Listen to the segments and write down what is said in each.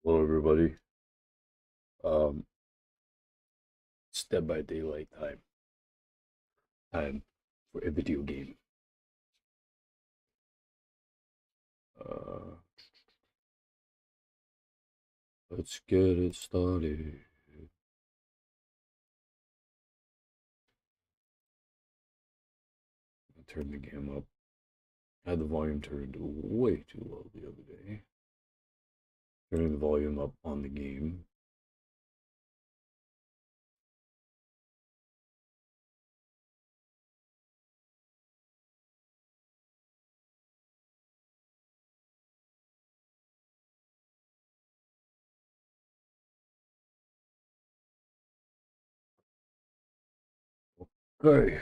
Hello, everybody. Um, it's Dead by Daylight time. Time for a video game. Uh, let's get it started. Turn the game up. I had the volume turned way too low the other day. Turning the volume up on the game. Okay.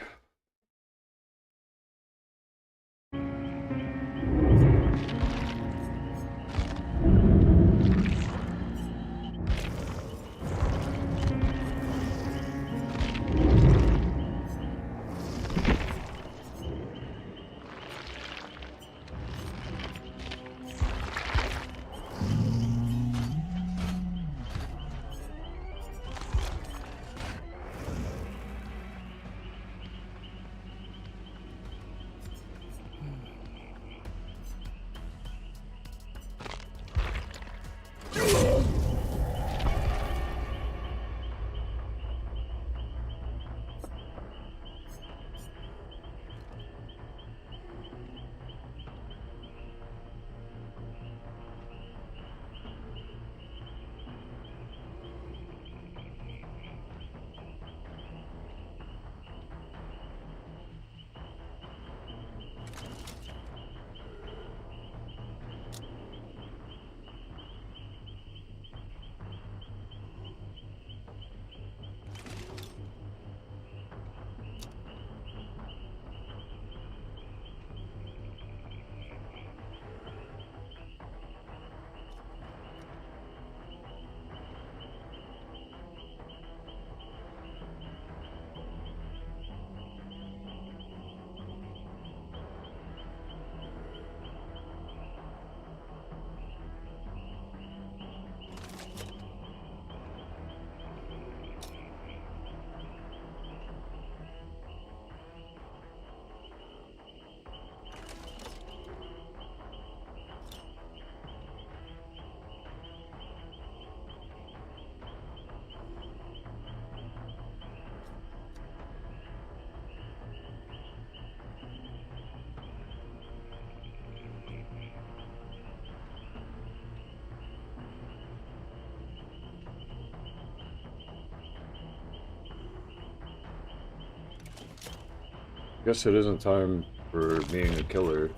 Guess it isn't time for being a killer.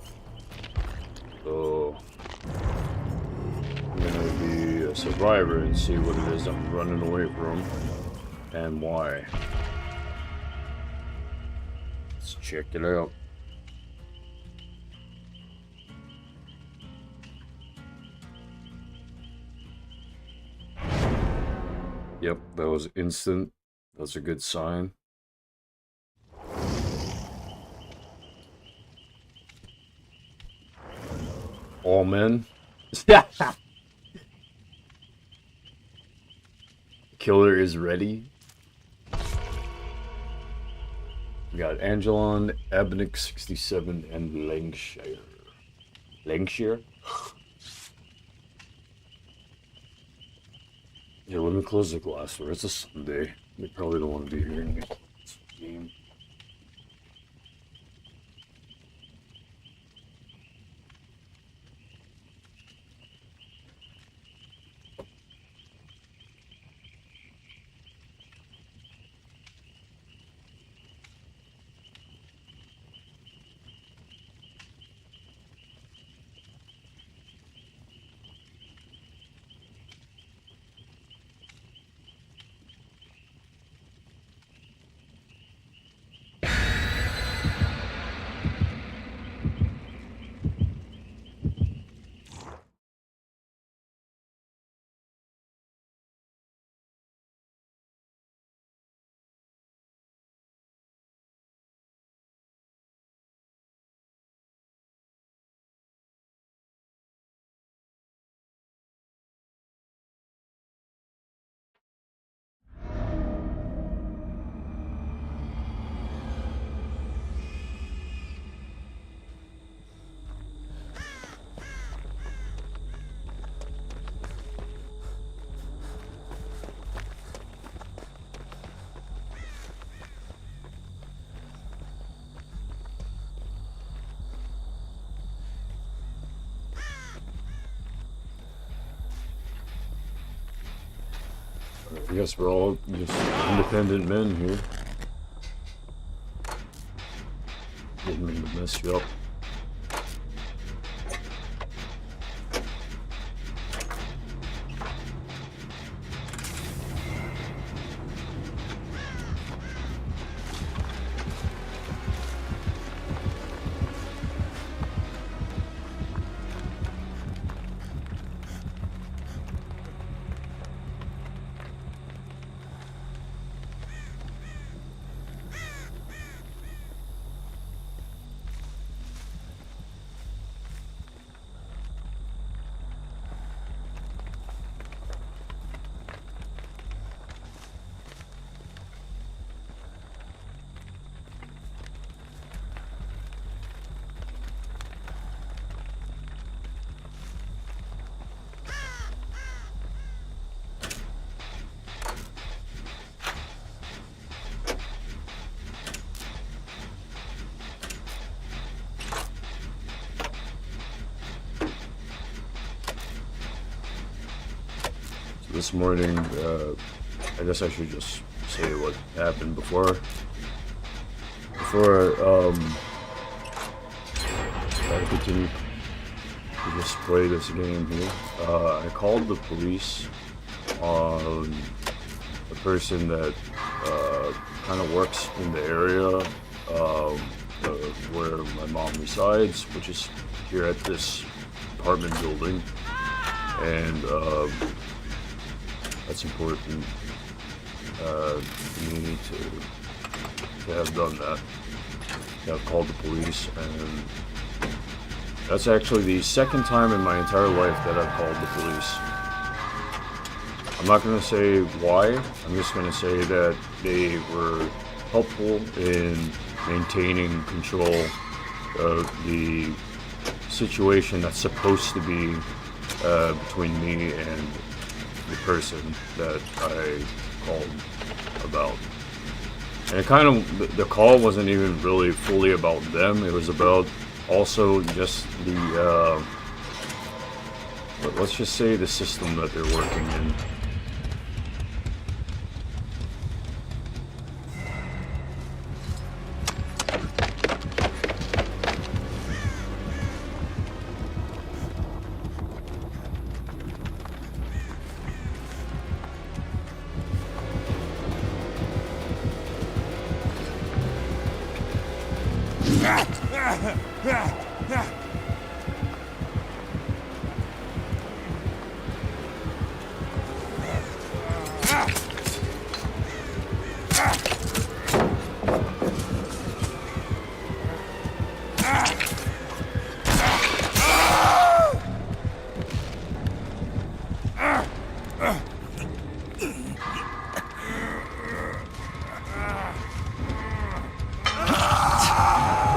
So I'm gonna be a survivor and see what it is I'm running away from and why. Let's check it out. Yep, that was instant. That's a good sign. All men. Killer is ready. We got Angelon, Abnick 67, and Lancashire. Lancashire? Yeah, let me close the glass door. It's a Sunday. They probably don't want to be hearing me. Game. I guess we're all just independent men here. Didn't mean to mess you up. This morning, I guess I should just say what happened before I continue to just play this game here. I called the police on a person that kind of works in the area where my mom resides, which is here at this apartment building, and that's important for me to have done that. I've called the police, and that's actually the second time in my entire life that I've called the police. I'm not going to say why, I'm just going to say that they were helpful in maintaining control of the situation that's supposed to be between me and the person that I called about. And it kind of, the call wasn't even really fully about them, it was about also just the, let's just say the system that they're working in.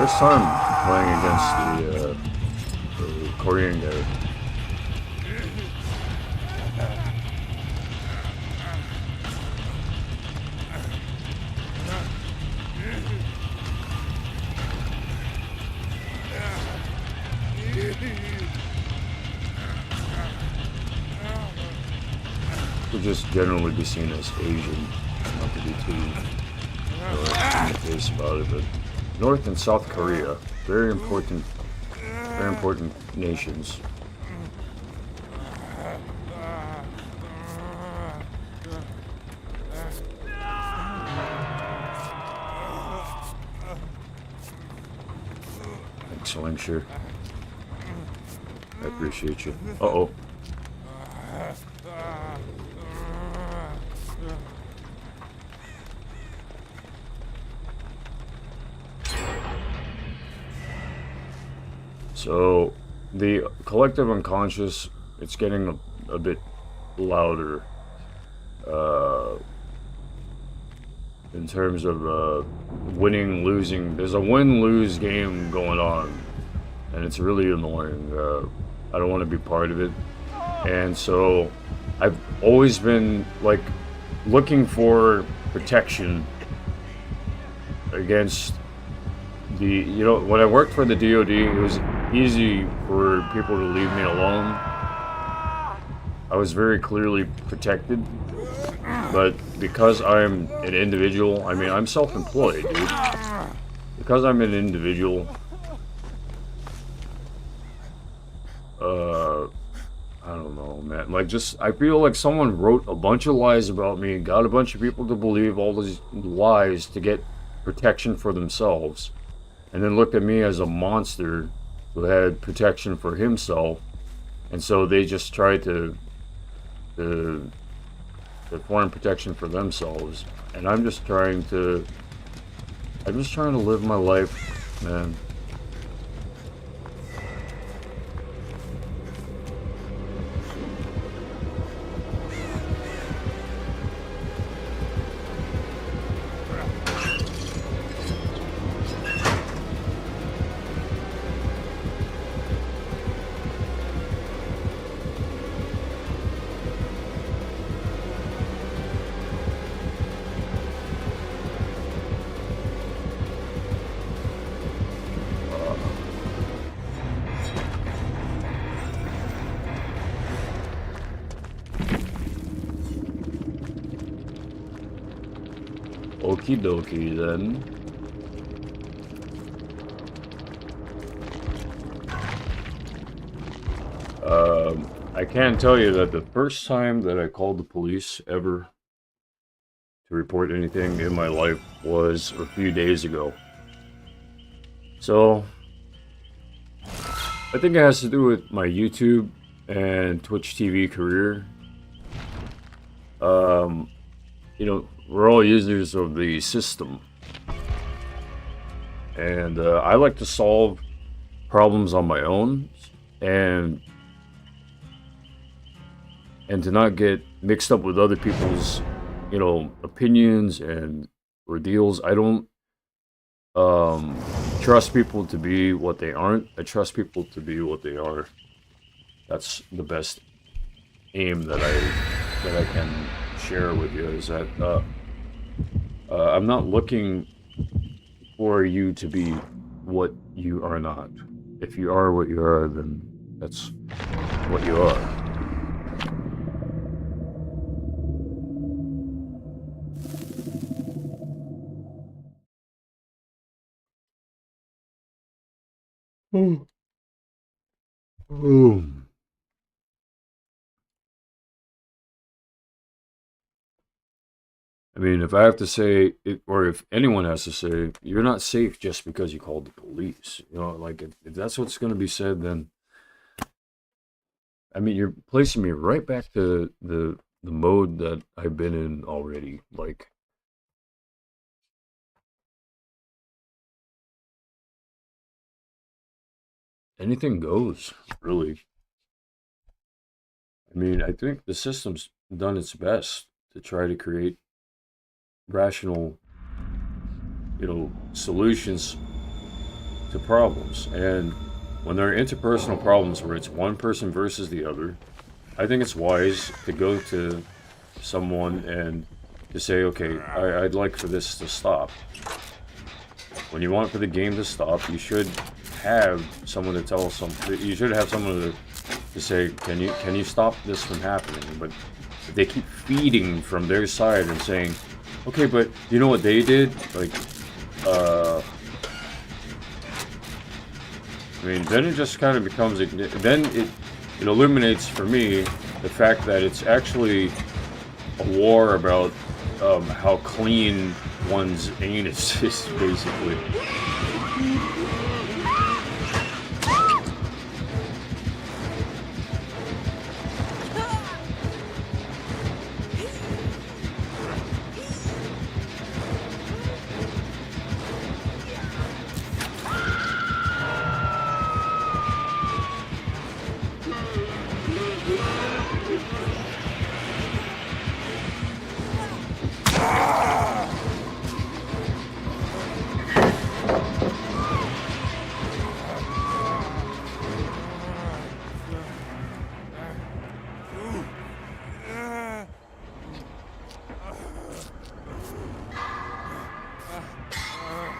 First time playing against the Korean guy. Would just generally be seen as Asian, not to be too in the face about it, but North and South Korea, very important nations. Thanks, Langsher. I appreciate you. Uh-oh. So, the collective unconscious, it's getting a bit louder in terms of winning, losing. There's a win-lose game going on, and it's really annoying. I don't want to be part of it, and so I've always been like looking for protection against the, you know, when I worked for the DoD, it was easy for people to leave me alone. I was very clearly protected. But because I'm an individual, I mean, I'm self-employed, dude. Because I'm an individual, I don't know, man. Like, just, I feel like someone wrote a bunch of lies about me, got a bunch of people to believe all these lies to get protection for themselves, and then looked at me as a monster who had protection for himself, and so they just tried to form protection for themselves, and I'm just trying to live my life, man. Okie dokie then. I can tell you that the first time that I called the police ever to report anything in my life was a few days ago. So, I think it has to do with my YouTube and Twitch TV career. You know, we're all users of the system. And I like to solve problems on my own and to not get mixed up with other people's, you know, opinions and ordeals. I don't trust people to be what they aren't. I trust people to be what they are. That's the best aim that I can share with you, is that I'm not looking for you to be what you are not. If you are what you are, then that's what you are. Oh. Oh. I mean, if I have to say it, or if anyone has to say, you're not safe just because you called the police. You know, like if that's what's going to be said, then I mean, you're placing me right back to the mode that I've been in already. Like, anything goes, really. I mean, I think the system's done its best to try to create rational, you know, solutions to problems. And when there are interpersonal problems where it's one person versus the other, I think it's wise to go to someone and to say, okay, I'd like for this to stop. When you want for the game to stop, you should have someone to tell you should have someone to say, can you stop this from happening? But if they keep feeding from their side and saying, okay, but you know what they did? Like, I mean, then it just kind of becomes, then it illuminates for me the fact that it's actually a war about how clean one's anus is, basically.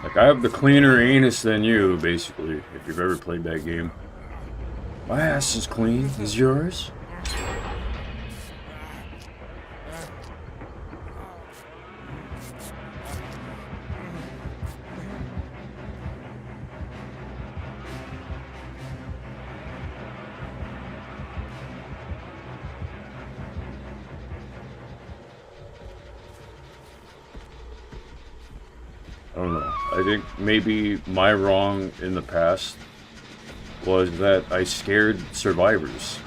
Like, I have the cleaner anus than you, basically, if you've ever played that game. My ass is clean. Is yours? I don't know. I think maybe my wrong in the past was that I scared survivors.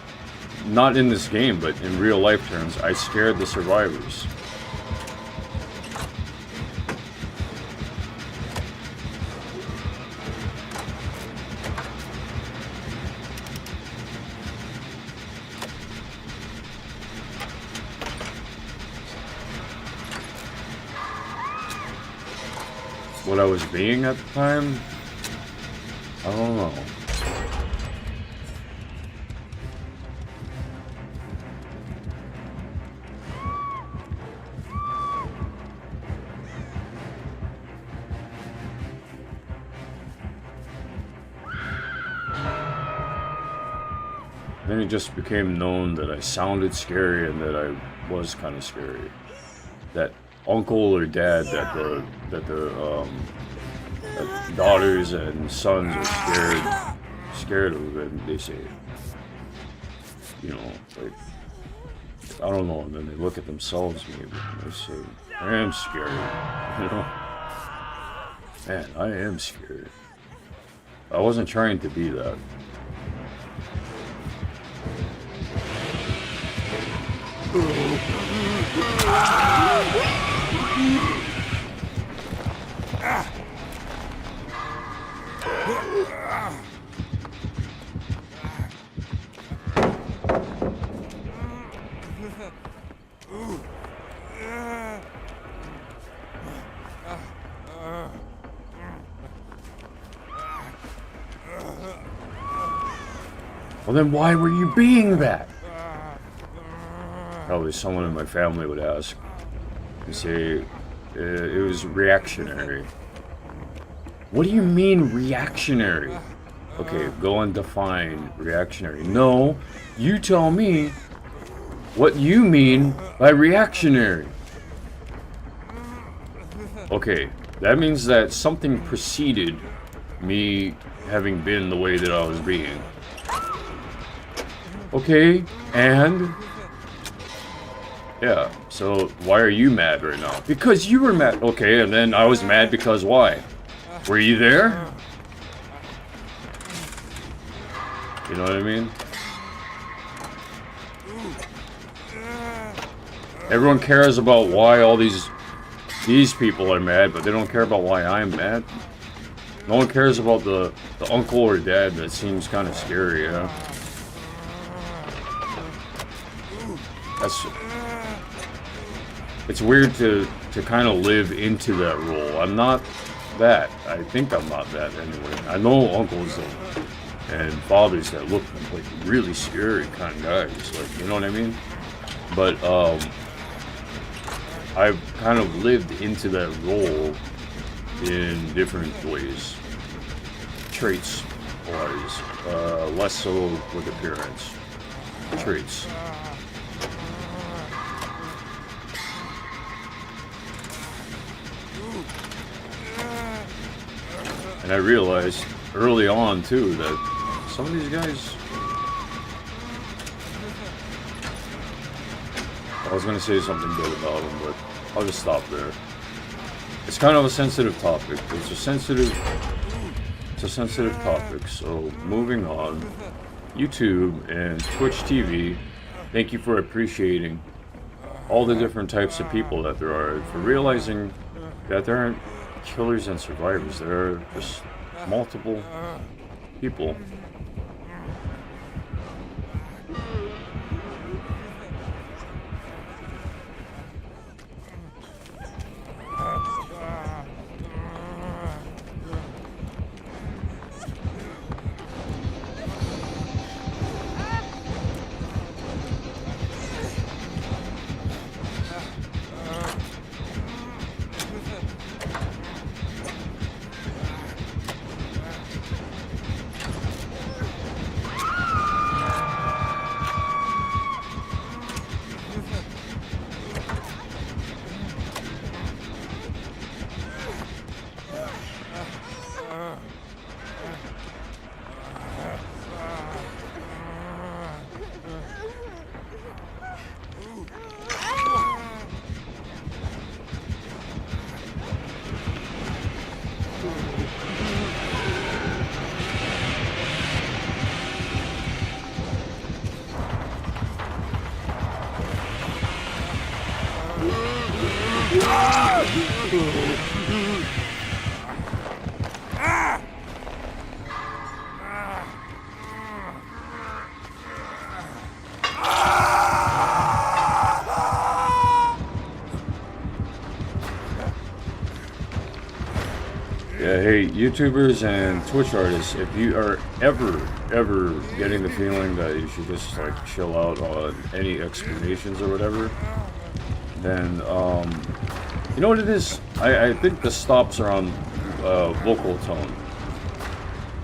Not in this game, but in real life terms, I scared the survivors. What I was being at the time? I don't know. Then it just became known that I sounded scary and that I was kind of scary. That uncle or dad that the daughters and sons are scared of, and they say, you know, like, I don't know, and then they look at themselves maybe and they say, I am scared, you know? Man, I am scared. I wasn't trying to be that. Well, then why were you being that? Probably someone in my family would ask. They say it was reactionary. What do you mean reactionary? Okay, go and define reactionary. No, you tell me what you mean by reactionary. Okay, that means that something preceded me having been the way that I was being. Okay, and yeah, so why are you mad right now? Because you were mad. Okay, and then I was mad because why? Were you there? You know what I mean? Everyone cares about why all these people are mad, but they don't care about why I'm mad. No one cares about the uncle or dad that seems kind of scary, yeah? It's weird to kind of live into that role. I'm not that. I think I'm not that anyway. I know uncles and fathers that look like really scary kind of guys, like, you know what I mean? But I've kind of lived into that role in different ways, traits wise, less so with appearance, traits. And I realized early on too that some of these guys, I was gonna say something good about them, but I'll just stop there. It's kind of a sensitive topic. It's a sensitive topic. So moving on, YouTube and Twitch TV, thank you for appreciating all the different types of people that there are, for realizing that there aren't killers and survivors. There are just multiple people. YouTubers and Twitch artists, if you are ever getting the feeling that you should just like chill out on any explanations or whatever, then you know what it is? I think the stops are on vocal tone.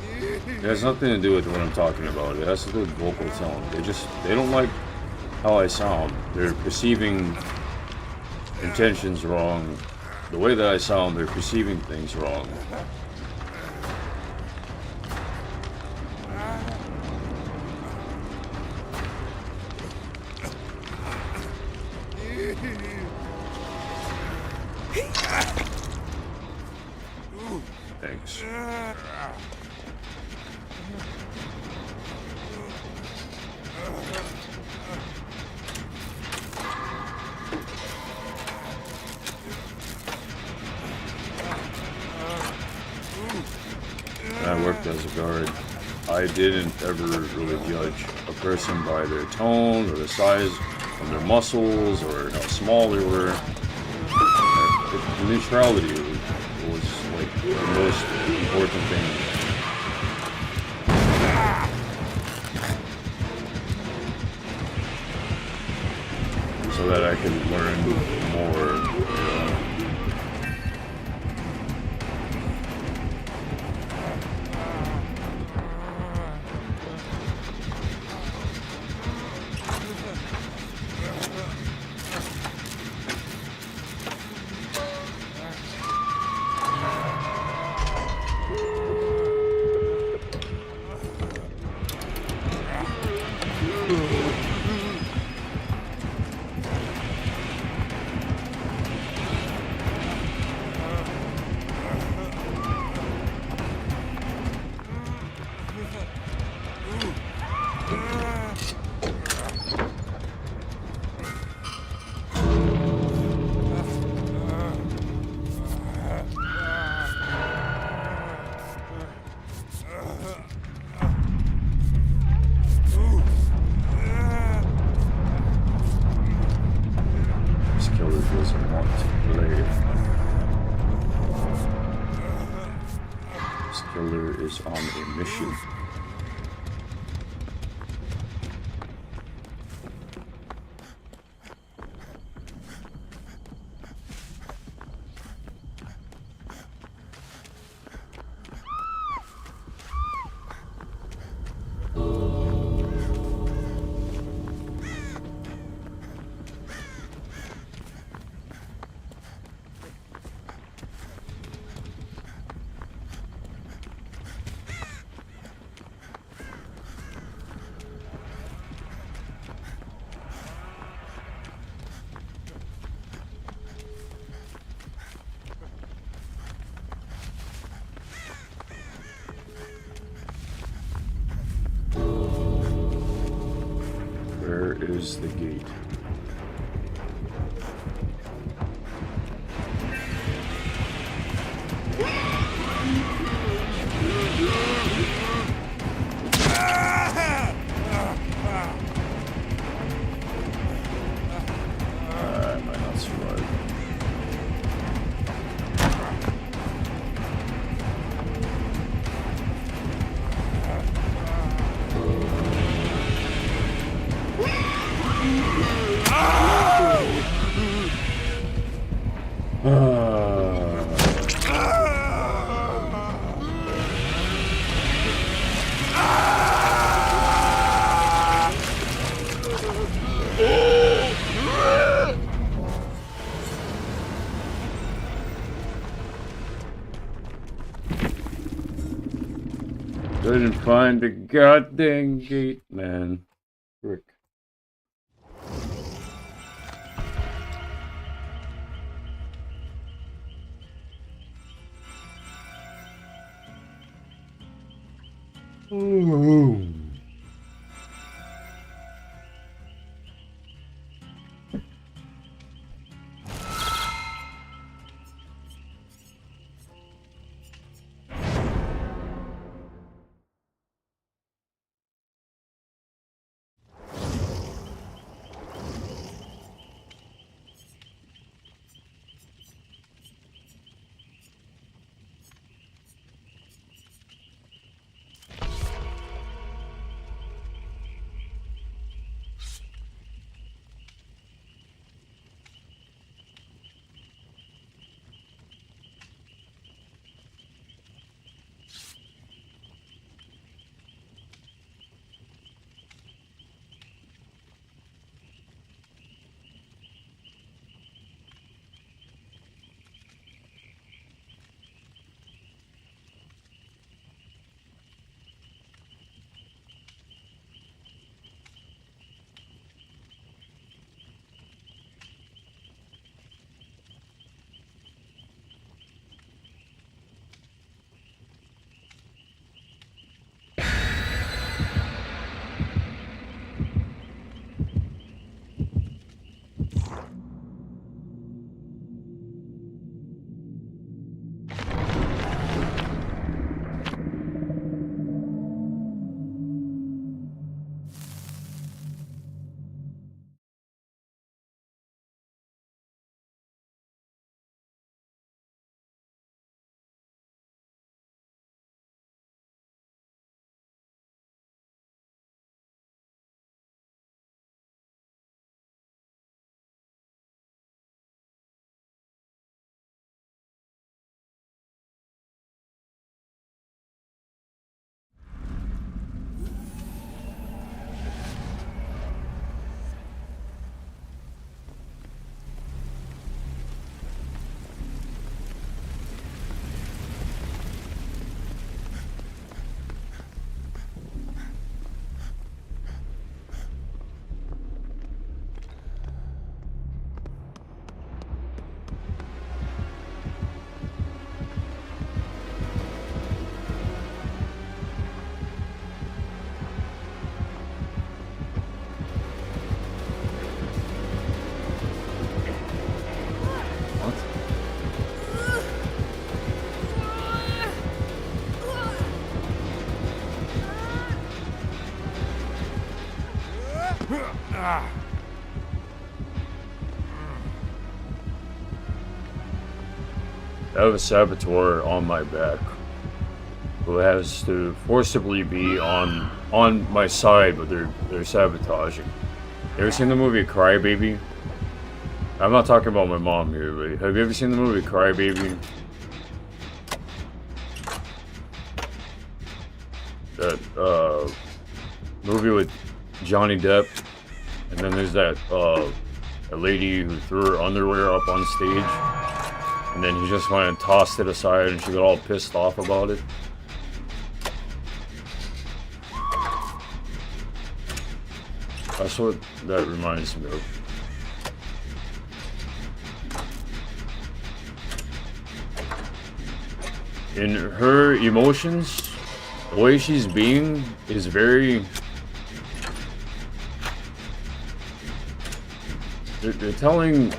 It has nothing to do with what I'm talking about. It has to do with vocal tone. They don't like how I sound. They're perceiving intentions wrong. The way that I sound, they're perceiving things wrong. Thanks. When I worked as a guard, I didn't ever really judge a person by their tone or the size of their muscles or how small they were. Neutrality was like the most important thing. So that I could learn more, you know. On a mission. Is the gate. I might not survive. Couldn't find the goddamn gate, man. Frick. Oh. I have a saboteur on my back who has to forcibly be on my side, but they're sabotaging. You ever seen the movie Cry Baby? I'm not talking about my mom here, but have you ever seen the movie Cry Baby? That movie with Johnny Depp, and then there's that a lady who threw her underwear up on stage, and then he just went and tossed it aside, and she got all pissed off about it. That's what that reminds me of. In her emotions, the way she's being is very... They're telling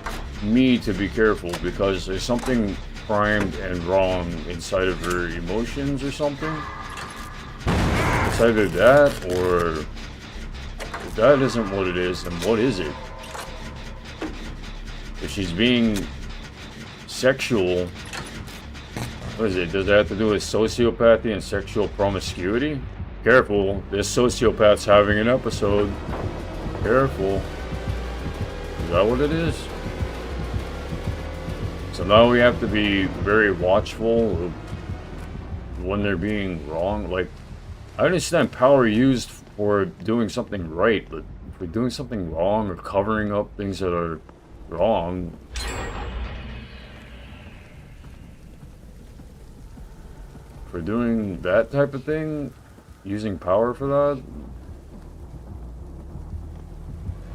me to be careful because there's something primed and wrong inside of her emotions or something. It's either that, or if that isn't what it is, then what is it? If she's being sexual, what is it? Does that have to do with sociopathy and sexual promiscuity? Careful, this sociopath's having an episode. Careful. Is that what it is? So now we have to be very watchful of when they're being wrong. Like, I understand power used for doing something right, but if we're doing something wrong or covering up things that are wrong, if we're doing that type of thing, using power for that,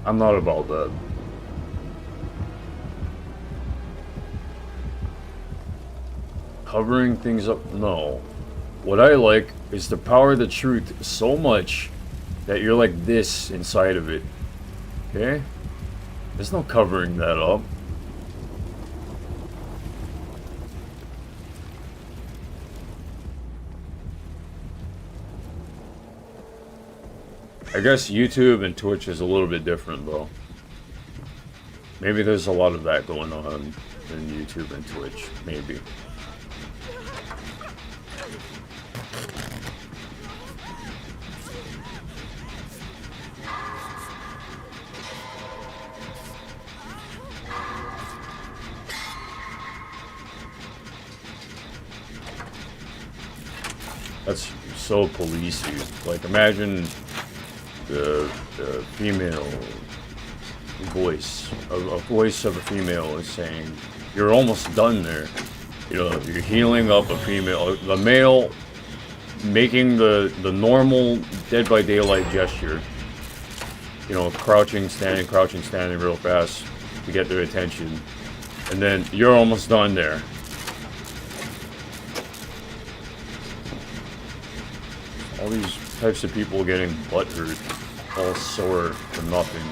I'm not about that. Covering things up, no. What I like is to power the truth so much that you're like this inside of it. Okay? There's no covering that up. I guess YouTube and Twitch is a little bit different though. Maybe there's a lot of that going on in YouTube and Twitch. Maybe. That's so policey. Like, imagine the female voice, a voice of a female is saying, "You're almost done there." You know, you're healing up a female, the male making the normal Dead by Daylight gesture. You know, crouching, standing real fast to get their attention, and then you're almost done there. All these types of people getting butthurt, all sore for nothing.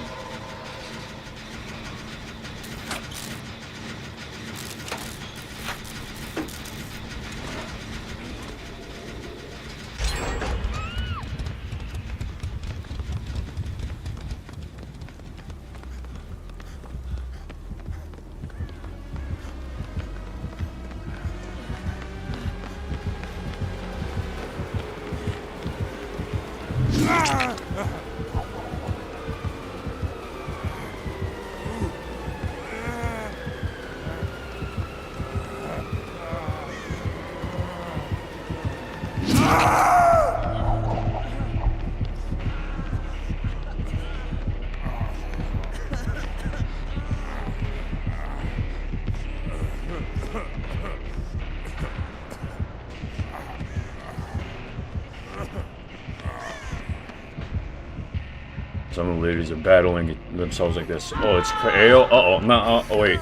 Some of the ladies are battling themselves like this. Oh, it's Kaeo. Uh-oh, no, oh wait.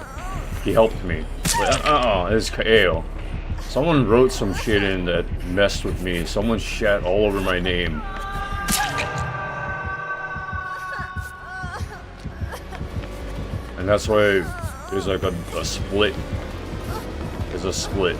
He helped me. It's Kaeo. Someone wrote some shit in that messed with me. Someone shat all over my name. And that's why there's like a split. There's a split.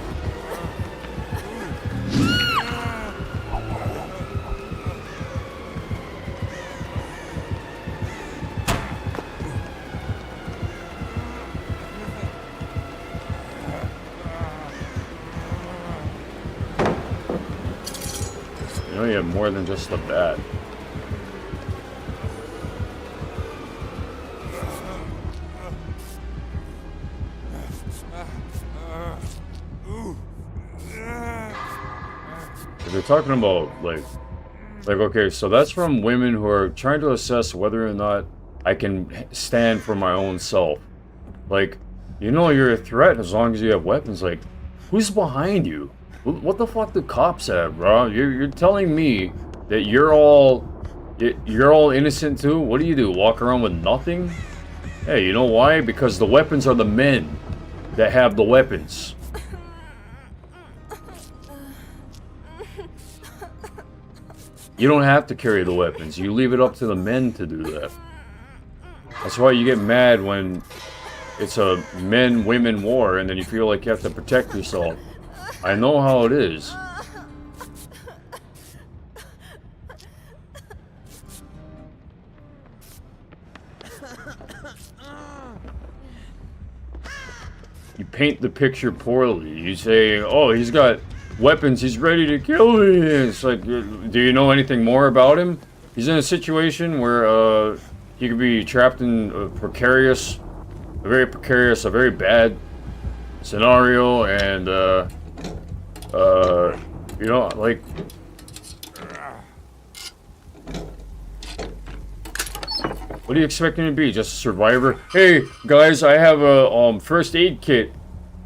You know, you have more than just a bat. If they're talking about, like, okay, so that's from women who are trying to assess whether or not I can stand for my own self. Like, you know you're a threat as long as you have weapons. Like, who's behind you? What the fuck do cops have, bro? You're telling me that you're all innocent too? What do? Walk around with nothing? Hey, you know why? Because the weapons are the men that have the weapons. You don't have to carry the weapons. You leave it up to the men to do that. That's why you get mad when it's a men-women war and then you feel like you have to protect yourself. I know how it is. You paint the picture poorly. You say, oh, he's got weapons, he's ready to kill me. It's like, do you know anything more about him? He's in a situation where he could be trapped in a very bad scenario, and you know, like, what do you expect him to be? Just a survivor? Hey guys, I have a first aid kit.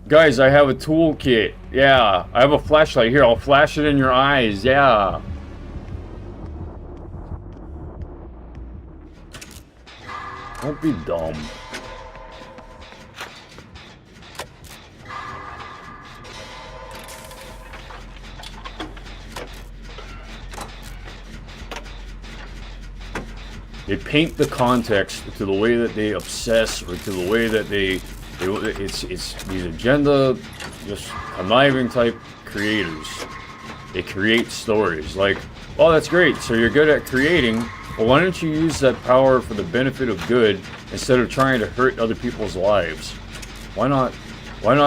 Guys, I have a tool kit. Yeah, I have a flashlight here. I'll flash it in your eyes. Yeah. Don't be dumb. They paint the context to the way that they obsess, or to the way that it's these agenda, just conniving type creators. They create stories like, oh, that's great, so you're good at creating, well, why don't you use that power for the benefit of good instead of trying to hurt other people's lives? Why not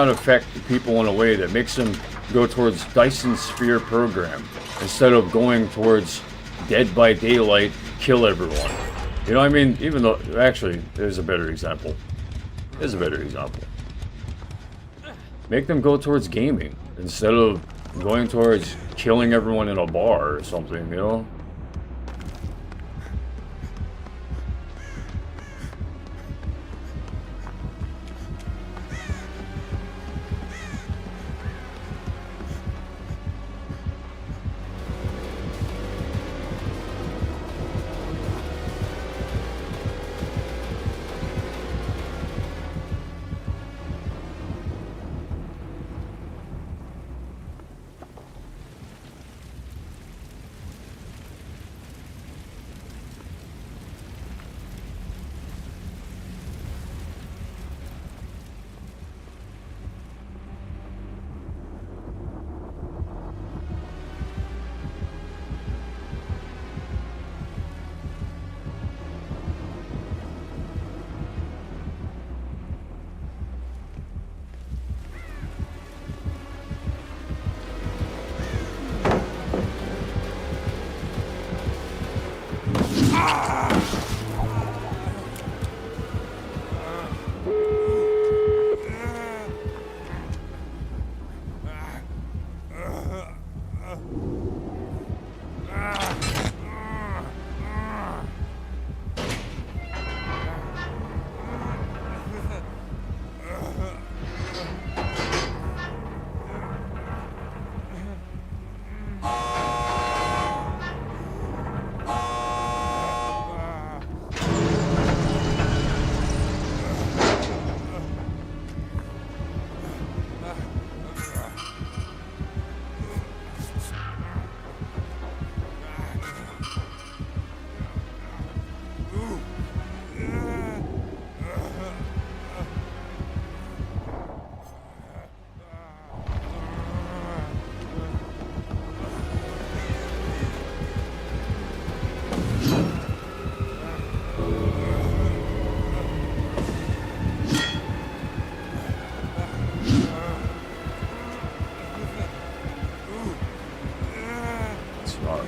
affect the people in a way that makes them go towards Dyson Sphere program instead of going towards Dead by Daylight, kill everyone? You know what I mean? Even though, actually, there's a better example. Make them go towards gaming instead of going towards killing everyone in a bar or something, you know?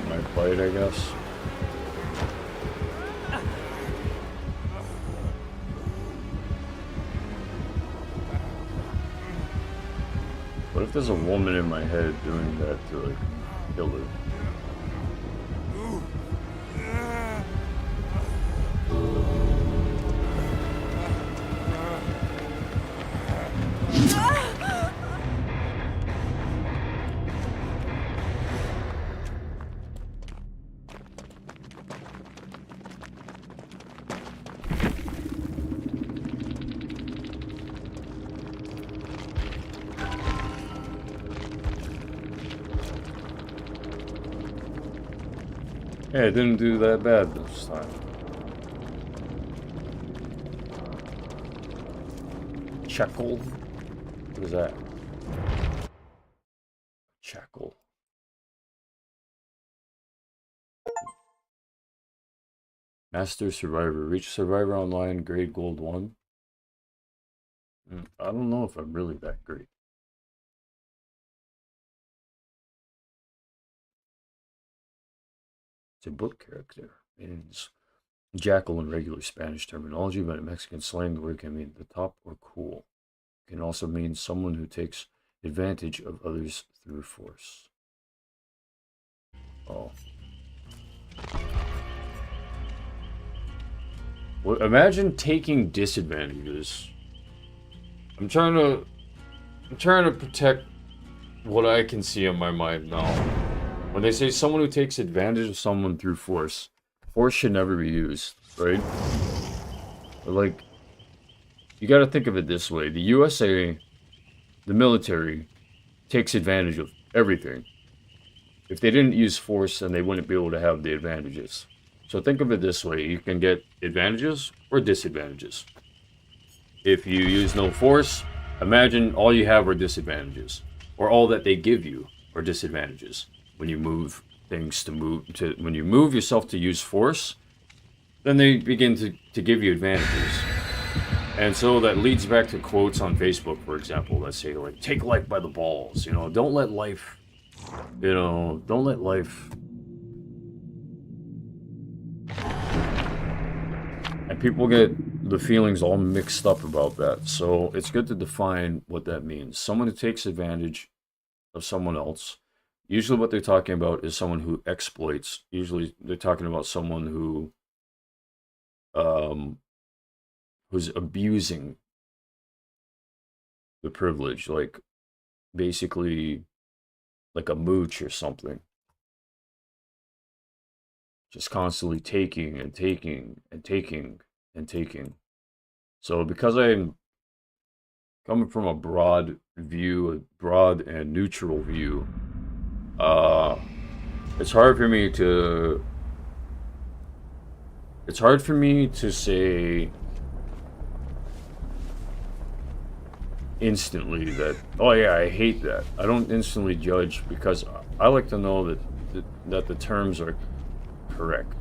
my fight, I guess. What if there's a woman in my head doing that to like kill her? Yeah, it didn't do that bad this time. Checkle? What is that? Checkle. Master Survivor. Reach Survivor Online, grade gold 1. I don't know if I'm really that great. It's a book character. Means jackal in regular Spanish terminology, but in Mexican slang, the word can mean the top or cool. It can also mean someone who takes advantage of others through force. Oh. Well, imagine taking disadvantages. I'm trying to protect what I can see in my mind now. When they say someone who takes advantage of someone through force, force should never be used, right? But like, you gotta think of it this way. The USA, the military, takes advantage of everything. If they didn't use force, then they wouldn't be able to have the advantages. So think of it this way. You can get advantages or disadvantages. If you use no force, imagine all you have are disadvantages. Or all that they give you are disadvantages. When you move things when you move yourself to use force, then they begin to give you advantages. And so that leads back to quotes on Facebook, for example, that say like, take life by the balls, don't let life, don't let life. And people get the feelings all mixed up about that. So it's good to define what that means. Someone who takes advantage of someone else. Usually what they're talking about is someone who exploits. Usually they're talking about someone who's abusing the privilege, like basically like a mooch or something. Just constantly taking and taking and taking and taking. So because I'm coming from a broad view, a broad and neutral view, it's hard for me to say instantly that, oh yeah, I hate that. I don't instantly judge because I like to know that the terms are correct.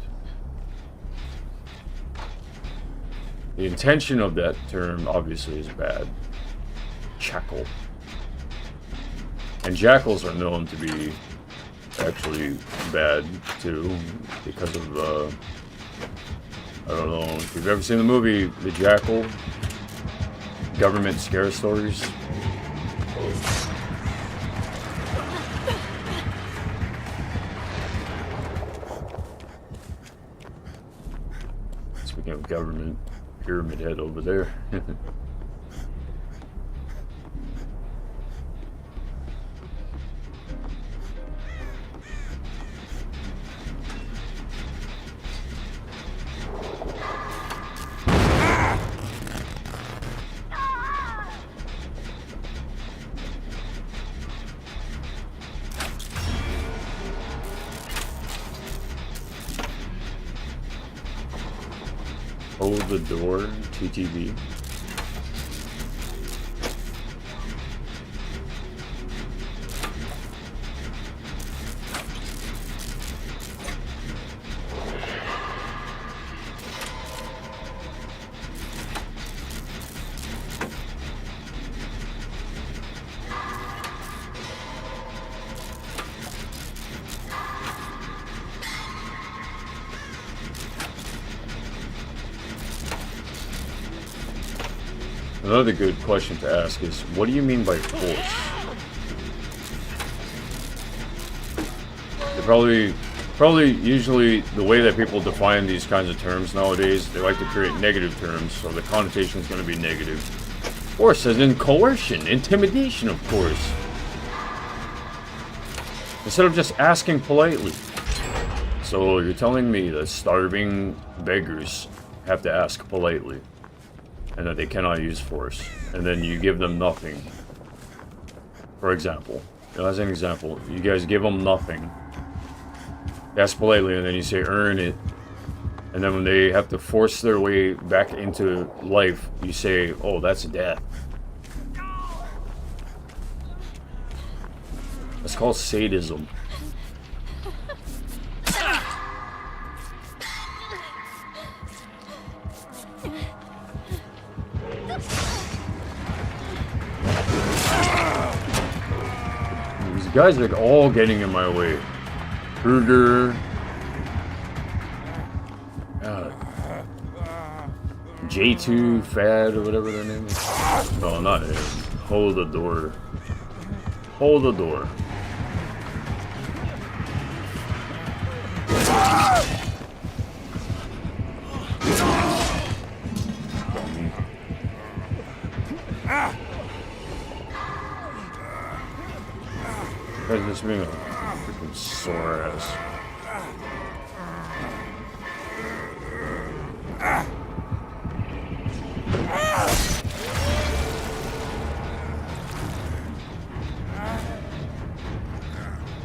The intention of that term obviously is bad. Jackal. And jackals are known to be actually bad too, because of I don't know if you've ever seen the movie The Jackal, government scare stories. Speaking of government, Pyramid Head over there. Hold the door, TTV. Another good question to ask is, what do you mean by force? They probably usually the way that people define these kinds of terms nowadays, they like to create negative terms, so the connotation is going to be negative. Force as in coercion, intimidation, of course. Instead of just asking politely. So you're telling me that starving beggars have to ask politely, and that they cannot use force, and then you give them nothing. For example, as an example, you guys give them nothing, ask politely, and then you say earn it, and then when they have to force their way back into life, you say, oh, that's death. That's called sadism. These guys are all getting in my way. Kruger. J2, Fad, or whatever their name is. No, not him. Hold the door. Hold the door. Guys, this being a freaking sore ass.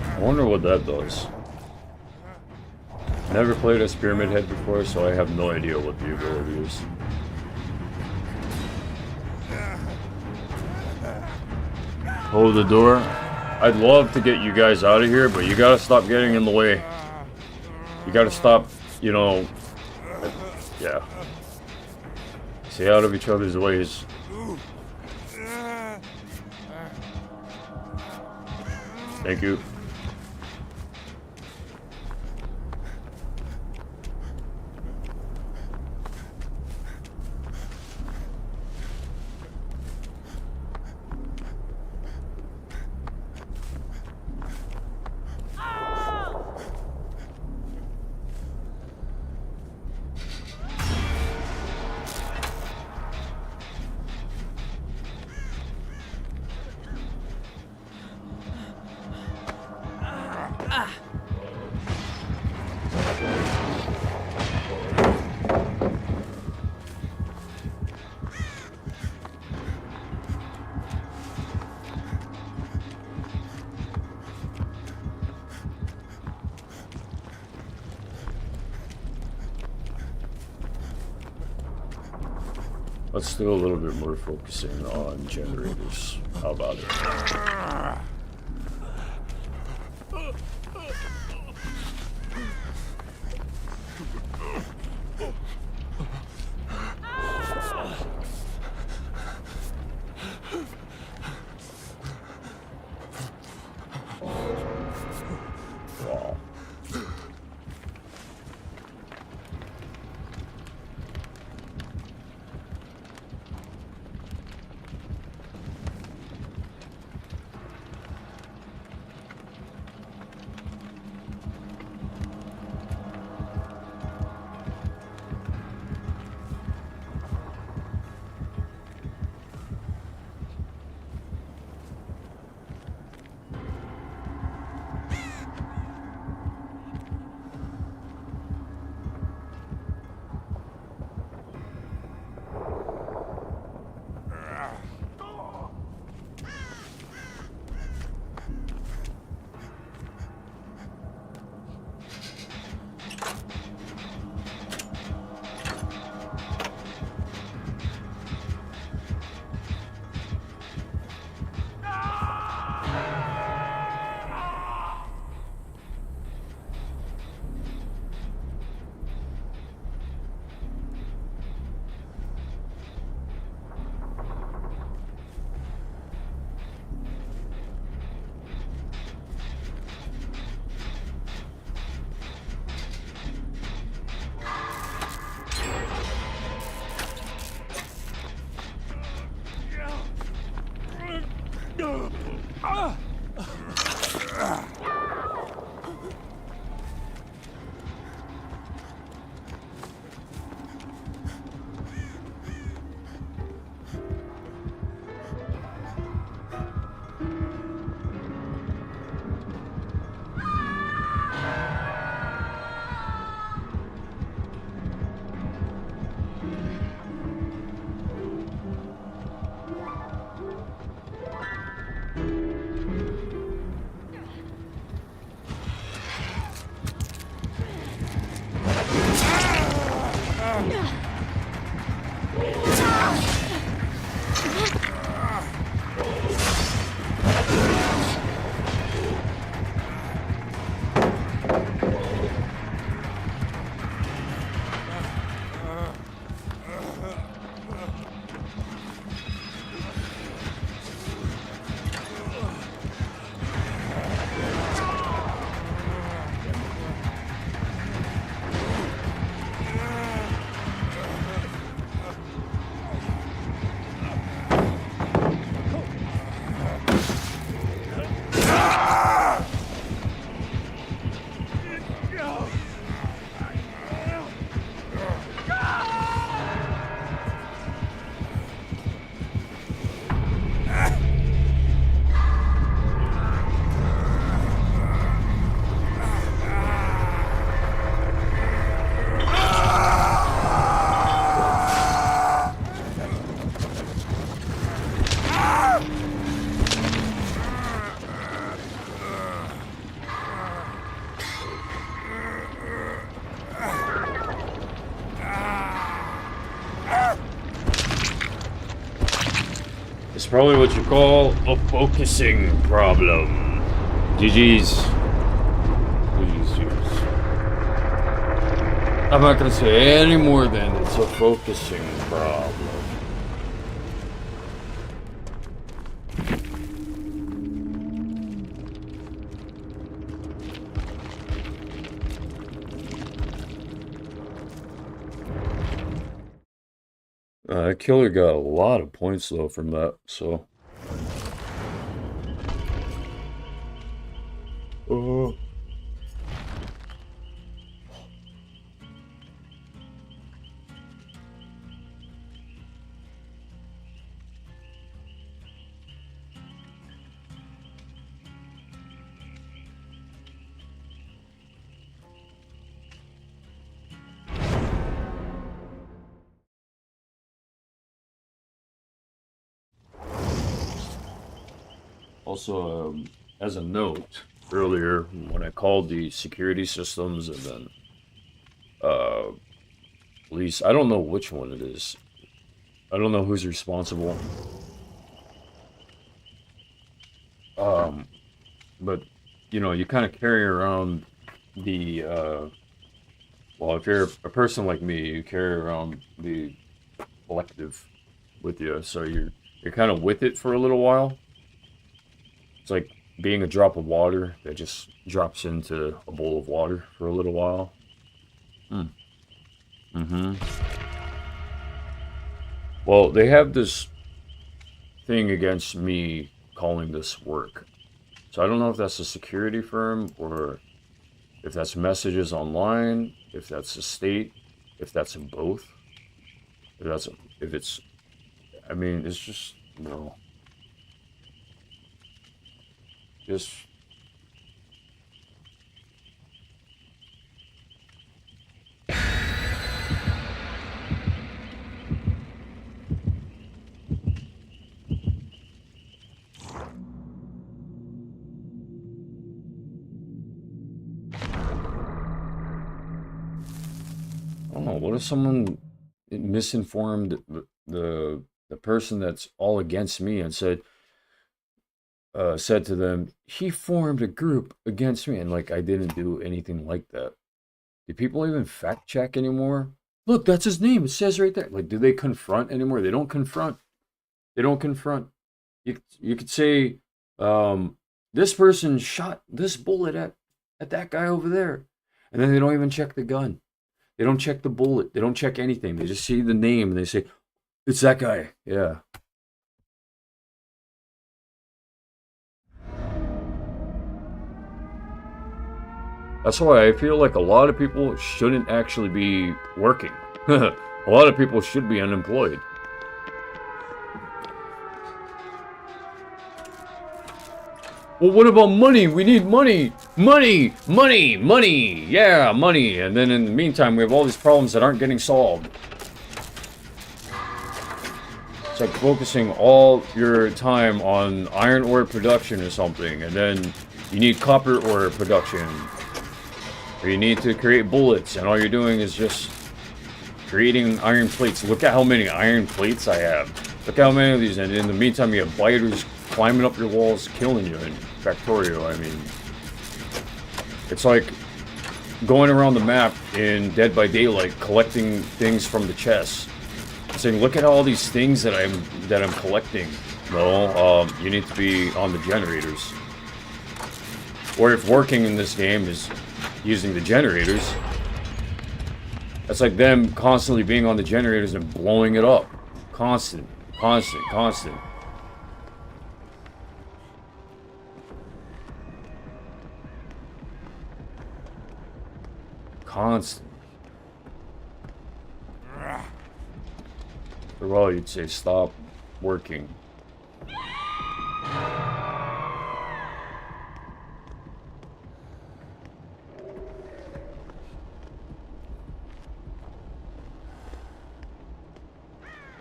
I wonder what that does. Never played as Pyramid Head before, so I have no idea what the ability is. Hold the door. I'd love to get you guys out of here, but you gotta stop getting in the way. You gotta stop, you know... Yeah. Stay out of each other's ways. Thank you. Let's do a little bit more focusing on generators. How about it? Wow. It's probably what you call a focusing problem. GG's. GG's. I'm not gonna say any more than it's a focusing problem. That killer got a lot of points though from that, so. Also, as a note, earlier when I called the security systems and then police, I don't know which one it is. I don't know who's responsible. But you know, you kind of carry around the well, if you're a person like me, you carry around the collective with you, so you're kind of with it for a little while. It's like being a drop of water that just drops into a bowl of water for a little while. Well, they have this thing against me calling this work. So I don't know if that's a security firm or if that's messages online, if that's the state, if that's in both. If it's, I mean, it's just, no. Just I don't know. What if someone misinformed the person that's all against me and said to them, he formed a group against me, and like I didn't do anything like that. Do people even fact check anymore? Look, that's his name. It says right there. Like, do they confront anymore? They don't confront. They don't confront. You could say, this person shot this bullet at that guy over there, and then they don't even check the gun. They don't check the bullet. They don't check anything. They just see the name and they say, it's that guy. Yeah. That's why I feel like a lot of people shouldn't actually be working. A lot of people should be unemployed. Well, what about money? We need money! Money! Money! Money! Yeah, money! And then in the meantime, we have all these problems that aren't getting solved. It's like focusing all your time on iron ore production or something, and then you need copper ore production. Or you need to create bullets, and all you're doing is just creating iron plates. Look at how many iron plates I have. Look how many of these, and in the meantime you have biters climbing up your walls, killing you in Factorio. I mean, it's like going around the map in Dead by Daylight, collecting things from the chests. Saying, look at all these things that I'm collecting. No, you need to be on the generators. Or if working in this game is using the generators, that's like them constantly being on the generators and blowing it up. Constant, constant, constant. Constant. For all you'd say, stop working.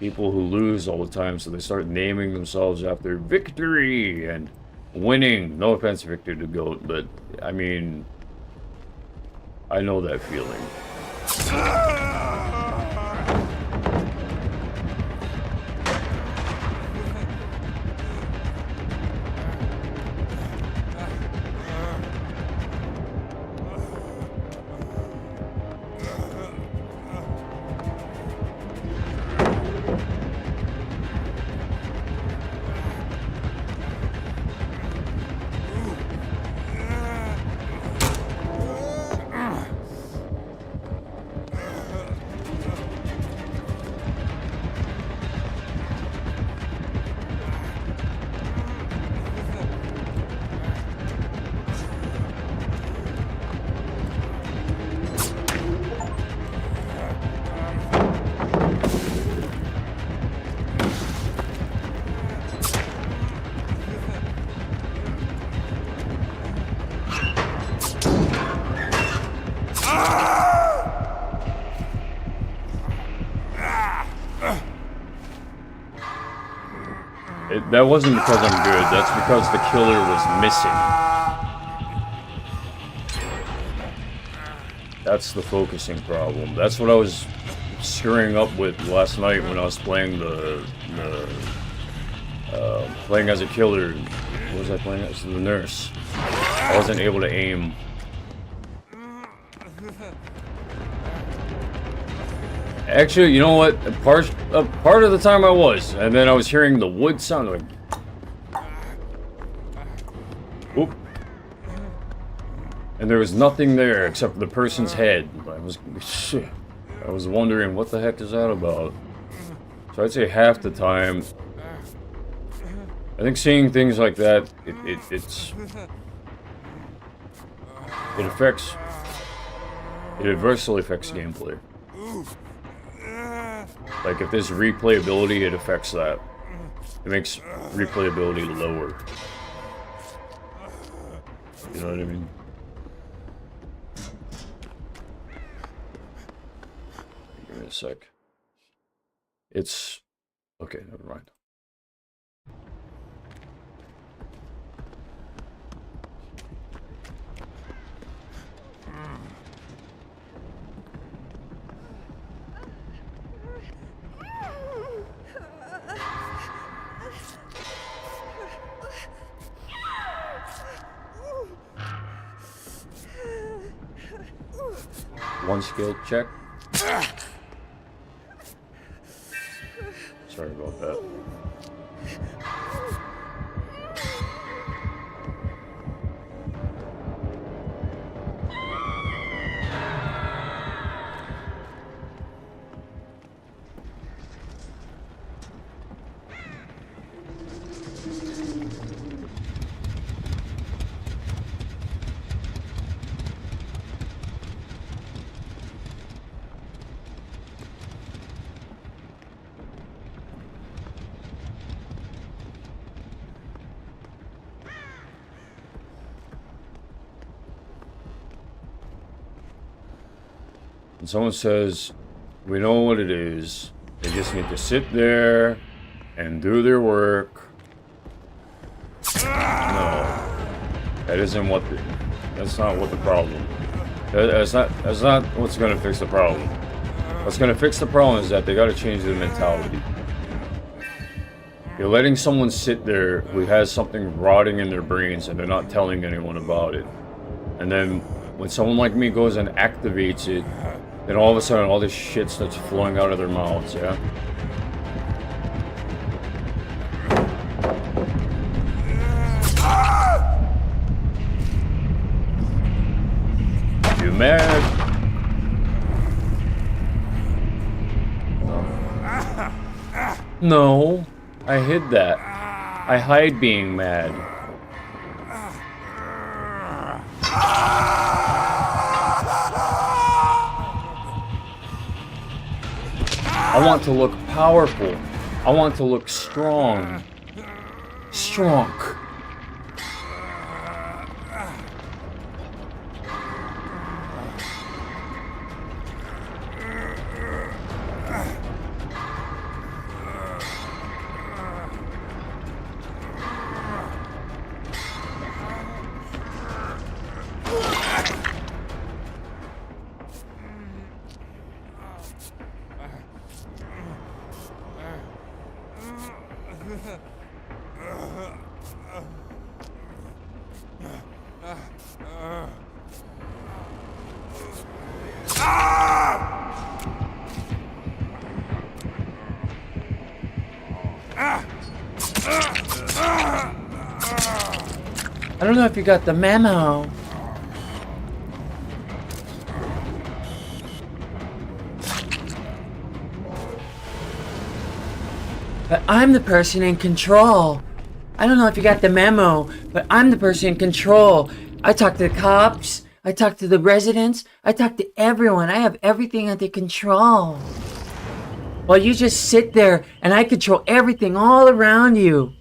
People who lose all the time, so they start naming themselves after victory and winning. No offense, Victor the Goat, but I mean, I know that feeling. that wasn't because I'm good. That's because the killer was missing. That's the focusing problem. That's what I was screwing up with last night when I was playing playing as a killer. What was I playing as? The nurse. I wasn't able to aim. Actually, you know what? Part of the time I was, and then I was hearing the wood sound like. Oop. And there was nothing there except for the person's head. I was wondering what the heck is that about. So I'd say half the time. I think seeing things like that, it adversely affects gameplay. Like if there's replayability, it affects that. It makes replayability lower. You know what I mean? Give me a sec. It's... Okay, never mind. One skill check. Sorry about that. And someone says, we know what it is. They just need to sit there and do their work. No. That isn't what the... That's not what the problem... That's not what's gonna fix the problem. What's gonna fix the problem is that they gotta change their mentality. You're letting someone sit there who has something rotting in their brains and they're not telling anyone about it. And then when someone like me goes and activates it, then all of a sudden all this shit starts flowing out of their mouths, yeah? You mad? No, I hid that. I hide being mad. I want to look powerful. I want to look strong. Strong. I don't know if you got the memo. But I'm the person in control. I don't know if you got the memo, but I'm the person in control. I talk to the cops. I talk to the residents. I talk to everyone. I have everything under control. While you just sit there and I control everything all around you.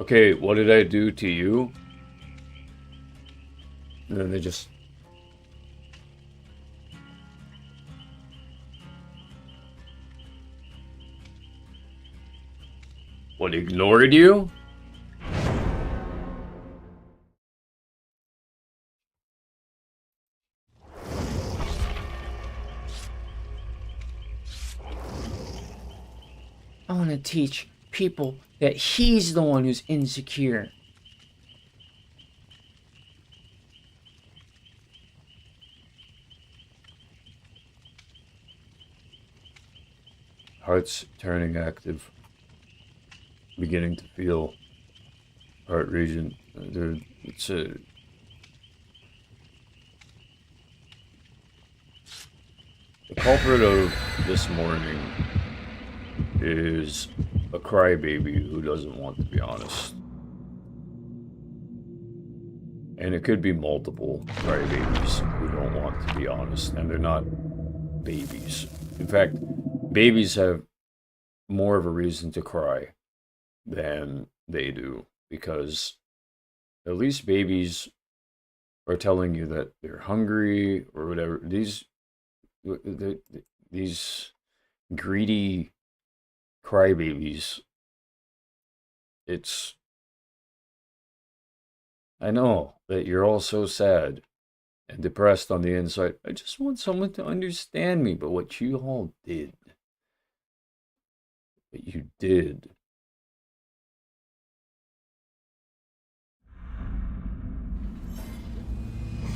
Okay, what did I do to you? And then they just... What, ignored you? I want to teach people that he's the one who's insecure. Heart's turning active. Beginning to feel heart region. It's a... The culprit of this morning is a crybaby who doesn't want to be honest. And it could be multiple crybabies who don't want to be honest, and they're not babies. In fact, babies have more of a reason to cry than they do, because at least babies are telling you that they're hungry or whatever. These greedy crybabies, it's... I know that you're all so sad and depressed on the inside. I just want someone to understand me, but what you all did, what you did,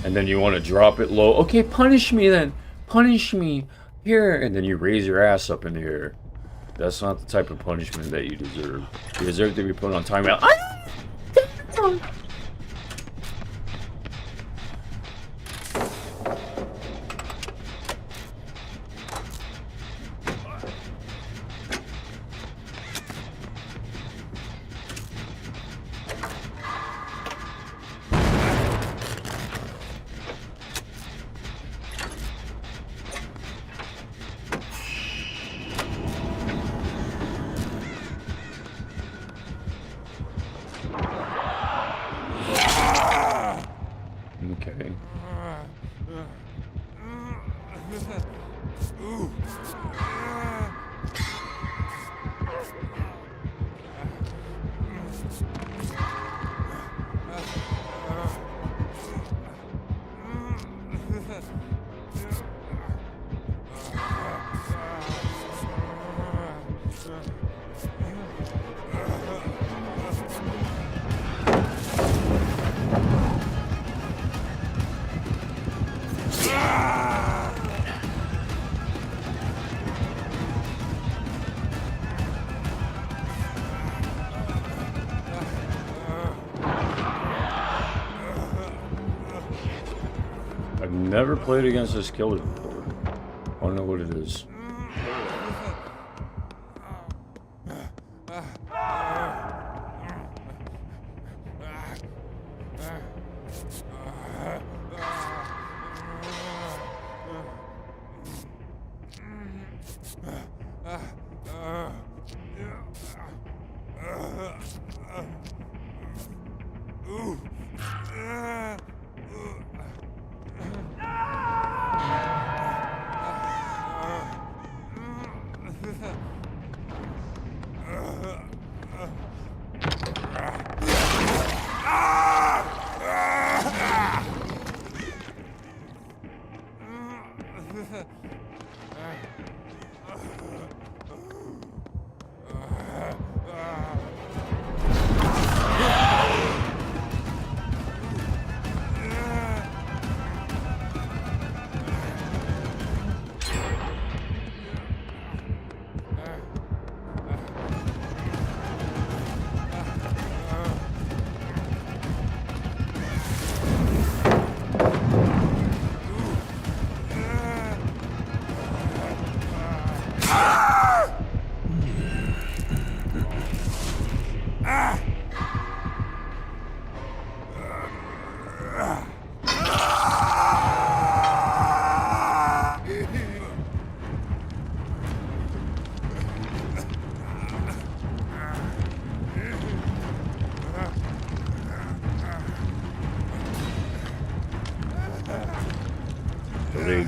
and then you want to drop it low. Okay, punish me then. Punish me. Here. And then you raise your ass up in the air. That's not the type of punishment that you deserve. You deserve to be put on timeout. Okay. I've never played against this killer before. I don't know what it is.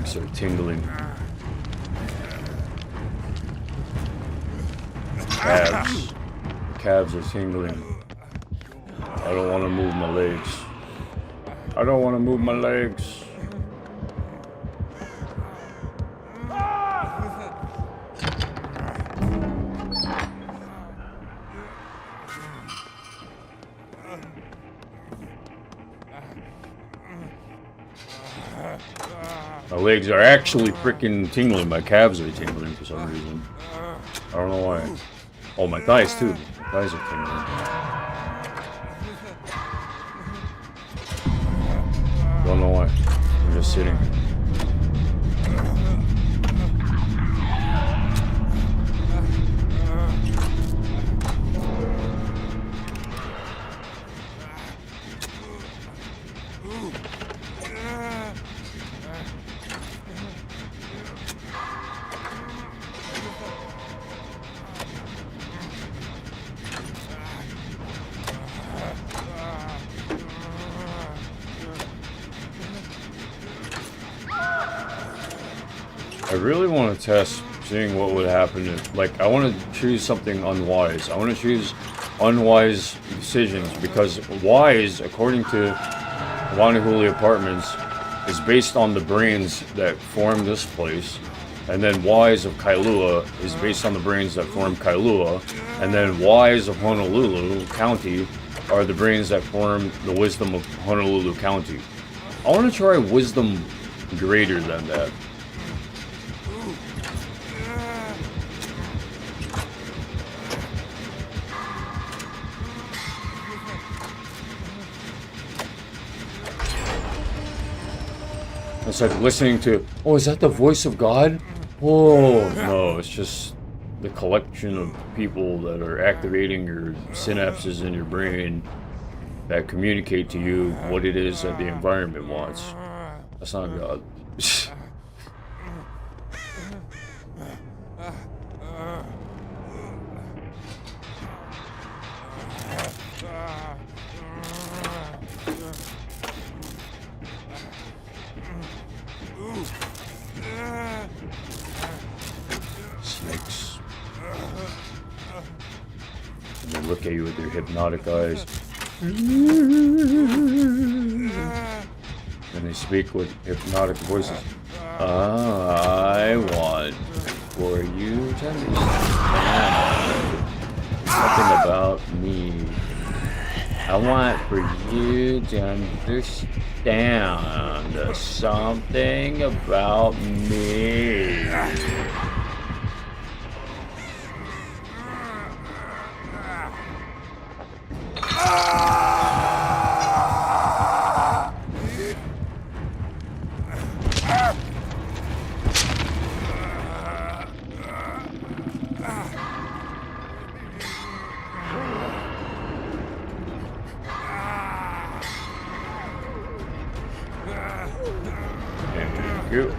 legs are tingling. Calves. Calves are tingling. I don't want to move my legs. I don't want to move my legs. My legs are actually freaking tingling. My calves are tingling for some reason. I don't know why. Oh, my thighs too. My thighs are tingling. Don't know why. I'm just sitting. I really want to test seeing what would happen if, like, I want to choose something unwise. I want to choose unwise decisions because wise, according to Wanahuli Apartments, is based on the brains that form this place. And then wise of Kailua is based on the brains that form Kailua. And then wise of Honolulu County are the brains that form the wisdom of Honolulu County. I want to try wisdom greater than that. It's like listening to, oh, is that the voice of God? Oh, no, it's just the collection of people that are activating your synapses in your brain that communicate to you what it is that the environment wants. That's not God. Snakes. And they look at you with their hypnotic eyes. And they speak with hypnotic voices. I want for you to understand something about me. I want for you to understand something about me. Thank you.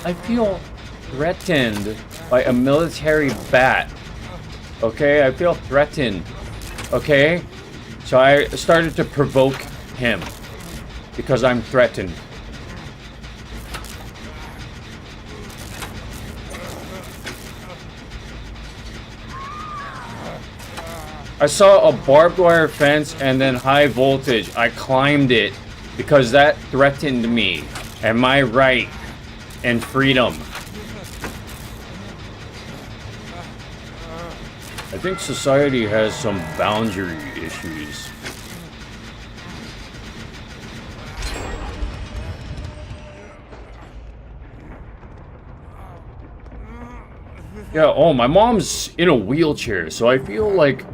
I feel threatened by a military bat. Okay, I feel threatened. Okay? So I started to provoke him because I'm threatened. I saw a barbed wire fence and then high voltage. I climbed it because that threatened me and my right and freedom. I think society has some boundary issues. Yeah, oh, my mom's in a wheelchair, so I feel like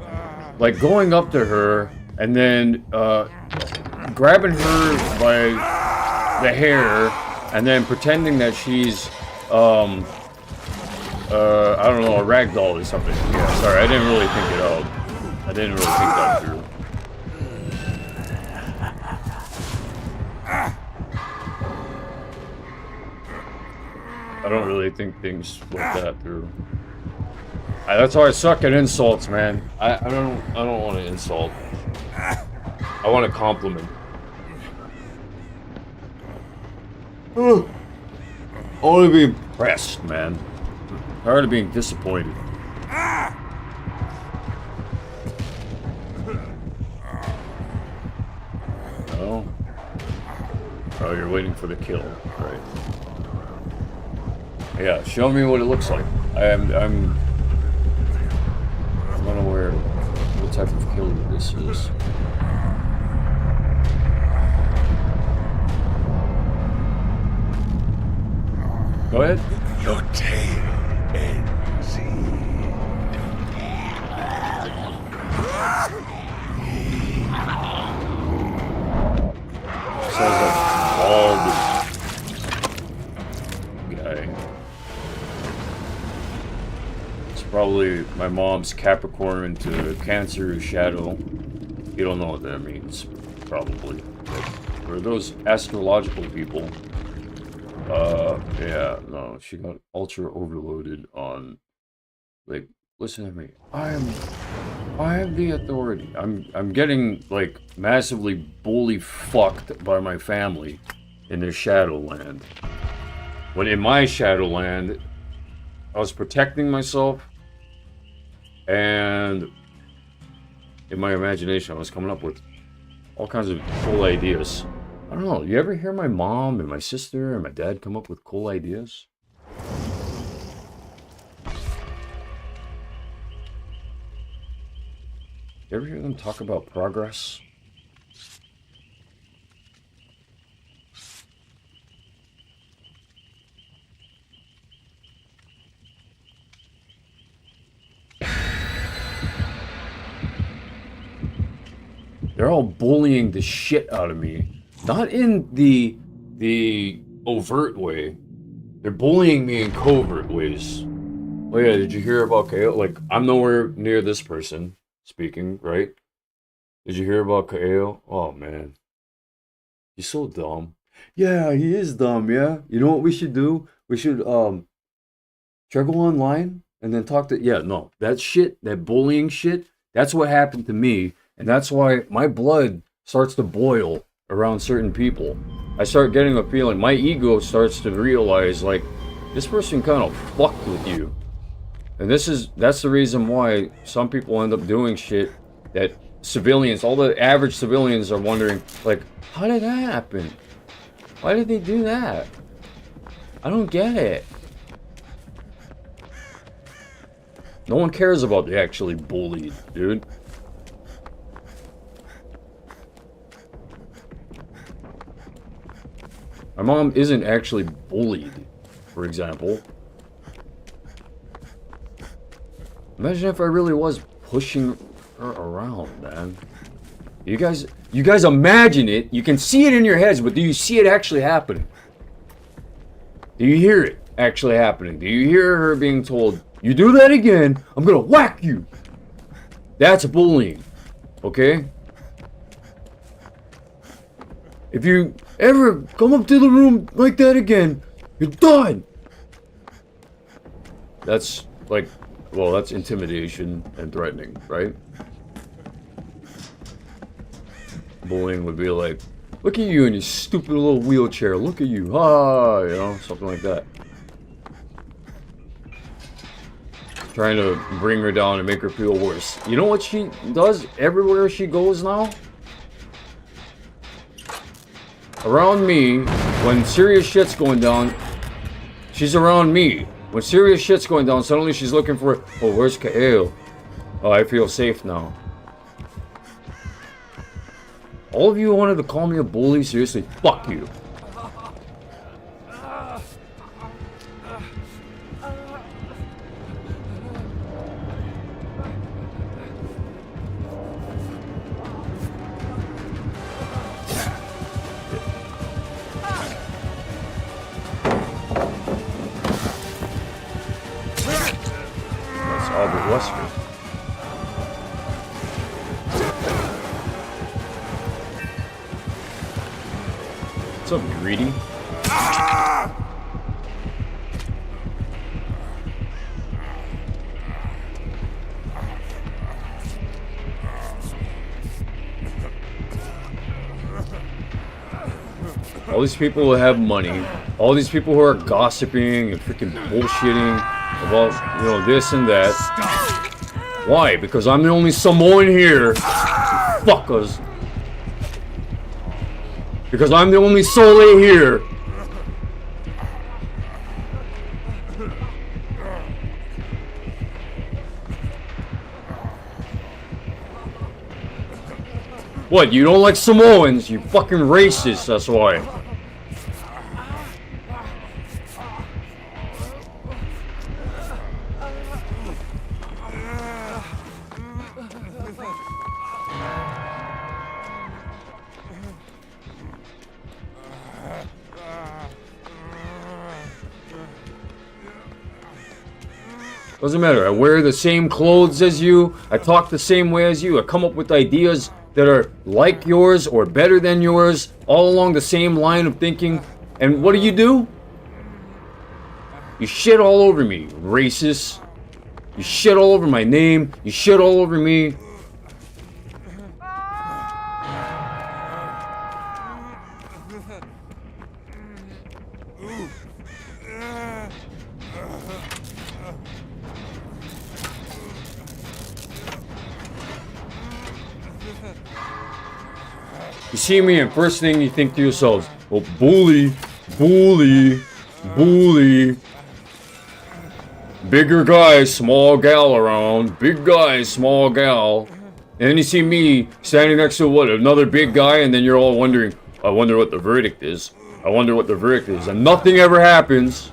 going up to her and then grabbing her by the hair and then pretending that she's I don't know, a rag doll or something. Yeah, sorry, I didn't really think it out. I didn't really think that through. I don't really think things like that through. That's why I suck at insults, man. I don't want to insult. I want to compliment. I want to be impressed, man. I'm tired of being disappointed. No? Oh, you're waiting for the kill, right? Yeah, show me what it looks like. I'm unaware what type of kill this is. Go ahead. Your tale ends here. Sounds like bald guy. It's probably my mom's Capricorn into Cancer shadow. You don't know what that means, probably. But for those astrological people, yeah, no, she got ultra overloaded on, like, listen to me. I am the authority. I'm getting, like, massively bully fucked by my family in their Shadowland. When in my Shadowland, I was protecting myself, and in my imagination, I was coming up with all kinds of cool ideas. I don't know, you ever hear my mom and my sister and my dad come up with cool ideas? You ever hear them talk about progress? They're all bullying the shit out of me. Not in the overt way. They're bullying me in covert ways. Oh yeah, did you hear about Kael? Like, I'm nowhere near this person speaking, right? Did you hear about Kael? Oh man. He's so dumb. Yeah, he is dumb, yeah. You know what we should do? We should try go online and then talk to no. That shit, that bullying shit, that's what happened to me, and that's why my blood starts to boil around certain people. I start getting a feeling, my ego starts to realize, like, this person kind of fucked with you. And that's the reason why some people end up doing shit that civilians, all the average civilians are wondering, like, how did that happen? Why did they do that? I don't get it. No one cares about the actually bullied, dude. My mom isn't actually bullied, for example. Imagine if I really was pushing her around, man. You guys imagine it. You can see it in your heads, but do you see it actually happening? Do you hear it actually happening? Do you hear her being told, you do that again, I'm gonna whack you? That's bullying, okay? If you ever come up to the room like that again, you're done. That's like, well, that's intimidation and threatening, right? Bullying would be like, look at you in your stupid little wheelchair, look at you, you know, something like that. Trying to bring her down and make her feel worse. You know what she does everywhere she goes now? Around me, when serious shit's going down, she's around me. When serious shit's going down, suddenly she's looking for, oh, where's Kael? Oh, I feel safe now. All of you wanted to call me a bully? Seriously, fuck you. Albert Wesker. What's up, greedy? All these people who have money, all these people who are gossiping and freaking bullshitting about, you know, this and that. Why? Because I'm the only Samoan here. Fuckers. Because I'm the only Sole here. What, you don't like Samoans? You fucking racist, that's why. Doesn't matter. I wear the same clothes as you. I talk the same way as you. I come up with ideas that are like yours or better than yours, all along the same line of thinking. And what do? You shit all over me, racist. You shit all over my name. You shit all over me. You see me, and first thing you think to yourselves, well, bully, bully, bully. Bigger guy, small gal around. Big guy, small gal. And then you see me standing next to what, another big guy, and then you're all wondering, I wonder what the verdict is. I wonder what the verdict is. And nothing ever happens.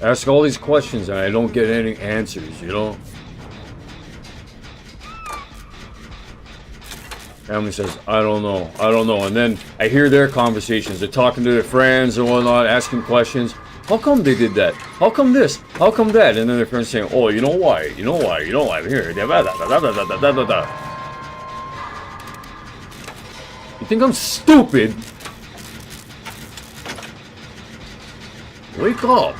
Ask all these questions and I don't get any answers, you know? Family says, I don't know. And then I hear their conversations. They're talking to their friends and whatnot, asking questions. How come they did that? How come this? How come that? And then their friends saying, oh, you know why? You know why? You know why? Here. Da, da, da, da, da, da, da, da. You think I'm stupid? Wake up.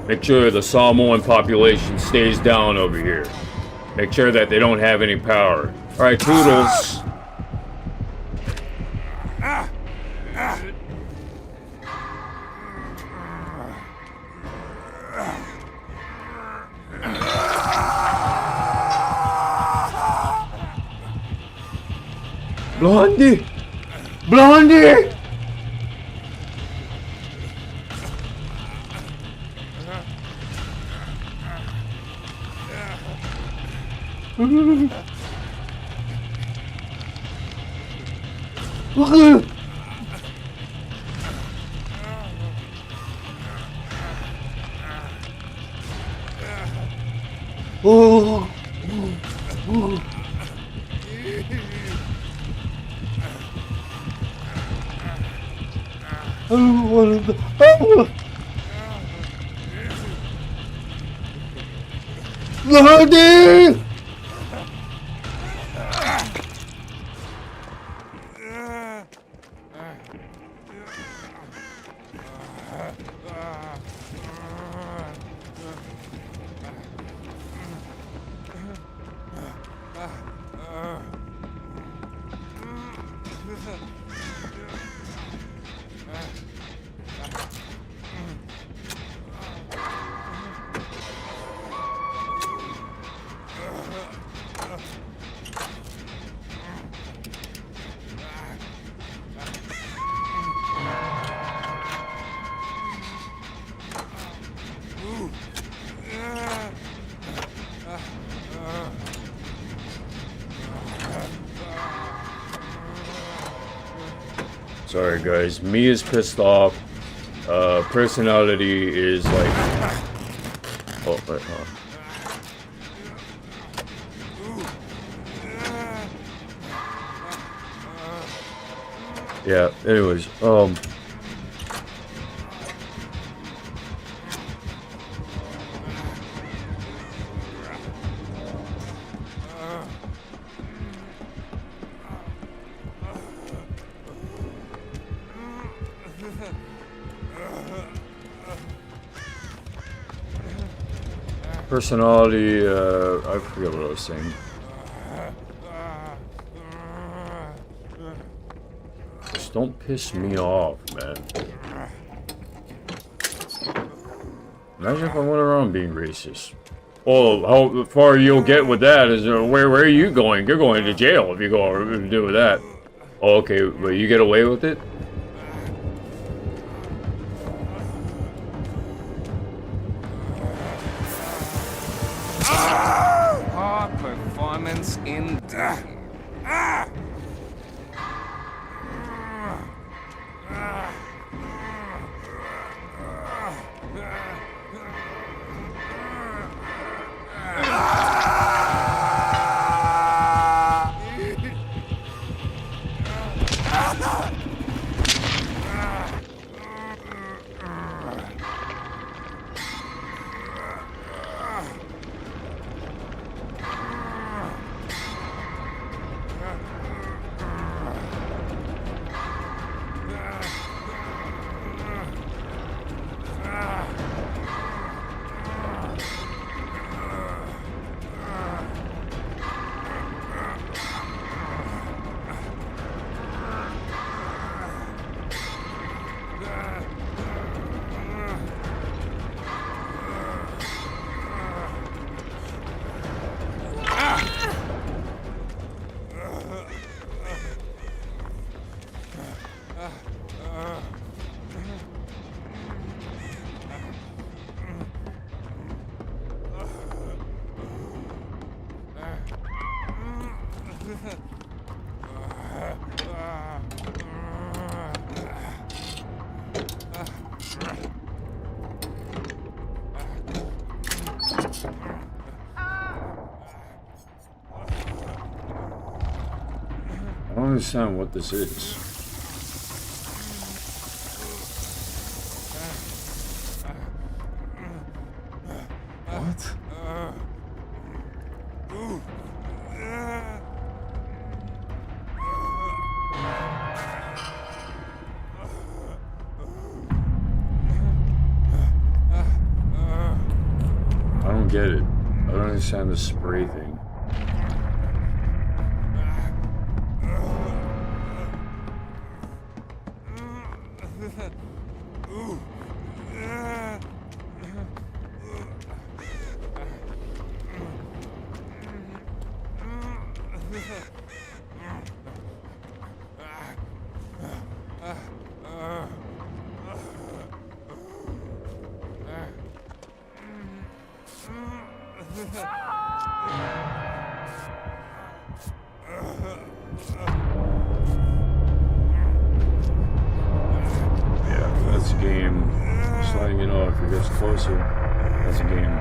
Make sure the Samoan population stays down over here. Make sure that they don't have any power. Alright, Toodles. Blondie! Blondie! Oh. Blondie! Sorry guys, me is pissed off. Personality is like... Oh, wait, hold on. Yeah, anyways, personality, I forget what I was saying. Just don't piss me off, man. Imagine if I went around being racist. Well, how far you'll get with that is, where are you going? You're going to jail if you go do with that. Oh, okay, but you get away with it? Hard performance indeed. I don't understand what this is. What? I don't get it. I don't understand the spray thing. Yeah, that's a game. Just letting you know if it gets closer, that's a game.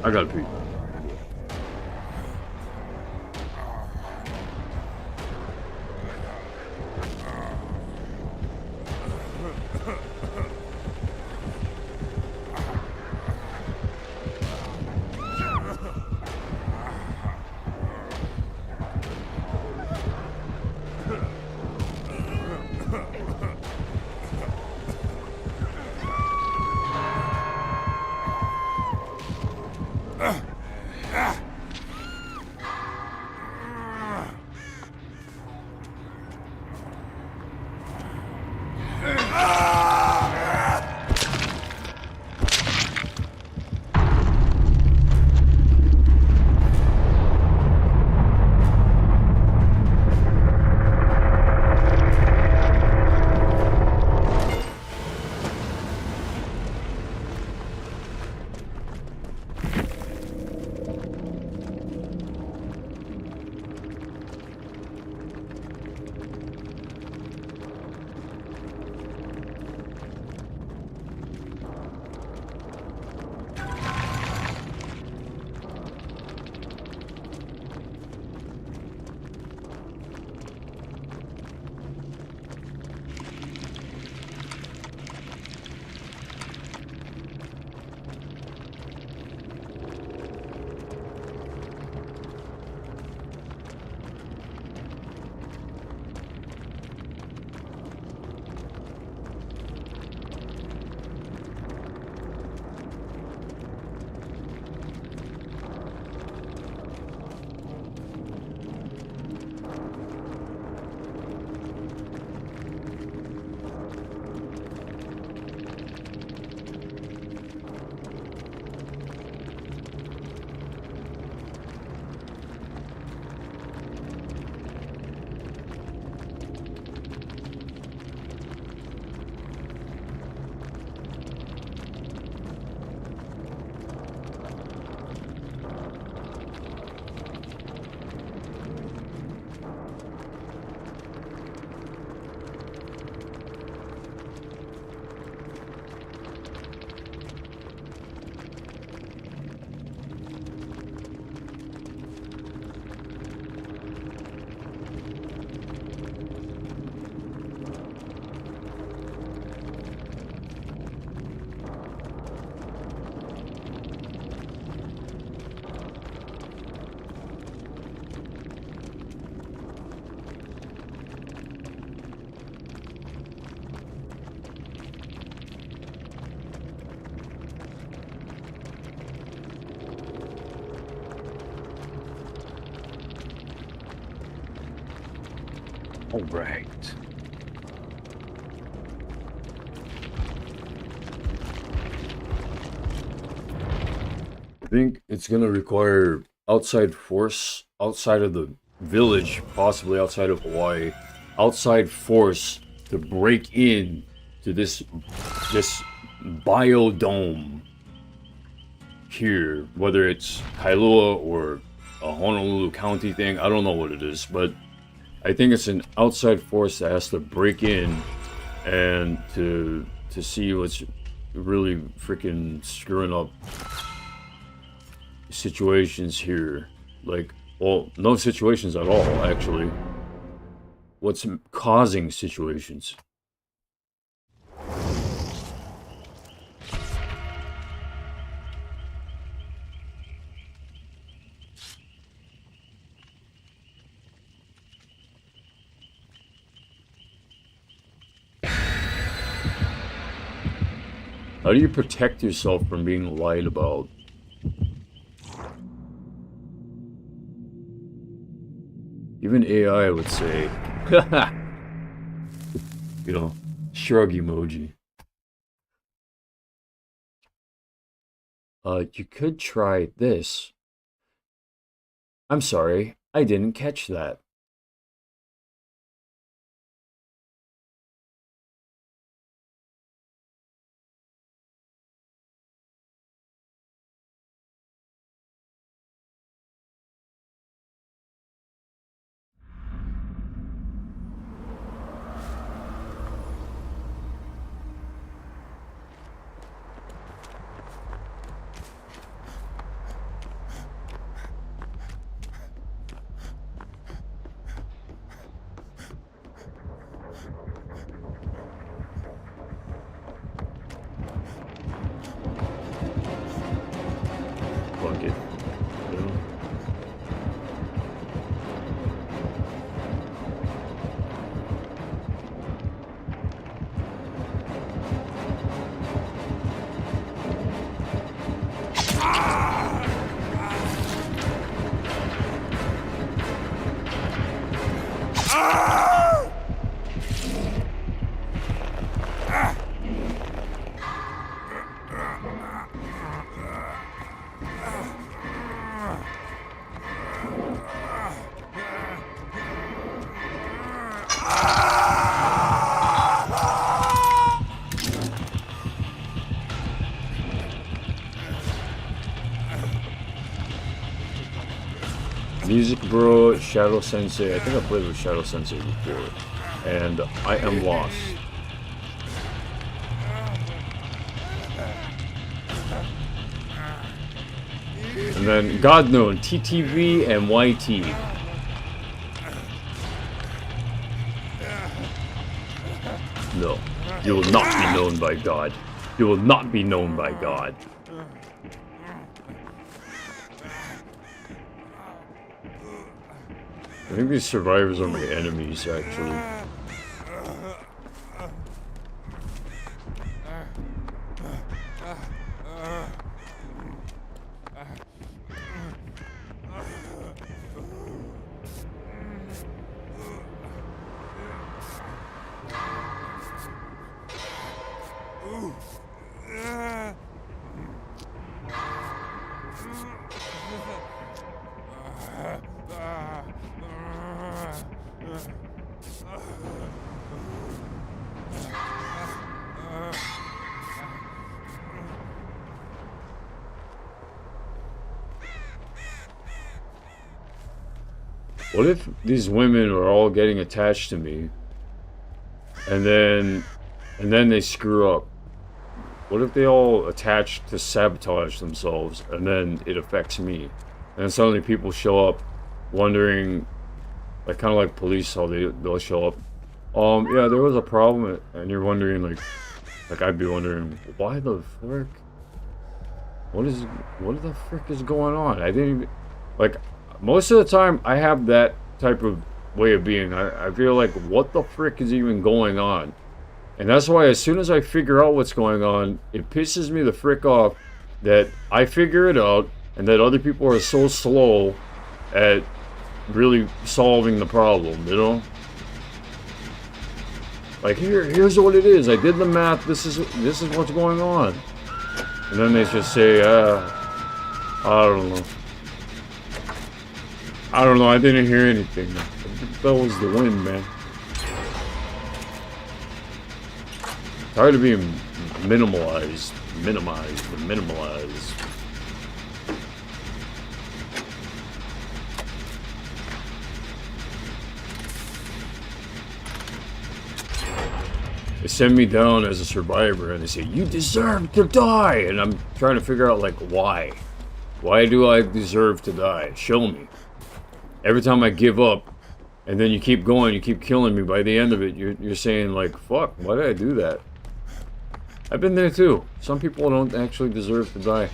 I gotta pee. All right. I think it's gonna require outside force outside of the village, possibly outside of Hawaii, outside force to break in to this biodome here, whether it's Kailua or a Honolulu County thing. I don't know what it is, but I think it's an outside force that has to break in and to see what's really freaking screwing up situations here. Like, well, no situations at all, actually. What's causing situations? How do you protect yourself from being lied about? Even AI would say, you know, shrug emoji. You could try this. I'm sorry, I didn't catch that. Fuck it. You know? Music Bro, Shadow Sensei. I think I played with Shadow Sensei before. And I am lost. And then God known, TTV and YT. No, you will not be known by God. You will not be known by God. I think these survivors are my enemies, actually. What if these women are all getting attached to me, and then they screw up? What if they all attach to sabotage themselves, and then it affects me? And then suddenly people show up, wondering, like kind of like police, how they'll show up. Yeah, there was a problem, and you're wondering, like I'd be wondering, why the frick? What the frick is going on? I didn't even, like. Most of the time, I have that type of way of being. I feel like, what the frick is even going on? And that's why as soon as I figure out what's going on, it pisses me the frick off that I figure it out and that other people are so slow at really solving the problem, you know? Like, here's what it is. I did the math. This is what's going on. And then they just say, I don't know. I don't know. I didn't hear anything. That was the wind, man. Tired of being minimized. They send me down as a survivor and they say, you deserve to die! And I'm trying to figure out, like, why? Why do I deserve to die? Show me. Every time I give up, and then you keep going, you keep killing me, by the end of it, you're saying, like, fuck, why did I do that? I've been there too. Some people don't actually deserve to die.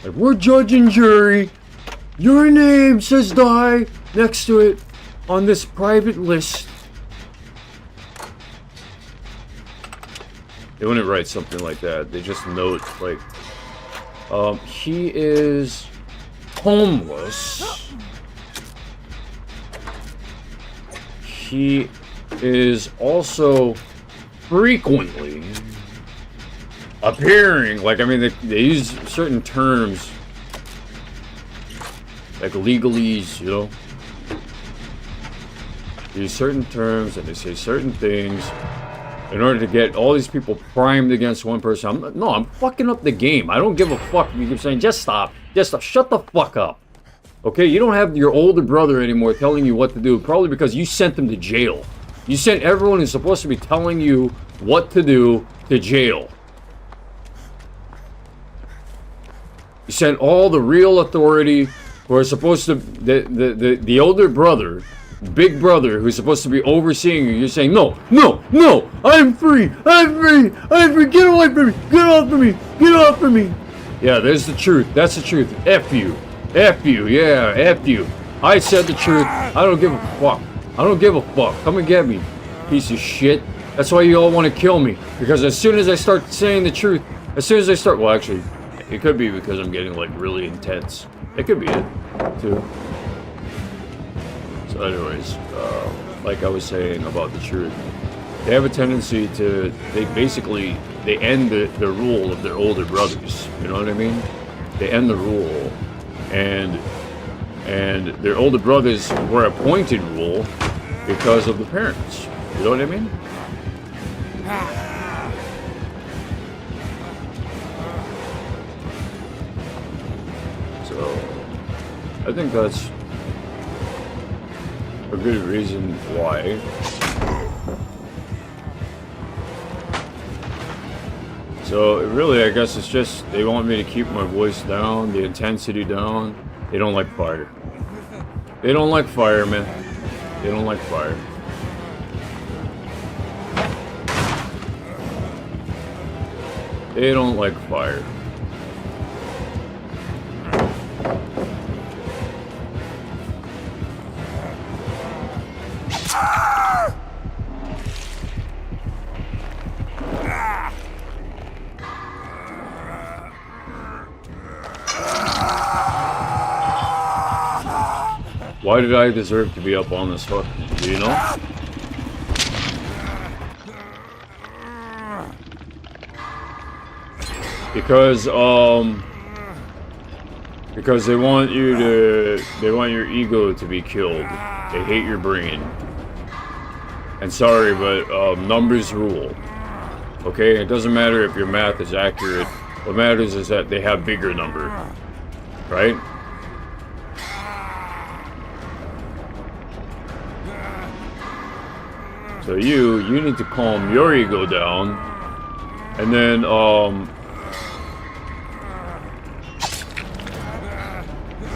Like, we're judge and jury. Your name says die next to it on this private list. They wouldn't write something like that. They just note, like, he is homeless. He is also frequently appearing, like, I mean, they use certain terms, like legalese, you know? They use certain terms and they say certain things in order to get all these people primed against one person. I'm fucking up the game. I don't give a fuck. You keep saying, just stop. Shut the fuck up. Okay, you don't have your older brother anymore telling you what to do, probably because you sent him to jail. You sent everyone who's supposed to be telling you what to do to jail. You sent all the real authority who are supposed to, the older brother, big brother, who's supposed to be overseeing you. You're saying, no, I'm free, get away from me, get off of me. Yeah, there's the truth, that's the truth. F you, yeah, F you. I said the truth, I don't give a fuck, come and get me, piece of shit. That's why you all want to kill me, because as soon as I start saying the truth, well, actually, it could be because I'm getting, like, really intense. It could be it, too. So anyways, like I was saying about the truth, they have a tendency to, they end the rule of their older brothers. You know what I mean? They end the rule. And their older brothers were appointed rule because of the parents. You know what I mean? I think that's a good reason why. So really, I guess it's just they want me to keep my voice down, the intensity down. They don't like fire. They don't like fire, man. They don't like fire. They don't like fire. Why did I deserve to be up on this hook? Do you know? Because they want your ego to be killed. They hate your brain. And sorry, but numbers rule. Okay, it doesn't matter if your math is accurate. What matters is that they have bigger number, right? So you need to calm your ego down, and then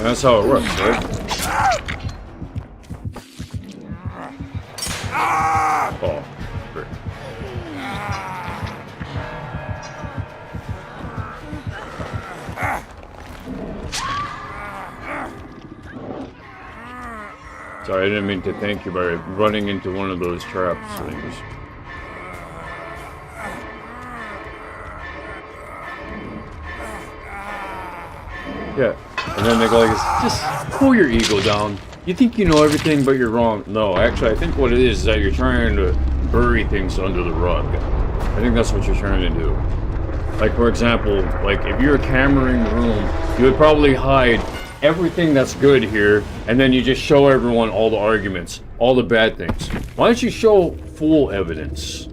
that's how it works, right? Oh. Sorry, I didn't mean to thank you by running into one of those traps things. Yeah, and then they go like this, just pull your ego down. You think you know everything, but you're wrong. No, actually, I think what it is that you're trying to bury things under the rug. I think that's what you're trying to do. Like, for example, like, if you're a camera in the room, you would probably hide everything that's good here, and then you just show everyone all the arguments, all the bad things. Why don't you show full evidence?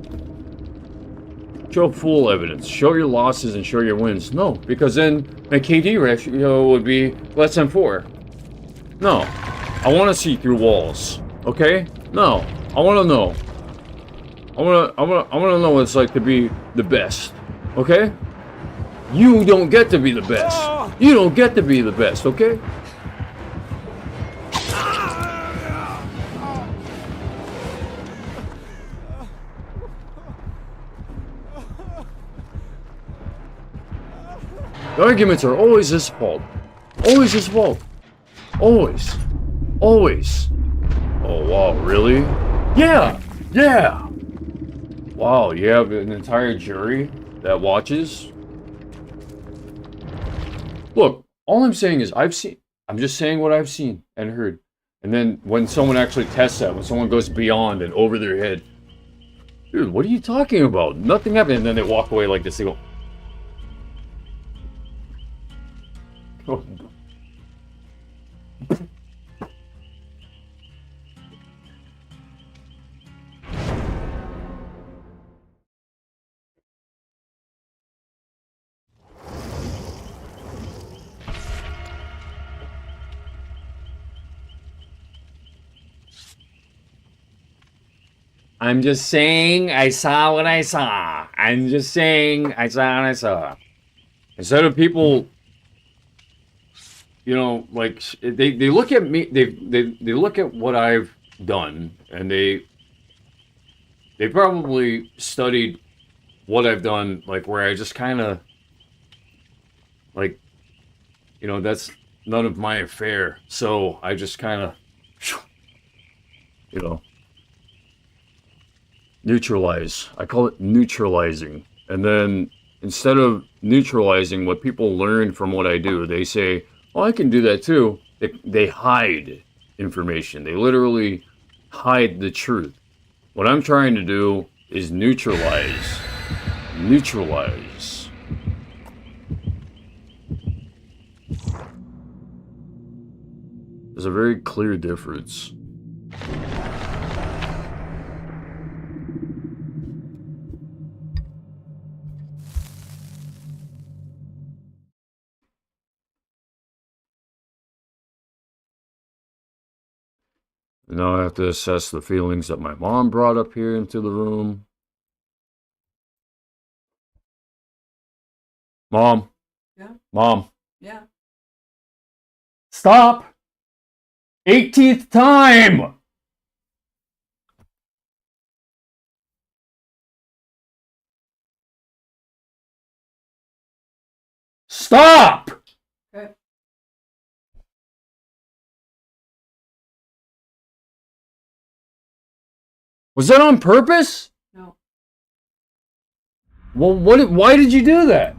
Show full evidence. Show your losses and show your wins. No, because then my KD ratio would be less than 4. No. I want to see through walls. Okay? No. I want to know. I want to know what it's like to be the best. Okay? You don't get to be the best. You don't get to be the best, okay? The arguments are always his fault. Always his fault. Always. Always. Oh, wow, really? Yeah! Yeah! Wow, you have an entire jury that watches? Look, all I'm saying is I'm just saying what I've seen and heard. And then when someone actually tests that, when someone goes beyond and over their head, dude, what are you talking about? Nothing happened. And then they walk away like this. They go, oh. I'm just saying I saw what I saw. I'm just saying I saw what I saw. Instead of people, you know, like they look at me, they look at what I've done, and they probably studied what I've done, like where I just kind of, like, you know, that's none of my affair. So I just kind of, you know, neutralize. I call it neutralizing. And then instead of neutralizing what people learn from what I do, they say, oh, I can do that too. They hide information. They literally hide the truth. What I'm trying to do is neutralize. Neutralize. There's a very clear difference. Now I have to assess the feelings that my mom brought up here into the room. Mom. Yeah. Mom. Yeah. Stop! 18th time! Stop! Okay. Was that on purpose? No, Well, why did you do that?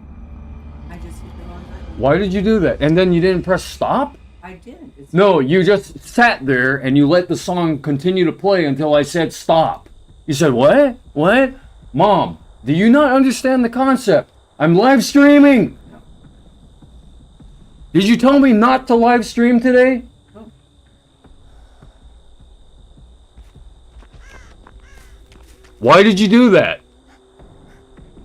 I just hit the wrong button. Why did you do that? And then you didn't press stop? I didn't. It's No, you just sat there and you let the song continue to play until I said stop. You said, what? What? Mom, do you not understand the concept? I'm live streaming. No. Did you tell me not to live stream today? No. Why did you do that?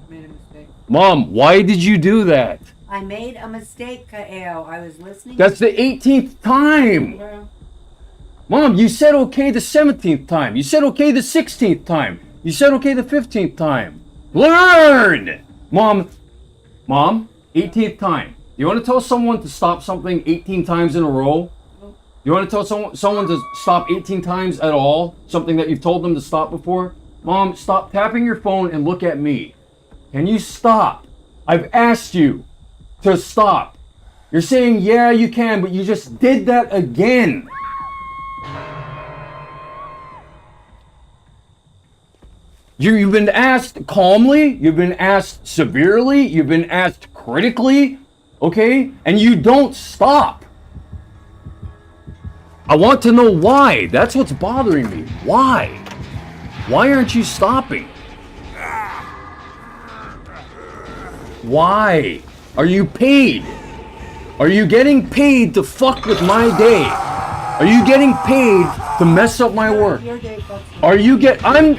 Made a mistake. Mom, why did you do that? I made a mistake, Kaeo. I was listening. That's the 18th time. Well, Mom, you said okay the 17th time. You said okay the 16th time. You said okay the 15th time. Learn! Mom, 18th time. You want to tell someone to stop something 18 times in a row? no. You want to tell someone to stop 18 times at all? Something that you've told them to stop before? Mom, stop tapping your phone and look at me. Can you stop? I've asked you to stop. You're saying, yeah, you can, but you just did that again. You've been asked calmly, you've been asked severely, you've been asked critically, okay? And you don't stop. I want to know why. That's what's bothering me. Why? Why aren't you stopping? Why? Are you paid? Are you getting paid to fuck with my day? Are you getting paid to mess up my work? Your day fucks me. Are you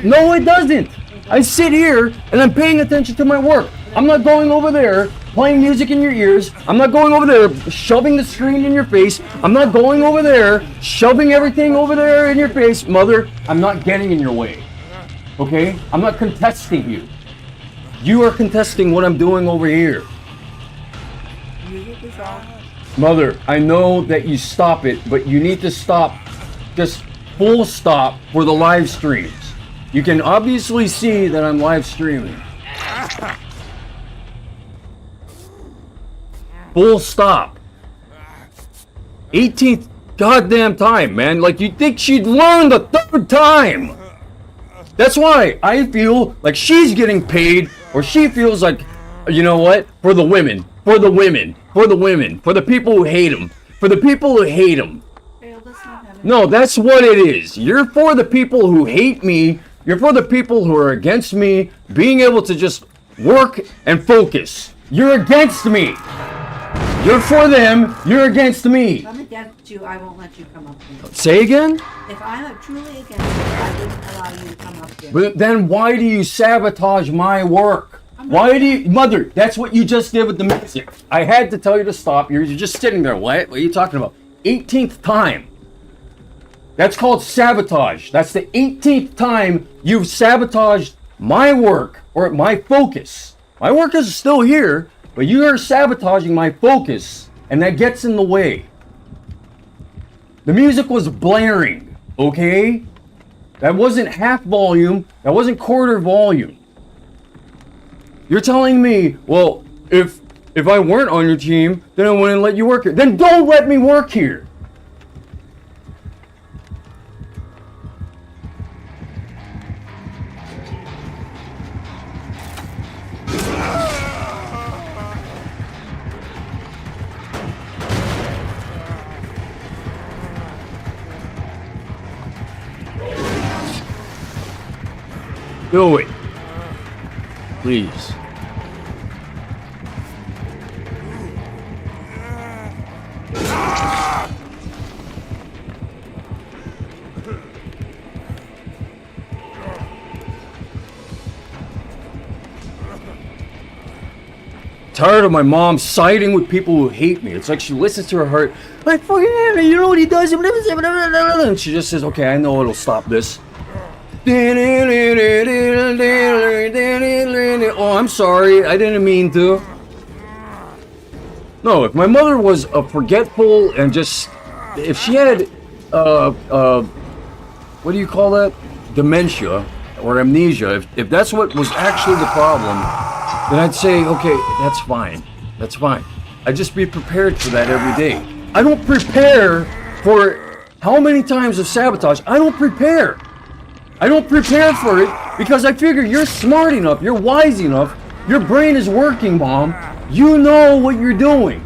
no, it doesn't. I sit here and I'm paying attention to my work. I'm not going over there playing music in your ears. I'm not going over there shoving the screen in your face. I'm not going over there shoving everything over there in your face. Mother, I'm not getting in your way. Okay? I'm not contesting you. You are contesting what I'm doing over here. Music is on. Mother, I know that you stop it, but you need to stop, just full stop for the live streams. You can obviously see that I'm live streaming. Full stop. 18th goddamn time, man. Like, you'd think she'd learn the third time. That's why I feel like she's getting paid, or she feels like, you know what? For the women. For the women. For the women. For the people who hate him. For the people who hate him. Hey, let's not have it. No, that's what it is. You're for the people who hate me. You're for the people who are against me being able to just work and focus. You're against me. You're for them. You're against me. If I'm against you, I won't let you come up here. Say again? If I'm truly against you, I wouldn't allow you to come up here. But then why do you sabotage my work? Why do you... Mother, that's what you just did with the music. I had to tell you to stop. You're just sitting there. What are you talking about? 18th time. That's called sabotage. That's the 18th time you've sabotaged my work or my focus. My work is still here, but you are sabotaging my focus, and that gets in the way. The music was blaring, okay? That wasn't half volume. That wasn't quarter volume. You're telling me, well, if I weren't on your team, then I wouldn't let you work here. Then don't let me work here. Do it. Please. Tired of my mom siding with people who hate me. It's like she listens to her heart. Like, fucking him, you know what he does? And she just says, okay, I know it'll stop this. Oh, I'm sorry. I didn't mean to. No, if my mother was a forgetful and just... If she had, what do you call that? Dementia or amnesia. If that's what was actually the problem, then I'd say, okay, that's fine. That's fine. I'd just be prepared for that every day. I don't prepare for how many times of sabotage. I don't prepare. I don't prepare for it because I figure you're smart enough, you're wise enough, your brain is working, Mom. You know what you're doing.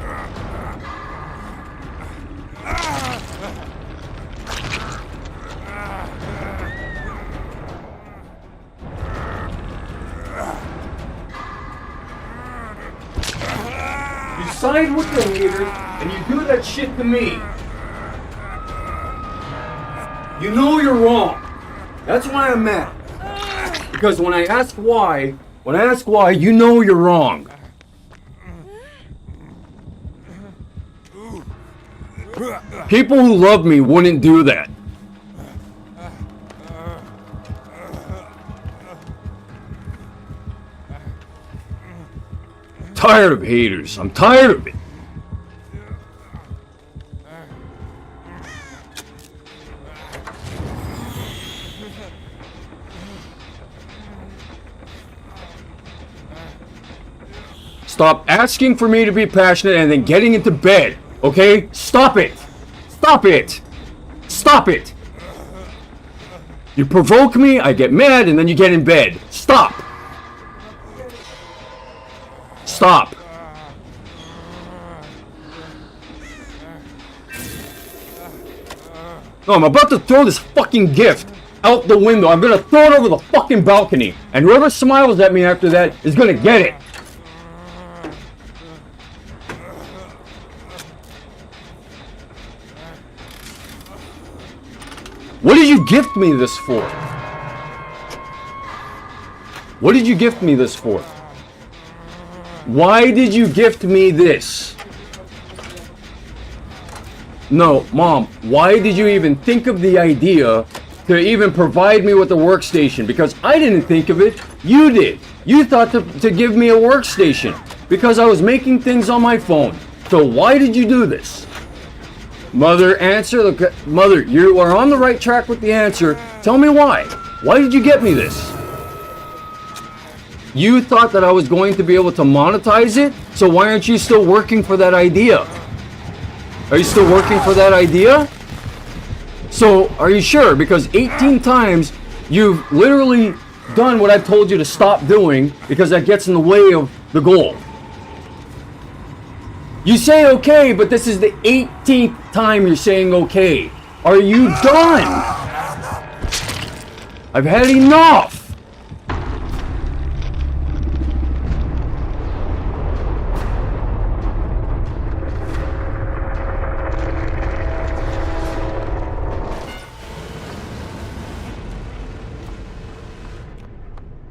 You side with the haters and you do that shit to me. You know you're wrong. That's why I'm mad. Because when I ask why, you know you're wrong. People who love me wouldn't do that. Tired of haters. I'm tired of it. Stop asking for me to be passionate and then getting into bed, okay? Stop it! Stop it! Stop it! You provoke me, I get mad, and then you get in bed. Stop! Stop! No, I'm about to throw this fucking gift out the window. I'm gonna throw it over the fucking balcony. And whoever smiles at me after that is gonna get it. What did you gift me this for? What did you gift me this for? Why did you gift me this? No, Mom, why did you even think of the idea to even provide me with a workstation? Because I didn't think of it, you did. You thought to give me a workstation because I was making things on my phone. So why did you do this? Mother, answer the... Mother, you are on the right track with the answer. Tell me why. Why did you get me this? You thought that I was going to be able to monetize it? So why aren't you still working for that idea? Are you still working for that idea? So, are you sure? Because 18 times you've literally done what I've told you to stop doing because that gets in the way of the goal. You say okay, but this is the 18th time you're saying okay. Are you done? I've had enough.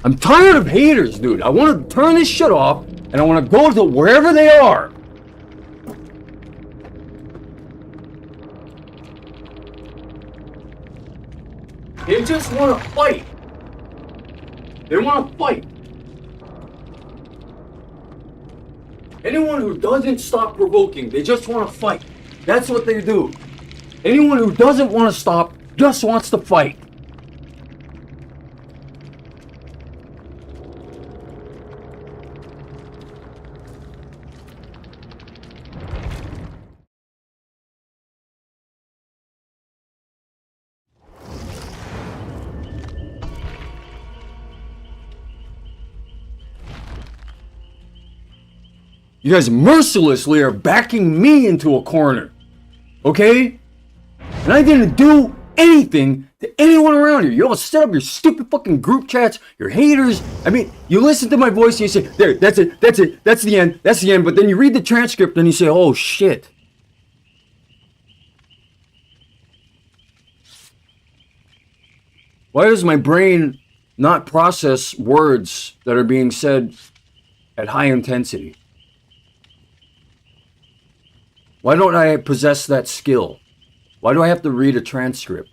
I'm tired of haters, dude. I want to turn this shit off, and I want to go to wherever they are. They just want to fight. They want to fight. Anyone who doesn't stop provoking, they just want to fight. That's what they do. Anyone who doesn't want to stop just wants to fight. You guys mercilessly are backing me into a corner. Okay? And I didn't do anything to anyone around here. You all set up your stupid fucking group chats, your haters. I mean, you listen to my voice and you say, there, that's it, that's the end, that's the end. But then you read the transcript and you say, oh shit. Why does my brain not process words that are being said at high intensity? Why don't I possess that skill? Why do I have to read a transcript?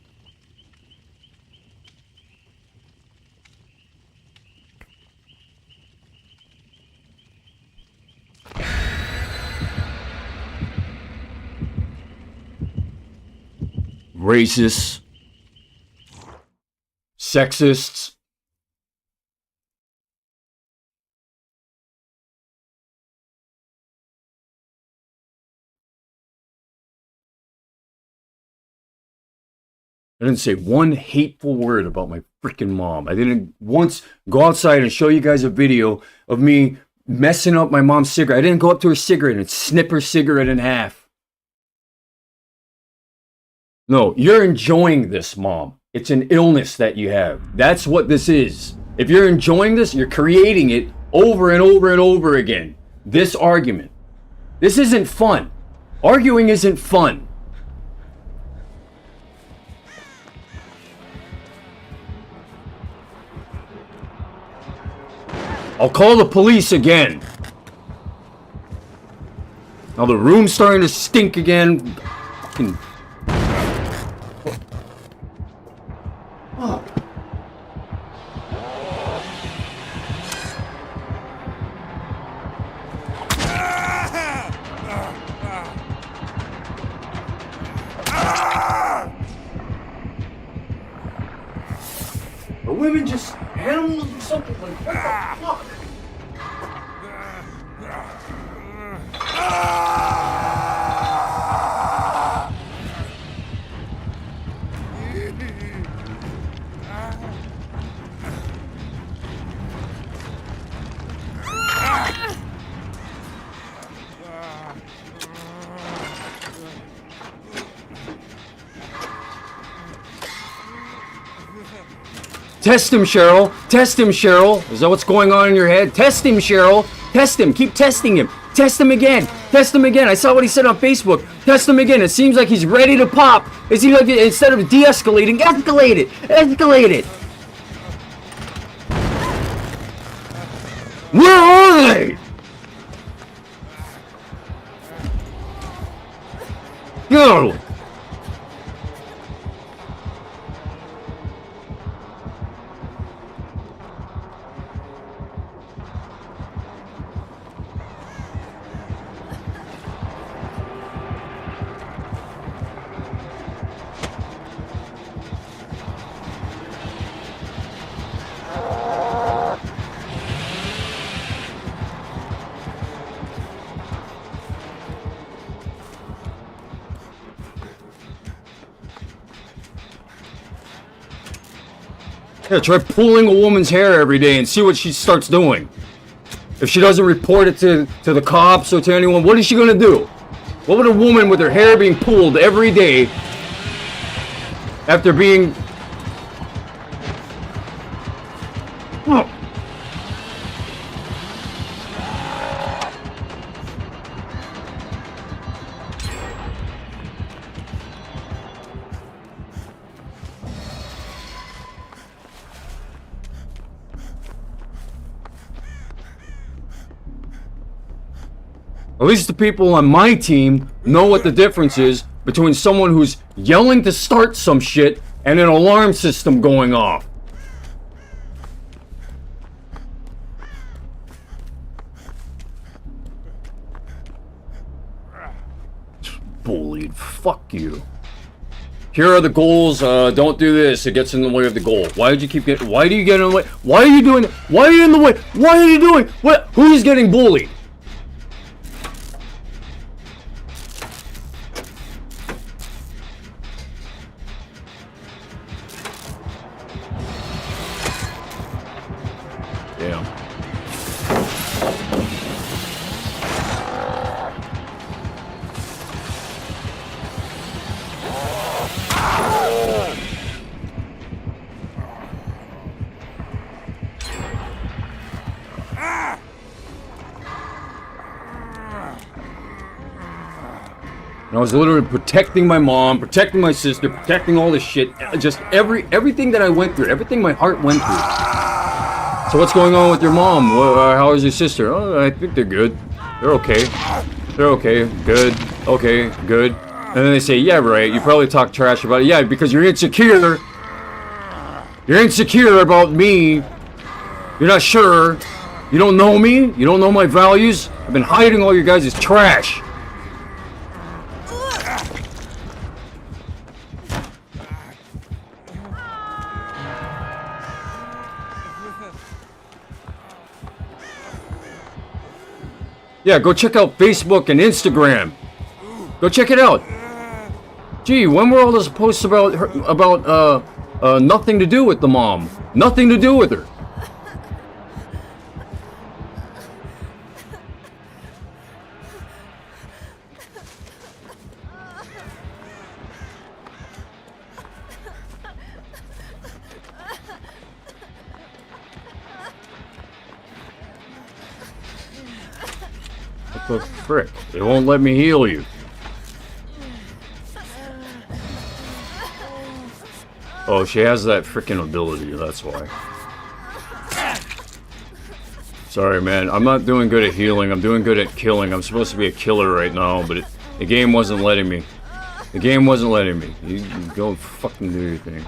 Racists. Sexists. I didn't say one hateful word about my freaking mom. I didn't once go outside and show you guys a video of me messing up my mom's cigarette. I didn't go up to her cigarette and snip her cigarette in half. No, you're enjoying this, Mom. It's an illness that you have. That's what this is. If you're enjoying this, you're creating it over and over and over again. This argument. This isn't fun. Arguing isn't fun. I'll call the police again. Now the room's starting to stink again. Fucking... Oh. Are women just animals or something? Like, what the fuck? Test him, Cheryl. Test him, Cheryl. Is that what's going on in your head? Test him, Cheryl. Test him. Keep testing him. Test him again. Test him again. I saw what he said on Facebook. Test him again. It seems like he's ready to pop. It seems like instead of de-escalating, escalate it. Escalate it. Where are they? Go. Yeah, try pulling a woman's hair every day and see what she starts doing. If she doesn't report it to the cops or to anyone, what is she gonna do? What would a woman with her hair being pulled every day after being... Oh. At least the people on my team know what the difference is between someone who's yelling to start some shit and an alarm system going off. Bullied. Fuck you. Here are the goals. Don't do this. It gets in the way of the goal. Why did you keep getting... Why do you get in the way? Why are you doing it? Why are you in the way? What are you doing? What? Who's getting bullied? Damn. And I was literally protecting my mom, protecting my sister, protecting all this shit. Just everything that I went through, everything my heart went through. So what's going on with your mom? How is your sister? Oh, I think they're good. They're okay. They're okay. Good. Okay. Good. And then they say, yeah, right. You probably talk trash about it. Yeah, because you're insecure. You're insecure about me. You're not sure. You don't know me. You don't know my values. I've been hiding all your guys' trash. Yeah, go check out Facebook and Instagram. Go check it out. Gee, when were all those posts about her, about nothing to do with the mom? Nothing to do with her. What the frick? They won't let me heal you. Oh, she has that frickin' ability, that's why. Sorry, man. I'm not doing good at healing. I'm doing good at killing. I'm supposed to be a killer right now, but the game wasn't letting me. The game wasn't letting me. You go fucking do your thing.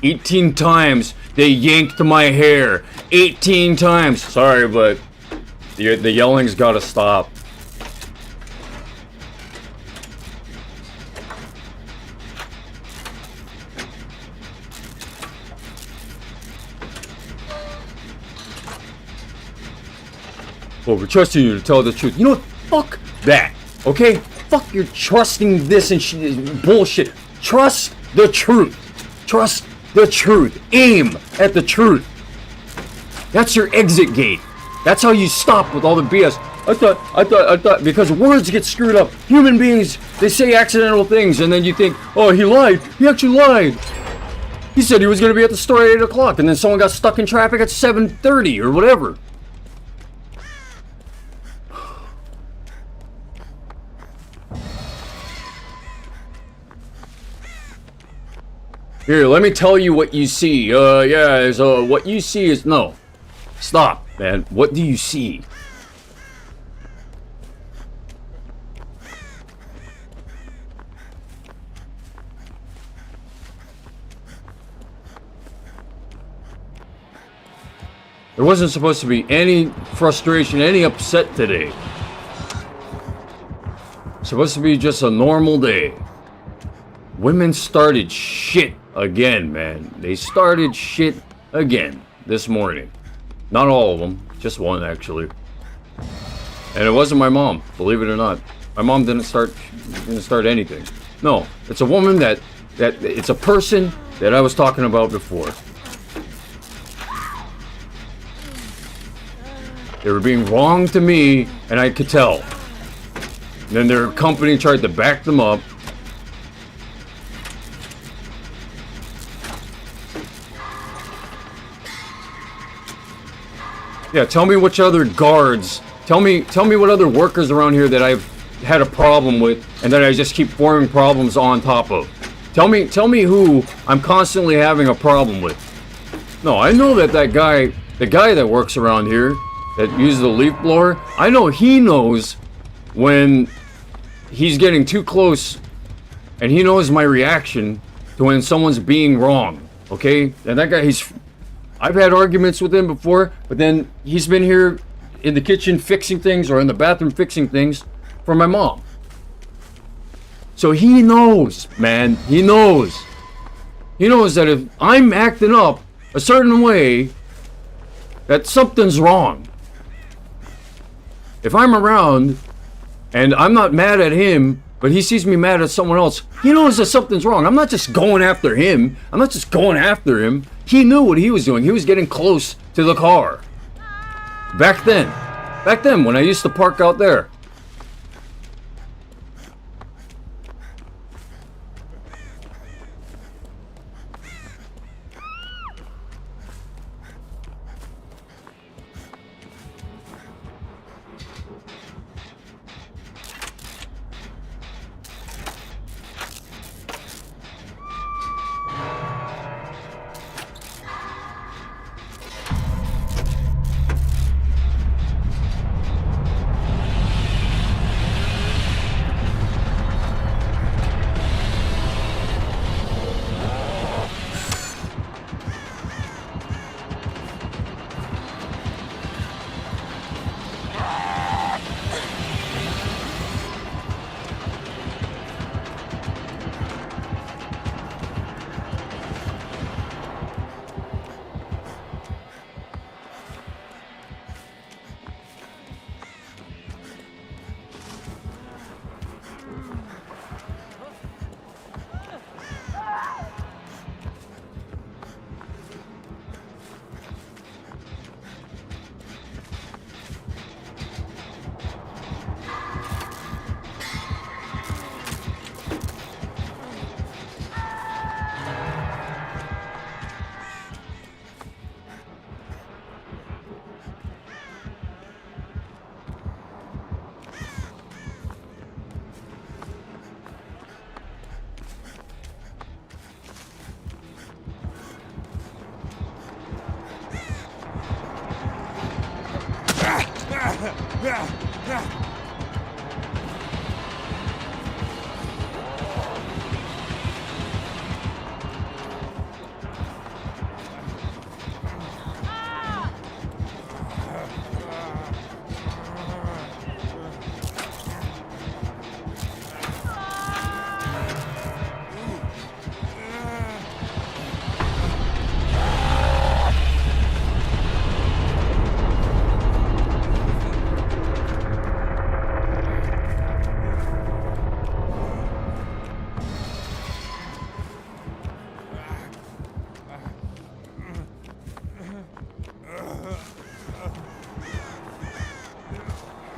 "18 times they yanked my hair. 18 times. Sorry, but the yelling's gotta stop. Well, we're trusting you to tell the truth. You know what? Fuck that. Okay? Fuck your trusting this and bullshit. Trust the truth. Trust the truth. Aim at the truth. That's your exit gate. That's how you stop with all the BS. I thought, because words get screwed up. Human beings, they say accidental things, and then you think, oh, he lied. He actually lied. He said he was going to be at the store at 8 o'clock, and then someone got stuck in traffic at 7:30 or whatever. Here, let me tell you what you see. What you see is... No. Stop, man. What do you see? There wasn't supposed to be any frustration, any upset today. Supposed to be just a normal day. Women started shit again, man. They started shit again this morning. Not all of them, just one actually. And it wasn't my mom, believe it or not. My mom didn't start anything. No, it's a woman that it's a person that I was talking about before. They were being wrong to me, and I could tell. And then their company tried to back them up. Yeah, tell me which other guards, tell me what other workers around here that I've had a problem with and that I just keep forming problems on top of. Tell me who I'm constantly having a problem with. No, I know that guy, the guy that works around here, that uses the leaf blower, I know he knows when he's getting too close, and he knows my reaction to when someone's being wrong, okay? And that guy, I've had arguments with him before, but then he's been here in the kitchen fixing things or in the bathroom fixing things for my mom. So he knows, man, he knows. He knows that if I'm acting up a certain way, that something's wrong. If I'm around and I'm not mad at him, but he sees me mad at someone else, he knows that something's wrong. I'm not just going after him. He knew what he was doing. He was getting close to the car. Back then when I used to park out there.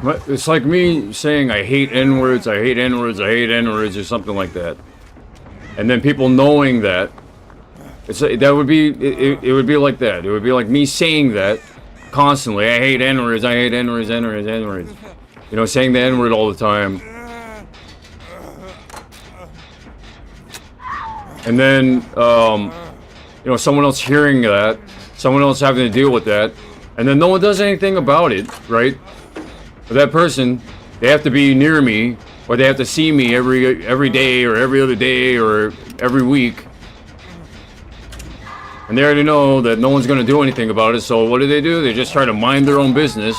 But it's like me saying I hate N-words, I hate N-words, I hate N-words, or something like that. And then people knowing that, that would be, it would be like that. It would be like me saying that constantly. I hate N-words, I hate N-words, N-words, N-words. You know, saying the N-word all the time. And then, you know, someone else hearing that, someone else having to deal with that, and then no one does anything about it, right? But that person, they have to be near me, or they have to see me every day, or every other day, or every week. And they already know that no one's gonna do anything about it, so what do? They just try to mind their own business.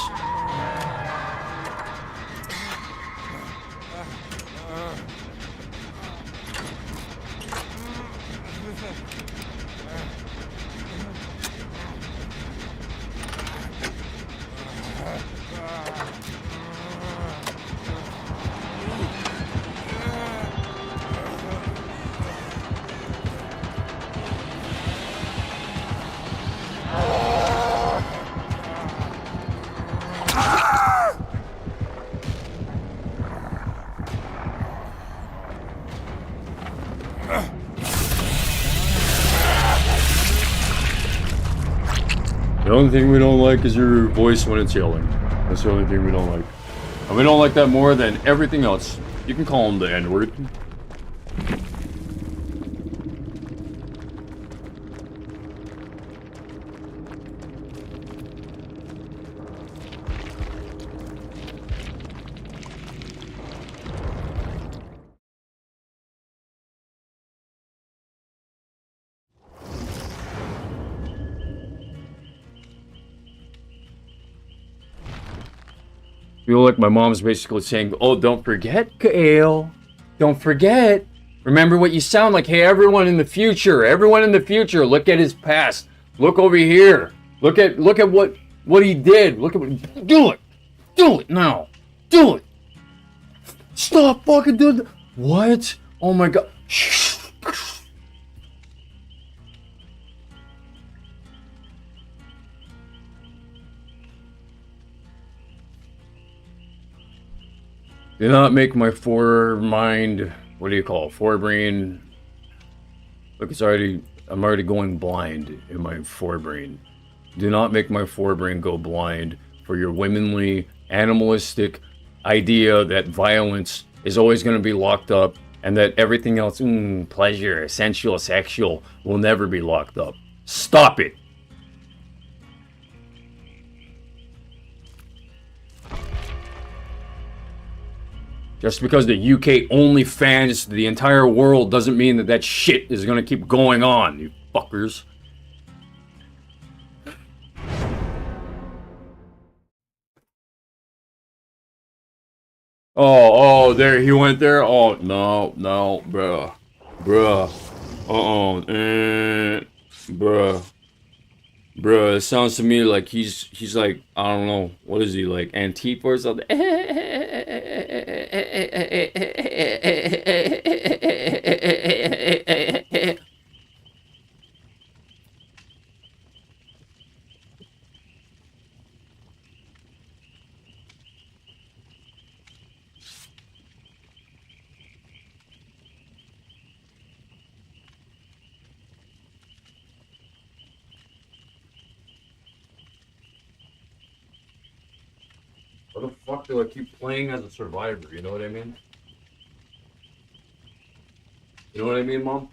The only thing we don't like is your voice when it's yelling. That's the only thing we don't like. And we don't like that more than everything else. You can call him the N-word. Feel like my mom's basically saying, oh, don't forget, Kale. Don't forget. Remember what you sound like. Hey, everyone in the future, look at his past. Look over here. Look at what he did. Look at what, do it now. Do it. Stop fucking doing that. What? Oh my god. Do not make my foremind, what do you call it? Forebrain. Look, I'm already going blind in my forebrain. Do not make my forebrain go blind for your womanly, animalistic idea that violence is always going to be locked up and that everything else, pleasure, sensual, sexual, will never be locked up. Stop it! Just because the UK only fans the entire world doesn't mean that shit is gonna keep going on, you fuckers. Oh, there, he went there? Oh, no, bruh. Bruh, it sounds to me like he's like, I don't know, what is he, like, Antifa or something? What the fuck do I keep playing as a survivor? You know what I mean? You know what I mean, Mom?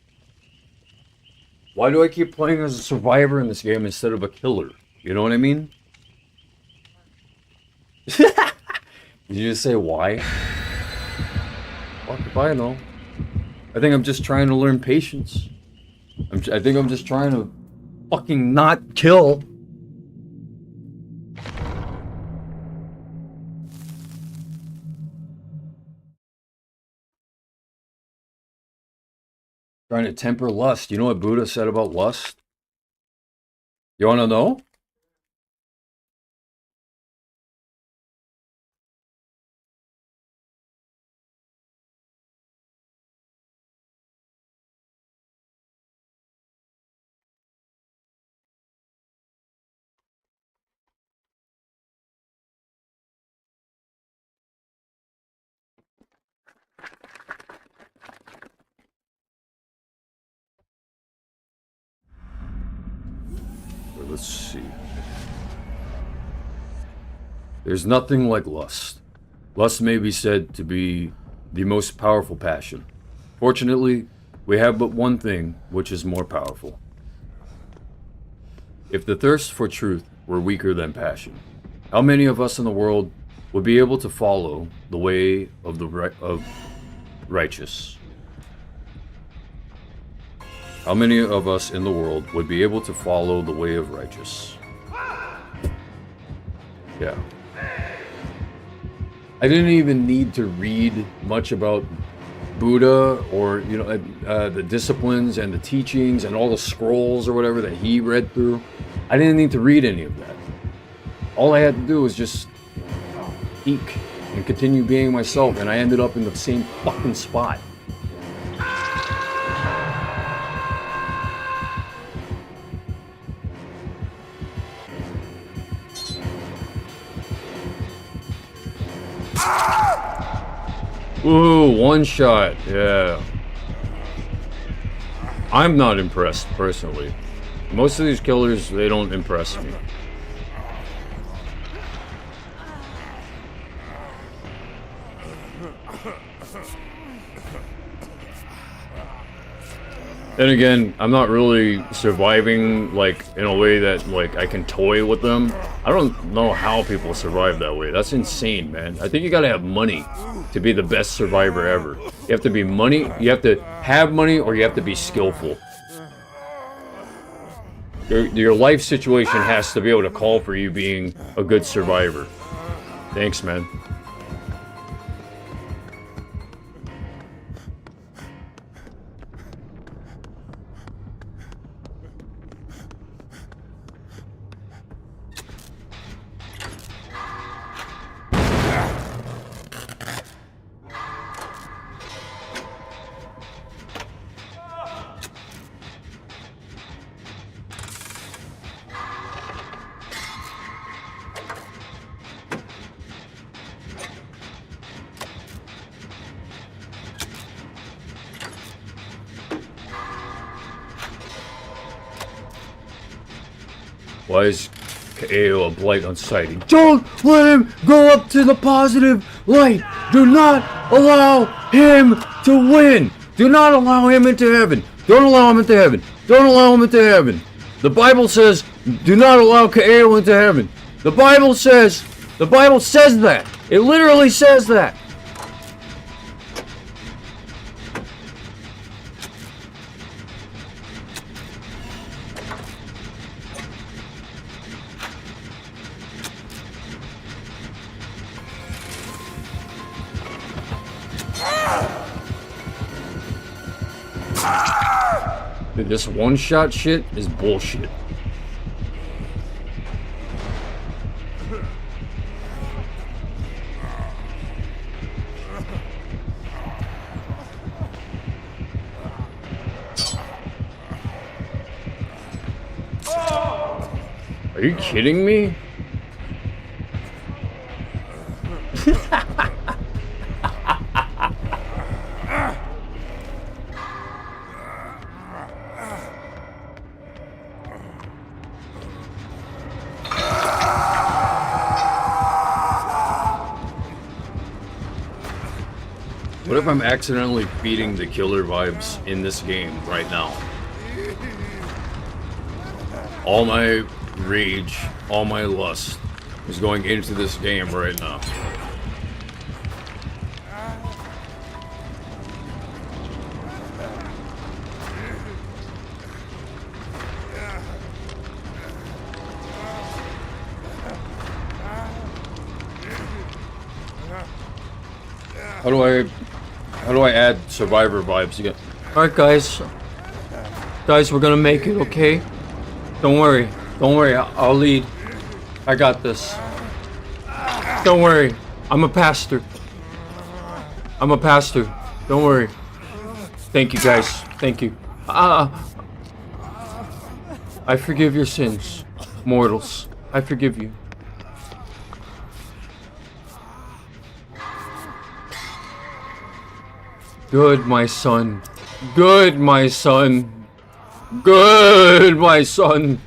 Why do I keep playing as a survivor in this game instead of a killer? You know what I mean? Did you just say why? Fuck if I know. I think I'm just trying to learn patience. I think I'm just trying to fucking not kill. Trying to temper lust. You know what Buddha said about lust? You want to know? see. There's nothing like lust. Lust may be said to be the most powerful passion. Fortunately, we have but one thing which is more powerful. If the thirst for truth were weaker than passion, how many of us in the world would be able to follow the way of the righteous? How many of us in the world would be able to follow the way of righteous? Yeah. I didn't even need to read much about Buddha or, the disciplines and the teachings and all the scrolls or whatever that he read through. I didn't need to read any of that. All I had to do was just peek and continue being myself, and I ended up in the same fucking spot. Ooh, one shot, yeah. I'm not impressed, personally. Most of these killers, they don't impress me. Then again, I'm not really surviving, like, in a way that, like, I can toy with them. I don't know how people survive that way. That's insane, man. I think you gotta have money to be the best survivor ever. You have to be money, you have to have money, or you have to be skillful. Your life situation has to be able to call for you being a good survivor. Thanks, man. Why is Kaeo a blight on sighting? Don't let him go up to the positive light! Do not allow him to win! Do not allow him into heaven! Don't allow him into heaven! Don't allow him into heaven! The Bible says, do not allow Kaeo into heaven! The Bible says that! It literally says that! Dude, this one-shot shit is bullshit. Are you kidding me? What if I'm accidentally feeding the killer vibes in this game right now? All my rage, all my lust is going into this game right now. How do I add survivor vibes again? Alright guys, we're gonna make it, okay? Don't worry, I'll lead. I got this. Don't worry, I'm a pastor. Don't worry. Thank you guys, thank you. I forgive your sins, mortals. I forgive you. Good, my son. Good, my son. Good, my son.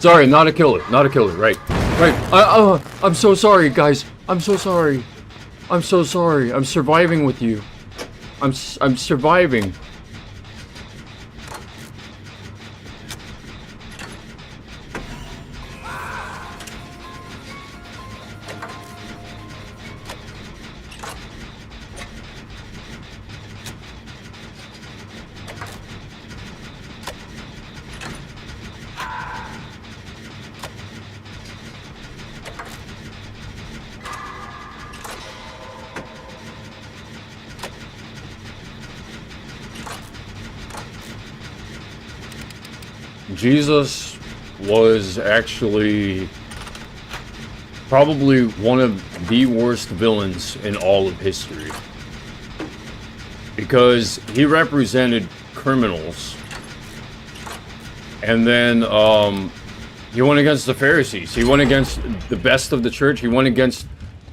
Sorry, not a killer. Not a killer. Right. Right. I'm so sorry, guys. I'm so sorry. I'm so sorry. I'm surviving with you. I'm surviving. Jesus was actually probably one of the worst villains in all of history. Because he represented criminals. And then he went against the Pharisees. He went against the best of the church. He went against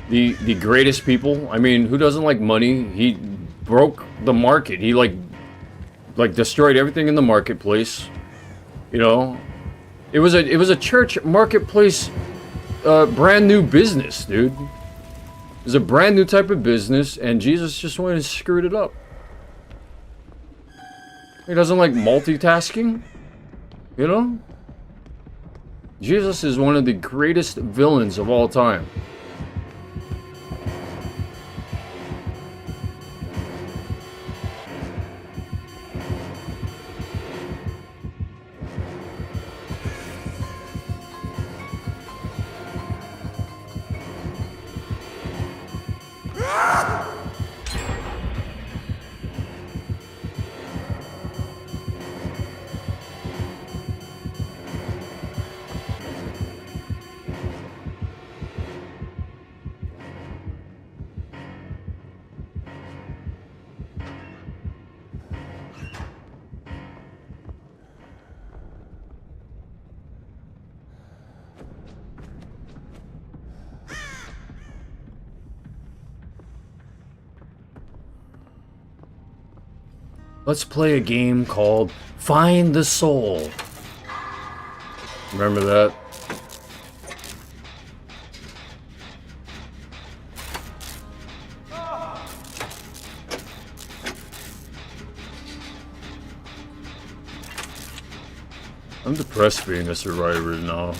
the greatest people. I mean, who doesn't like money? He broke the market. He like destroyed everything in the marketplace. You know, it was a church marketplace, brand new business, dude. It was a brand new type of business, and Jesus just went and screwed it up. He doesn't like multitasking, you know? Jesus is one of the greatest villains of all time. Let's play a game called Find the Soul. Remember that? I'm depressed being a survivor now.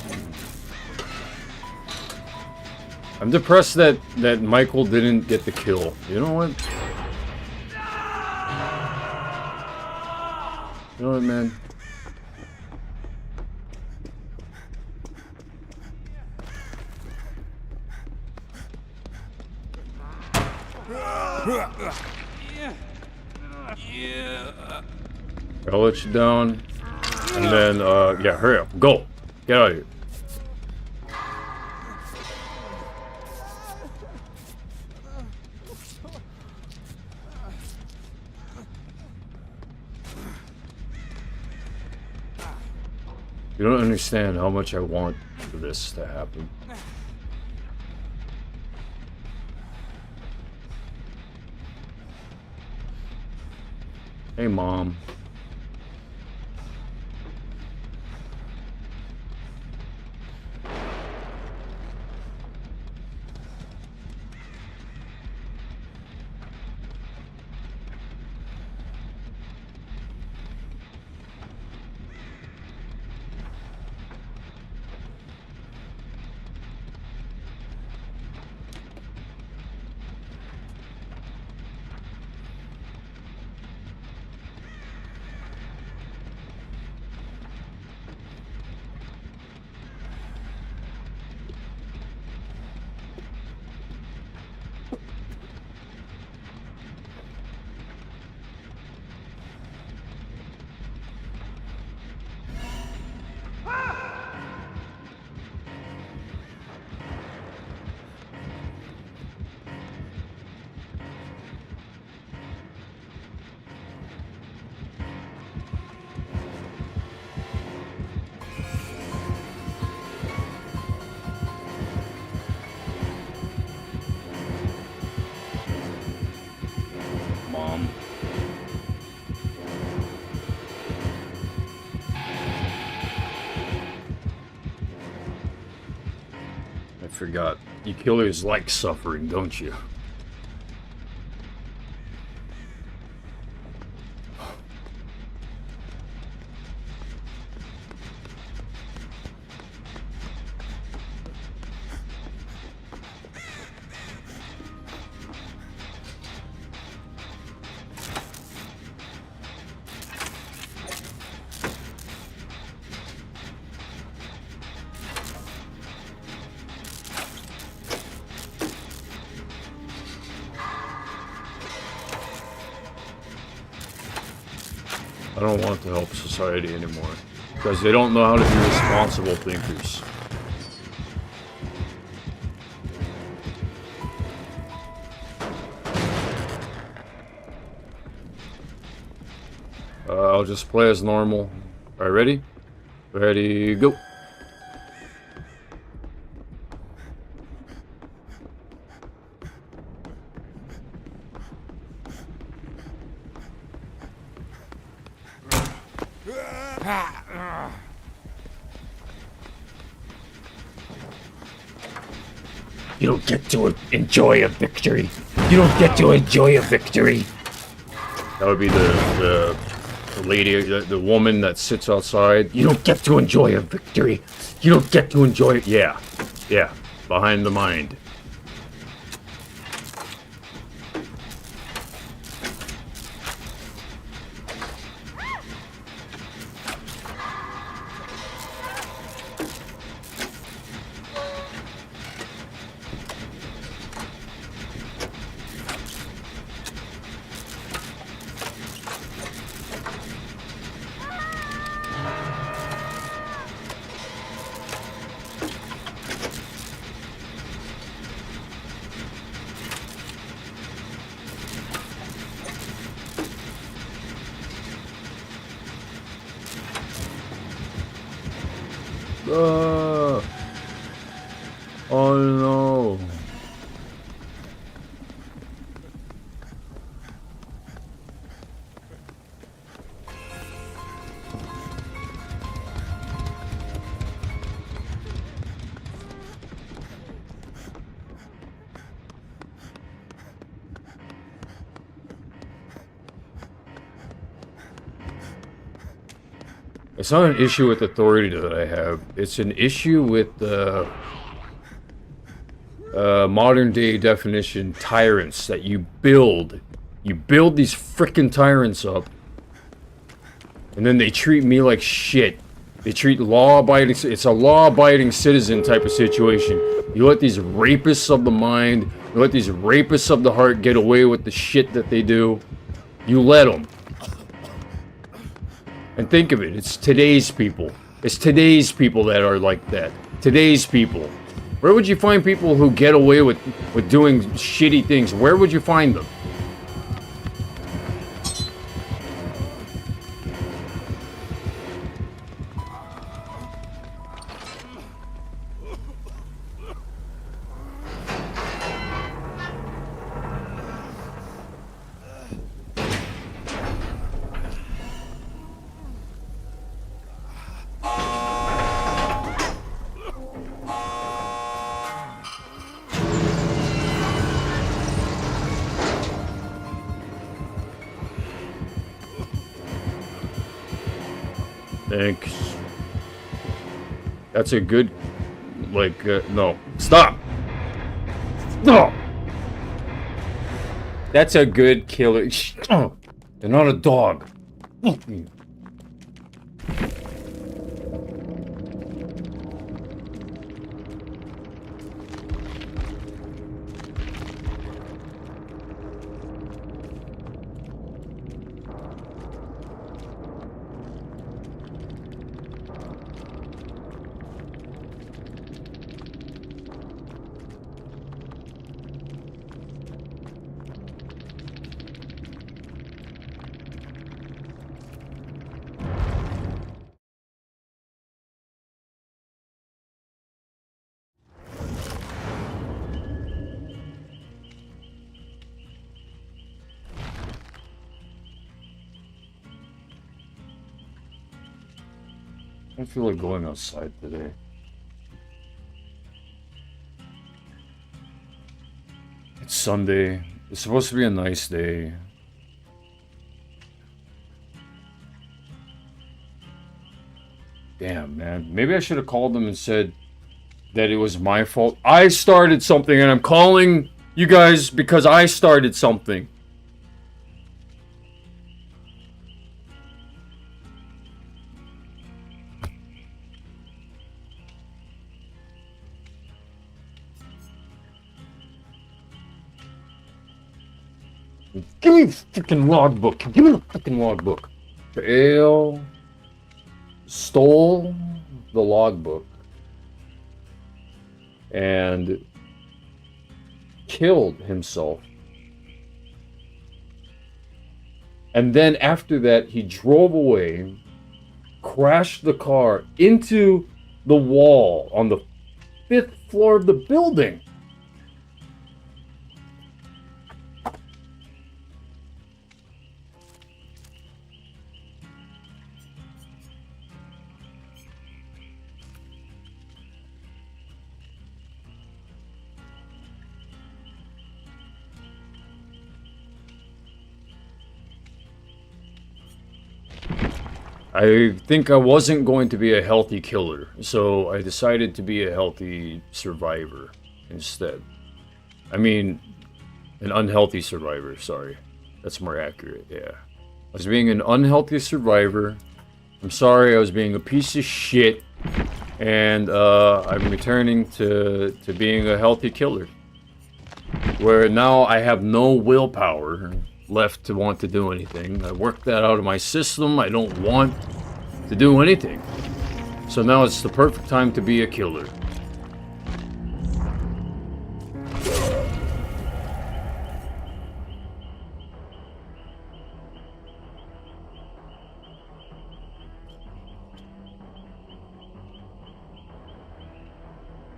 I'm depressed that Michael didn't get the kill. You know what? You know what, man? I'll let you down. And then, yeah, hurry up. Go. Get out of here. You don't understand how much I want for this to happen. Hey, Mom. forgot. You killers like suffering, don't you? I don't want to help society anymore. Because they don't know how to be responsible thinkers. I'll just play as normal. Alright, ready? Ready, go! You don't get to enjoy a victory. You don't get to enjoy a victory. That would be the lady, the woman that sits outside. You don't get to enjoy a victory. You don't get to enjoy it. Yeah. Yeah. Behind the mind. Oh no. It's not an issue with authority that I have. It's an issue with the modern day definition tyrants that you build. You build these frickin' tyrants up, and then they treat me like shit. They treat law-abiding. It's a law-abiding citizen type of situation. You let these rapists of the mind, you let these rapists of the heart get away with the shit that they do. You let them. And think of it, it's today's people. It's today's people that are like that. Today's people. Where would you find people who get away with doing shitty things? Where would you find them? Thanks. That's a good, like, no. Stop! No! That's a good killer. You're not a dog. I feel like going outside today. It's Sunday. It's supposed to be a nice day. Damn, man. Maybe I should have called them and said that it was my fault. I started something and I'm calling you guys because I started something. Give me the freaking logbook. Give me the freaking logbook. Ale stole the logbook and killed himself. And then after that, he drove away, crashed the car into the wall on the 5th floor of the building. I think I wasn't going to be a healthy killer, so I decided to be a healthy survivor instead. I mean, an unhealthy survivor, sorry. That's more accurate, yeah. I was being an unhealthy survivor. I'm sorry, I was being a piece of shit. And I'm returning to being a healthy killer. Where now I have no willpower left to want to do anything. I worked that out of my system. I don't want to do anything. So now it's the perfect time to be a killer.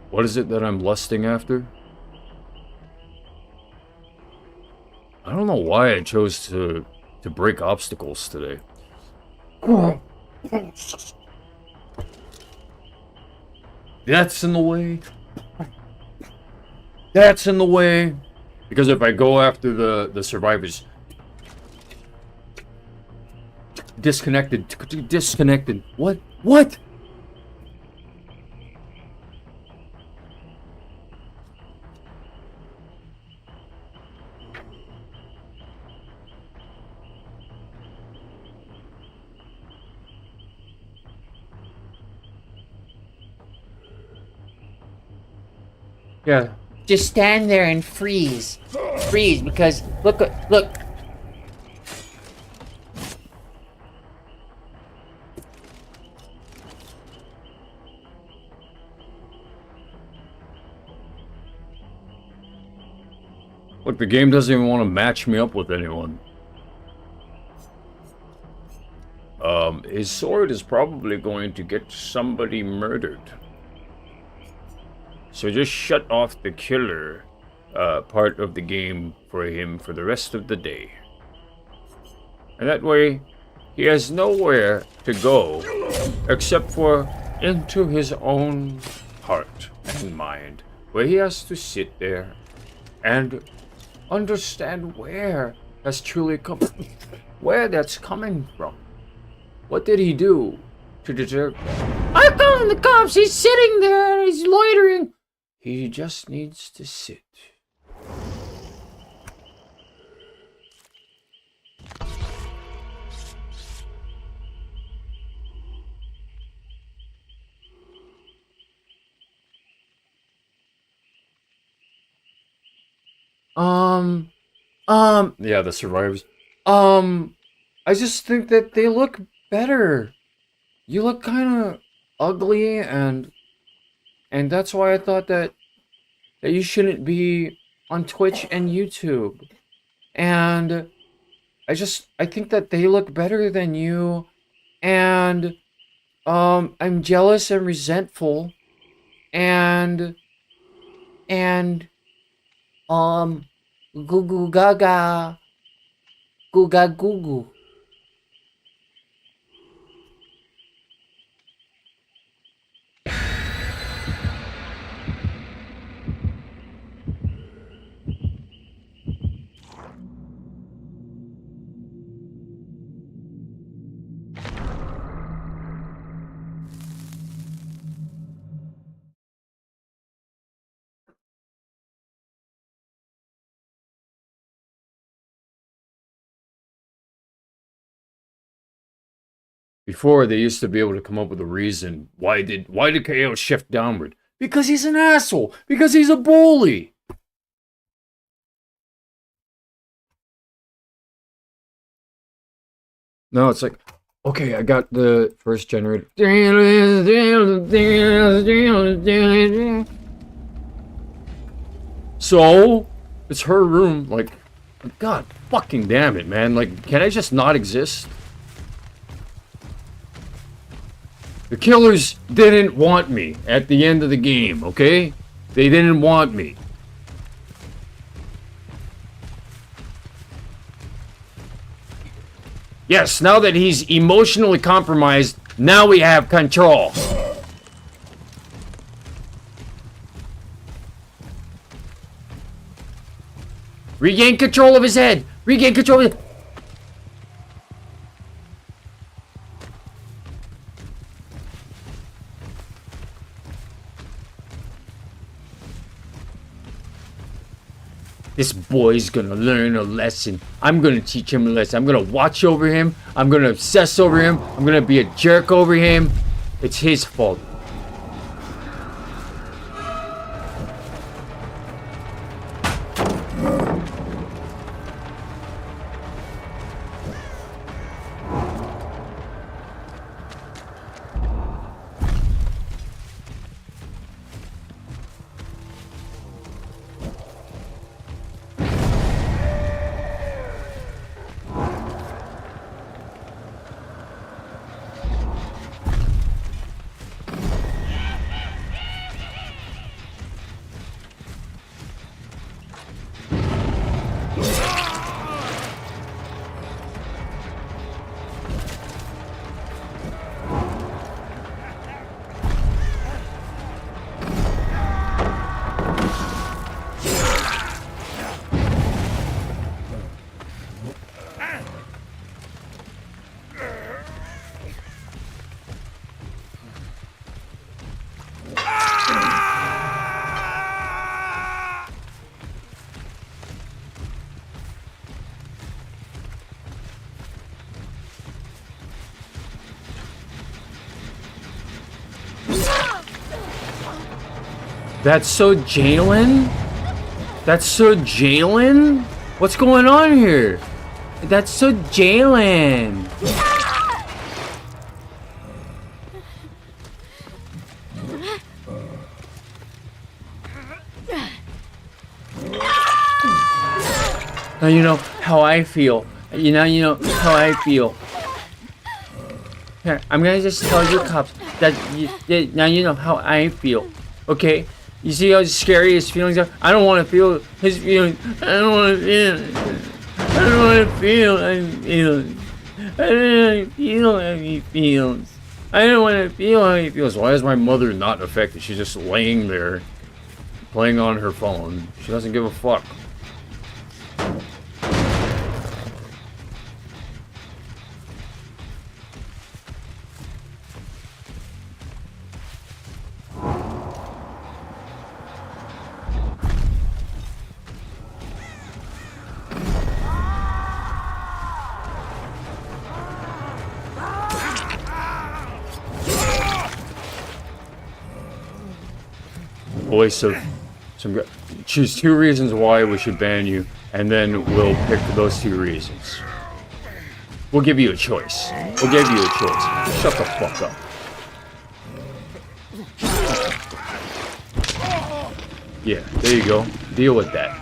What is it that I'm lusting after? I don't know why I chose to break obstacles today. That's in the way. That's in the way. Because if I go after the survivors... Disconnected. What? What? Yeah. Just stand there and freeze. Freeze, because look. Look, the game doesn't even want to match me up with anyone. His sword is probably going to get somebody murdered. So just shut off the killer part of the game for him for the rest of the day. And that way, he has nowhere to go except for into his own heart and mind, where he has to sit there and understand where that's truly come, where that's coming from. What did he do to deserve that? I'm calling the cops. He's sitting there and he's loitering. He just needs to sit. Yeah, the survivors. I just think that they look better. You look kind of ugly, and that's why I thought that you shouldn't be on Twitch and YouTube. And I think that they look better than you, and I'm jealous and resentful, and goo goo gaga, goo ga goo goo. Before, they used to be able to come up with a reason. Why did KO shift downward? Because he's an asshole. Because he's a bully. No, it's like, okay, I got the first generator. So, it's her room. Like, God fucking damn it, man. Like, can I just not exist? The killers didn't want me at the end of the game, okay? They didn't want me. Yes, now that he's emotionally compromised, now we have control. Regain control of his head. Regain control of his... This boy's gonna learn a lesson. I'm gonna teach him a lesson. I'm gonna watch over him. I'm gonna obsess over him. I'm gonna be a jerk over him. It's his fault. That's so Jalen? That's so Jalen? What's going on here? That's so Jalen. Now you know how I feel. You know how I feel. Here, I'm gonna just tell you cops that now you know how I feel. Okay? You see how scary his feelings are? I don't want to feel his feelings. I don't want to feel. I don't want to feel his feelings. I don't want to feel how he feels. I don't want to feel how he feels. Why is my mother not affected? She's just laying there, playing on her phone. She doesn't give a fuck. Voice of some. Choose 2 reasons why we should ban you, and then we'll pick those 2 reasons. We'll give you a choice. We'll give you a choice. Shut the fuck up. Yeah, there you go. Deal with that.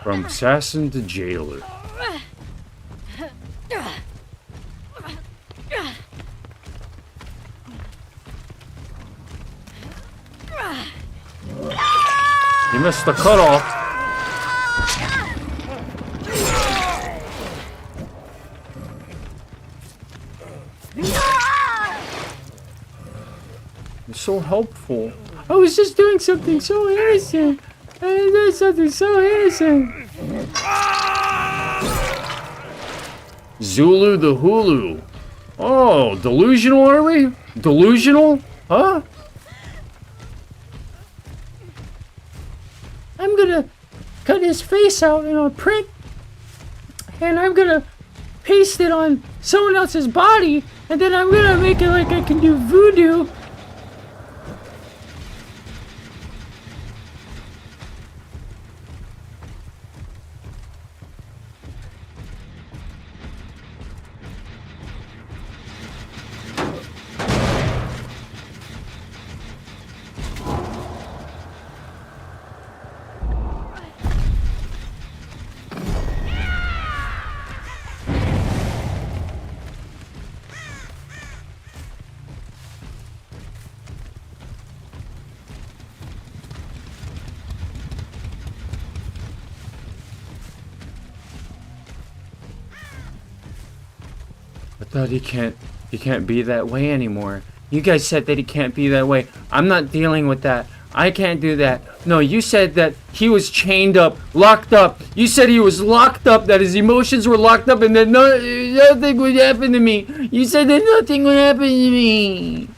From assassin to jailer. He missed the cutoff. You're so helpful. I was just doing something so innocent. I was doing something so innocent. Zulu the Hulu. Oh, delusional are we? Delusional? Huh? I'm gonna cut his face out in a print, and I'm gonna paste it on someone else's body, and then I'm gonna make it like I can do voodoo. I thought he can't be that way anymore. You guys said that he can't be that way. I'm not dealing with that. I can't do that. No, you said that he was chained up, locked up. You said he was locked up, that his emotions were locked up, and that nothing would happen to me. You said that nothing would happen to me.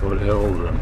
What the hell then?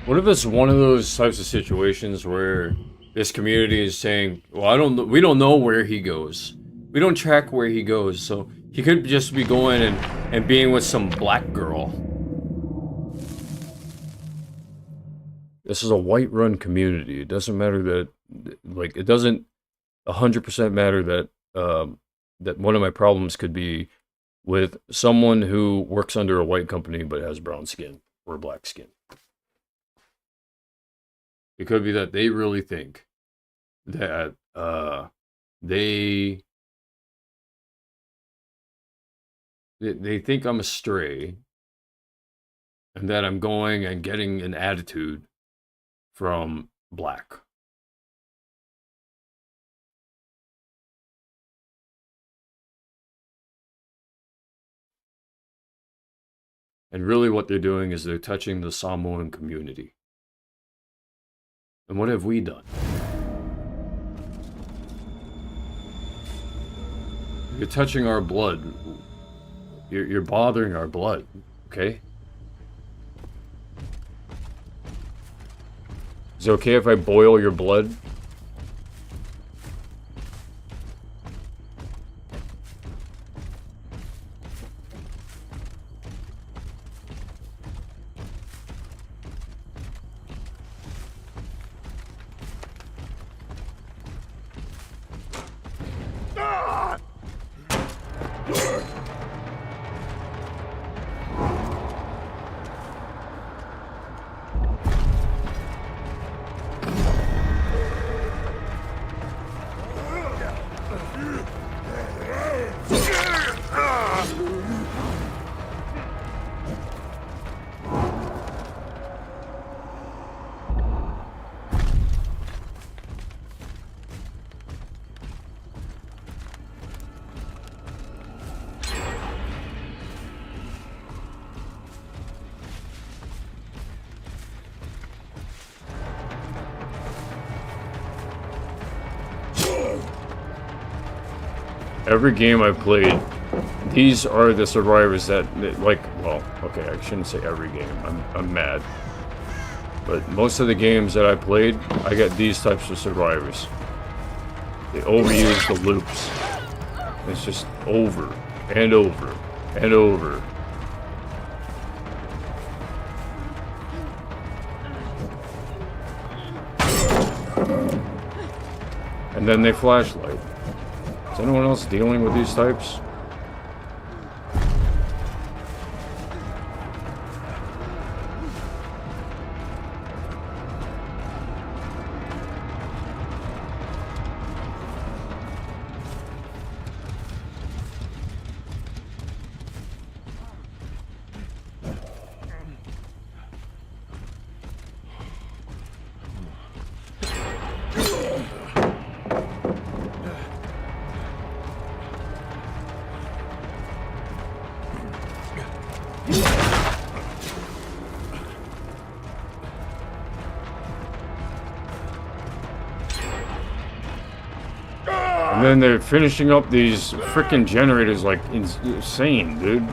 What if it's one of those types of situations where this community is saying, well, we don't know where he goes. We don't track where he goes, so he could just be going and being with some black girl. This is a white-run community. It doesn't matter that, like, it doesn't 100% matter that, that one of my problems could be with someone who works under a white company but has brown skin or black skin. It could be that they really think that they think I'm a stray and that I'm going and getting an attitude from black. And really what they're doing is they're touching the Samoan community. And what have we done? You're touching our blood. You're bothering our blood, okay? Is it okay if I boil your blood? Every game I've played, these are the survivors that, like, well, okay, I shouldn't say every game, I'm mad. But most of the games that I played, I get these types of survivors. They overuse the loops. It's just over, and over, and over. then they flashlight. Is anyone else dealing with these types? And then they're finishing up these frickin' generators like insane, dude.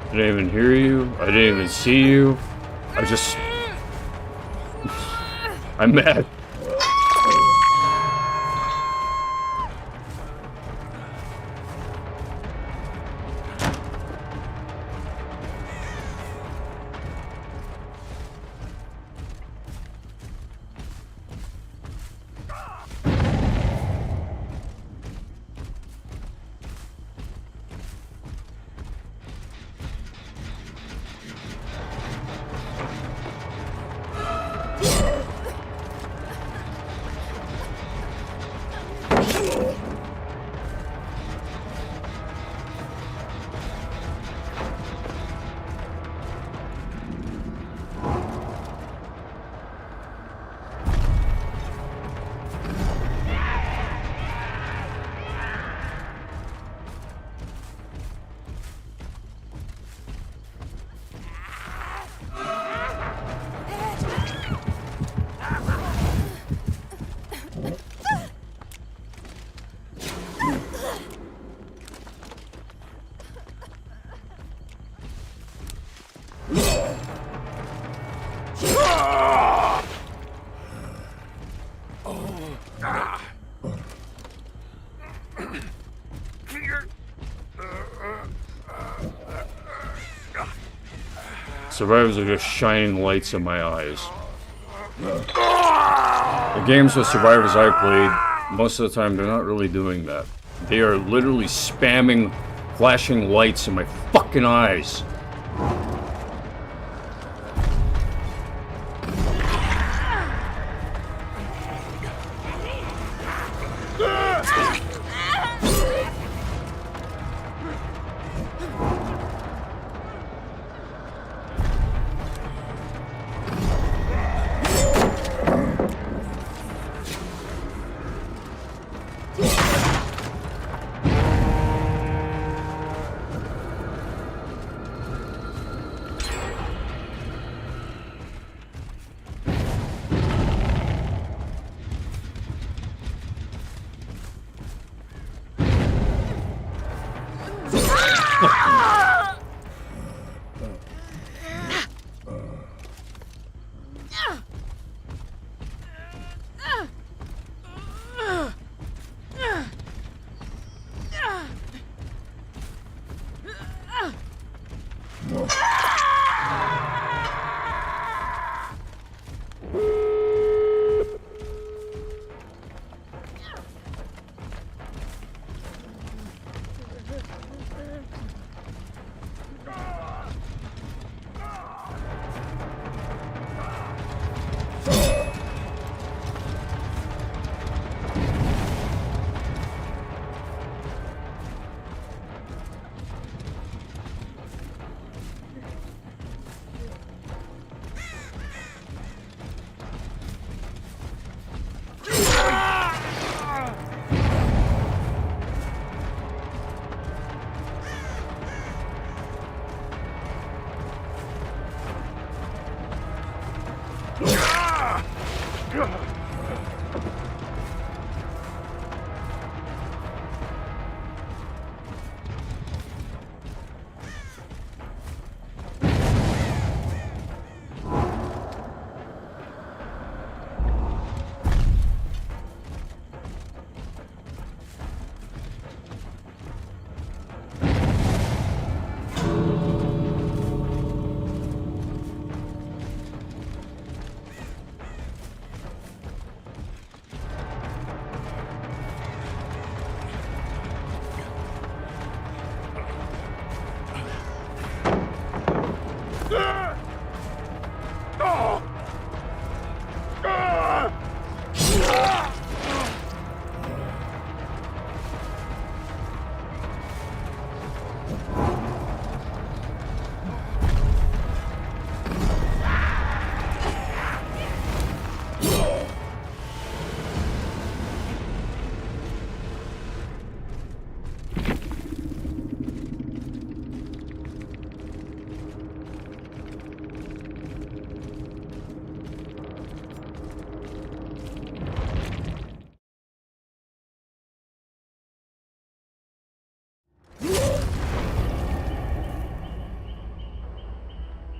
I didn't even hear you. I didn't even see you. I just... I'm mad. Survivors are just shining lights in my eyes. The games with survivors I played, most of the time they're not really doing that. They are literally spamming flashing lights in my fucking eyes.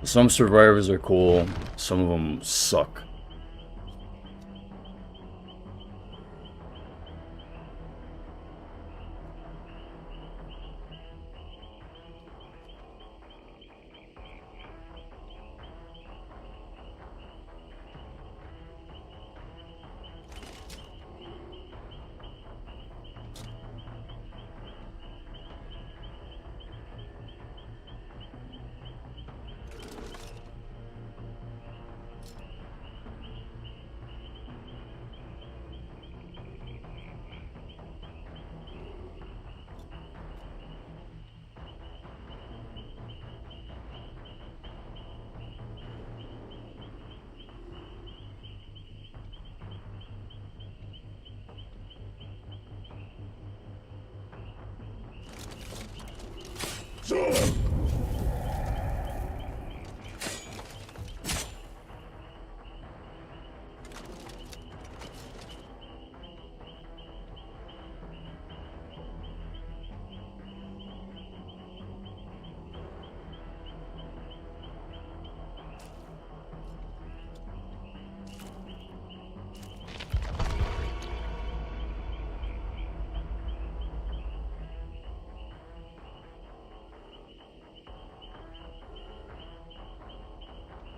Some survivors are cool, some of them suck.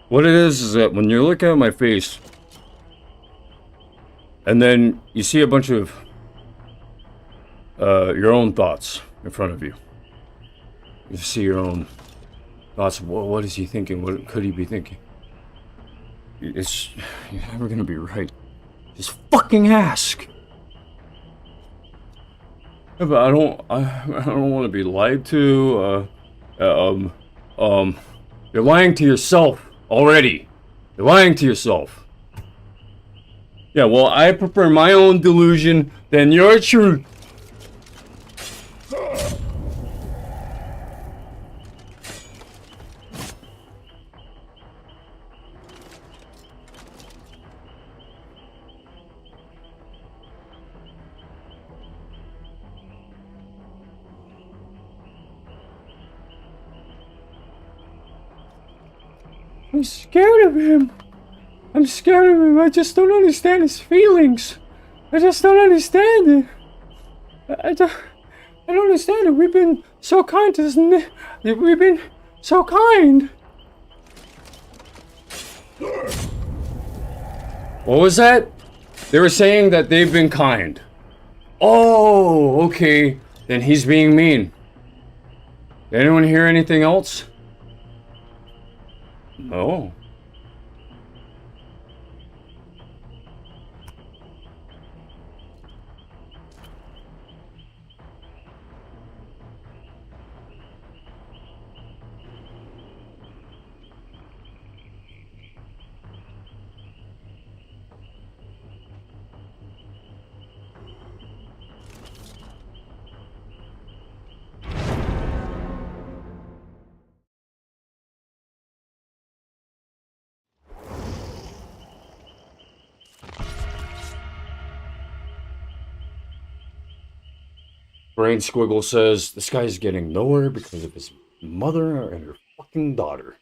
What it is that when you're looking at my face, and then you see a bunch of your own thoughts in front of you. You see your own thoughts. What is he thinking? What could he be thinking? You're never gonna be right. Just fucking ask. Yeah, but I don't want to be lied to. You're lying to yourself already. You're lying to yourself. Yeah, well, I prefer my own delusion than your truth. I'm scared of him. I'm scared of him. I just don't understand his feelings. I just don't understand it. I don't understand it. We've been so kind to this. We've been so kind. What was that? They were saying that they've been kind. Oh, okay. Then he's being mean. Did anyone hear anything else? No. Brain Squiggle says, this guy's getting nowhere because of his mother and her fucking daughter.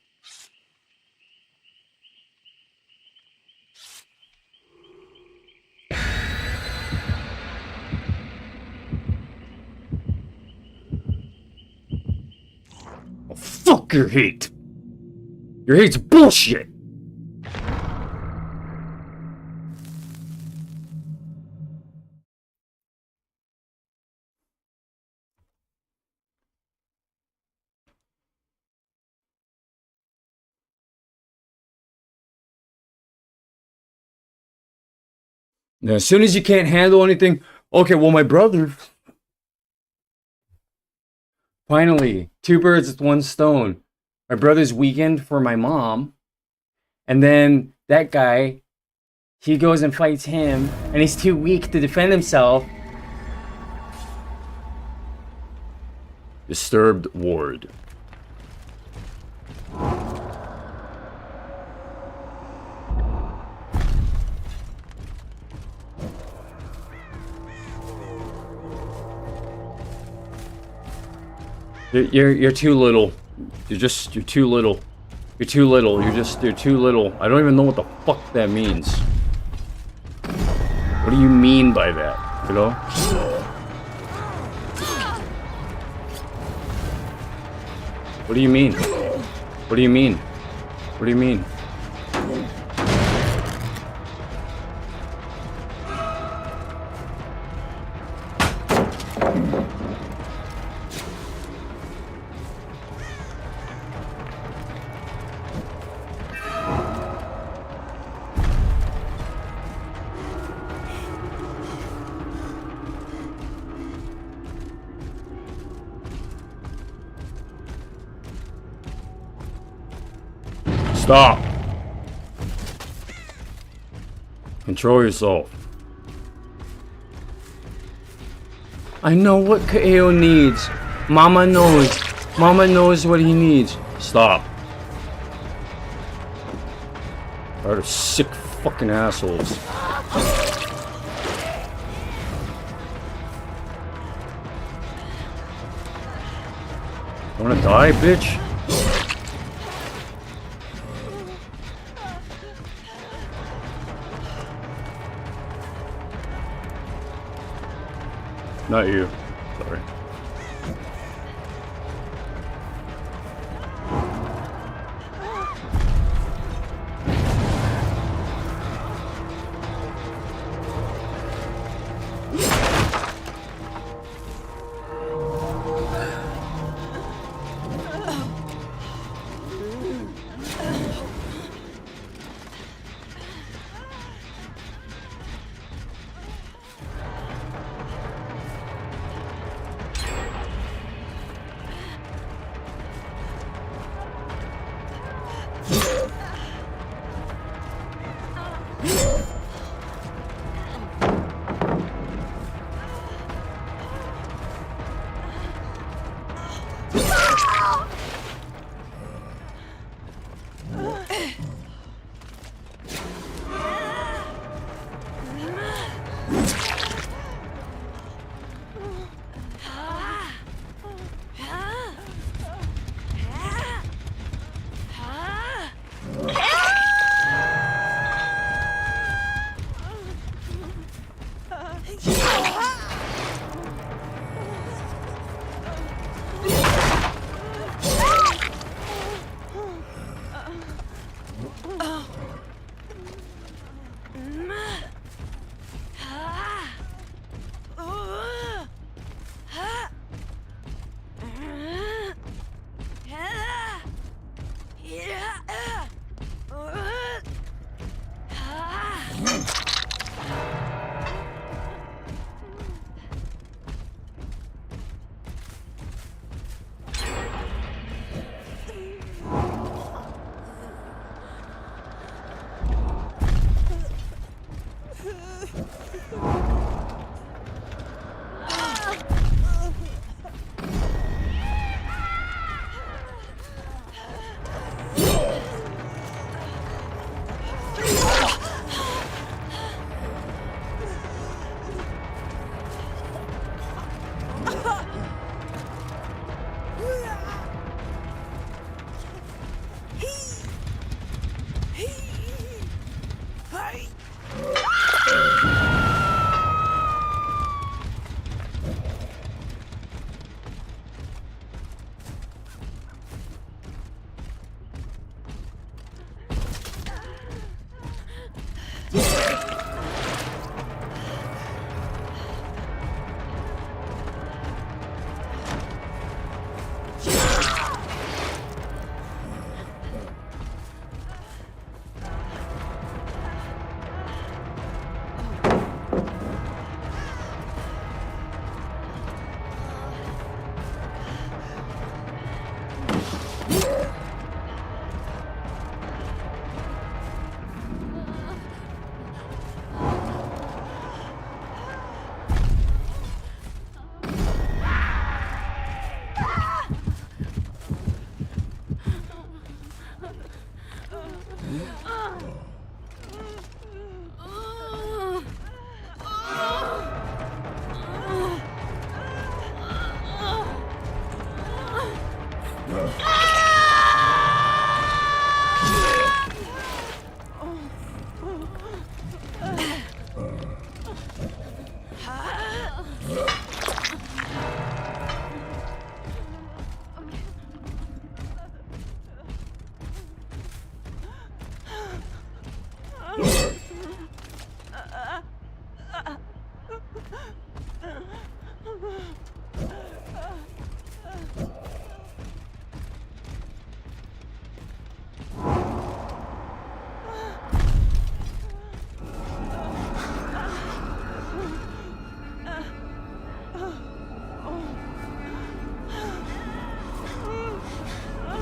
Oh, fuck your hate. Your hate's bullshit. Now, as soon as you can't handle anything, okay, well, my brother. Finally, two birds with one stone. My brother's weakened for my mom. And then that guy, he goes and fights him, and he's too weak to defend himself. Disturbed ward. You're too little. You're too little. You're too little. You're too little. I don't even know what the fuck that means. What do you mean by that? You know? What do you mean? What do you mean? What do you mean? Stop! Control yourself. I know what Kaeo needs. Mama knows. Mama knows what he needs. Stop. Tired of sick fucking assholes. Wanna die, bitch? Not you. Sorry.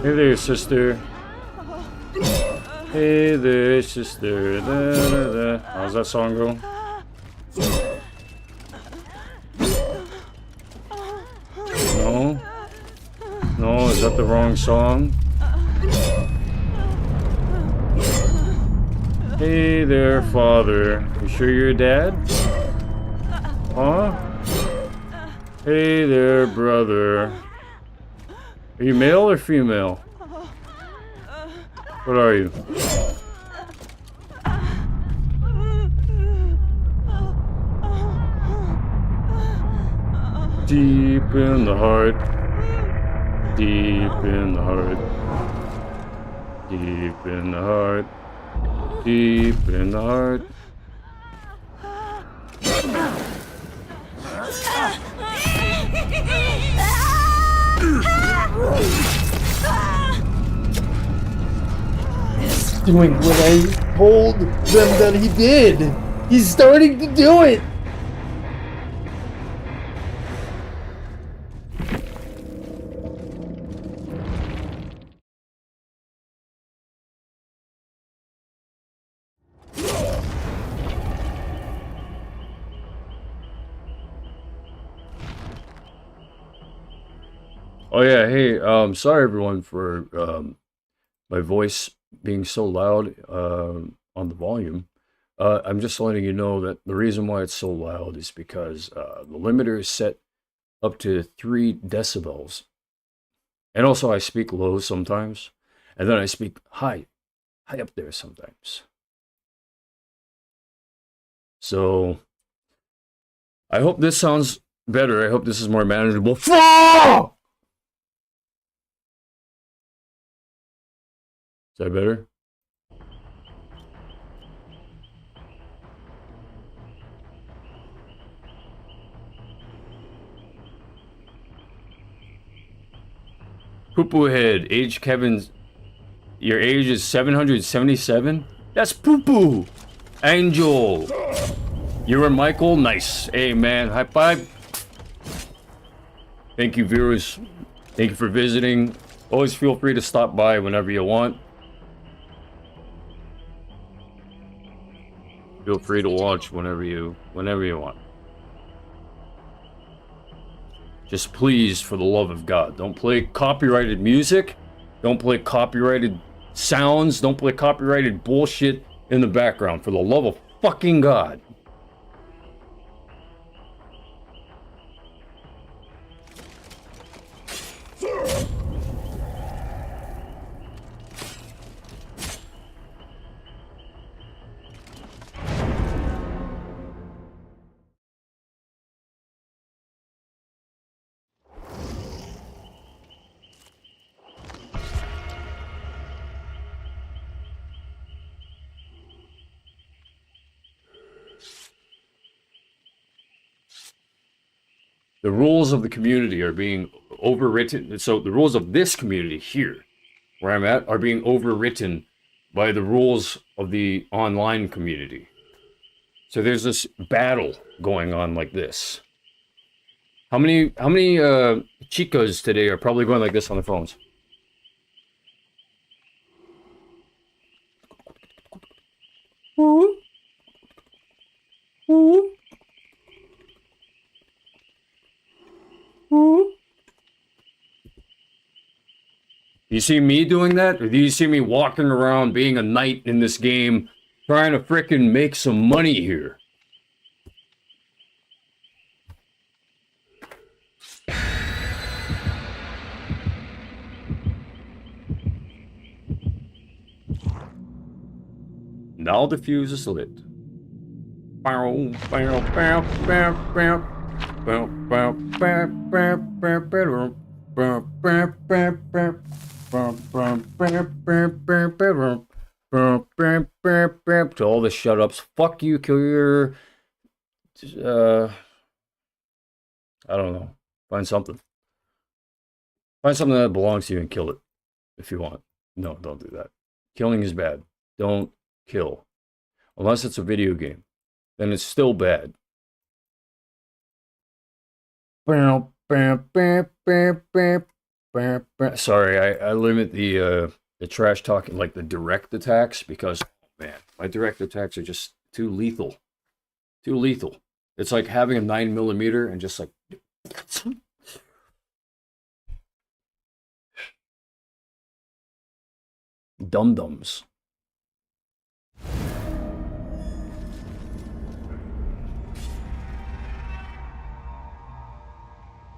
Hey there, sister. Hey there, sister. Da, da, da. How's that song go? No? No, is that the wrong song? Hey there, father. You sure you're dad? Huh? Hey there, brother. Are you male or female? What are you? Deep in the heart. Deep in the heart. Deep in the heart. Deep in the heart. Doing what I told them that he did. He's starting to do it. Oh yeah, hey, sorry everyone for my voice being so loud on the volume. I'm just letting you know that the reason why it's so loud is because the limiter is set up to 3 decibels. And also I speak low sometimes, and then I speak high up there sometimes. So I hope this sounds better. I hope this is more manageable. Fuck! Is that better? Poo-poo head, age Kevin's. Your age is 777? That's poo-poo! Angel! You and Michael? Nice. Hey man, high five. Thank you, viewers. Thank you for visiting. Always feel free to stop by whenever you want. Feel free to watch whenever you want. Just please, for the love of God, don't play copyrighted music. Don't play copyrighted sounds. Don't play copyrighted bullshit in the background. For the love of fucking God. the rules of the community are being overwritten. So the rules of this community here, where I'm at, are being overwritten by the rules of the online community. So there's this battle going on like this. How many chicas today are probably going like this on their phones? You see me doing that? Or do you see me walking around being a knight in this game, trying to frickin' make some money here? Now the fuse is lit. To all the shut-ups. Fuck you, kill your... I don't know. Find something. Find something that belongs to you and kill it. If you want. No, don't do that. Killing is bad. Don't kill. Unless it's a video game. Then it's still bad. Sorry, I limit the trash talking, like the direct attacks, because, man, my direct attacks are just too lethal. Too lethal. It's like having a 9mm and just like... Dum-dums.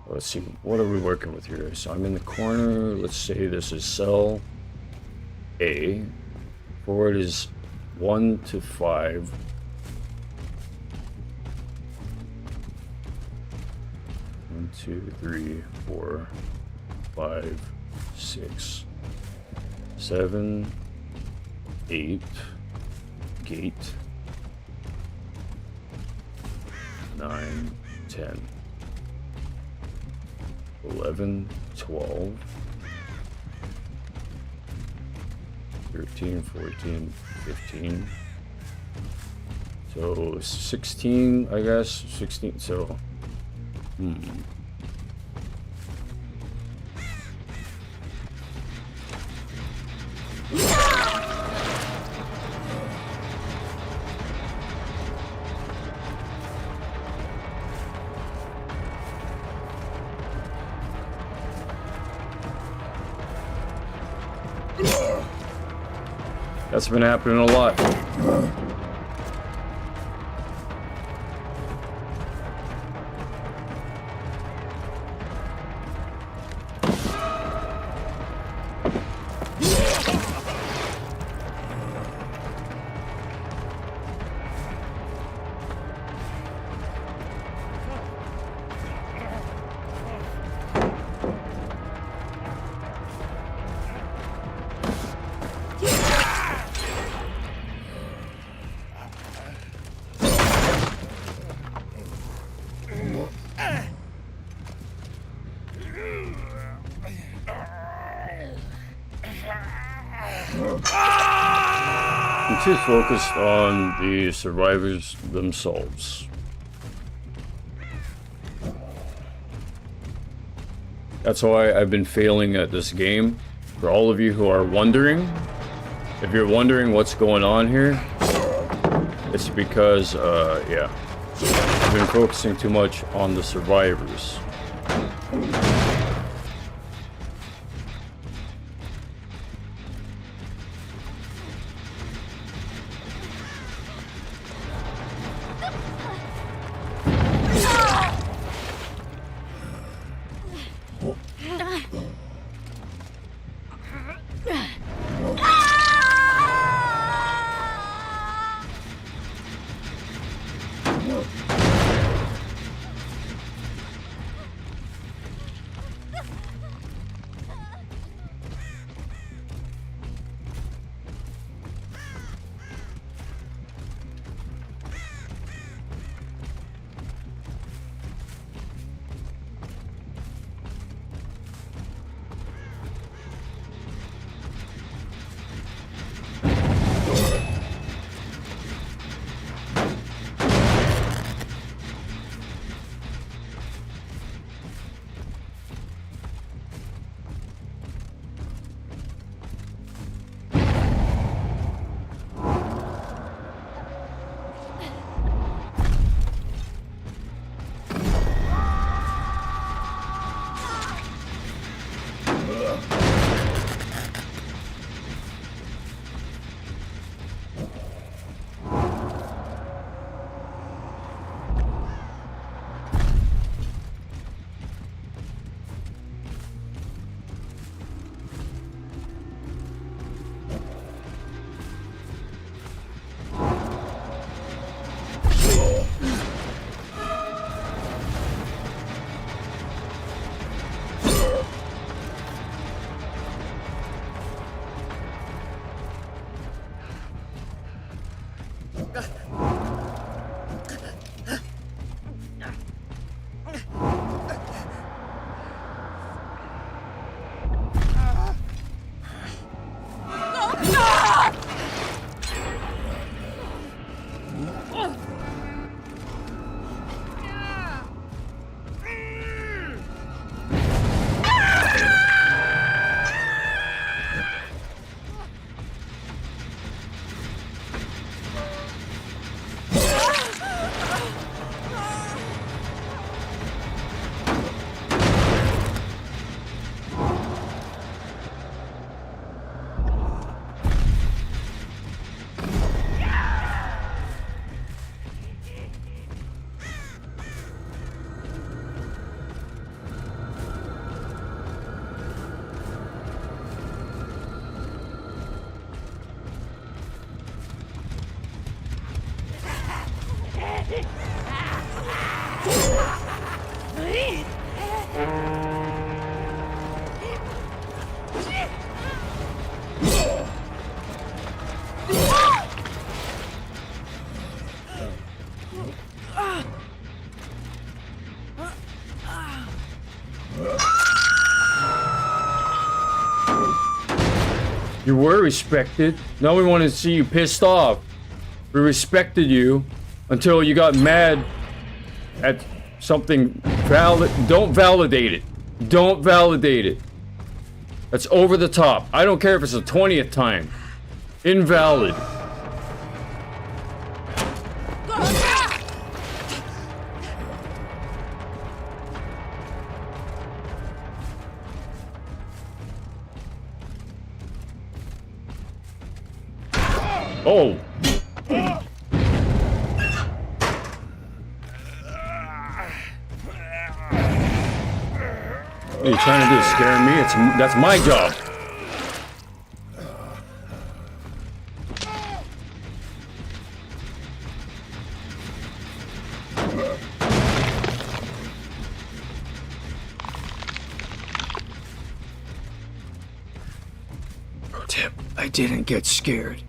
Let's see, what are we working with here? So I'm in the corner. Let's say this is cell A. Forward is 1 to 5. 1, 2, 3, 4, 5, 6, 7, 8. Gate. 9, 10. 11, 12, 13, 14, 15. So 16, I guess. 16, so... That's been happening a lot. I'm too focused on the survivors themselves. That's why I've been failing at this game. For all of you who are wondering, if you're wondering what's going on here, it's because, yeah, I've been focusing too much on the survivors. You were respected. Now we want to see you pissed off. We respected you until you got mad at something valid. Don't validate it. Don't validate it. That's over the top. I don't care if it's the 20th time. Invalid. Oh. What are you trying to do? Scare me? That's my job. Tip, I didn't get scared.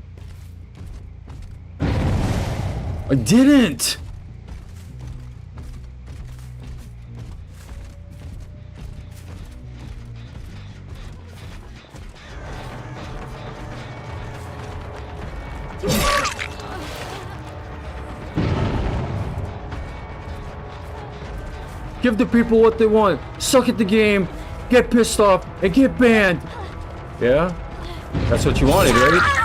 I didn't! Give the people what they want. Suck at the game, get pissed off, and get banned. Yeah? That's what you wanted, right?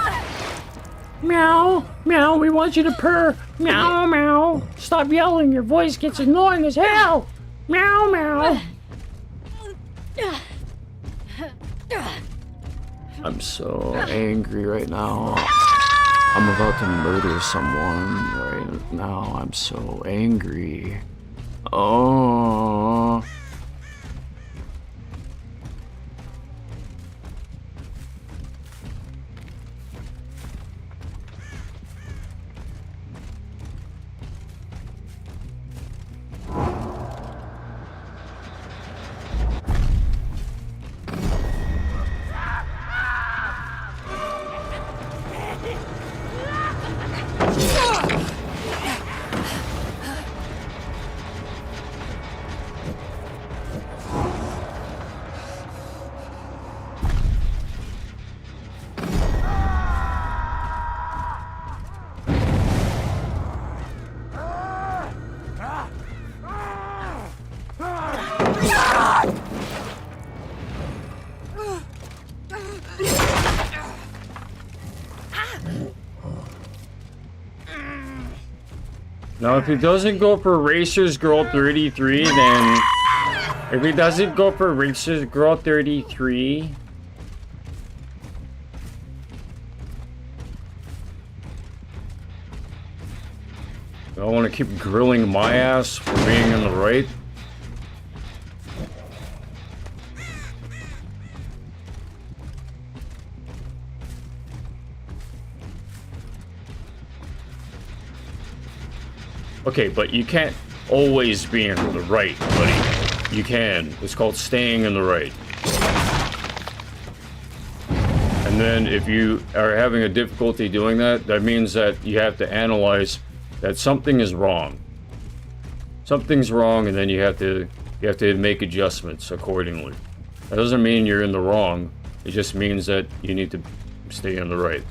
Meow, meow, we want you to purr. Meow, meow. Stop yelling, your voice gets annoying as hell. Meow, meow. I'm so angry right now. I'm about to murder someone right now. I'm so angry. Oh. Now, if he doesn't go for Racers Girl 33, then... If he doesn't go for Racers Girl 33... I want to keep grilling my ass for being in the right. Okay, but you can't always be in the right, buddy. You can. It's called staying in the right. And And then if you are having a difficulty doing that, that means that you have to analyze that something is wrong. Something's wrong, and then you have to make adjustments accordingly. That doesn't mean you're in the wrong. It just means that you need to stay in the right.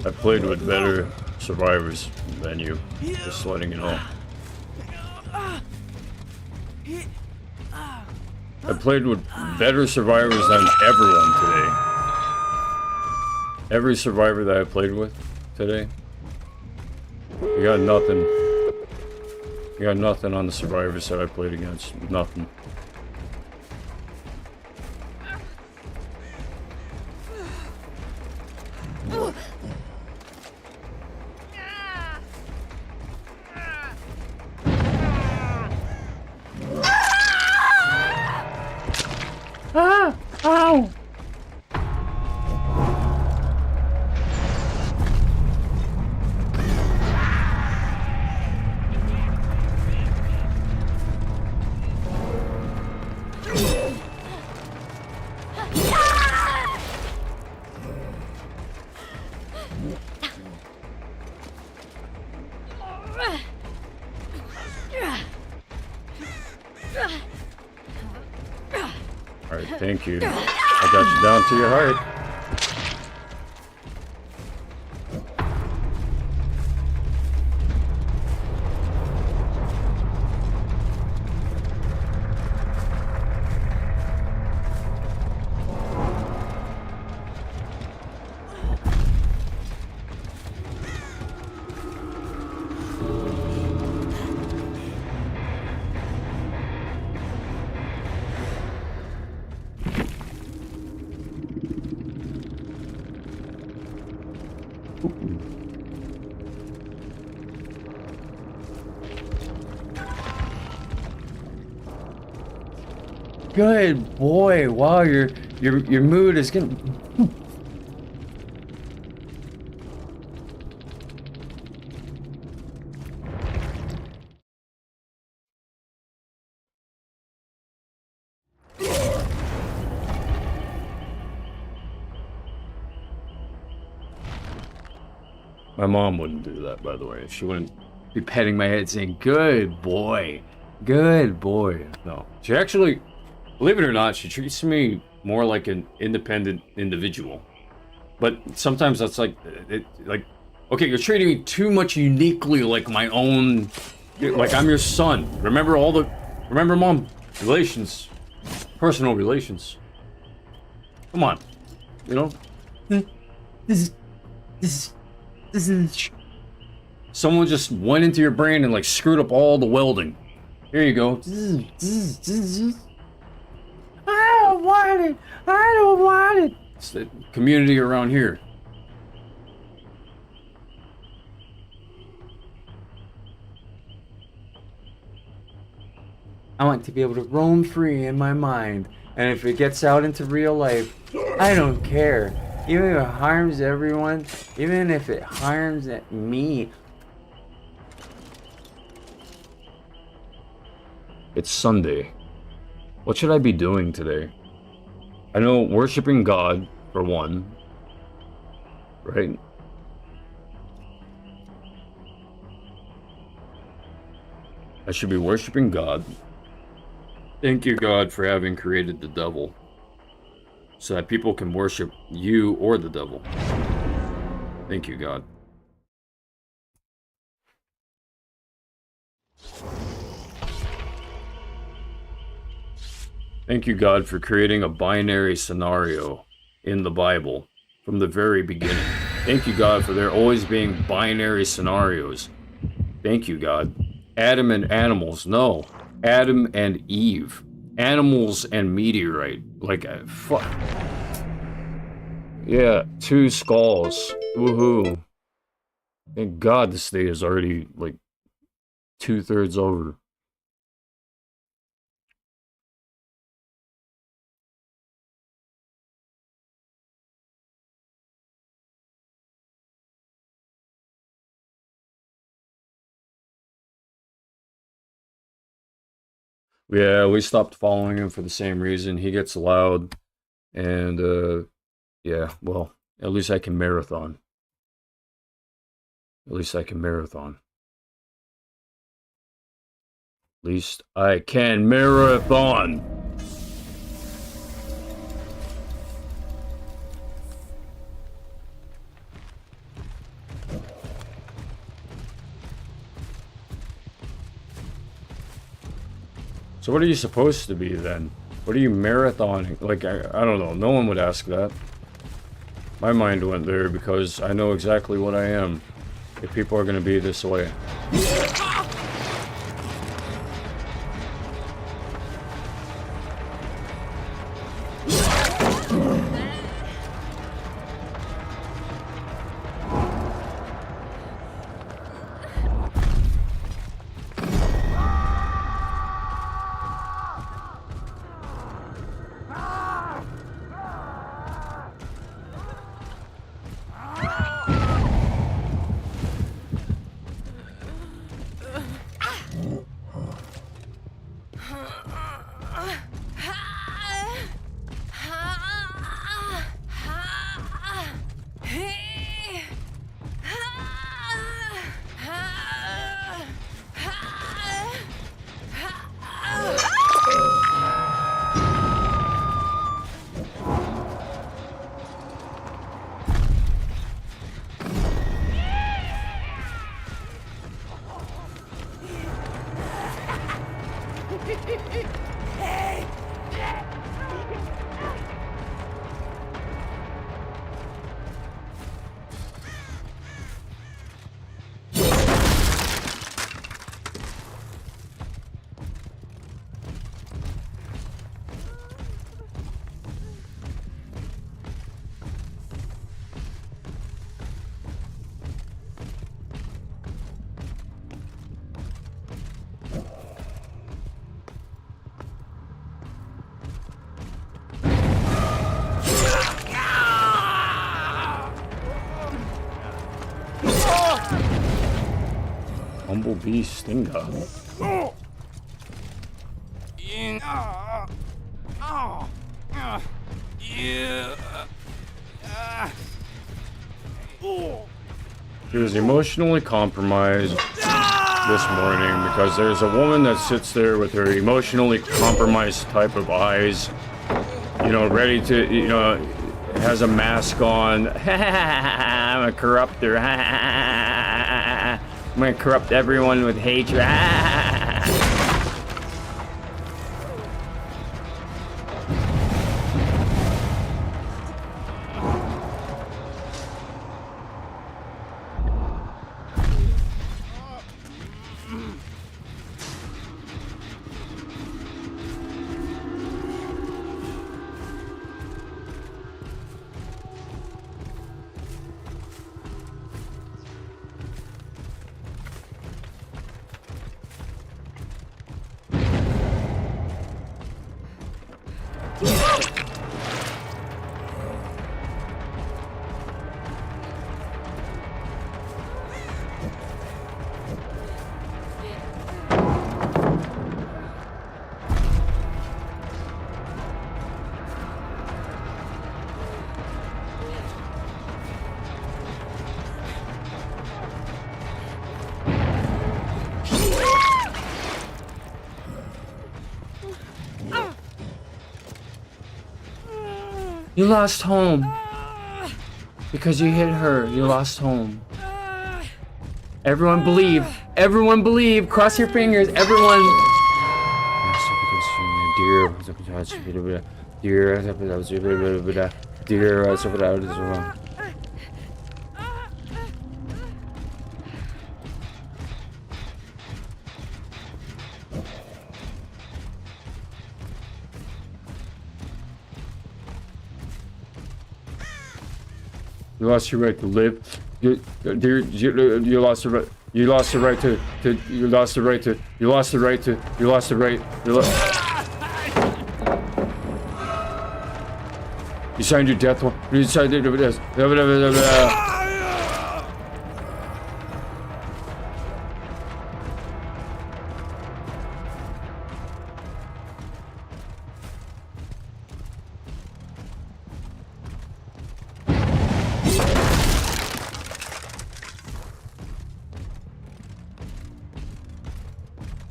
I played with better survivors than you, just letting you know. I played with better survivors than everyone today. Every survivor that I played with today. You got nothing. You got nothing on the survivors that I played against. Nothing. Ow! Alright, thank you. I got you down to your heart. Good boy. Wow, your mood is getting. My mom wouldn't do that, by the way. She wouldn't be petting my head saying, "Good boy. Good boy." No. She actually, believe it or not, she treats me more like an independent individual. But sometimes that's like, okay, you're treating me too much uniquely like my own, like I'm your son. Remember mom, relations, personal relations. Come on, you know? This is... Someone just went into your brain and like screwed up all the welding. Here you go. I don't want it. I don't want it. It's the community around here. I want to be able to roam free in my mind. And if it gets out into real life, I don't care. Even if it harms everyone, even if it harms me. It's Sunday. What should I be doing today? I know worshiping God, for one. Right? I should be worshiping God. Thank you, God, for having created the devil, so that people can worship you or the devil. Thank you, God. Thank you, God, for creating a binary scenario in the Bible from the very beginning. Thank you, God, for there always being binary scenarios. Thank you, God. Adam and animals. No. Adam and Eve. Animals and meteorite. Like, fuck. Yeah, 2 skulls. Woohoo. Thank God this day is already, like, 2/3 over. Yeah, we stopped following him for the same reason. He gets loud, and, yeah, well, at least I can marathon. At least I can marathon. At least I can marathon! So what are you supposed to be then? What are you marathoning? Like, I don't know. No one would ask that. My mind went there because I know exactly what I am. If people are going to be this way. Humblebee Stinger. He was emotionally compromised this morning because there's a woman that sits there with her emotionally compromised type of eyes, you know, ready to, you know, has a mask on. I'm a corrupter. I'm gonna corrupt everyone with hatred. You lost home. Because you hit her, you lost home. Everyone believe. Everyone believe. Cross your fingers. Everyone. You lost your right to live. You lost the right. You lost the right to. You lost the right to. You lost the right to. You lost the right. You signed your death warrant. You signed it.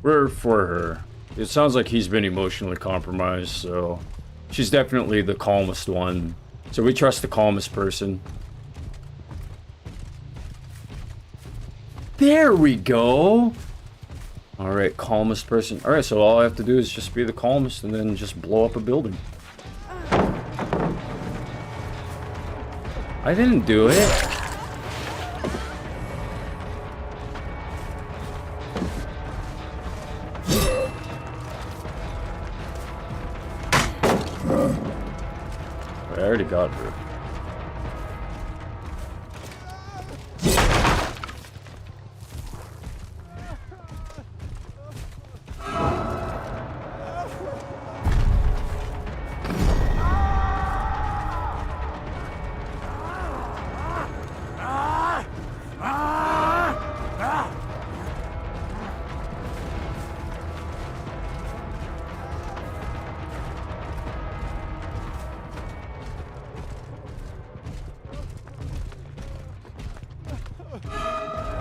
We're for her. It sounds like he's been emotionally compromised, so she's definitely the calmest one. So we trust the calmest person. There we go. All right, calmest person. All right, so all I have to do is just be the calmest and then just blow up a building. I didn't do it. I already got her.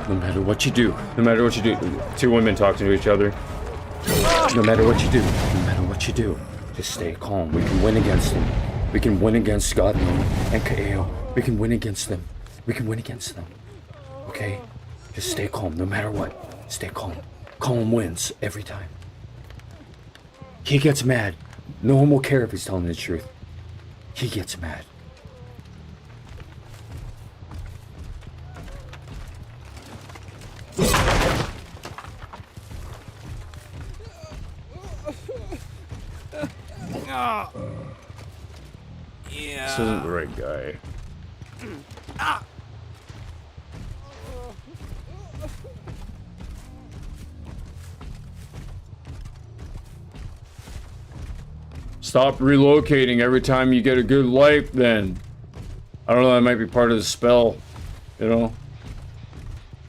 No matter what you do, no matter what you do, two women talking to each other. No matter what you do, no matter what you do, just stay calm. We can win against them. We can win against Godno and Kaeo. We can win against them. We can win against them. Okay? Just stay calm, no matter what. Stay calm. Calm wins every time. He gets mad. No one will care if he's telling the truth. He gets mad. Yeah. This isn't the right guy. Stop relocating every time you get a good life, then. I don't know, that might be part of the spell. You know?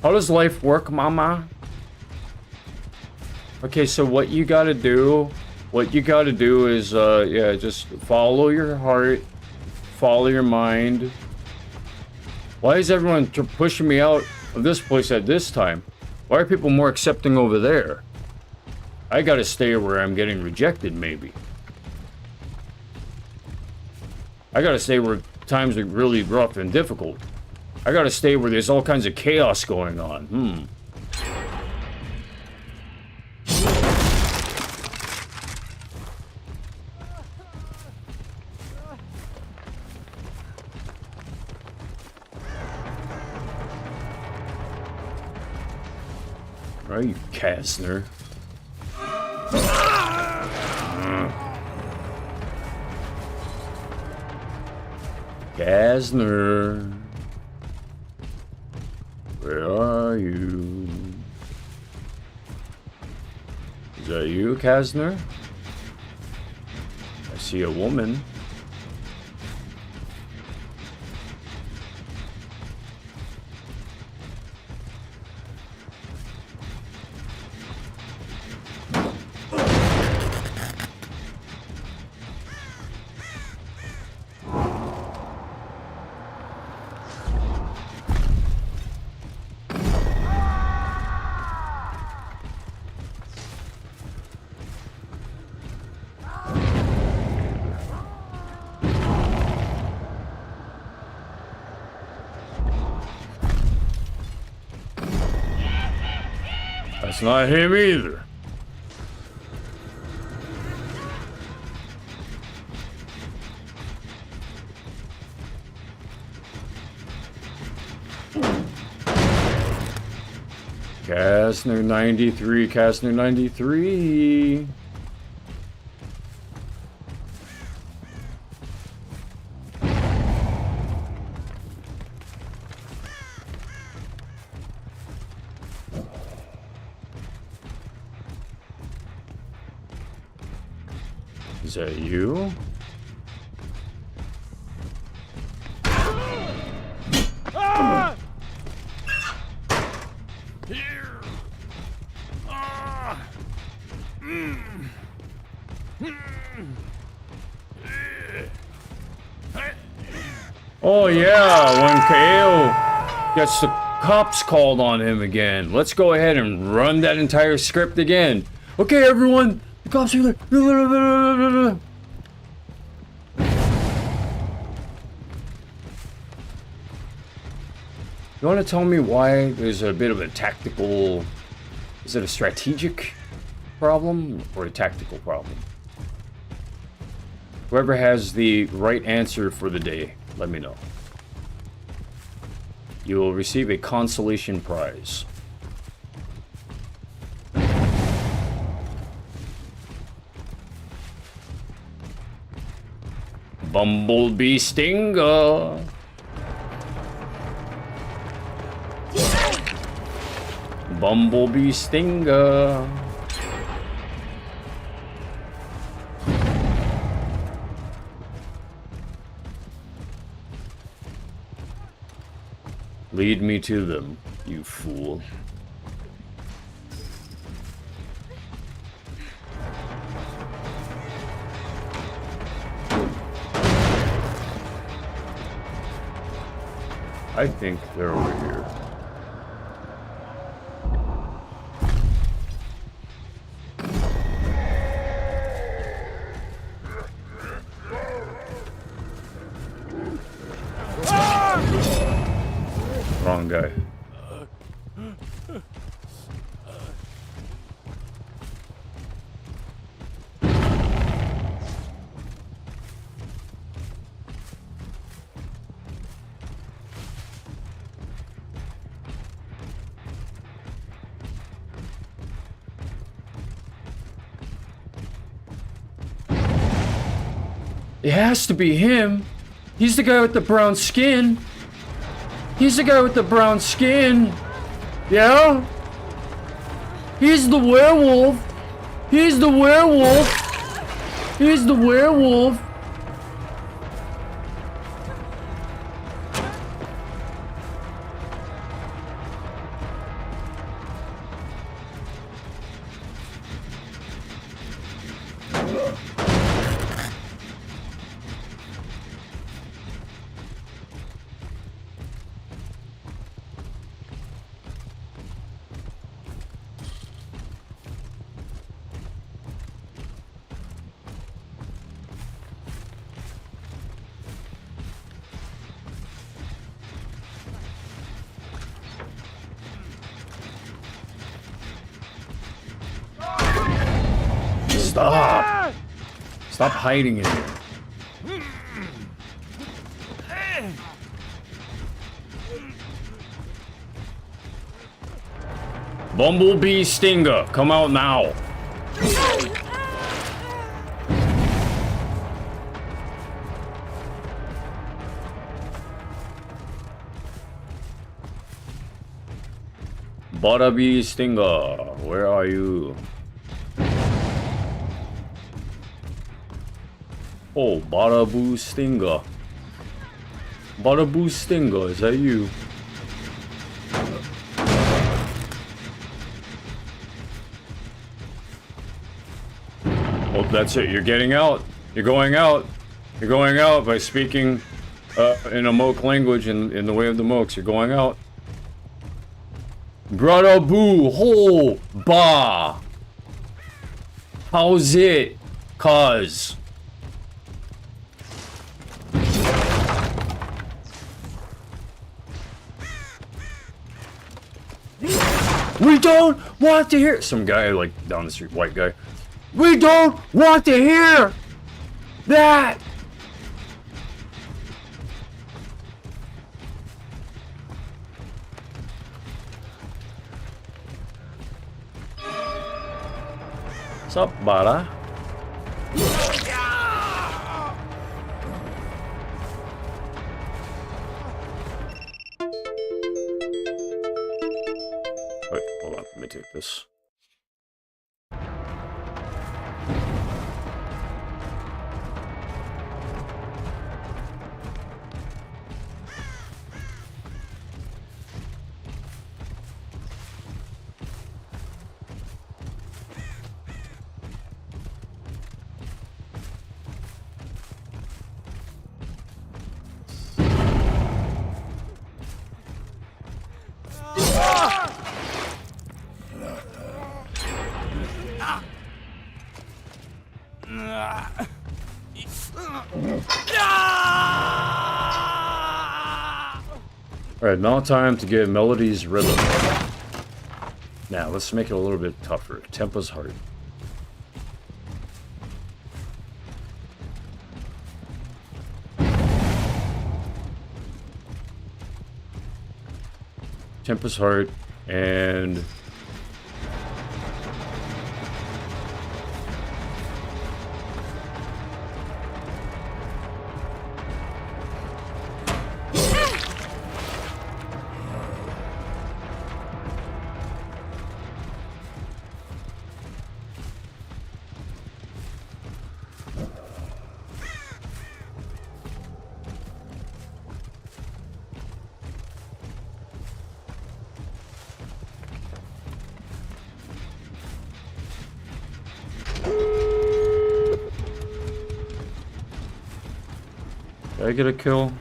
How does life work, mama? Okay, so what you gotta do... What you gotta do is, yeah, just follow your heart. Follow your mind. Why is everyone pushing me out of this place at this time? Why are people more accepting over there? I gotta stay where I'm getting rejected, maybe. I gotta stay where times are really rough and difficult. I gotta stay where there's all kinds of chaos going on. Are you Kastner? Kastner, where are you? Is that you, Kastner? I see a woman. That's not him either. Kastner 93, Kastner 93. Is that you? Oh yeah, when Kaeo gets the cops called on him again. Let's go ahead and run that entire script again. Okay, everyone, the cops are there. You want to tell me why there's a bit of a tactical... Is it a strategic problem or a tactical problem? Whoever has the right answer for the day, let me know. You will receive a consolation prize. Bumblebee Stinger. Bumblebee Stinger. Lead me to them, you fool. I think they're over here. Wrong guy. It has to be him. He's the guy with the brown skin. He's the guy with the brown skin. Yeah? He's the werewolf. He's the werewolf. He's the werewolf. Stop! Stop hiding in here. Bumblebee Stinger, come out now. Butterbee Stinger, where are you? Oh, Baraboo Stinger. Baraboo Stinger, is that you? Oh, that's it. You're getting out. You're going out. You're going out by speaking in a Moke language in the way of the Mokes. You're going out. Baraboo ho ba. How's it? Cuz. We don't want to hear some guy like down the street, white guy. We don't want to hear that. Sup, Bada? Wait, hold on. Let me take this. Alright, now time to get Melody's rhythm. Now, let's make it a little bit tougher. Tempo's hard. Tempo's hard, and... Did I get a kill?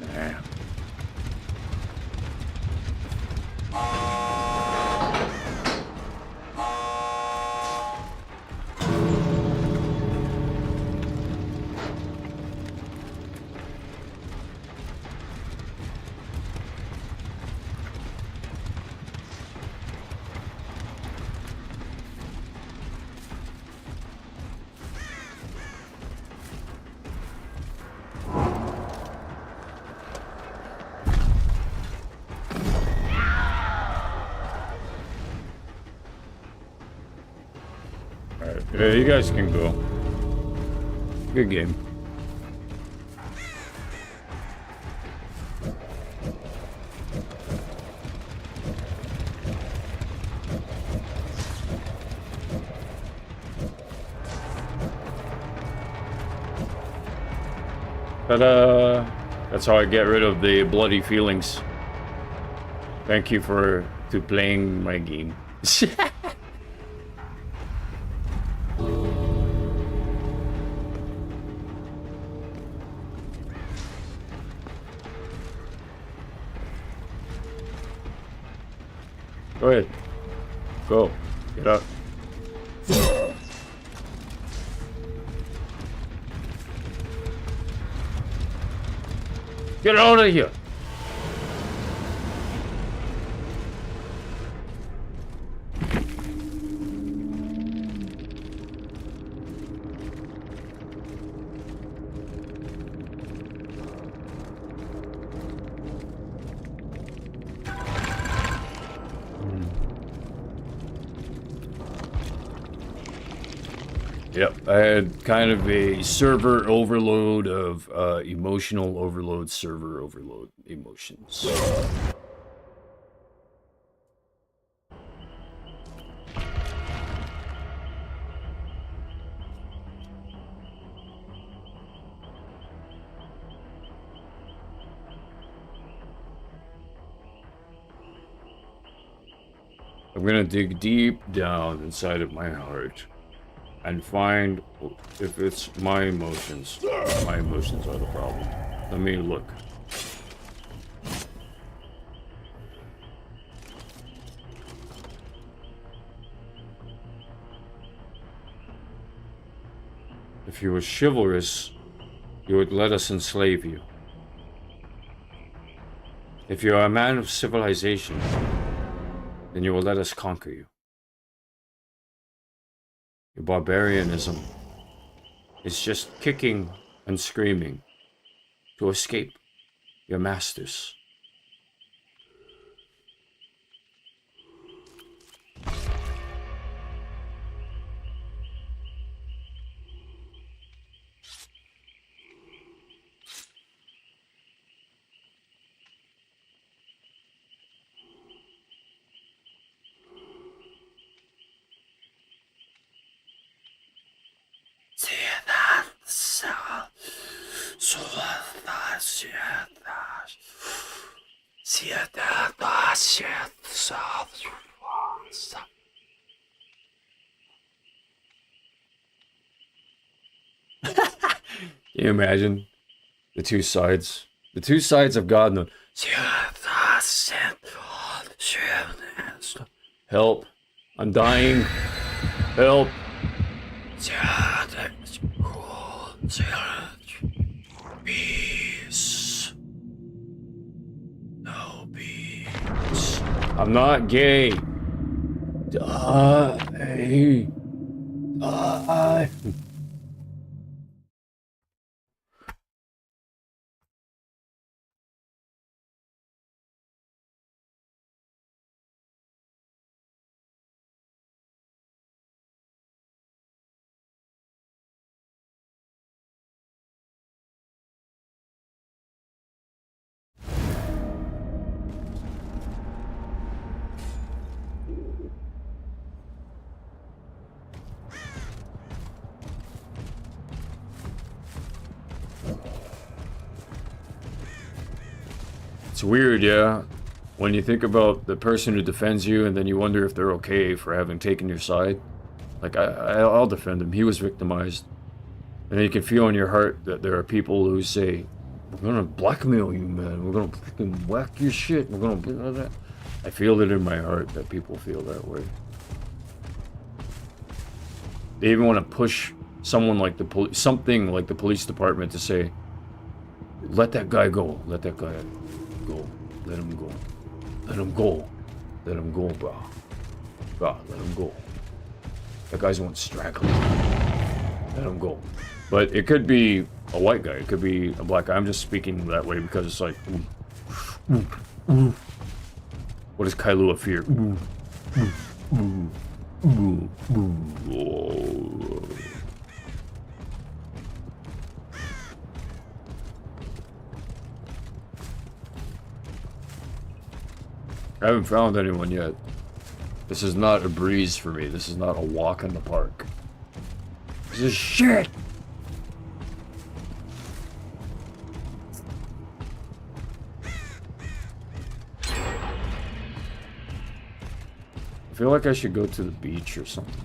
Nah. Alright, yeah, you guys can go. Good game. Ta-da! That's how I get rid of the bloody feelings. Thank you for playing my game. Go ahead. Go. Get up. Get out of here. Yep, I had kind of a server overload of emotional overload, server overload emotions. I'm gonna dig deep down inside of my heart and find if it's my emotions. My emotions are the problem. Let me look. If you were chivalrous, you would let us enslave you. If you're a man of civilization, then you will let us conquer you. Your barbarianism is just kicking and screaming to escape your masters. Can you imagine the two sides? The two sides of God. And help! I'm dying. Help! Peace. No peace. I'm not gay. Die. Die. It's weird, yeah, when you think about the person who defends you and then you wonder if they're okay for having taken your side. Like, I'll defend him. He was victimized. And then you can feel in your heart that there are people who say, we're gonna blackmail you, man. We're gonna fucking whack your shit. We're gonna blah, blah. I feel it in my heart that people feel that way. They even want to push someone like something like the police department to say, let that guy go. Let that guy go. Let him go. Let him go. Let him go, bro. Bro, let him go. That guy's one straggling. Let him go. But it could be a white guy. It could be a black guy. I'm just speaking that way because it's like, what does Kailua fear? Oh. I haven't found anyone yet. This is not a breeze for me. This is not a walk in the park. This is shit! I feel like I should go to the beach or something.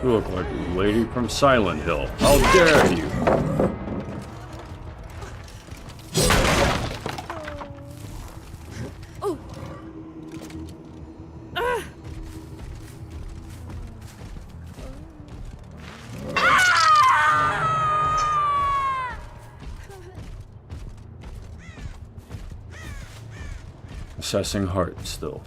You look like a lady from Silent Hill. How dare you? Assessing heart still.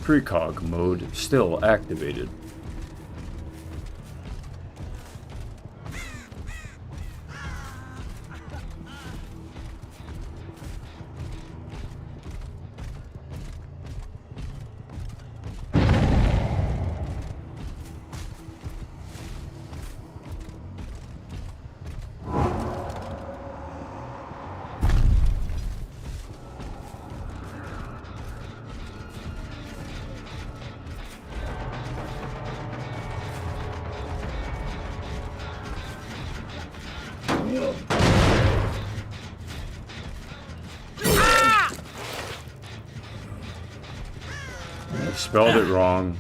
Precog mode still activated. Spelled it wrong.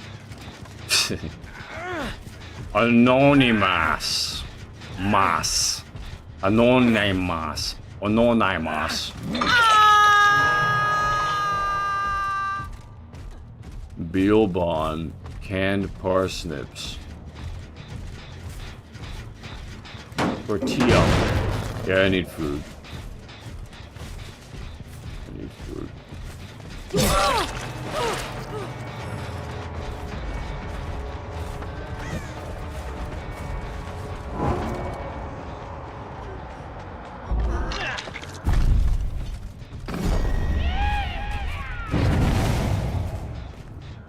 Anonymous. Mas. Anonymous. Anonymous. Beelbon. Canned parsnips. Tortilla. Yeah, I need food. I need food.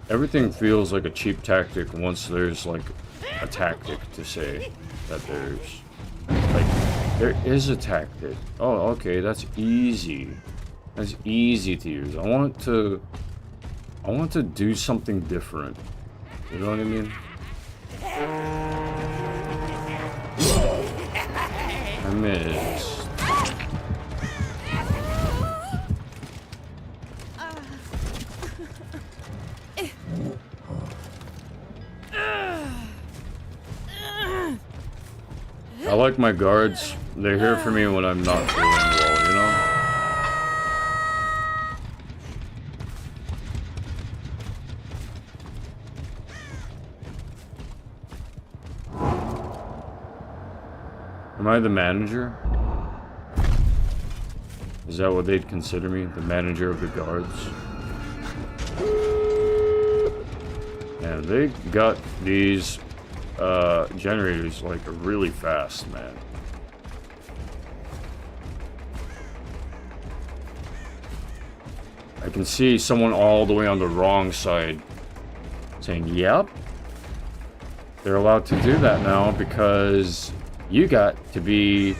Everything feels like a cheap tactic once there's like a tactic to say that there's like there is a tactic. Oh, okay, that's easy. That's easy to use. I want to do something different. You know what I mean? I missed. I like my guards. They're here for me when I'm not feeling well, you know? Am I the manager? Is that what they'd consider me? The manager of the guards? And they got these generators like really fast, man. I can see someone all the way on the wrong side saying, yep, they're allowed to do that now because you got to be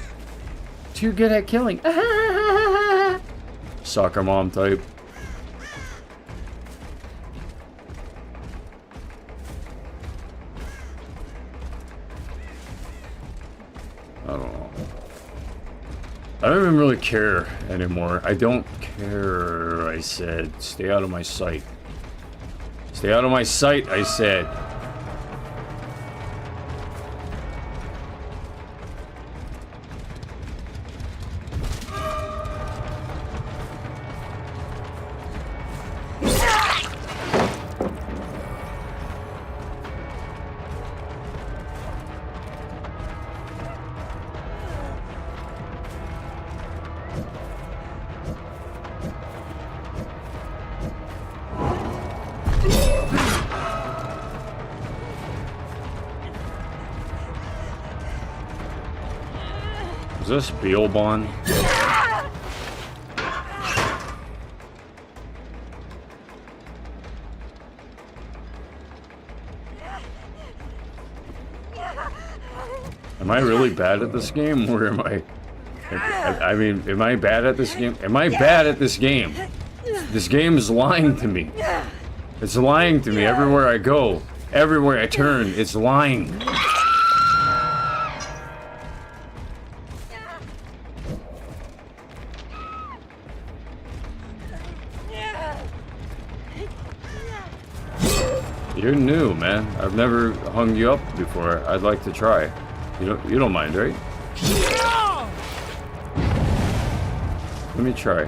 too good at killing. Soccer mom type. I don't know. I don't even really care anymore. I don't care, I said. Stay out of my sight. Stay out of my sight, I said. Is this Beelbon? Am I really bad at this game, or am I mean, am I bad at this game? Am I bad at this game? This game is lying to me. It's lying to me everywhere I go. Everywhere I turn, it's lying. You're new, man. I've never hung you up before. I'd like to try. You don't mind, right? Let me try.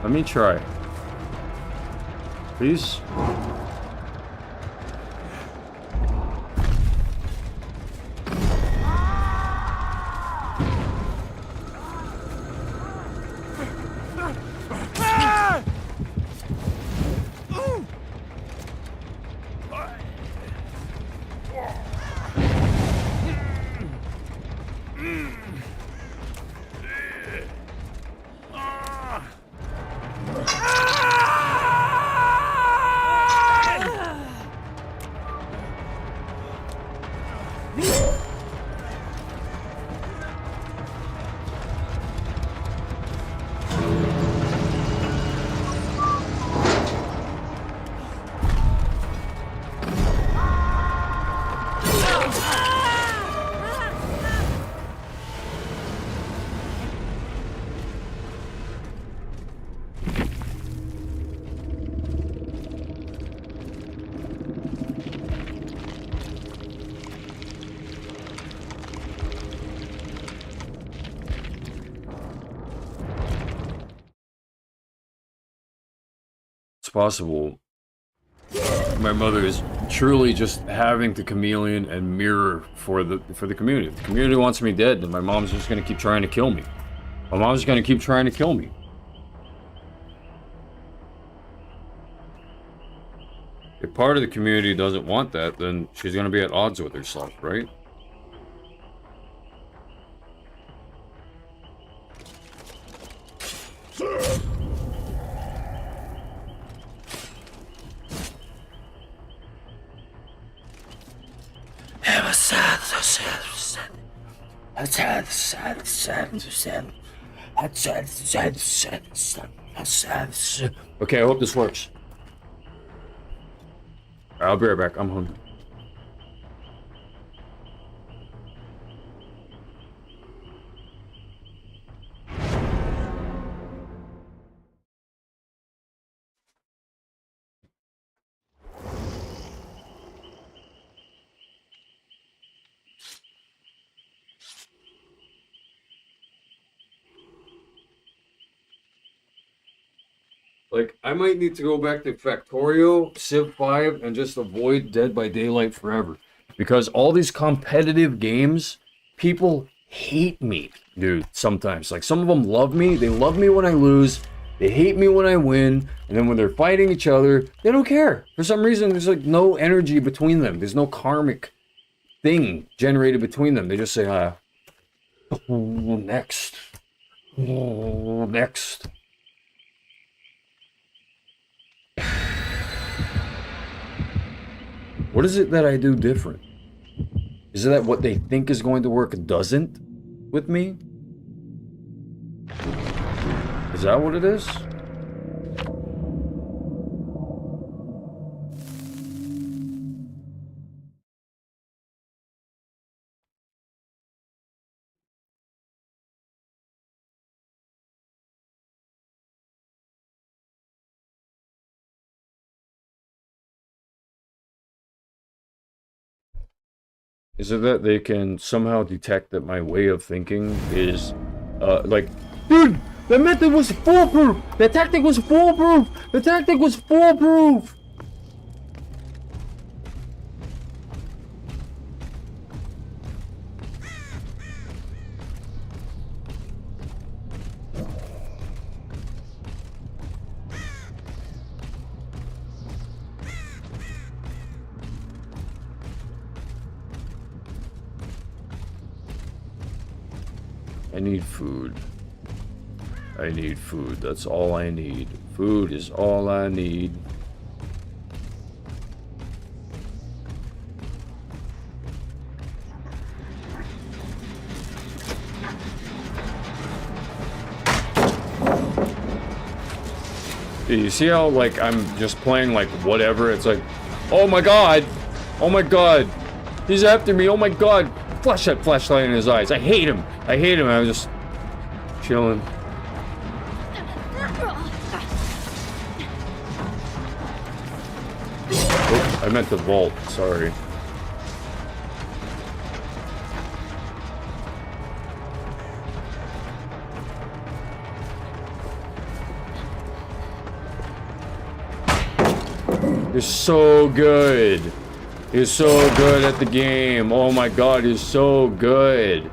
Let me try. Please? Possible. My mother is truly just having to chameleon and mirror for the community. If the community wants me dead, then my mom's just gonna keep trying to kill me. My mom's gonna keep trying to kill me. If part of the community doesn't want that, then she's gonna be at odds with herself, right? Okay, I hope this works. I'll be right back. I'm hungry. Like, I might need to go back to Factorio, Civ 5, and just avoid Dead by Daylight forever. Because all these competitive games, people hate me, dude, sometimes. Like, some of them love me. They love me when I lose. They hate me when I win. And then when they're fighting each other, they don't care. For some reason, there's, like, no energy between them. There's no karmic thing generated between them. They just say, oh, next. Oh, next. What is it that I do different? Is it that what they think is going to work doesn't with me? Is that what it is? Is it that they can somehow detect that my way of thinking is, like, dude, the method was foolproof! The tactic was foolproof! The tactic was foolproof! I need food. I need food. That's all I need. Food is all I need. You see how, like, I'm just playing, like, whatever? It's like, oh my god! Oh my god! He's after me! Oh my god! Flash that flashlight in his eyes. I hate him! I hate him. I was just chilling. I meant the vault, sorry. You're so good. You're so good at the game. Oh my god, you're so good.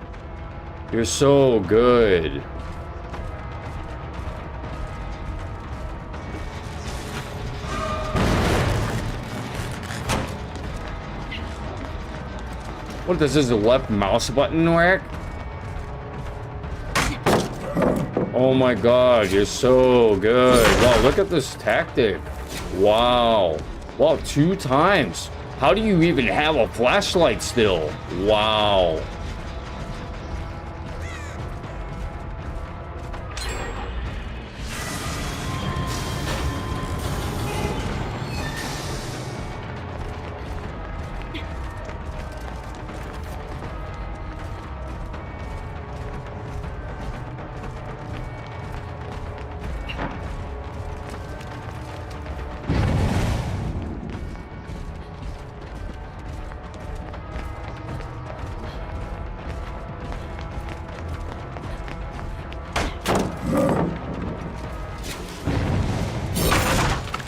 You're so good. What, does this left mouse button work? Oh my god, you're so good. Wow, look at this tactic. Wow. Wow, 2 times. How do you even have a flashlight still? Wow.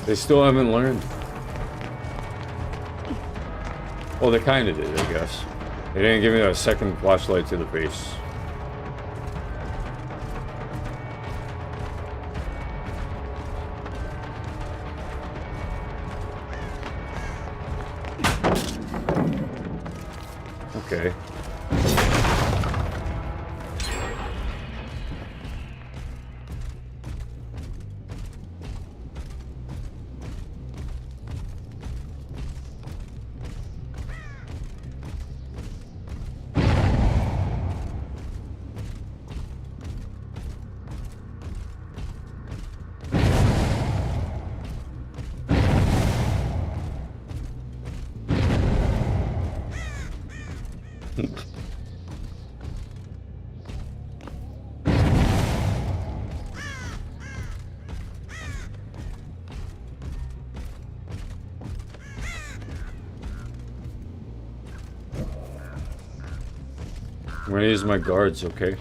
They still haven't learned. Well, they kind of did, I guess. They didn't give me a second flashlight to the face. Okay. I'm gonna use my guards, okay?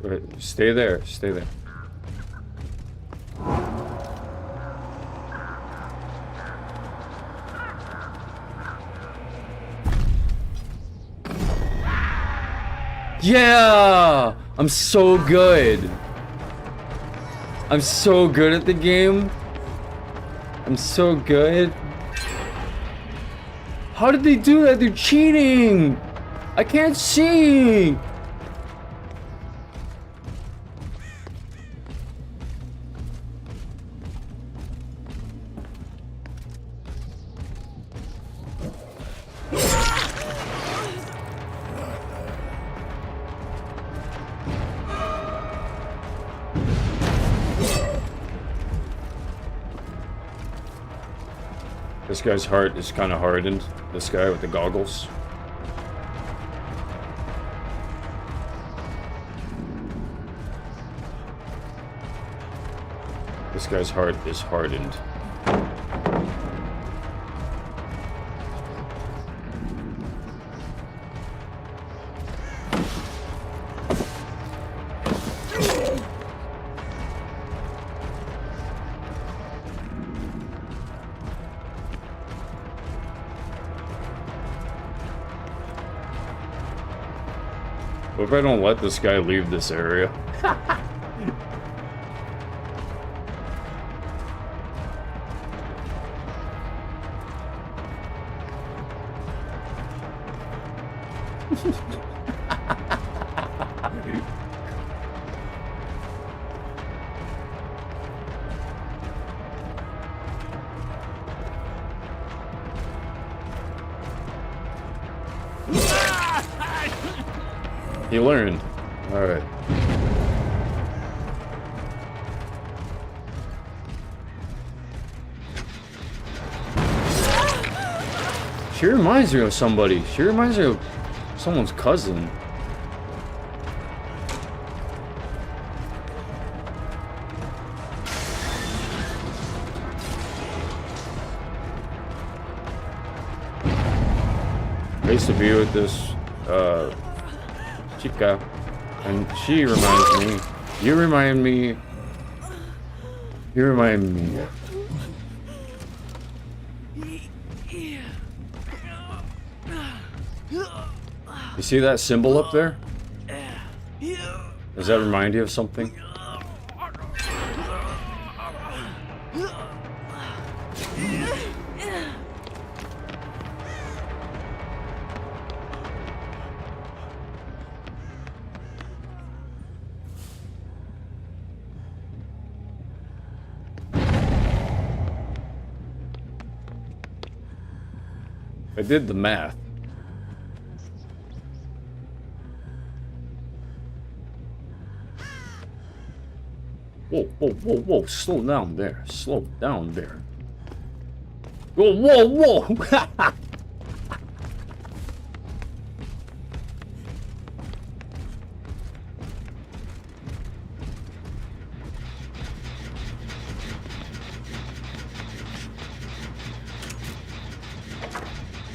Wait, stay there, stay there. Yeah! I'm so good. I'm so good at the game. I'm so good. How did they do that? They're cheating! I can't see! This guy's heart is kind of hardened. This guy with the goggles. This guy's heart is hardened. What if I don't let this guy leave this area? He learned. Alright. She reminds me of somebody. She reminds me of someone's cousin. I used to be with this chica, and she reminds me. You remind me. You remind me. You see that symbol up there? Does that remind you of something? I did the math. Whoa, whoa, whoa, whoa, slow down there. Slow down there. Whoa, whoa, whoa!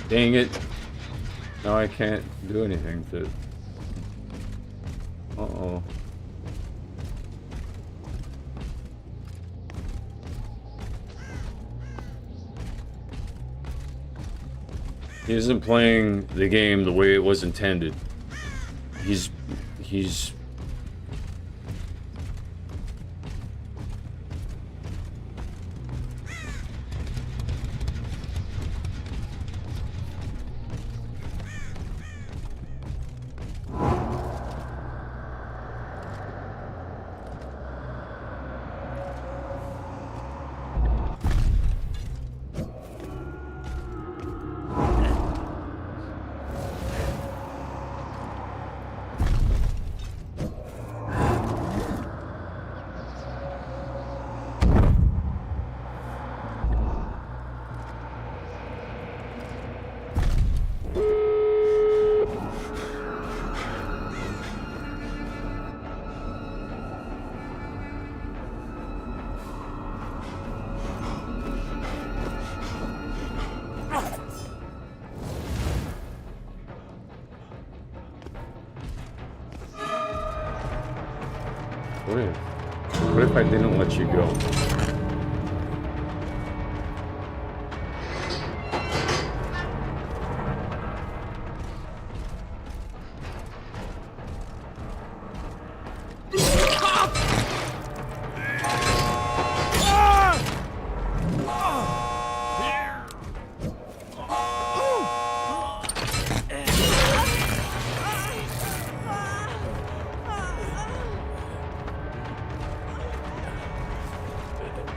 Dang it. Now I can't do anything to... Uh-oh. He isn't playing the game the way it was intended. He's... What if I didn't let you go?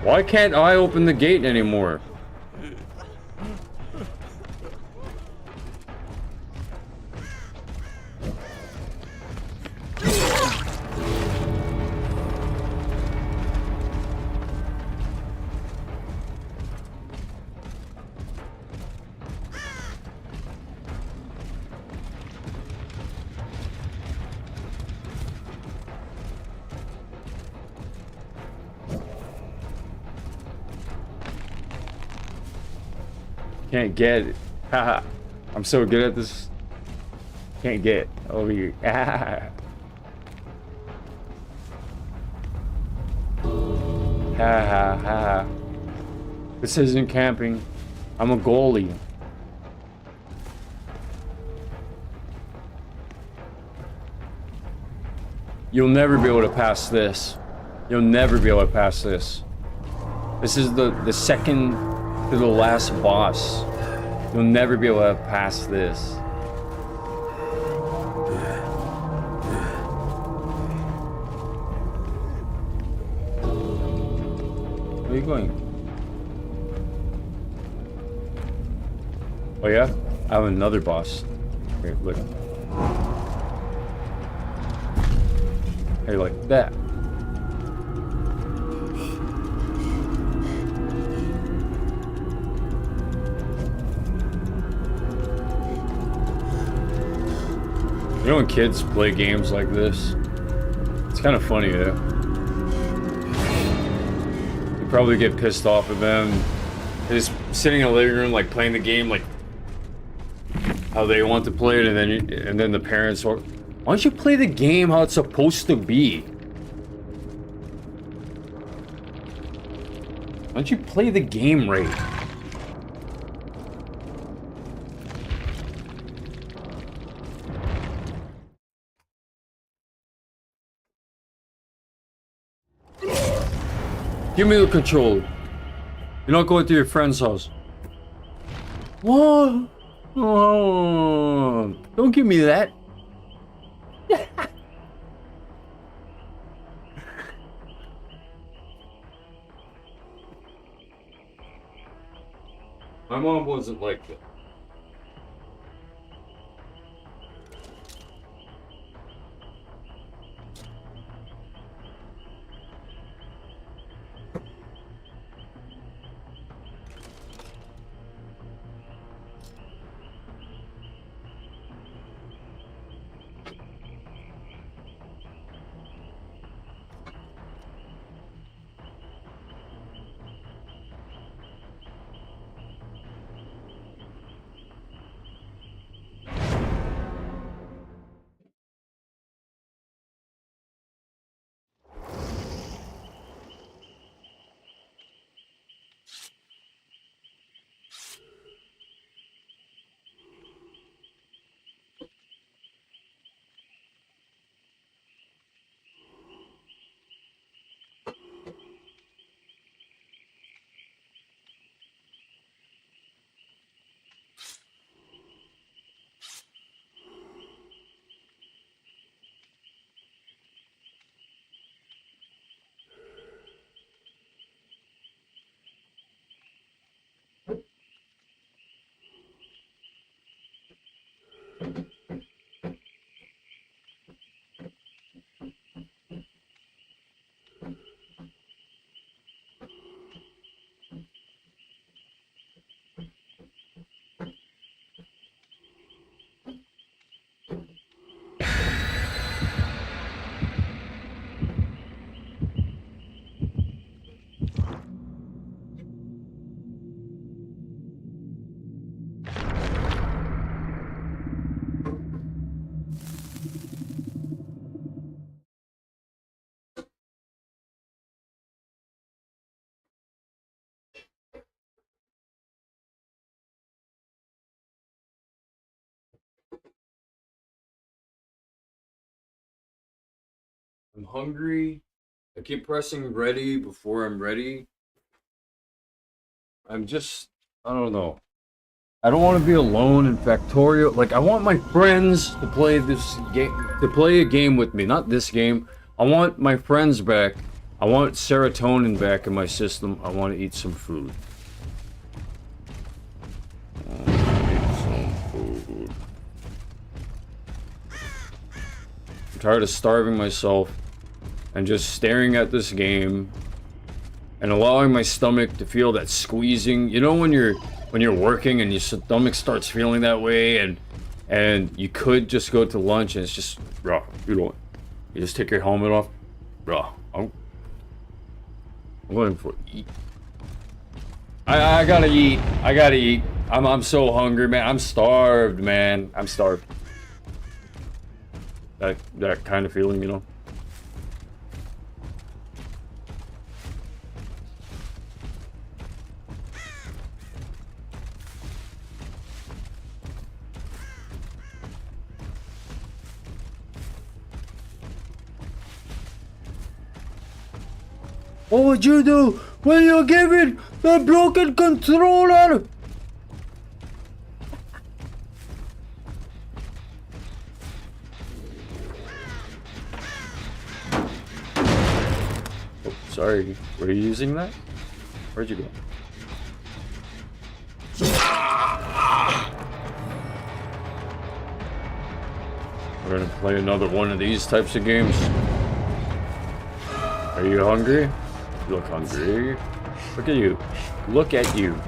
Why can't I open the gate anymore? Can't get it. Haha. I'm so good at this. Can't get over here. Ha ha ha. This isn't camping. I'm a goalie. You'll never be able to pass this. You'll never be able to pass this. This is the second to the last boss. You'll never be able to pass this. Where are you going? Oh yeah? I have another boss. Here, look. Hey, like that. You know when kids play games like this? It's kind of funny, though. You probably get pissed off at them. They're just sitting in the living room, like, playing the game, like... how they want to play it, and then the parents are, why don't you play the game how it's supposed to be? Why don't you play the game right? Give me the controller. You're not going to your friend's house. What? Oh, don't give me that. My mom wasn't like that. I'm hungry. I keep pressing ready before I'm ready. I don't know. I don't want to be alone in Factorio. Like, I want my friends to play this game, to play a game with me. Not this game. I want my friends back. I want serotonin back in my system. I want to eat some food. I'm tired of starving myself and just staring at this game and allowing my stomach to feel that squeezing. You know when you're working and your stomach starts feeling that way, and you could just go to lunch and it's just, bro, you just take your helmet off, bro. I'm going for eat. I gotta eat. I gotta eat. I'm so hungry, man. I'm starved, man. I'm starved. That kind of feeling, you know. What would you do when you give it the broken controller? Oh, sorry. Were you using that? Where'd you go? We're gonna play another one of these types of games. Are you hungry? You look hungry. Look at you. Look at you.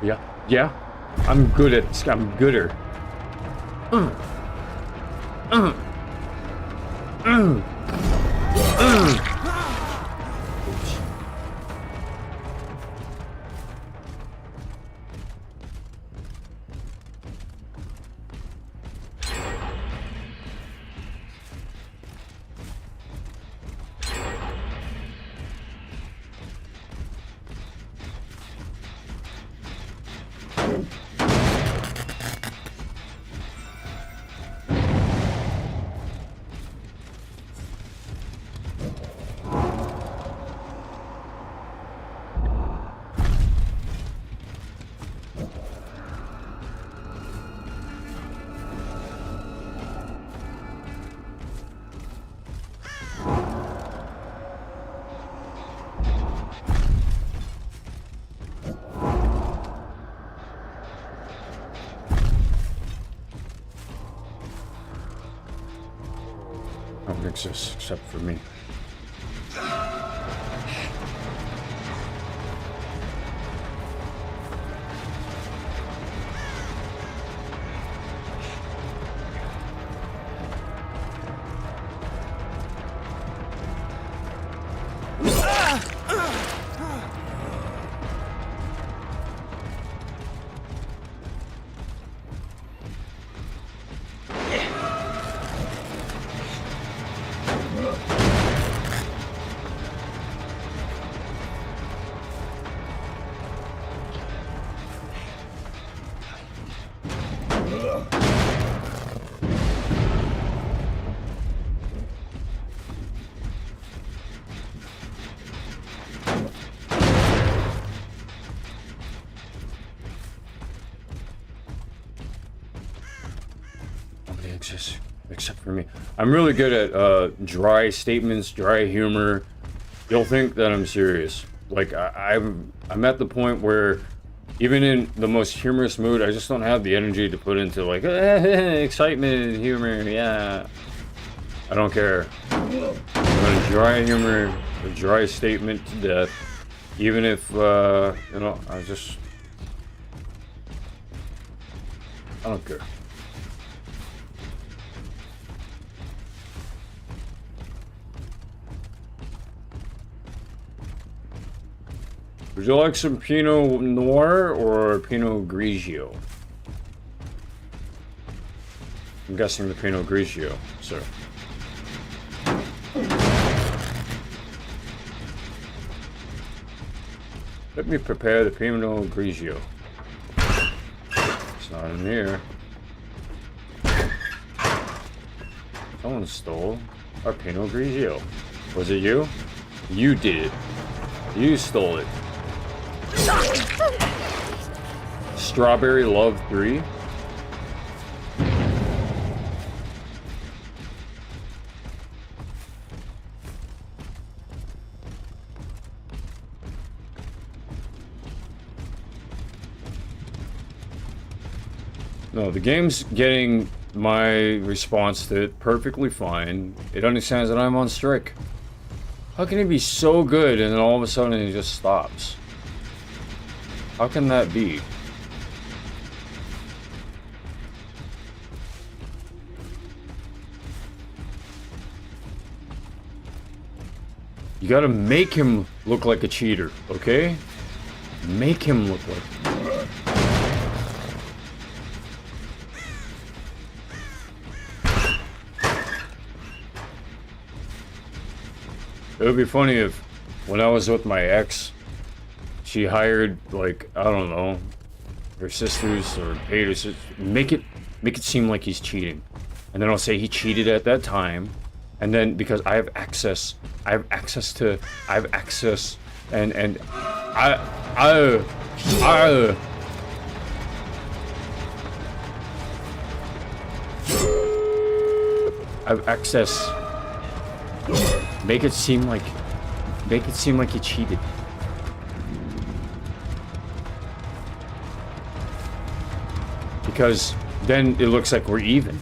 Yeah, yeah. I'm good at. I'm gooder. Oops. Don't exist except for me. Nobody exists except for me. I'm really good at dry statements, dry humor. You'll think that I'm serious. Like I'm at the point where even in the most humorous mood, I just don't have the energy to put into like excitement, humor. Yeah, I don't care. I'm gonna dry humor, a dry statement to death. Even if you know, I don't care. Would you like some Pinot Noir or Pinot Grigio? I'm guessing the Pinot Grigio, sir. Let me prepare the Pinot Grigio. It's not in here. Someone stole our Pinot Grigio. Was it you? You did it. You stole it. Strawberry Love 3. No, the game's getting my response to it perfectly fine. It understands that I'm on strike. How can it be so good and then all of a sudden it just stops? How can that be? You gotta make him look like a cheater, okay? Make him look like... It would be funny if, when I was with my ex, she hired, like, I don't know, her sisters or paid her sisters, make it seem like he's cheating. And then I'll say he cheated at that time, and then because I have access and I have access. Make it seem like you cheated. Because then it looks like we're even.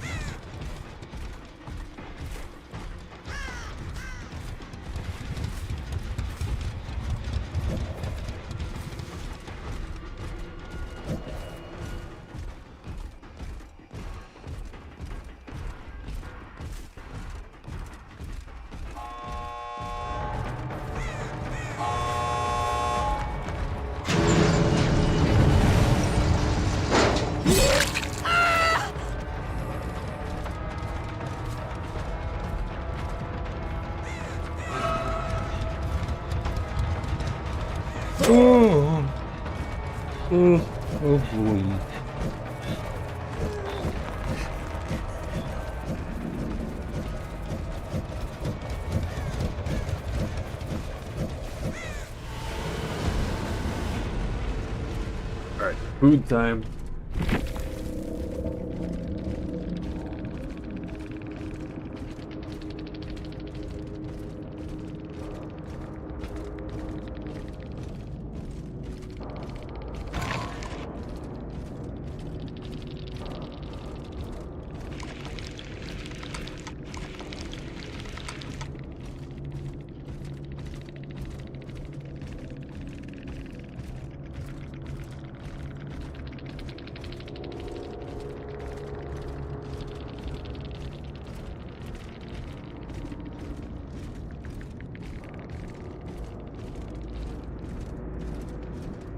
Alright, food time.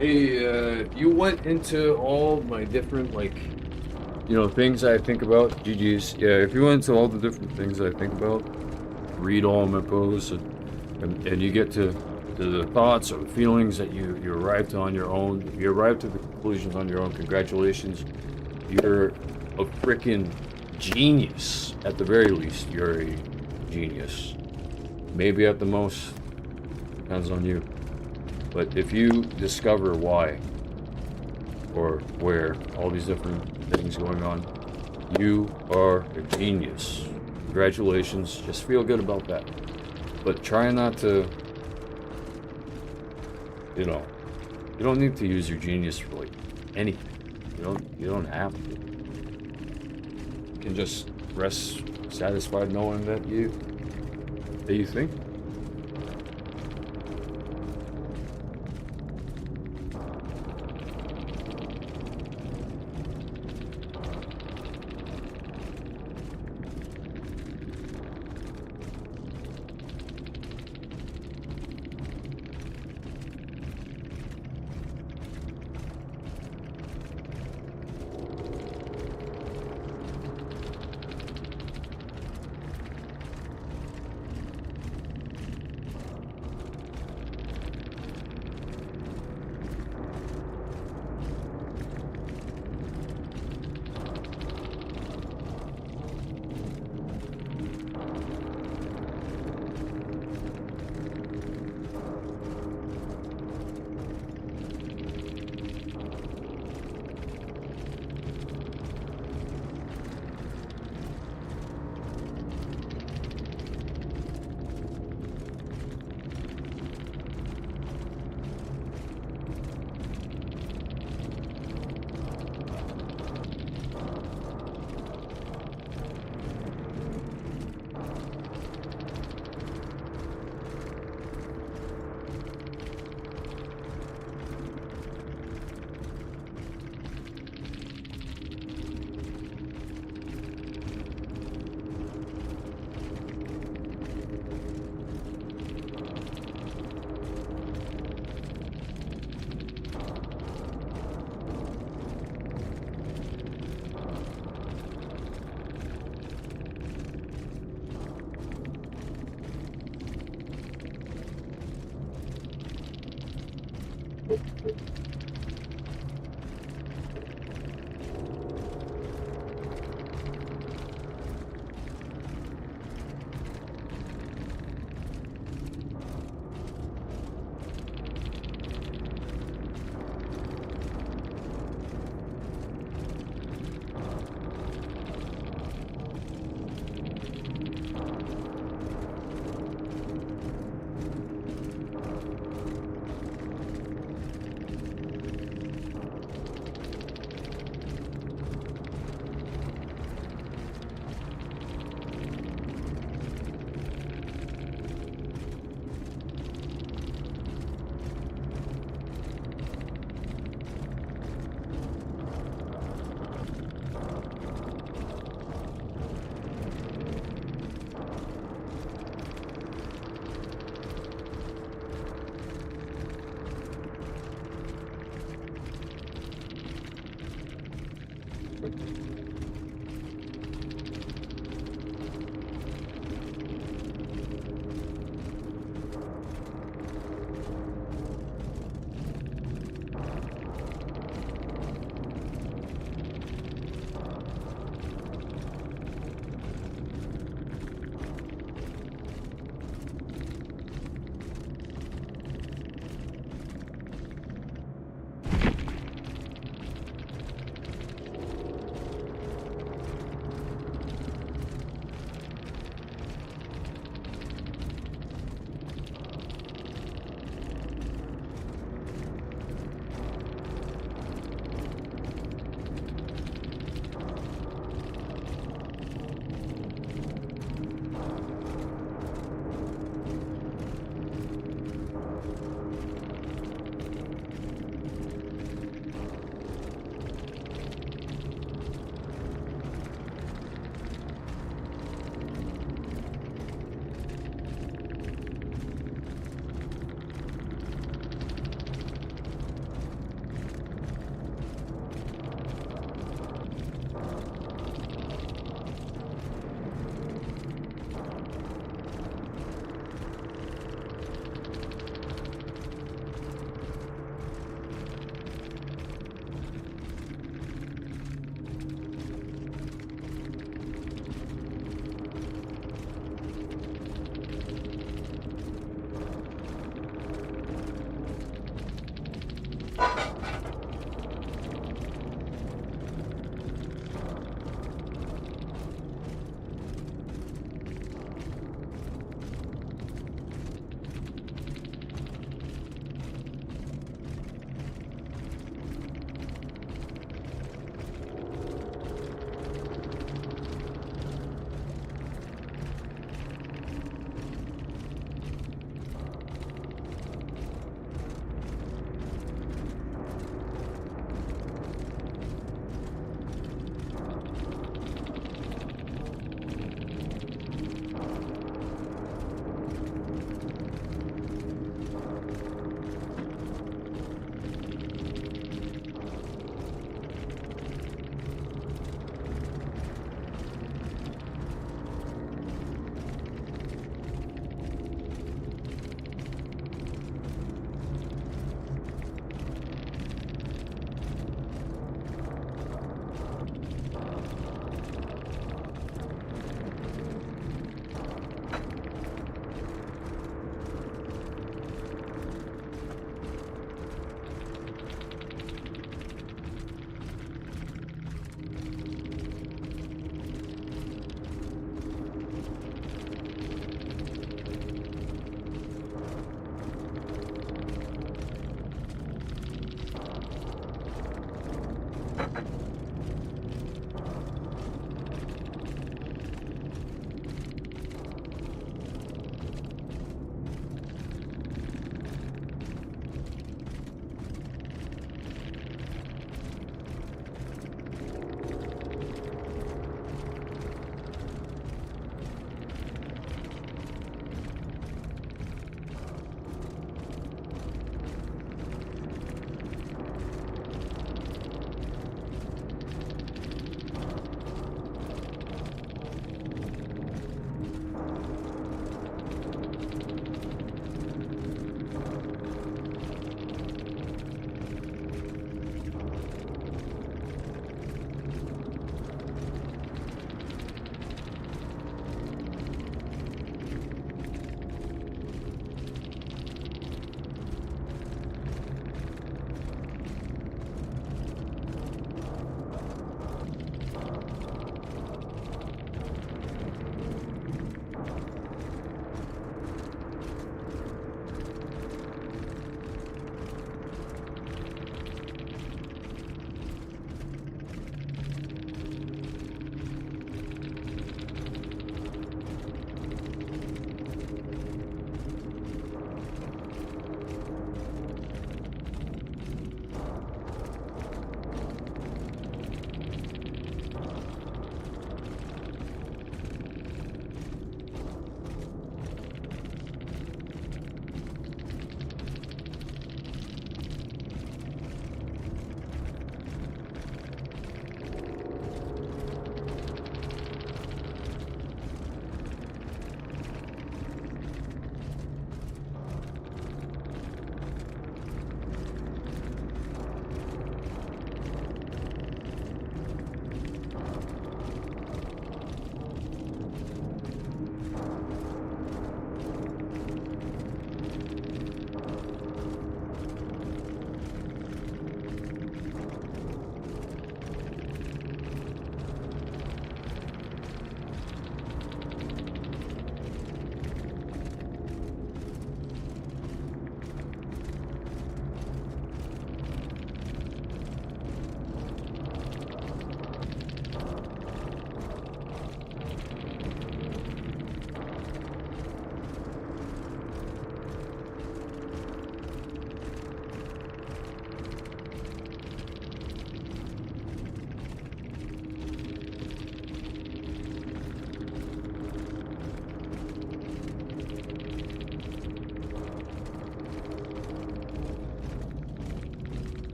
Hey, you went into all my different, like, things I think about. GG's. Yeah, if you went into all the different things I think about, read all my posts, and you get to the thoughts or the feelings that you arrived to on your own. If you arrived to the conclusions on your own, congratulations. You're a freaking genius. At the very least, you're a genius. Maybe at the most, depends on you. But if you discover why or where all these different things going on, you are a genius. Congratulations. Just feel good about that. But try not to, you don't need to use your genius for like anything. You don't have to. You can just rest satisfied knowing that you think.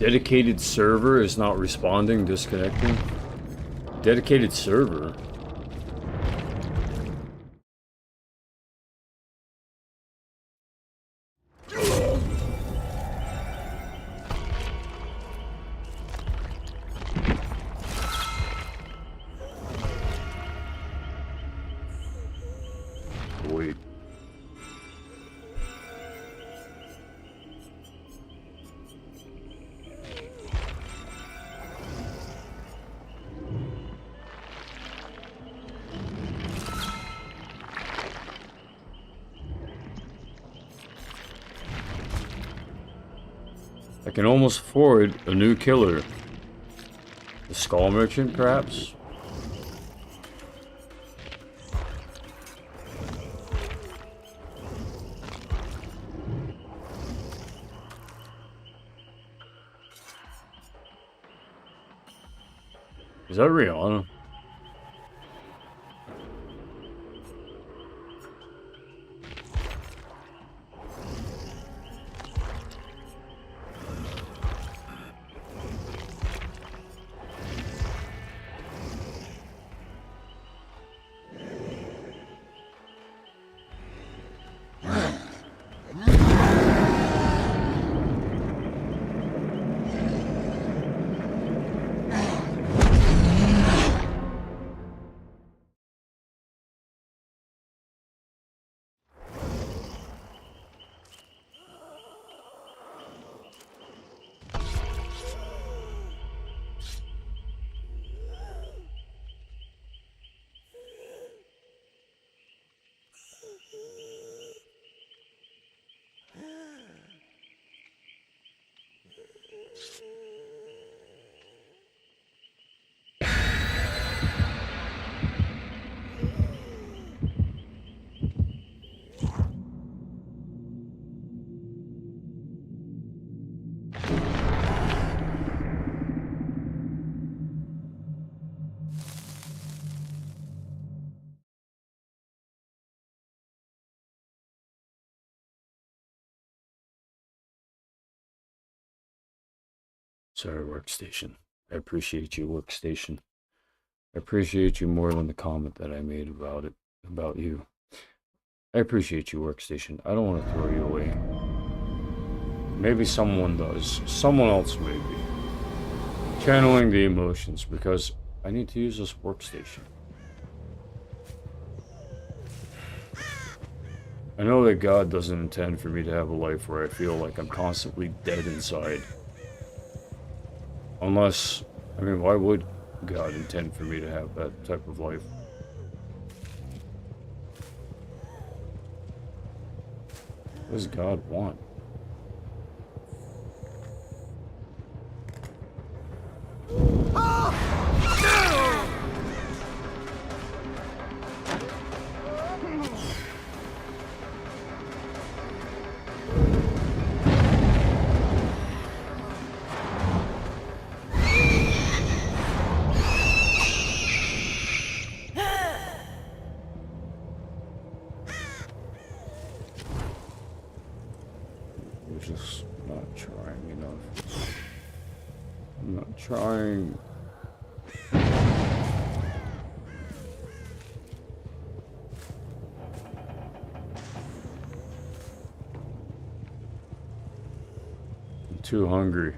Dedicated server is not responding, disconnecting. Dedicated server? Wait. I can almost afford a new killer. The Skull Merchant, perhaps? Is that Rihanna? Sorry, Workstation. I appreciate you, Workstation. I appreciate you more than the comment that I made about it, about you. I appreciate you, Workstation. I don't want to throw you away. Maybe someone does. Someone else maybe. Channeling the emotions, because I need to use this Workstation. I know that God doesn't intend for me to have a life where I feel like I'm constantly dead inside. Unless, I mean, why would God intend for me to have that type of life? What does God want? We're just not trying enough. I'm not trying. I'm too hungry.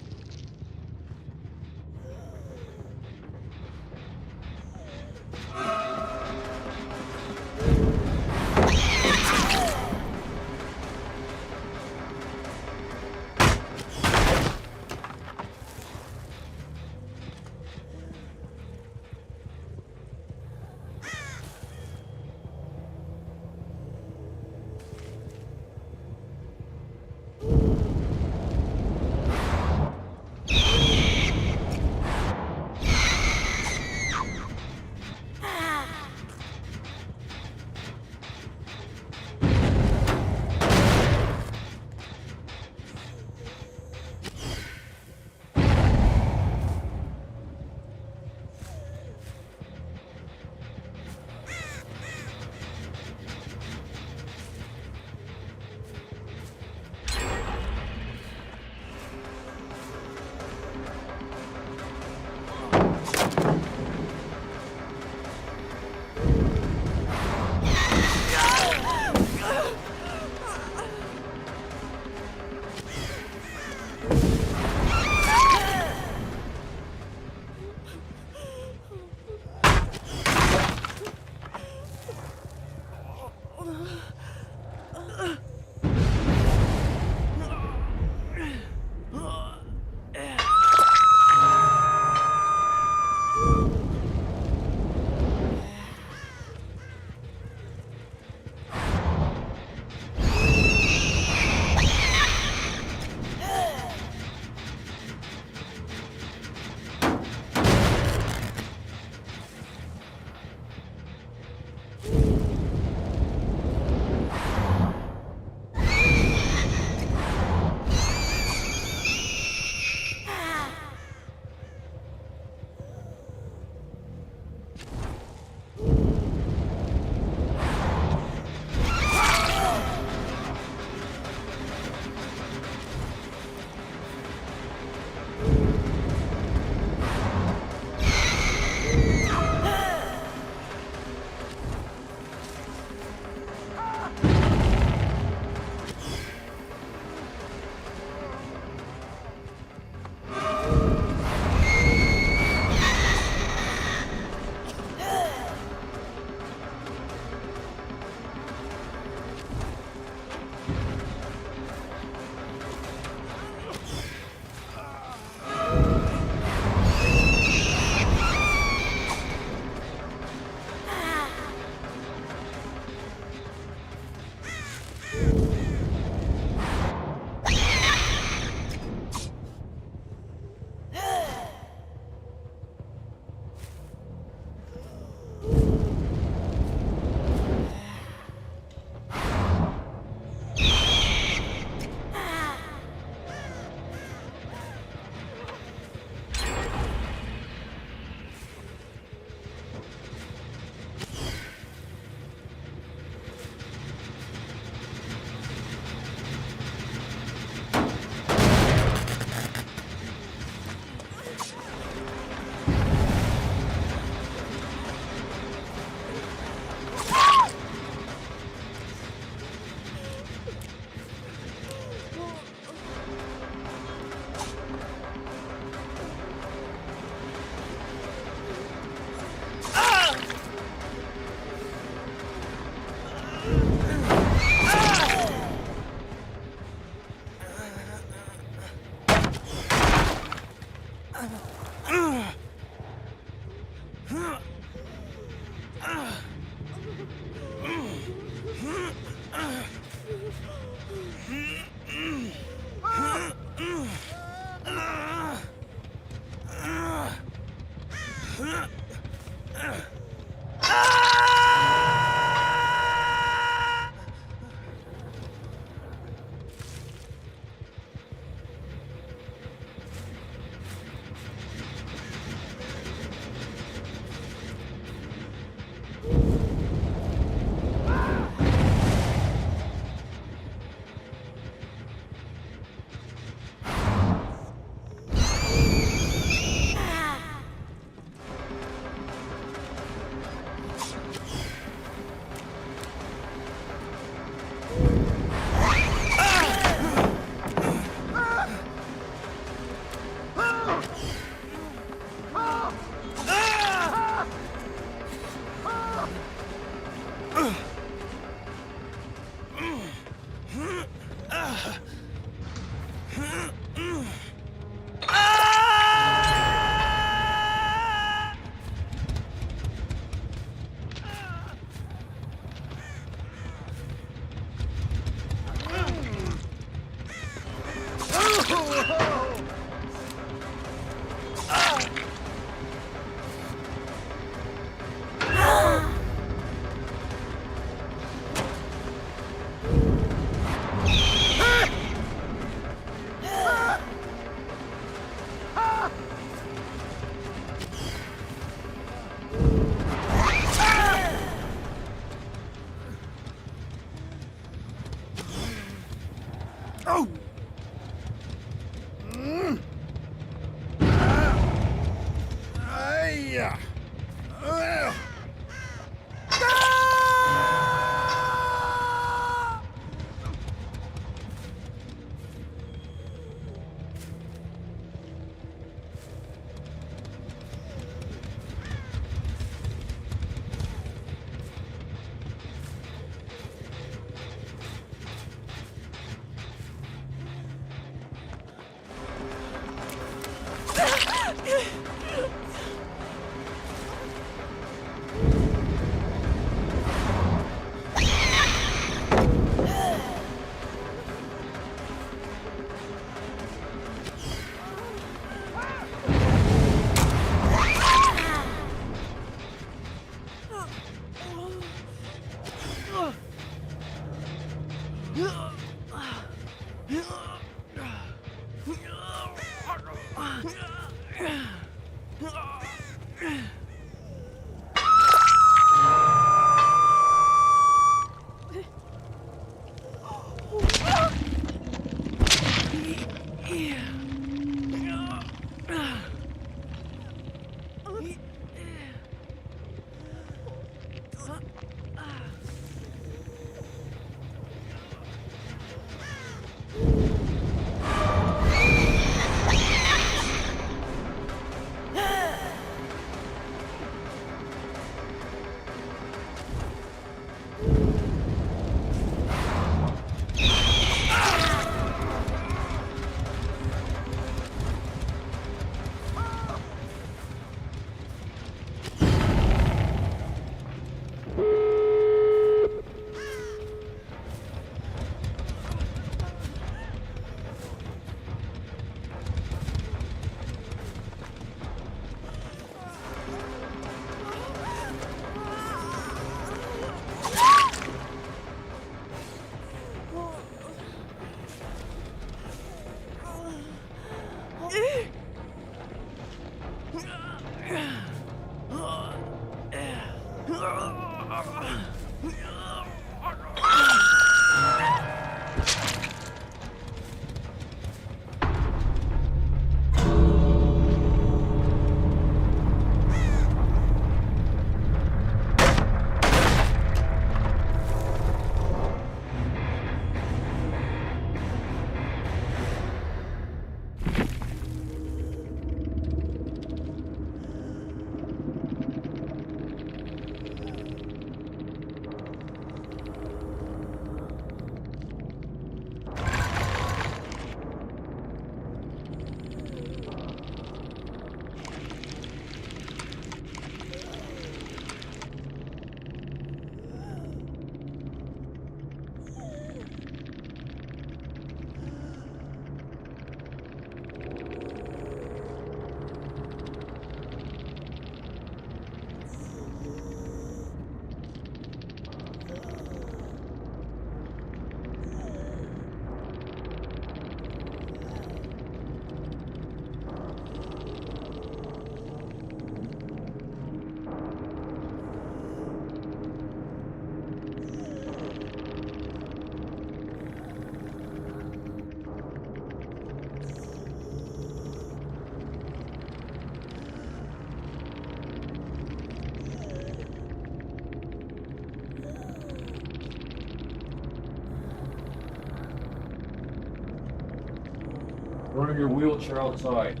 Bring your wheelchair outside.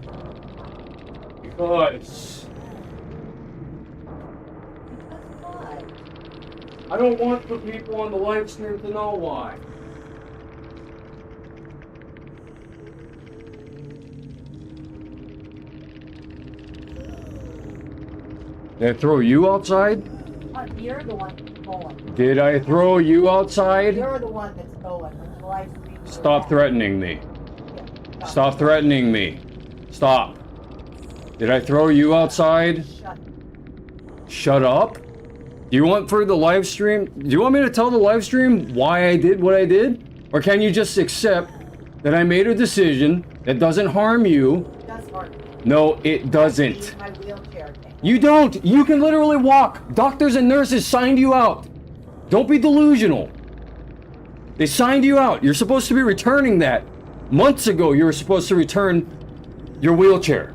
Because Why? I don't want the people on the live stream to know why. Did I throw you outside? You're the one that's going. Did I throw you outside? You're the one that's going. When the live stream goes Stop on. threatening me. Yeah, Stop threatening me. Stop. Did I throw you outside? Shut. Shut up. Do you want for the live stream? Do you want me to tell the live stream why I did what I did? Or can you just accept that I made a decision that doesn't harm you? It does hurt me. No, it I doesn't. use my wheelchair thing. You don't. You can literally walk. Doctors and nurses signed you out. Don't be delusional. They signed you out. You're supposed to be returning that. Months ago, you were supposed to return your wheelchair.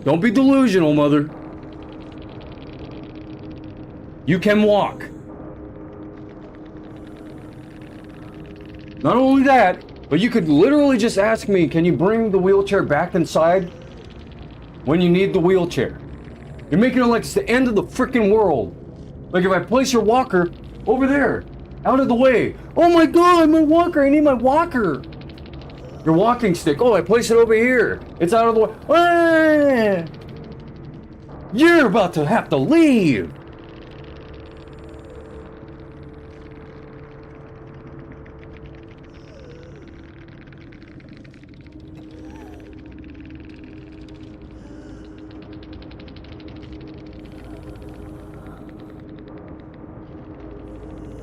Don't be delusional, mother. You can walk. Not only that, but you could literally just ask me, can you bring the wheelchair back inside when you need the wheelchair? You're making it like it's the end of the freaking world. Like if I place your walker over there, out of the way. Oh my god, my walker, I need my walker. Your walking stick, oh, I place it over here. It's out of the way. Ah! You're about to have to leave.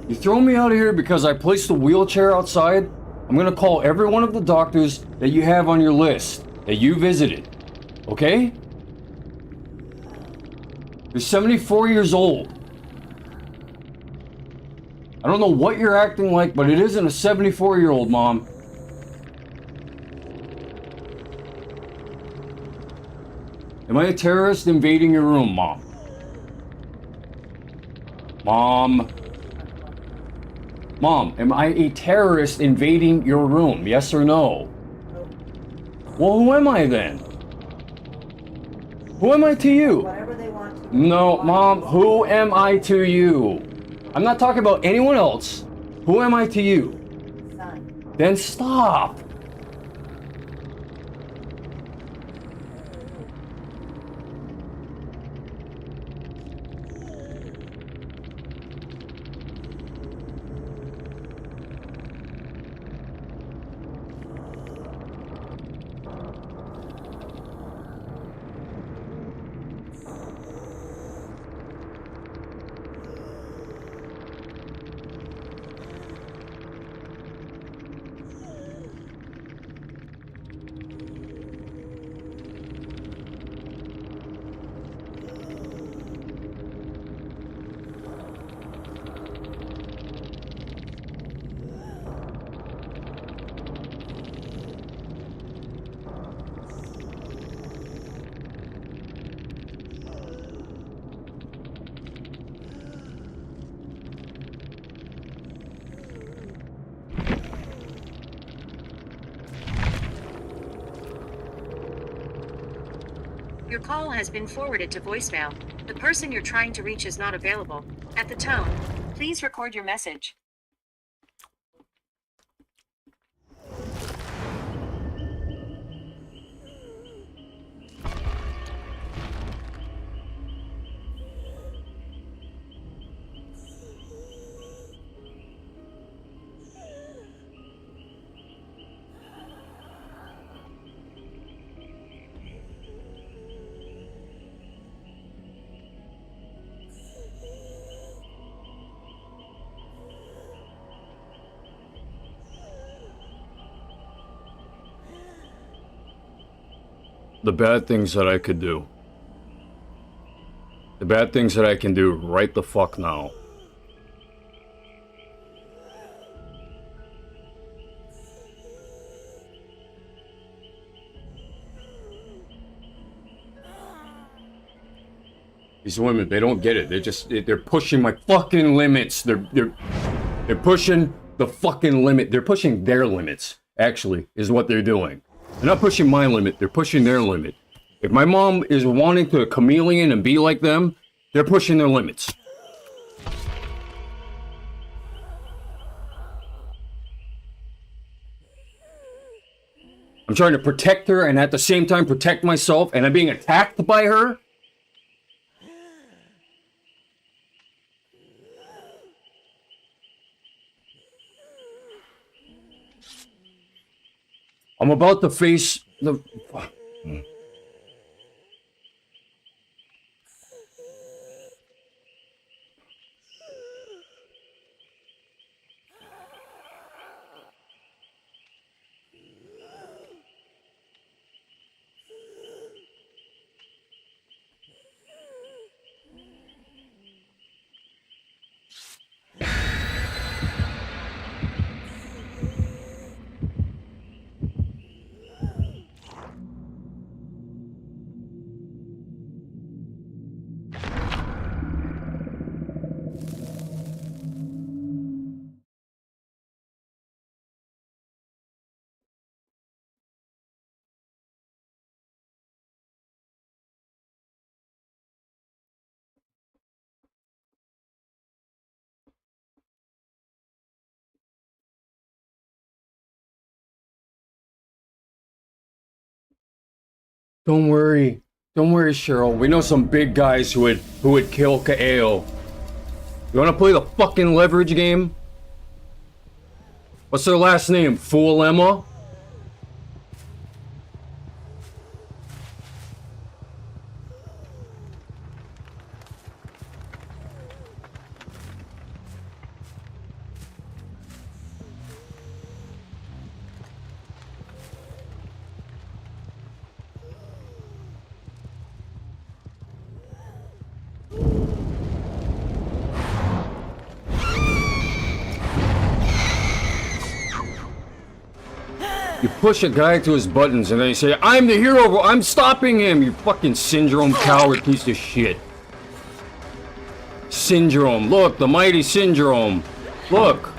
You throw me out of here because I placed the wheelchair outside? I'm gonna call every one of the doctors that you have on your list that you visited. Okay? You're 74 years old. I don't know what you're acting like, but it isn't a 74-year-old, Mom. Am I a terrorist invading your room, Mom? Mom, am I a terrorist invading your room? Yes or no? Well, who am I then? Who am I to you? Whatever they want to do. No, Mom, who am I to you? I'm not talking about anyone else. Who am I to you? Son. Then stop. Your call has been forwarded to voicemail. The person you're trying to reach is not available. At the tone, please record your message. The bad things that I could do. The bad things that I can do right the fuck now. These women, they don't get it. They're pushing my fucking limits. They're pushing the fucking limit. They're pushing their limits. actually, is what they're doing. They're not pushing my limit, they're pushing their limit. If my mom is wanting to chameleon and be like them, they're pushing their limits. I'm trying to protect her and at the same time protect myself, and I'm being attacked by her? I'm about to face the... Don't worry, Cheryl. We know some big guys who would kill Kaeo. You wanna play the fucking leverage game? What's their last name? Fool Emma? You push a guy to his buttons and then you say, I'm the hero, I'm stopping him, you fucking Syndrome coward piece of shit. Syndrome, look, the mighty Syndrome. Look.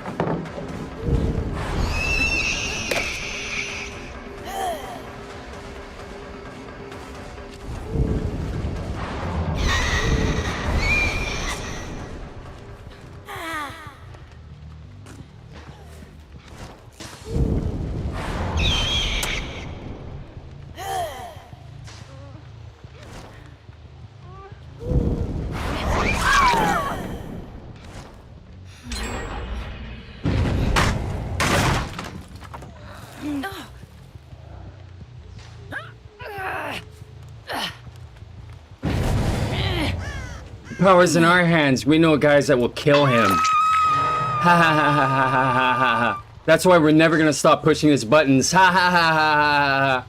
Power's in our hands. We know guys that will kill him. Ha ha ha ha ha ha ha ha ha. That's why we're never gonna stop pushing his buttons. Ha ha ha ha ha ha.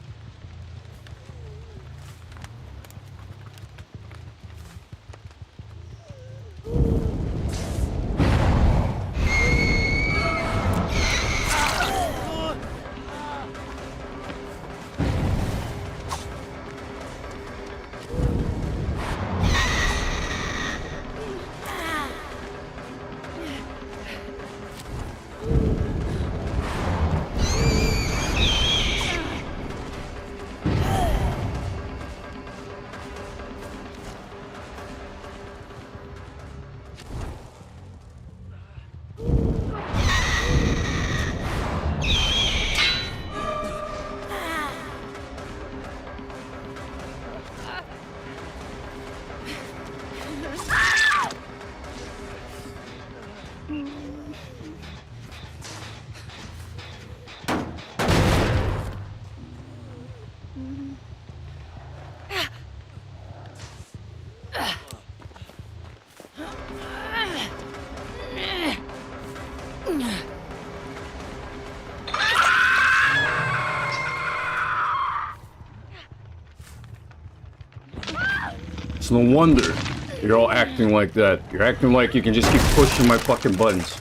It's no wonder you're all acting like that. You're acting like you can just keep pushing my fucking buttons.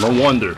No wonder.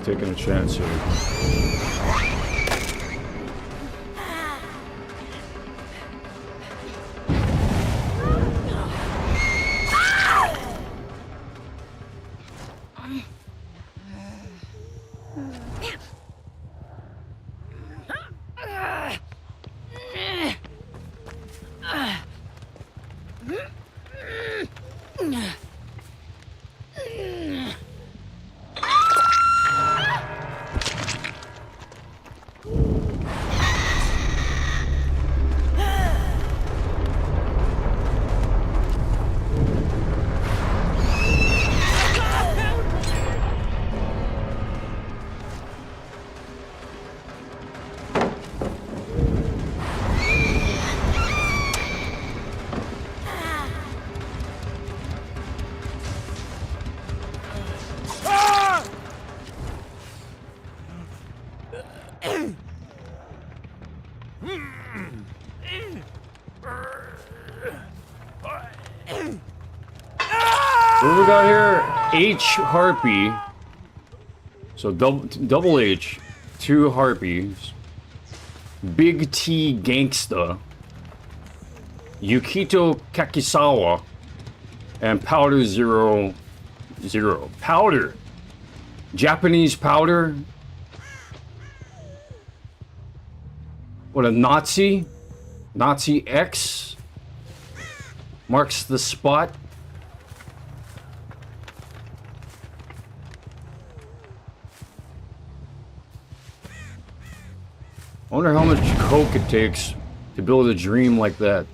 taking a chance here. What we got here? H Harpy. So double H, 2 Harpies. Big T Gangsta. Yukito Kakisawa. And Powder 00. Powder. Japanese powder. What, a Nazi? Nazi X? Marks the spot. I wonder how much coke it takes to build a dream like that.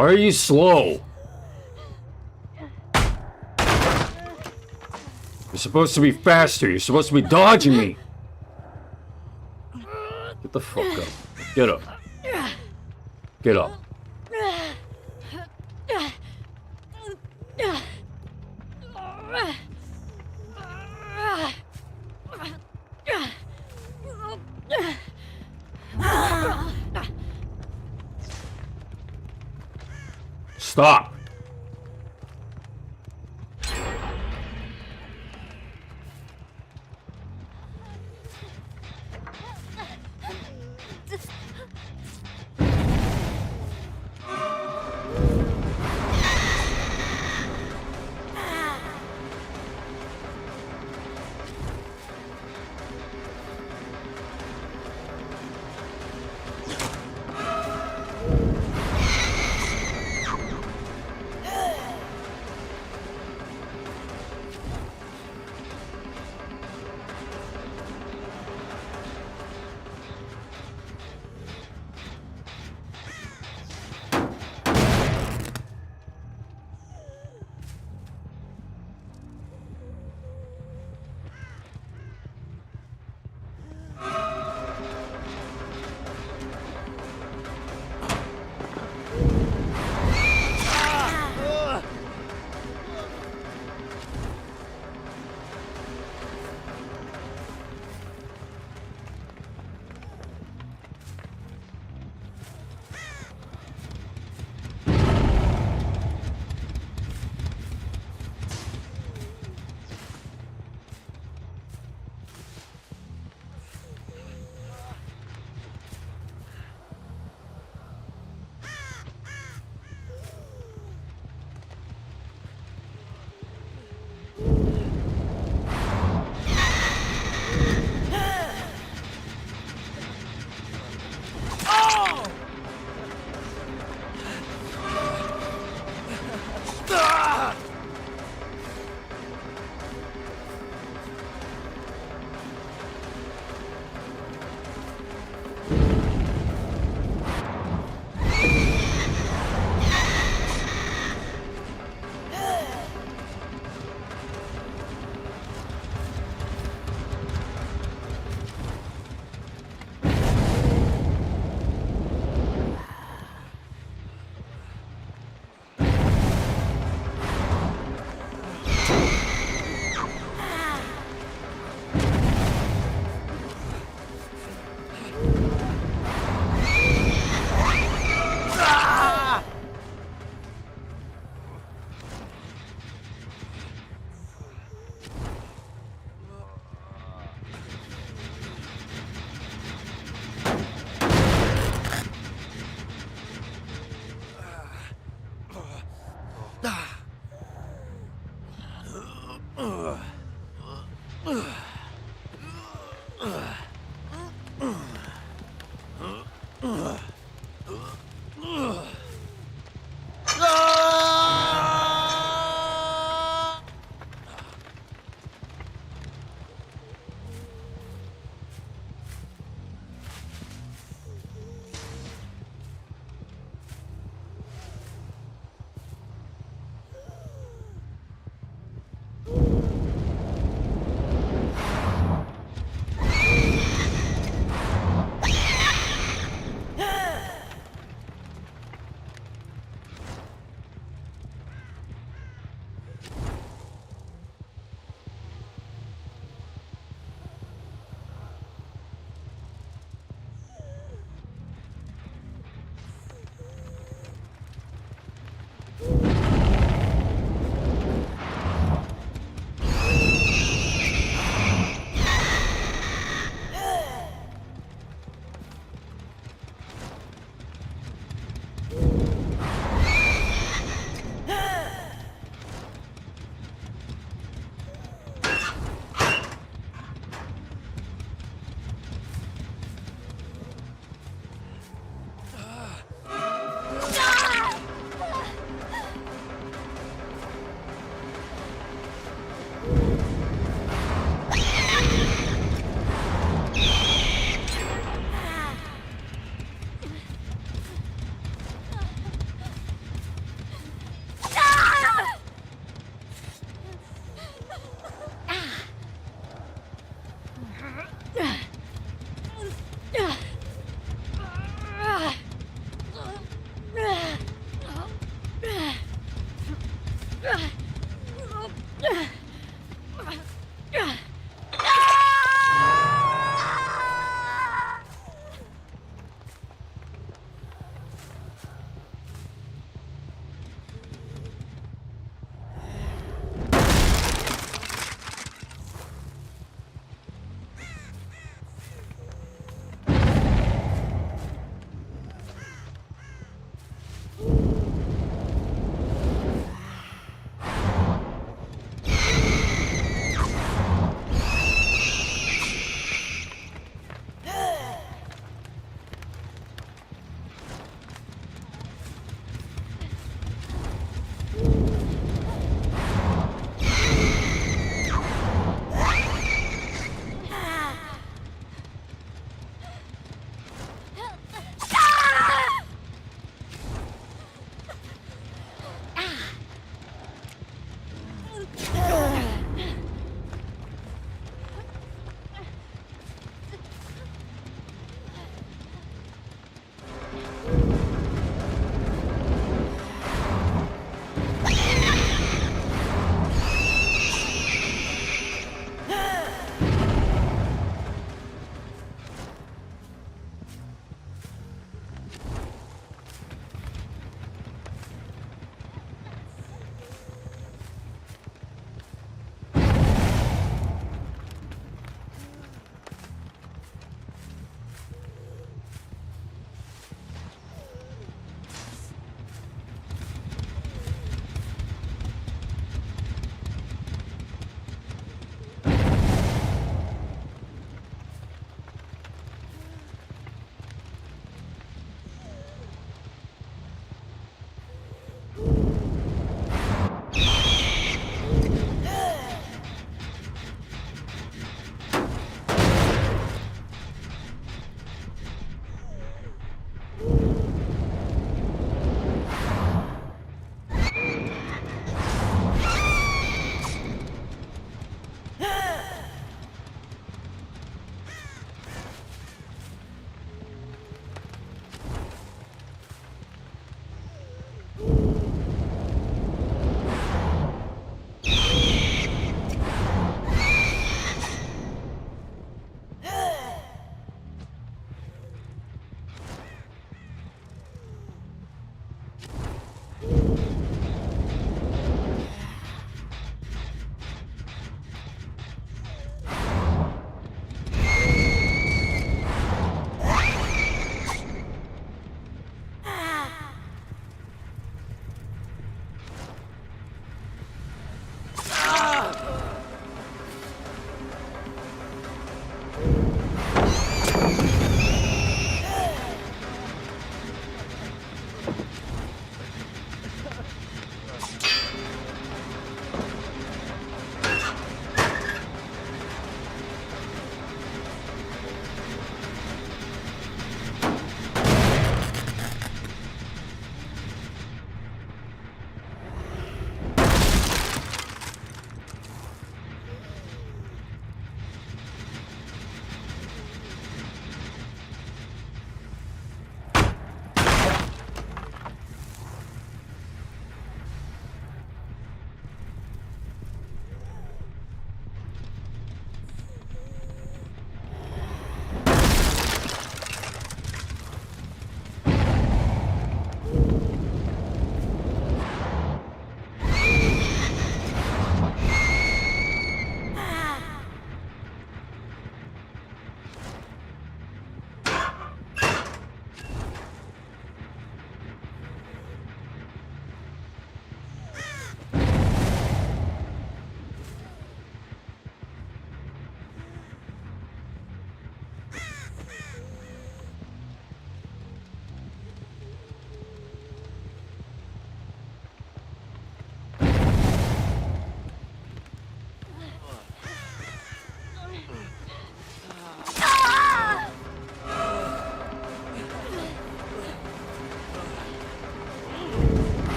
Why are you slow? You're supposed to be faster. You're supposed to be dodging me. Get the fuck up. Get up. Get up. Stop.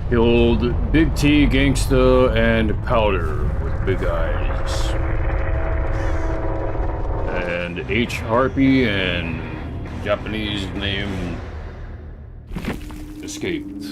Killed Big T, Gangsta, and Powder with big eyes. And H. Harpy and Japanese name escaped.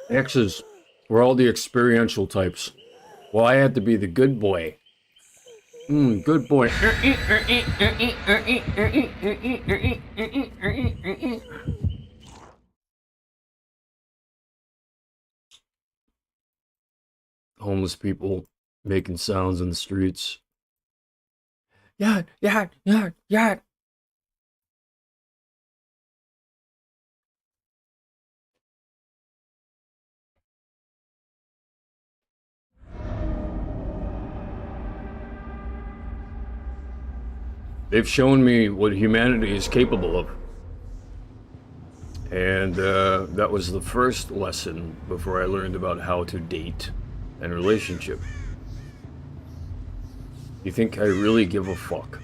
X's were all the experiential types. Well, I had to be the good boy. Good boy. Homeless people making sounds in the streets. Yeah. They've shown me what humanity is capable of. And that was the first lesson before I learned about how to date and relationship. You think I really give a fuck?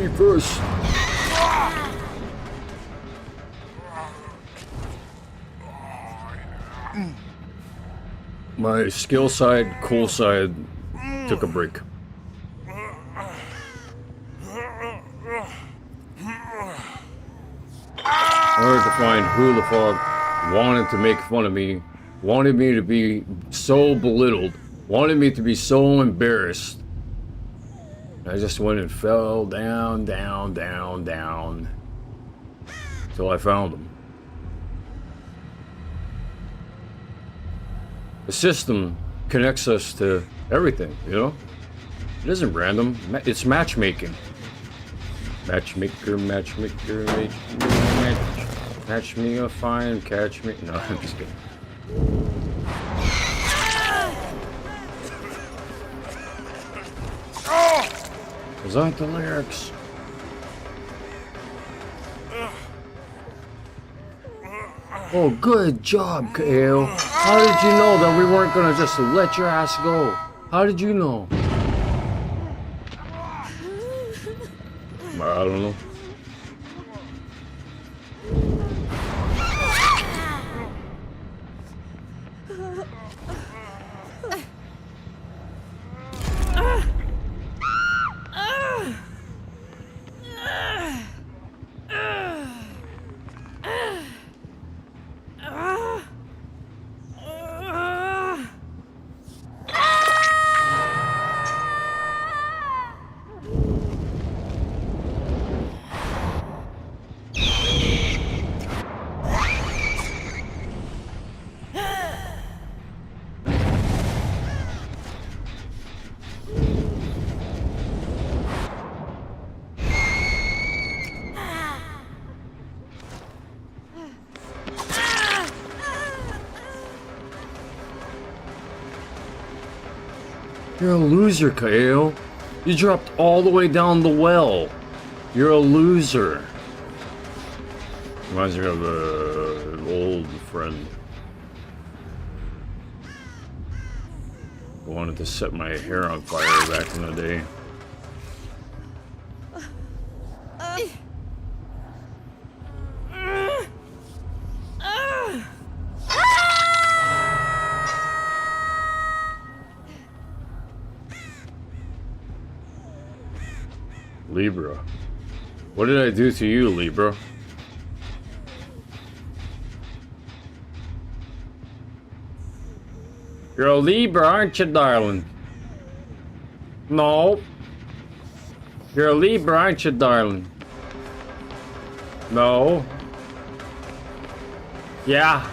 me first. My skill side, cool side, took a break. I wanted to find who the fuck wanted to make fun of me, wanted me to be so belittled, wanted me to be so embarrassed. I just went and fell down, down, down, down, till I found him. The system connects us to everything, you know? It isn't random, it's matchmaking. Matchmaker, matchmaker, match me a fine, catch me. No, I'm just kidding. Those aren't the lyrics. Oh, good job, Kale. How did you know that we weren't gonna just let your ass go? How did you know? I don't know. You're a loser, Kale. You dropped all the way down the well. You're a loser. Reminds me of an old friend. I wanted to set my hair on fire back in the day. Libra. What did I do to you, Libra? You're a Libra, aren't you, darling? No. You're a Libra, aren't you, darling? No. Yeah.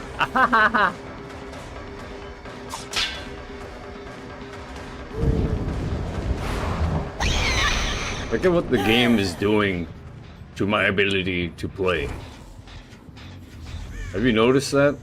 Look at what the game is doing to my ability to play. Have you noticed that?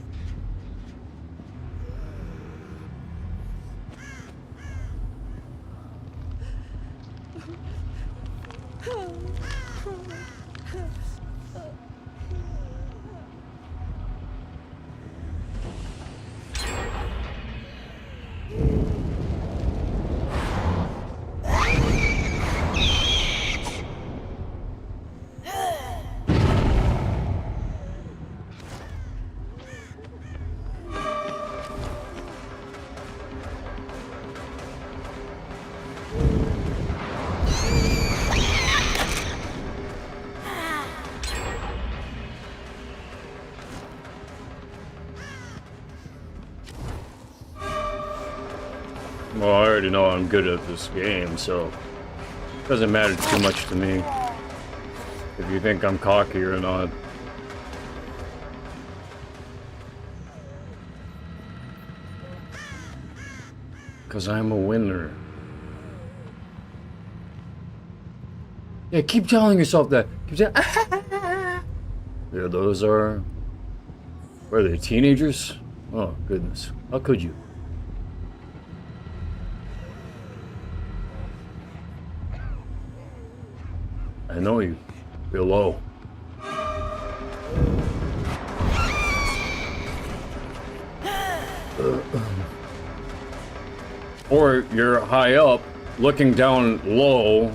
Well, I already know I'm good at this game, so it doesn't matter too much to me if you think I'm cocky or not. Because I'm a winner. Yeah, keep telling yourself that. Keep saying, yeah, those are... What are they, teenagers? Oh, goodness. How could you? I know you. You're low. Or you're high up, looking down low,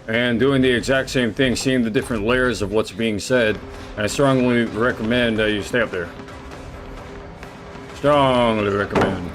and doing the exact same thing, seeing the different layers of what's being said. And I strongly recommend that you stay up there. Strongly recommend.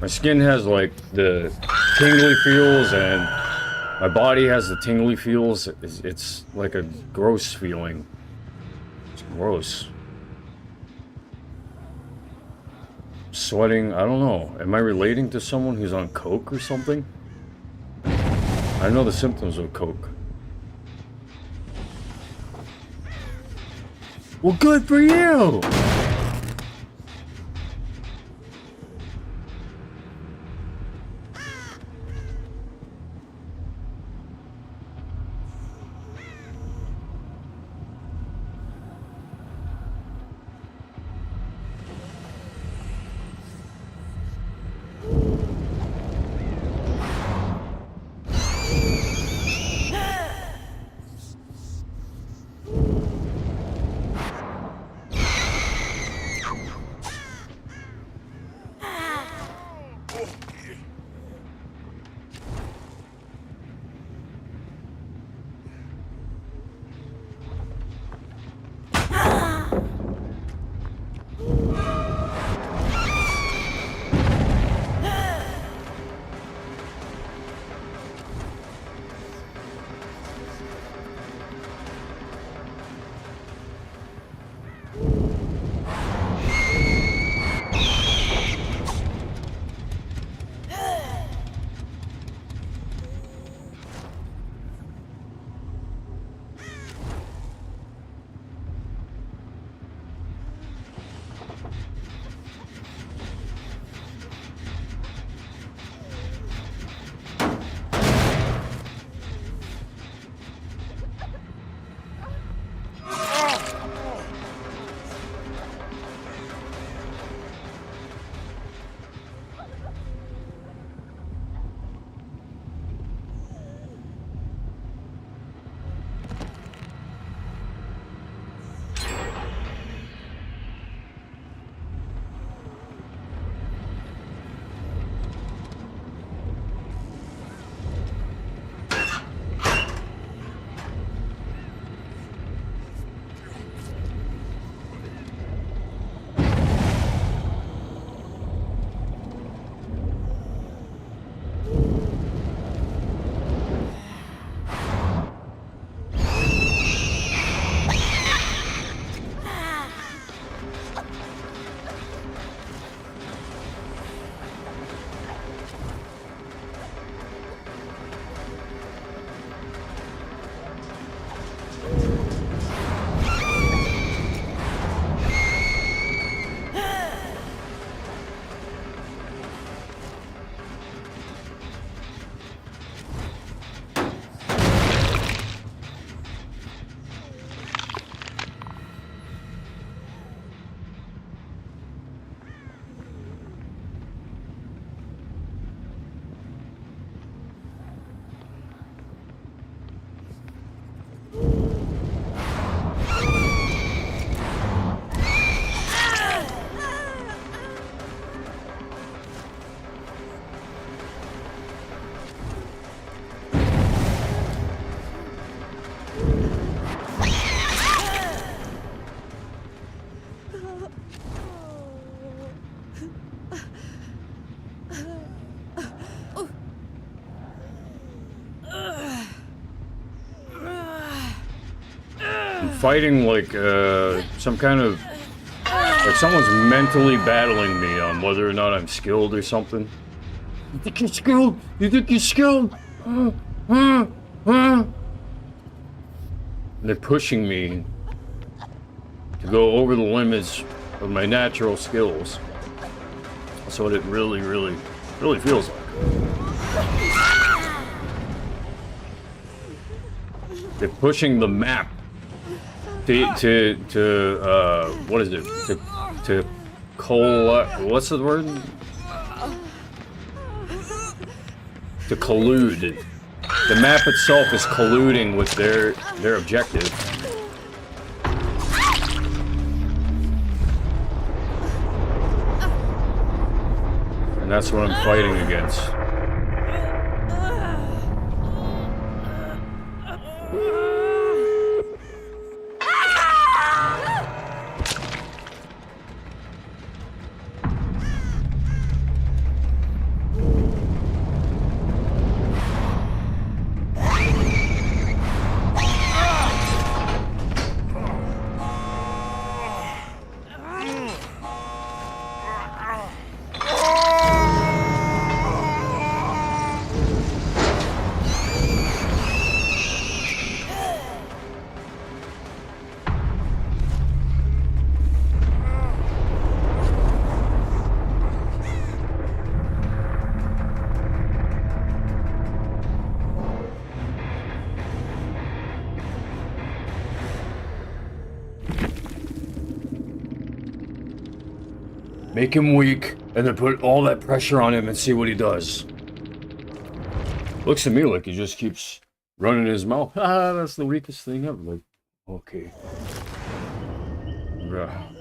My skin has like the tingly feels, and my body has the tingly feels. It's like a gross feeling. It's gross. Sweating, I don't know. Am I relating to someone who's on coke or something? I know the symptoms of coke. Well, good for you! fighting like some kind of like someone's mentally battling me on whether or not I'm skilled or something. You think you're skilled? You think you're skilled? And they're pushing me to go over the limits of my natural skills. That's what it really feels like. They're pushing the map to what is it? To what's the word? To collude. The map itself is colluding with their objective. And that's what I'm fighting against. Make him weak, and then put all that pressure on him and see what he does. Looks to me like he just keeps running his mouth. Ah, that's the weakest thing ever. Like, okay. Bruh.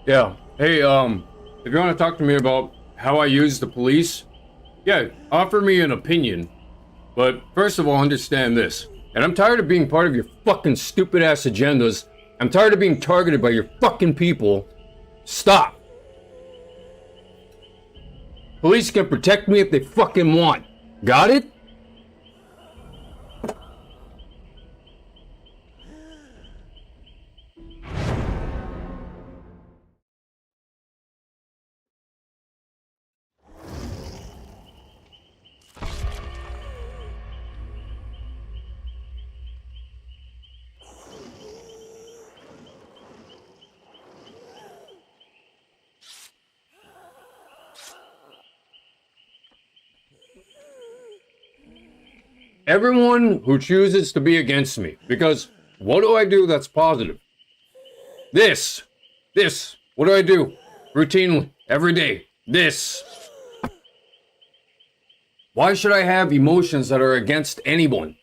Yeah. Hey, if you want to talk to me about how I use the police, yeah, offer me an opinion. But first of all, understand this. And I'm tired of being part of your fucking stupid ass agendas. I'm tired of being targeted by your fucking people. Stop. Police can protect me if they fucking want. Got it? Everyone who chooses to be against me, because what do I do that's positive? This, what do I do? Routinely, every day, this. Why should I have emotions that are against anyone?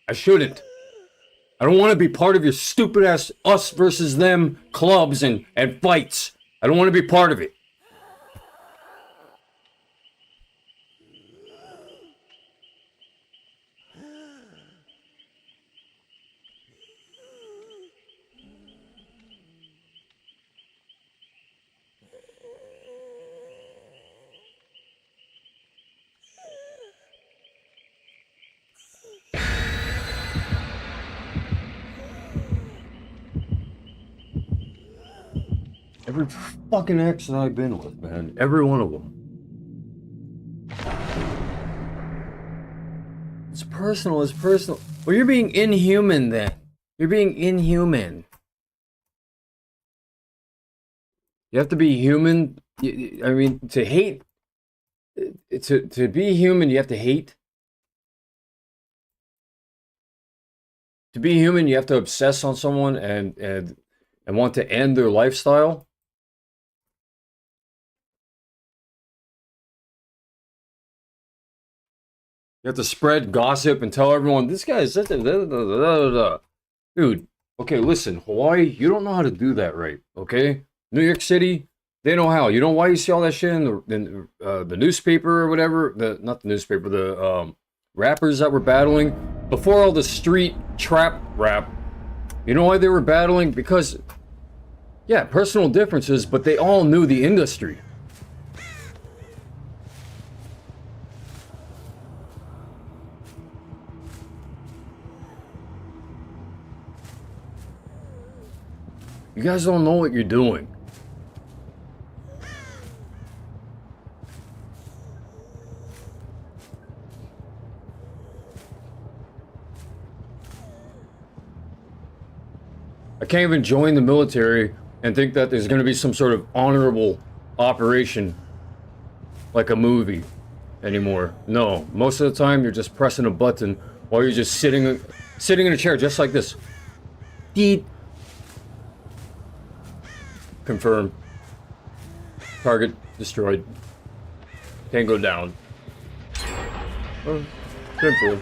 I shouldn't. I don't want to be part of your stupid ass us versus them clubs and fights. I don't want to be part of it. Every fucking ex that I've been with, man. Every one of them. It's personal, it's personal. Well, you're being inhuman then. You're being inhuman. You have to be human. I mean, to hate... To be human, you have to hate. To be human, you have to obsess on someone and want to end their lifestyle. You have to spread gossip and tell everyone, this guy is... Dude, okay, listen, Hawaii, you don't know how to do that right, okay? New York City, they know how. You know why you see all that shit in the newspaper or whatever? Not the newspaper, the rappers that were battling before all the street trap rap. You know why they were battling? Because, yeah, personal differences, but they all knew the industry. You guys don't know what you're doing. I can't even join the military and think that there's going to be some sort of honorable operation like a movie anymore. No, most of the time you're just pressing a button while you're just sitting in a chair just like this. Deed. Confirm. Target destroyed. Can't go down. Oh, simple.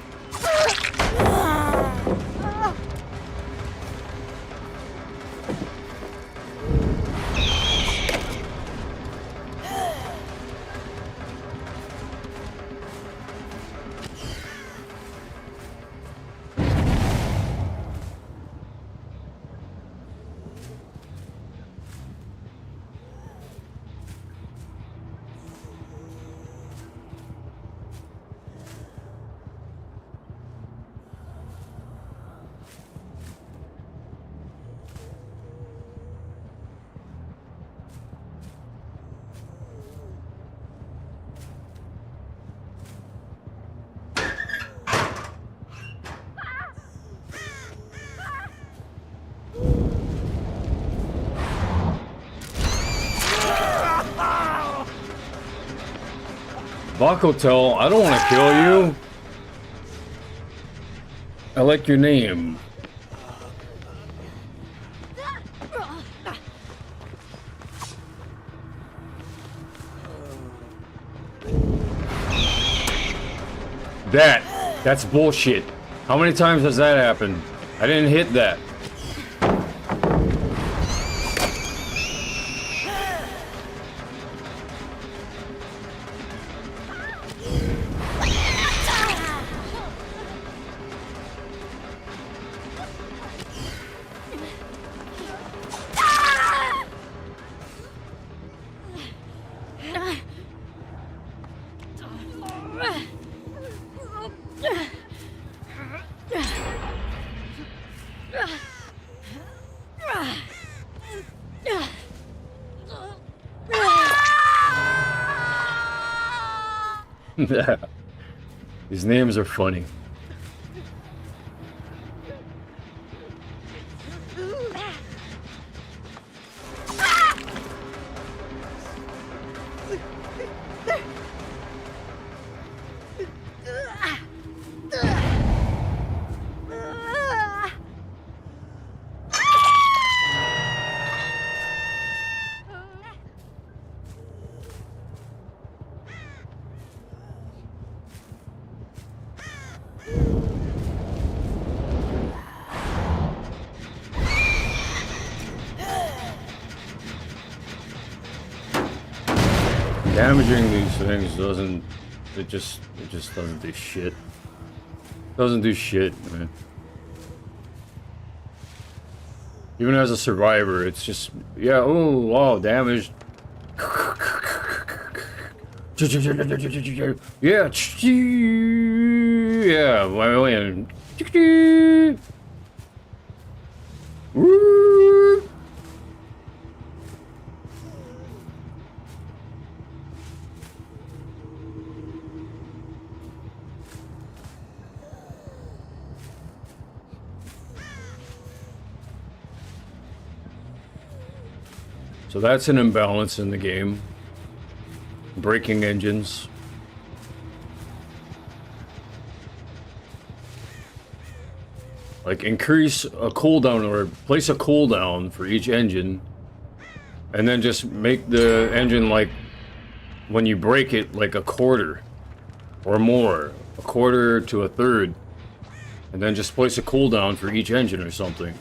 Bakotel, I don't want to kill you. I like your name. That's bullshit. How many times has that happened? I didn't hit that. These names are funny. Damaging these things doesn't, it just doesn't do shit. Doesn't do shit, man. Even as a survivor, it's just, yeah, oh, wow, damaged. Yeah, yeah, my way. Woo! So that's an imbalance in the game. Breaking engines. Like increase a cooldown or place a cooldown for each engine. And then just make the engine like, when you break it, like a quarter or more. A quarter to a third. And then just place a cooldown for each engine or something.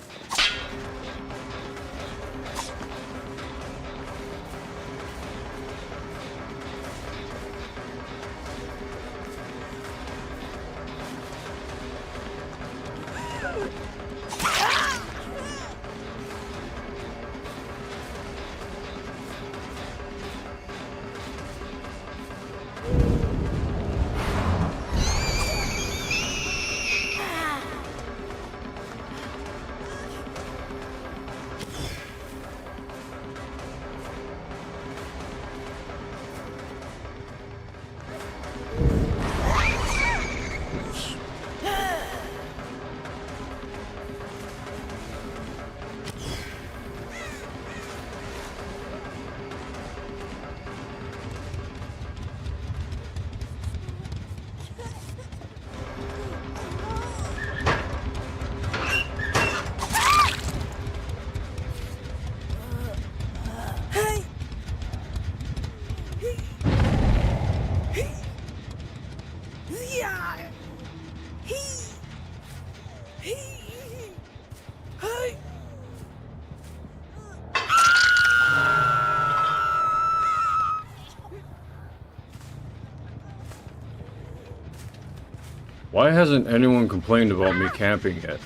Why hasn't anyone complained about me camping yet?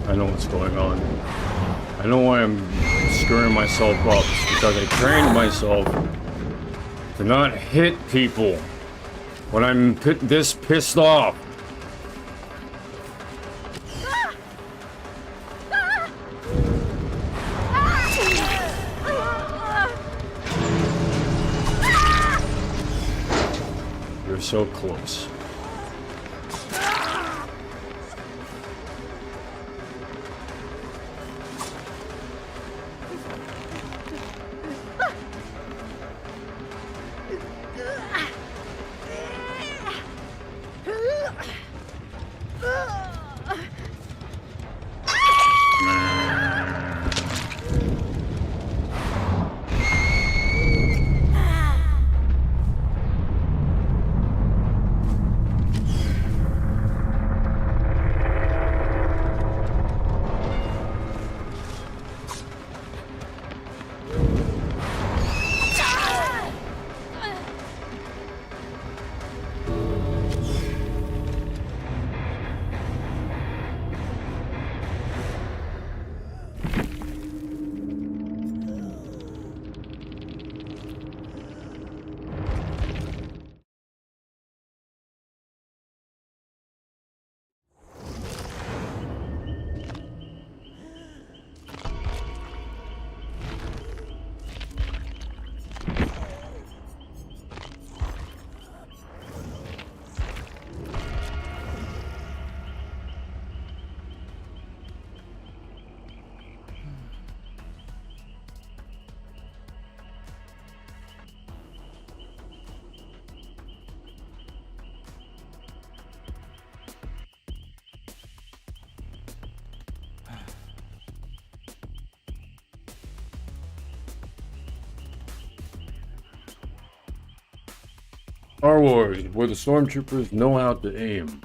I know what's going on. I know why I'm screwing myself up. It's because I trained myself to not hit people when I'm this pissed off. You're so close. Star Wars, where the stormtroopers know how to aim.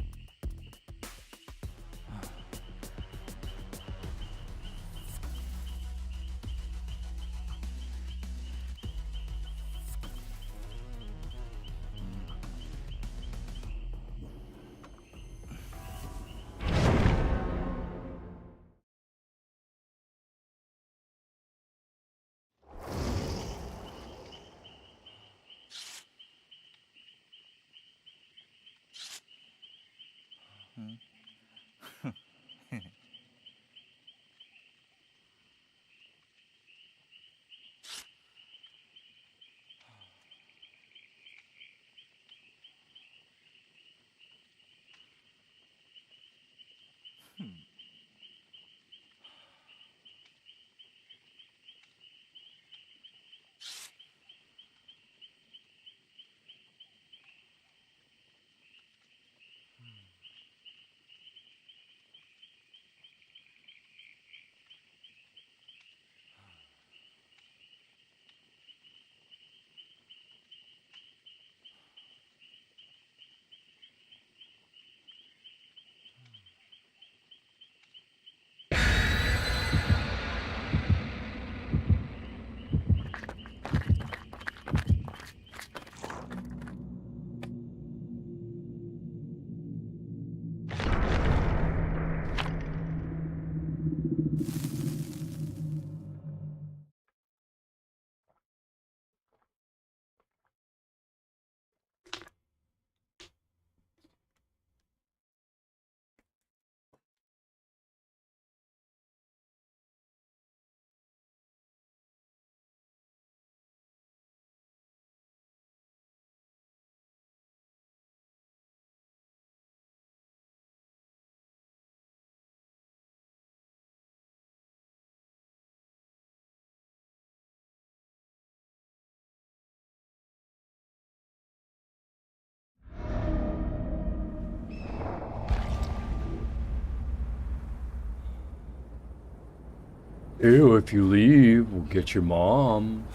Ew, if you leave, we'll get your mom.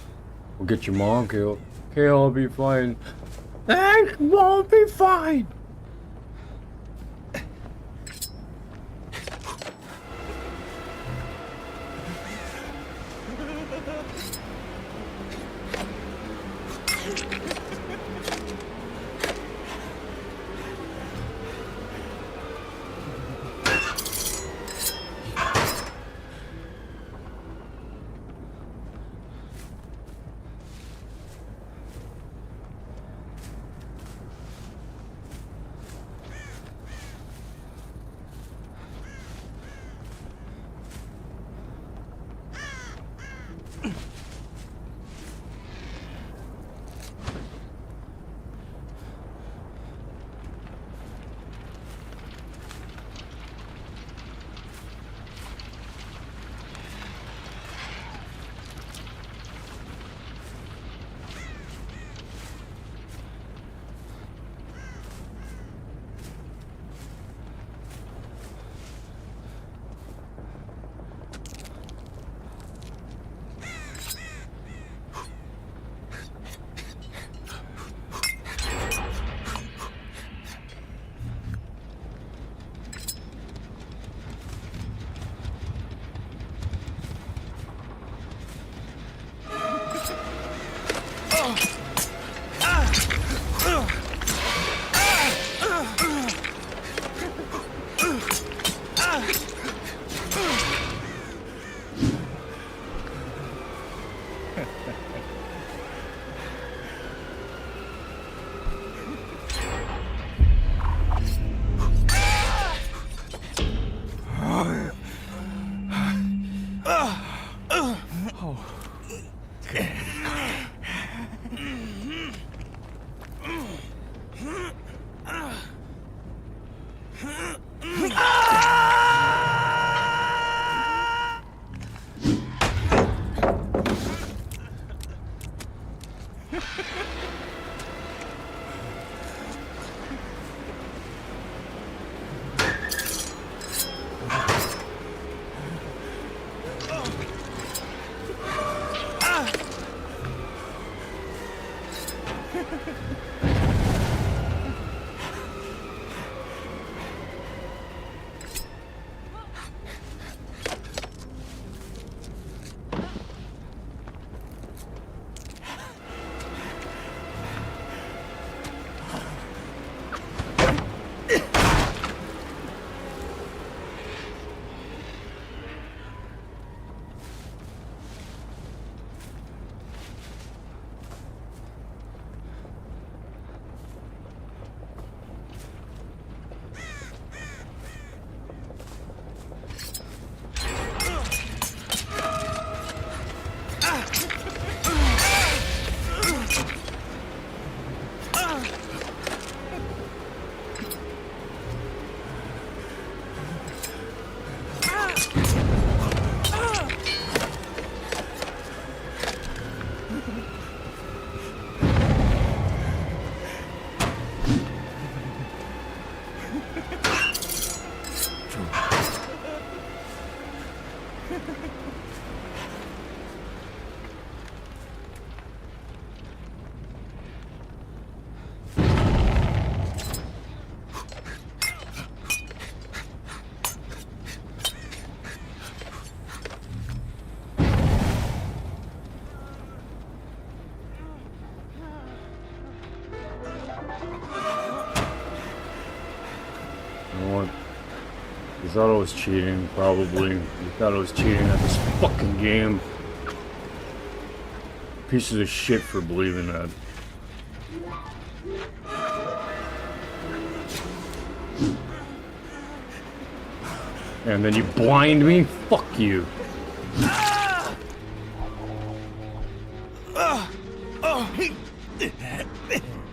We'll get your mom killed. Okay, I'll be fine. I won't be fine. You know what? You thought I was cheating, probably. You thought I was cheating at this fucking game. Pieces of shit for believing that. And then you blind me? Fuck you.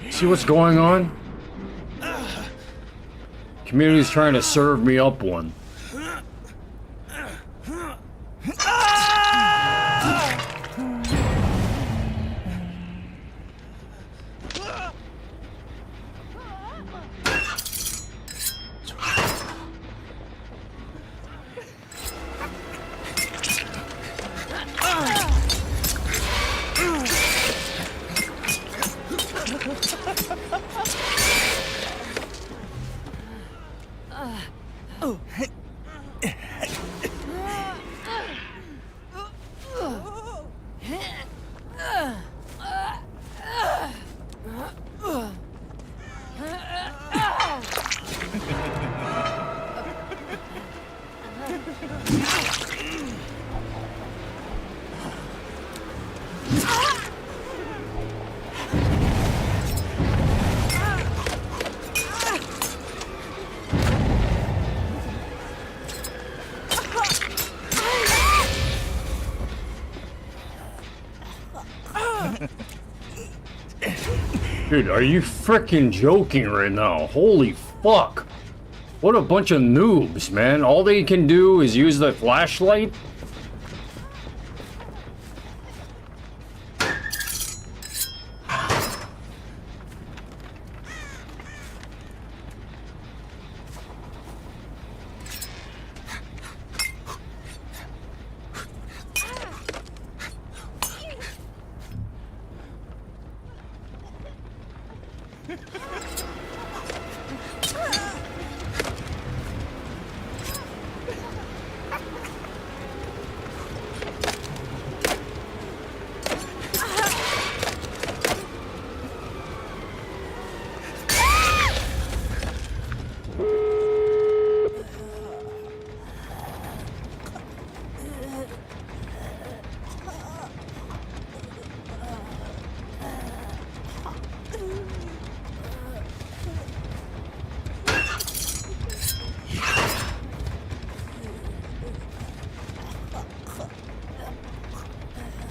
See what's going on? Community's trying to serve me up one. Dude, are you freaking joking right now? Holy fuck. What a bunch of noobs, man. All they can do is use the flashlight?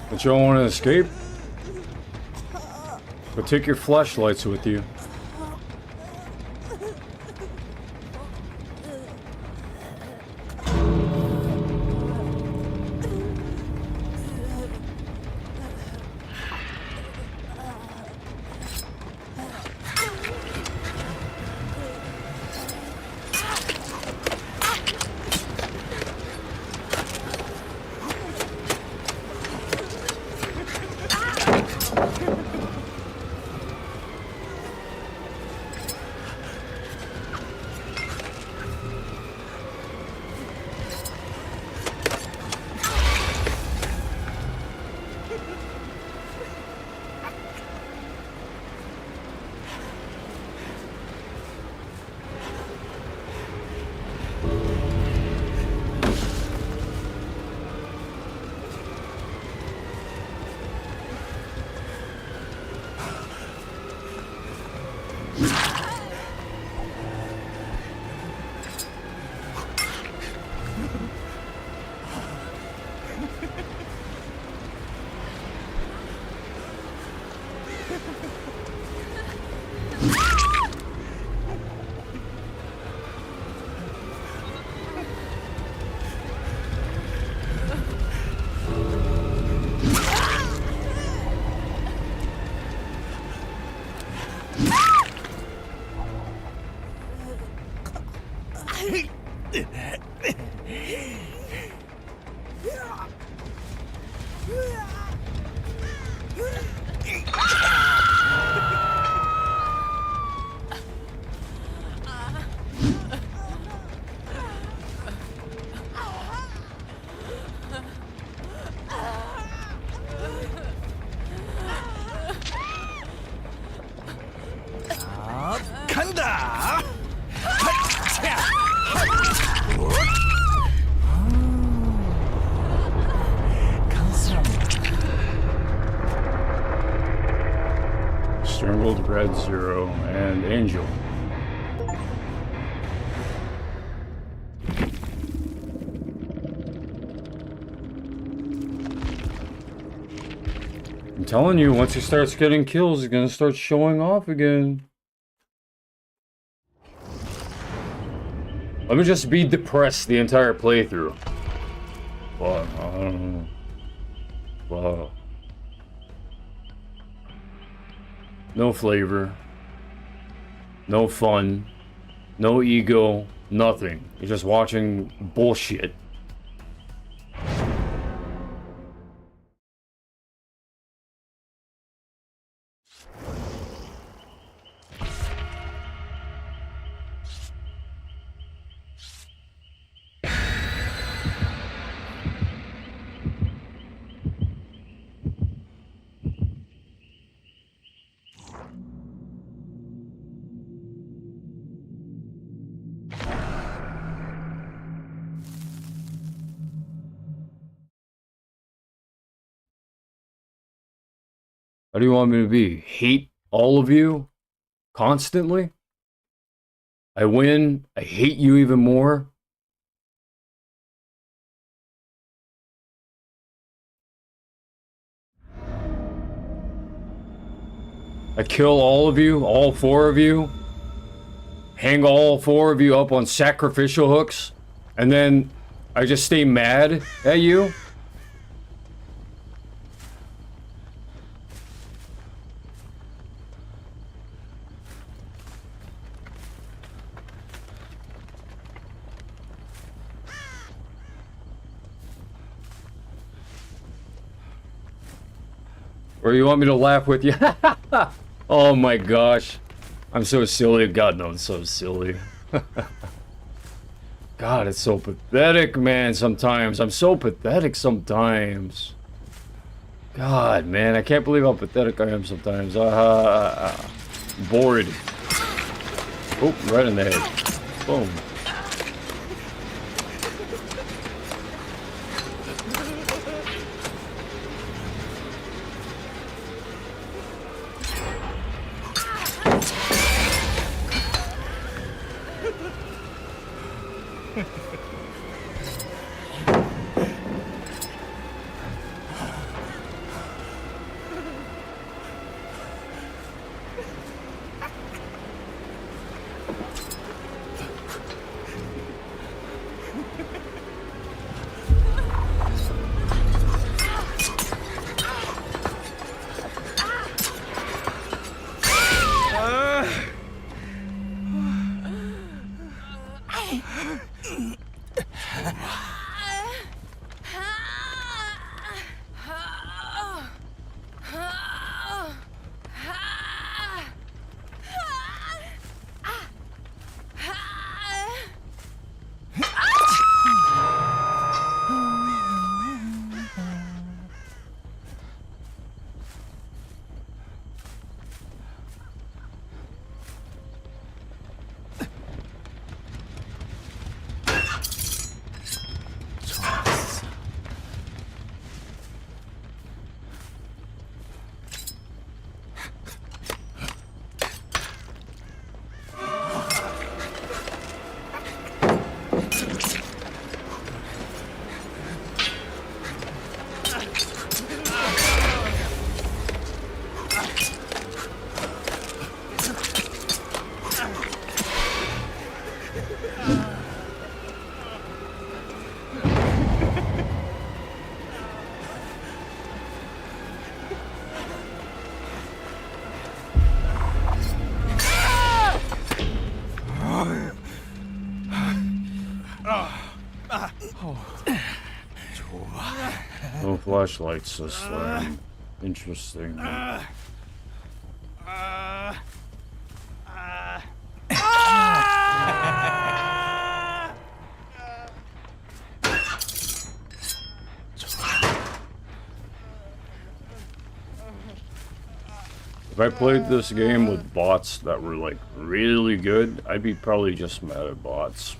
But you don't want to escape? But take your flashlights with you. 간다. Strangled Red Zero and Angel. I'm telling you, once he starts getting kills, he's gonna start showing off again. Let me just be depressed the entire playthrough. Wow. Wow. No flavor. No fun. No ego. Nothing. You're just watching bullshit. How do you want me to be? Hate all of you? Constantly? I win, I hate you even more? I kill all of you, all four of you? Hang all four of you up on sacrificial hooks? And then I just stay mad at you? Or you want me to laugh with you? Oh my gosh. I'm so silly. God, no, I'm so silly. God, it's so pathetic, man, sometimes. I'm so pathetic sometimes. God, man, I can't believe how pathetic I am sometimes. Bored. Oh, right in the head. Boom. No flashlights this time. Interesting. If I played this game with bots that were like really good, I'd be probably just mad at bots.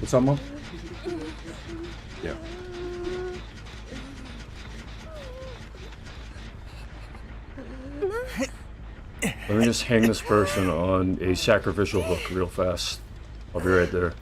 What's up, Mom? Yeah. Let me just hang this person on a sacrificial hook real fast. I'll be right there.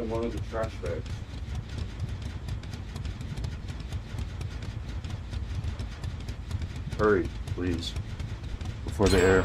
One of the trash bags. Hurry, please, before the air.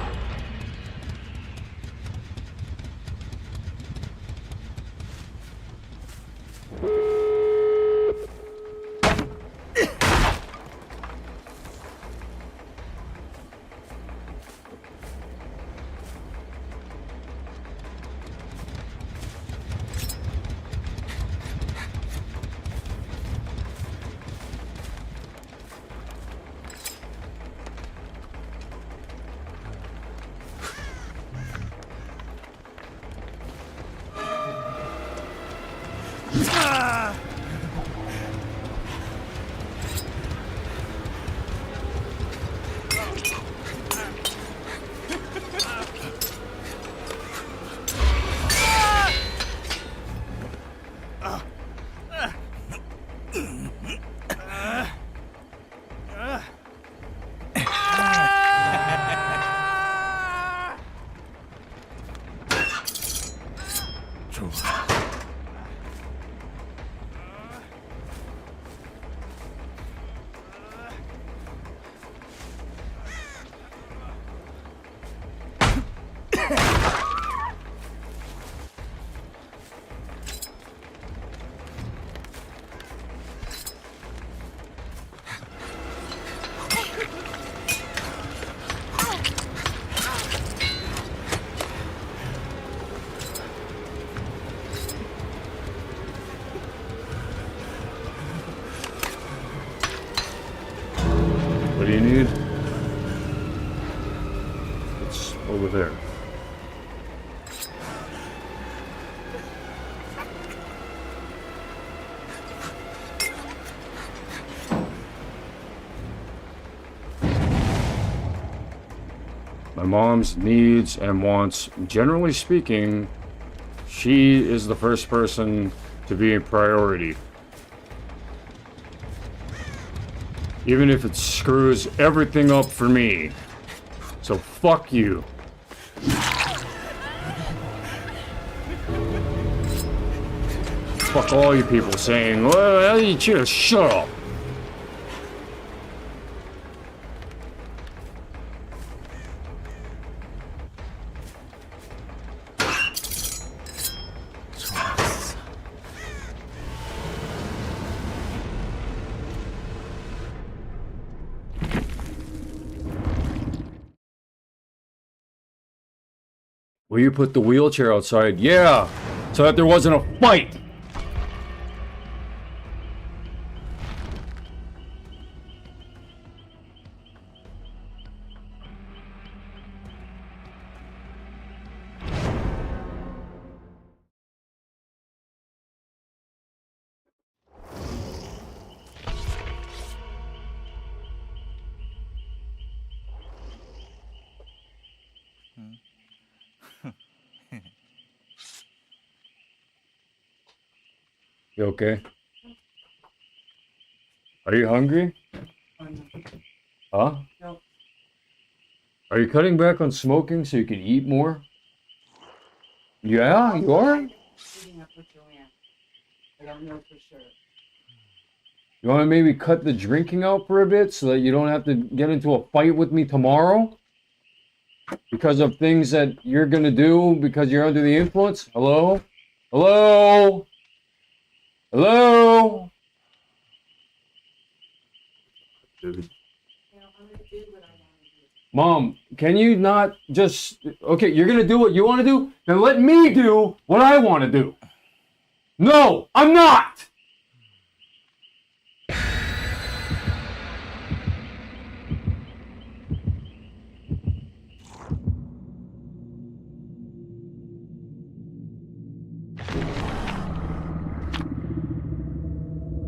It's over there. My mom's needs and wants, generally speaking, she is the first person to be a priority. Even if it screws everything up for me. So fuck you. Fuck all you people saying, well, you just shut up. Will you put the wheelchair outside? Yeah, so that there wasn't a fight. You okay? Are you hungry? Huh? No. Are you cutting back on smoking so you can eat more? Yeah, you are? Eating up with Joanne. I don't know for sure. You want to maybe cut the drinking out for a bit so that you don't have to get into a fight with me tomorrow? Because of things that you're going to do because you're under the influence? Hello? Hello? Hello? Dude. Mom, can you not just... Okay, you're going to do what you want to do? Then let me do what I want to do. No, I'm not!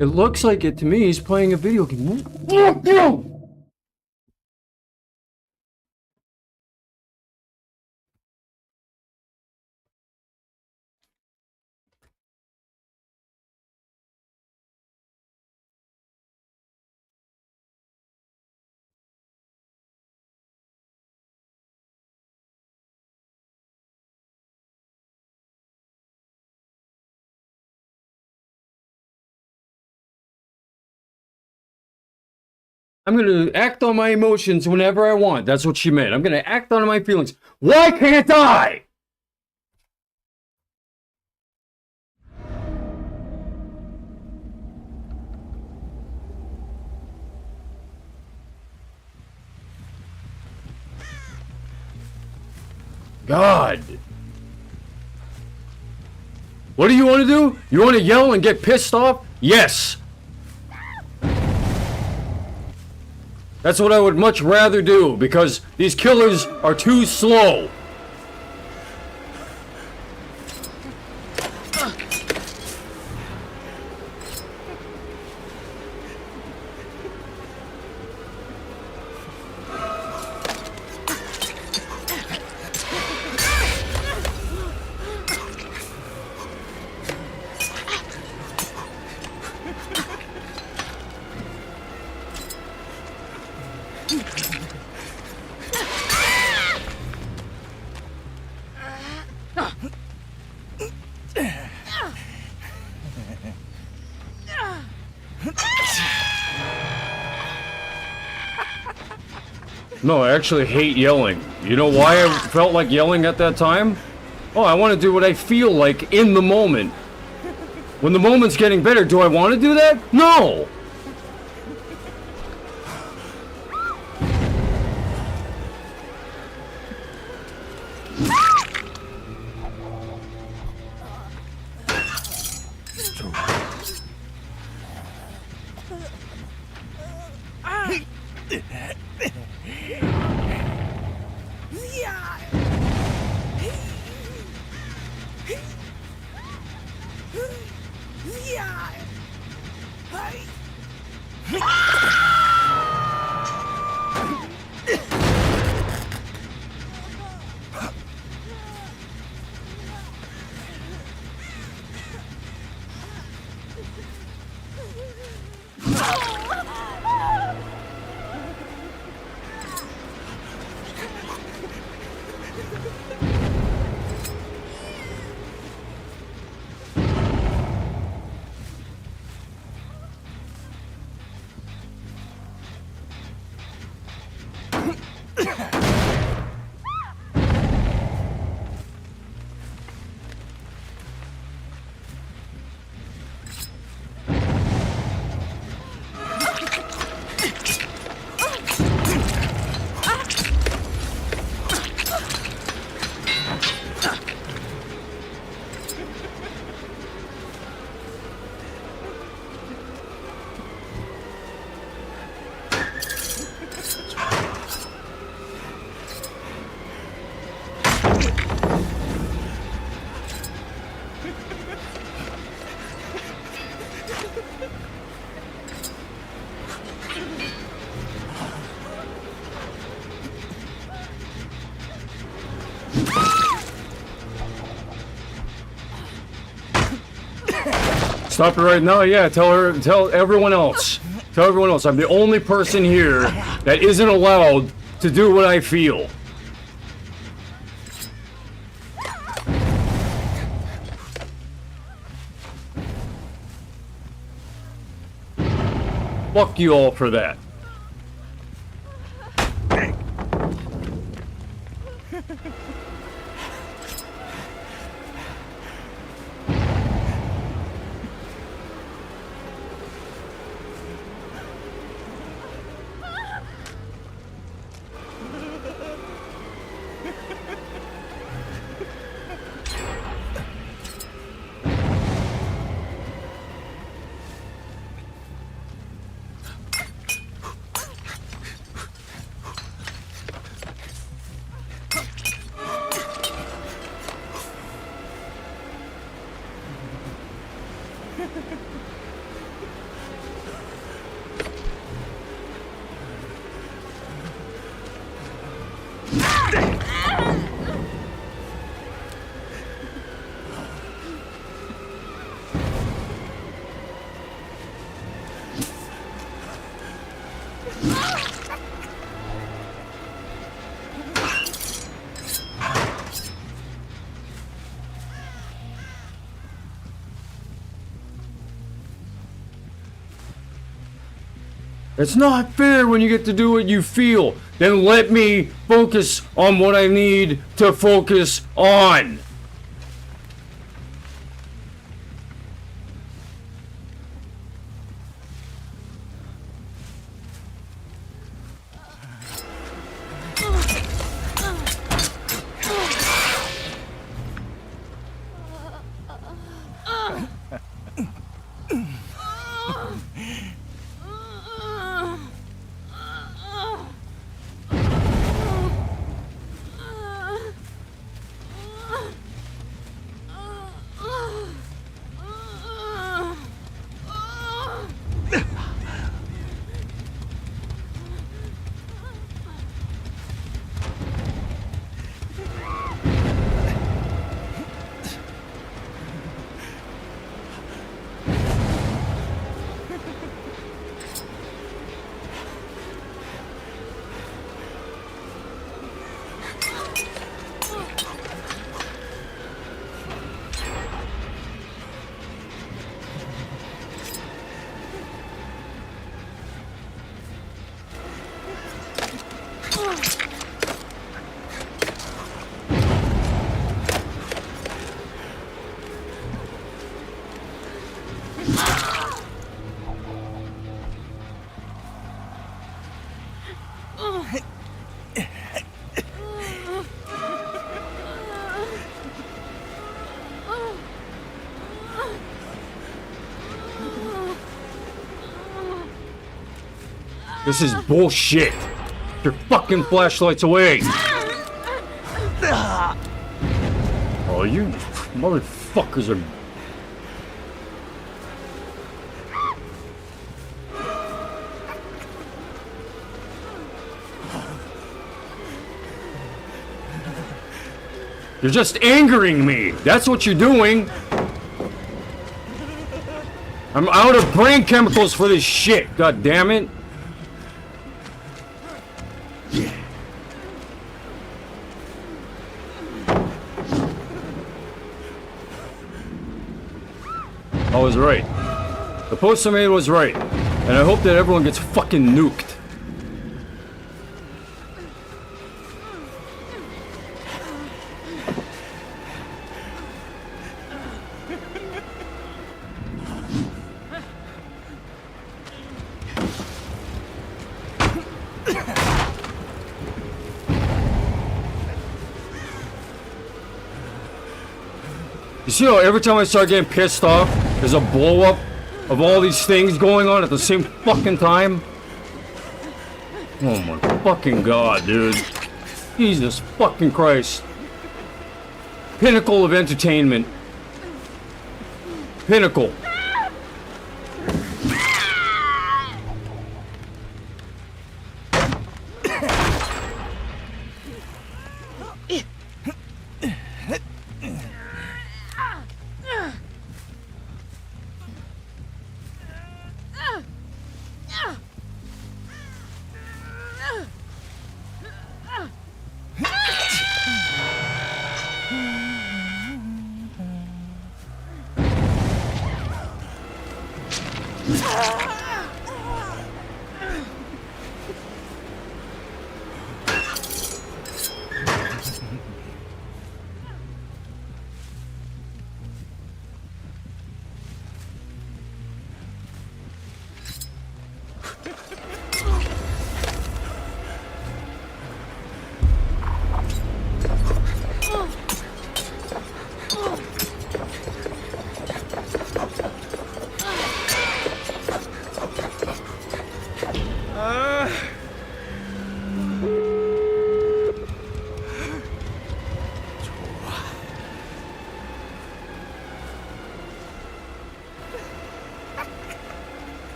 It looks like it to me. He's playing a video game. I'm gonna act on my emotions whenever I want. That's what she meant. I'm gonna act on my feelings. Why can't I? God. What do you want to do? You want to yell and get pissed off? Yes. That's what I would much rather do, because these killers are too slow. No, I actually hate yelling. You know why I felt like yelling at that time? Oh, I want to do what I feel like in the moment. When the moment's getting better, do I want to do that? No! Stop it right now. Yeah, tell her, tell everyone else. Tell everyone else. I'm the only person here that isn't allowed to do what I feel. Fuck you all for that. It's not fair when you get to do what you feel. Then let me focus on what I need to focus on. This is bullshit. Get your fucking flashlights away. Oh, you motherfuckers are... You're just angering me. That's what you're doing. I'm out of brain chemicals for this shit. God damn it. I was right. The post I made was right. And I hope that everyone gets fucking nuked. You see how every time I start getting pissed off, there's a blow up of all these things going on at the same fucking time? Oh my fucking god, dude. Jesus fucking Christ. Pinnacle of entertainment. Pinnacle.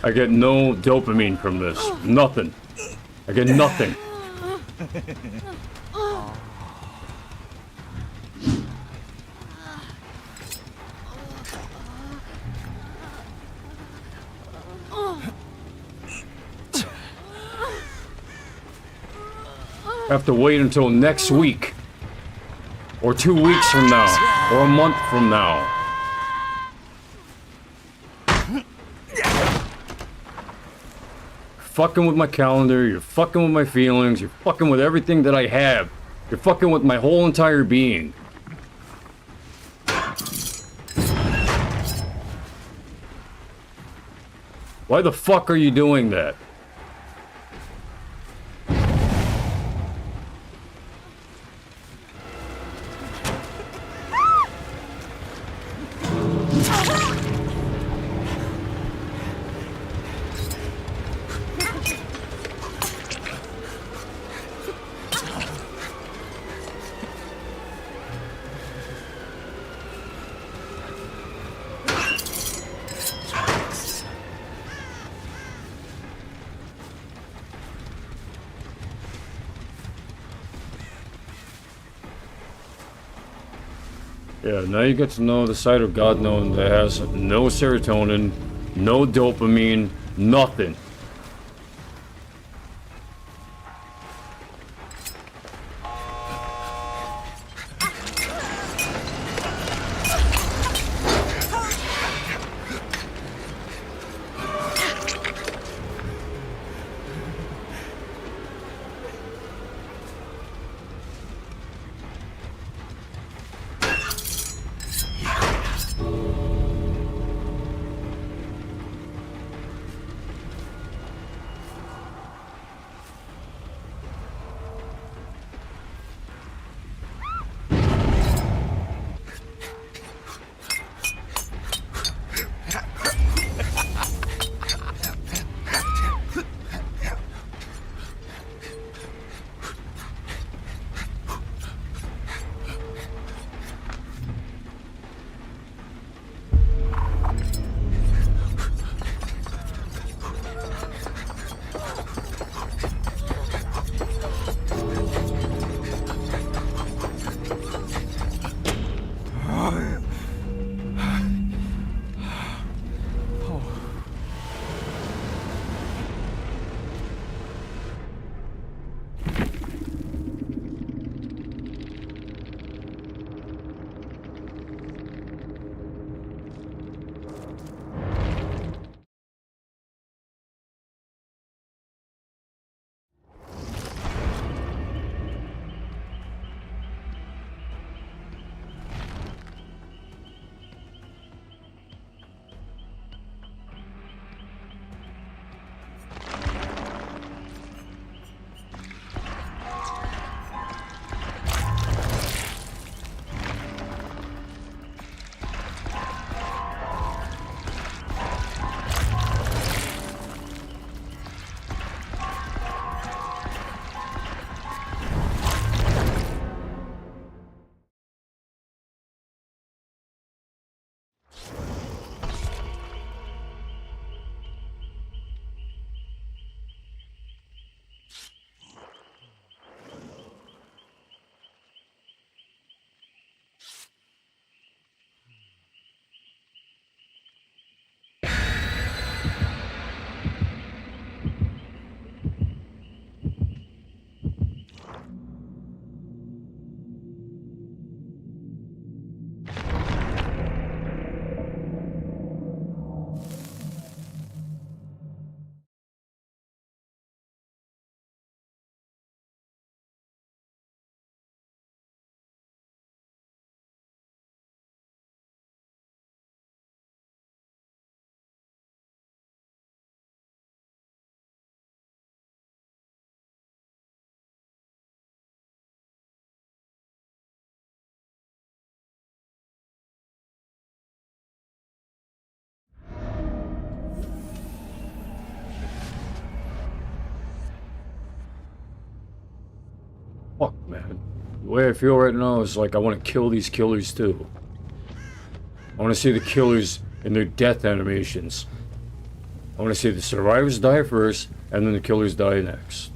I get no dopamine from this. Nothing. I get nothing. Have to wait until next week. Or 2 weeks from now. Or a month from now. Fucking with my calendar, you're fucking with my feelings, you're fucking with everything that I have. You're fucking with my whole entire being. Why the fuck are you doing that? Yeah, now you get to know the side of God known that has no serotonin, no dopamine, nothing. The way I feel right now is like I want to kill these killers too. I want to see the killers in their death animations. I want to see the survivors die first, and then the killers die next.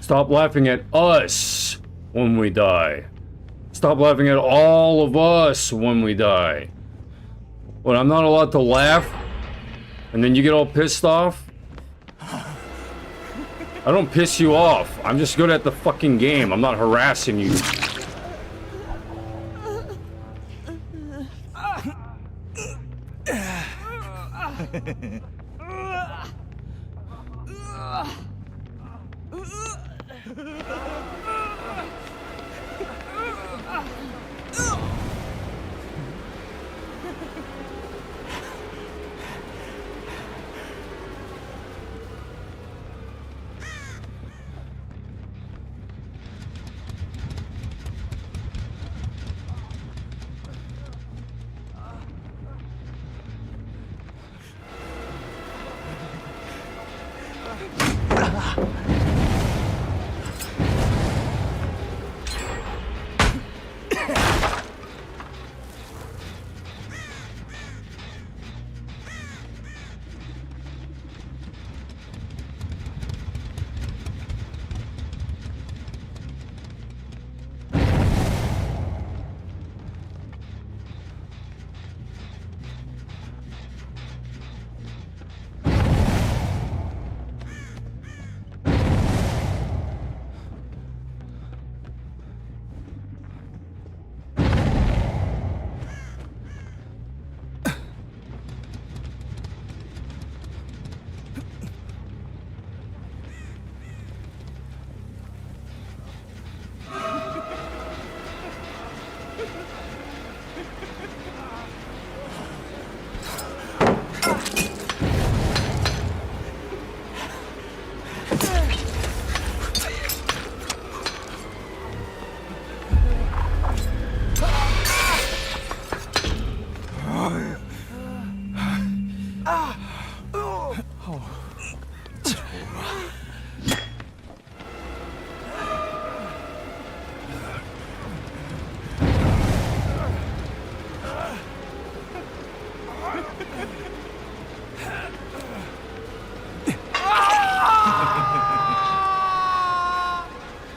Stop laughing at us when we die. Stop laughing at all of us when we die. What, I'm not allowed to laugh? And then you get all pissed off? I don't piss you off. I'm just good at the fucking game. I'm not harassing you.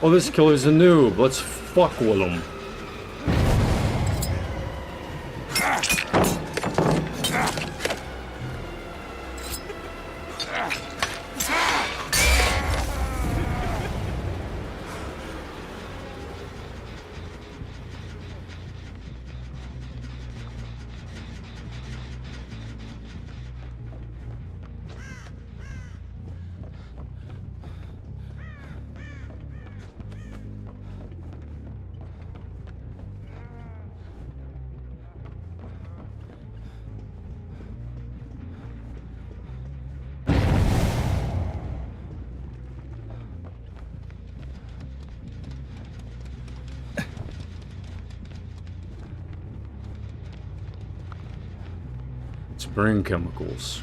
Oh, this killer's a noob. Let's fuck with him. It's brain chemicals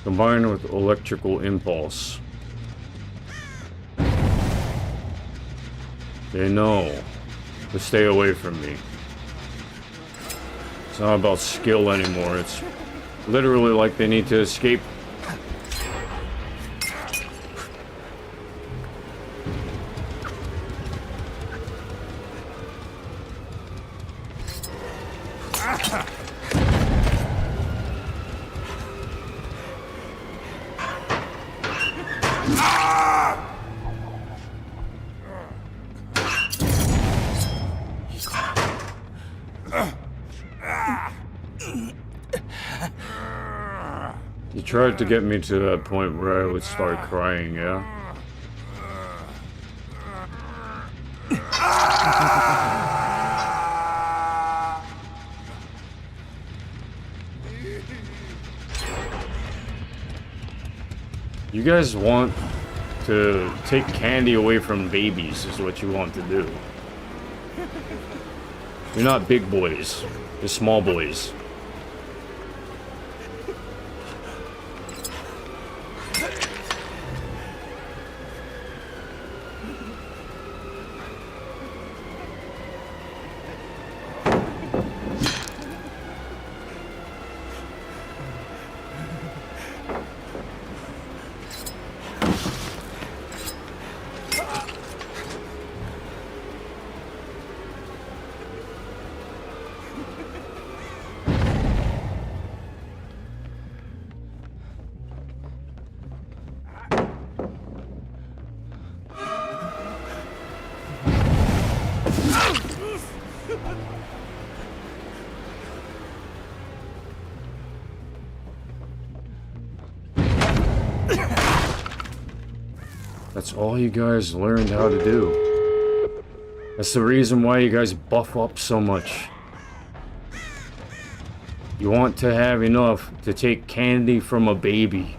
combined with electrical impulse. They know to stay away from me. It's not about skill anymore. It's literally like they need to escape. You tried to get me to that point where I would start crying, yeah? You guys want to take candy away from babies is what you want to do. You're not big boys. You're small boys. That's all you guys learned how to do. That's the reason why you guys buff up so much. You want to have enough to take candy from a baby.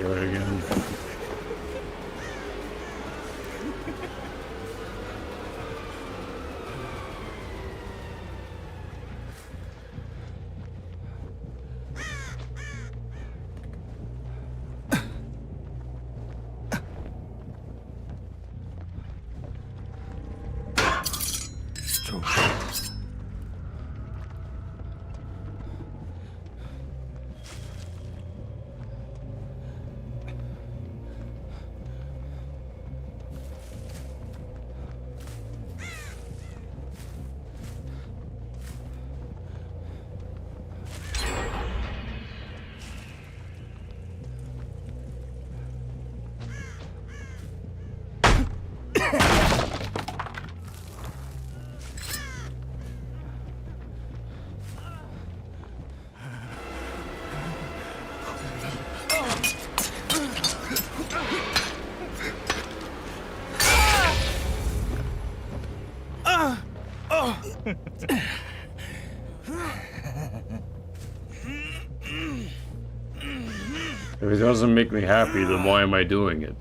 Do it again. If it doesn't make me happy, then why am I doing it?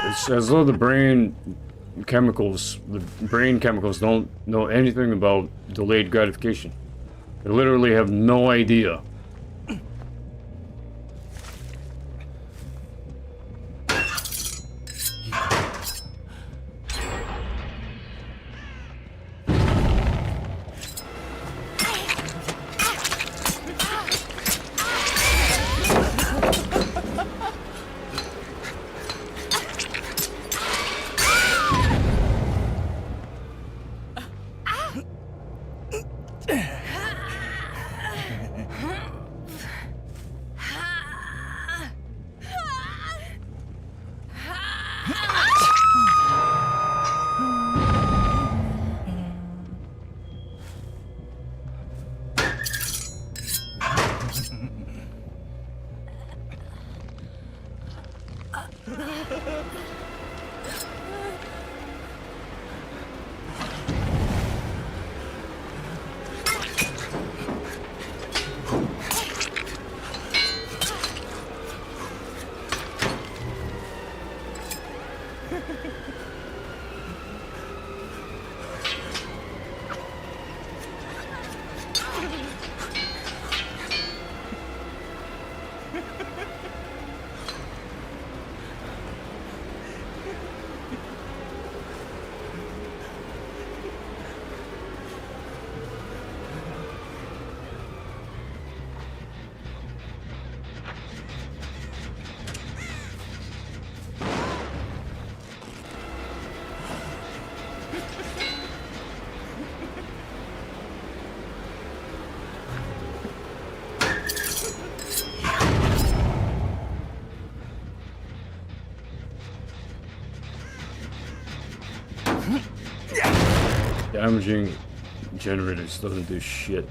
It's as though the brain chemicals don't know anything about delayed gratification. They literally have no idea. Damaging generators doesn't do shit.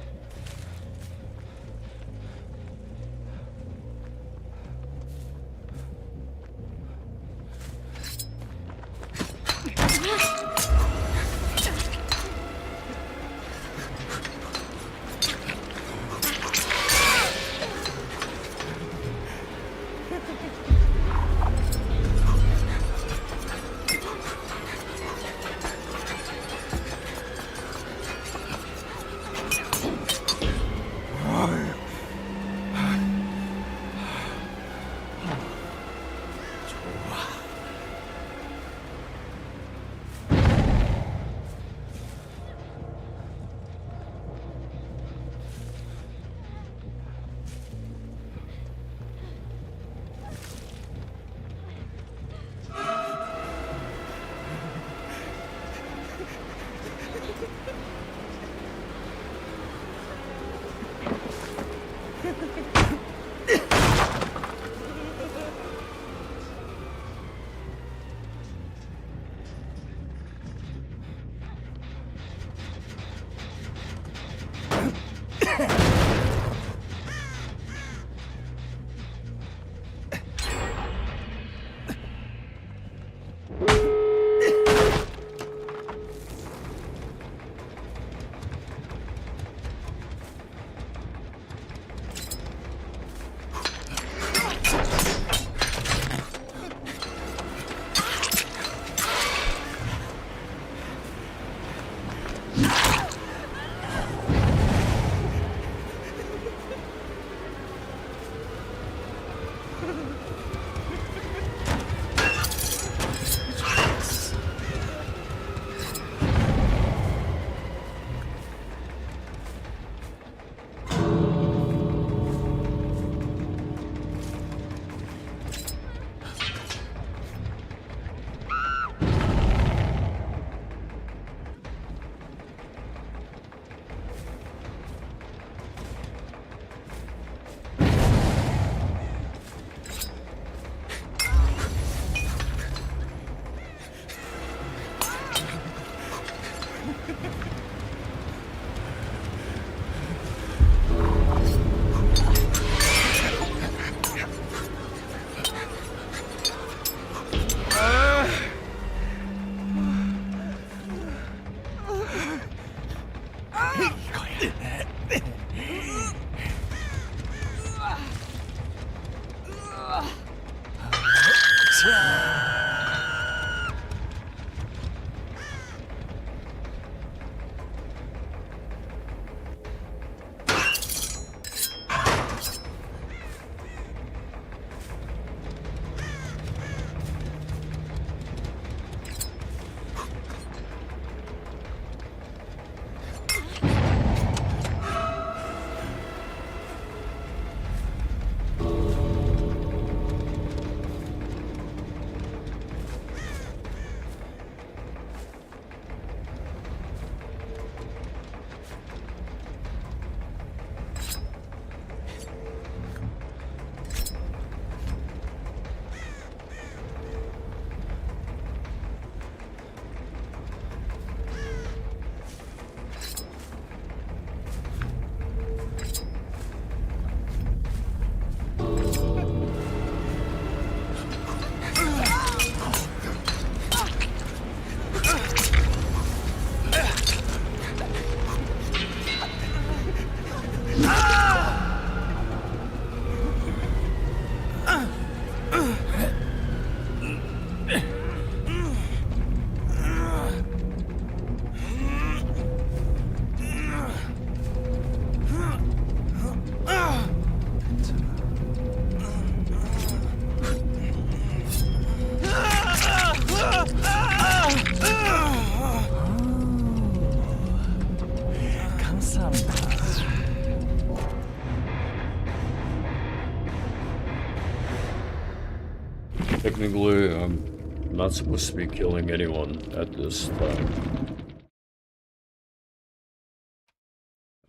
Technically, I'm not supposed to be killing anyone at this time.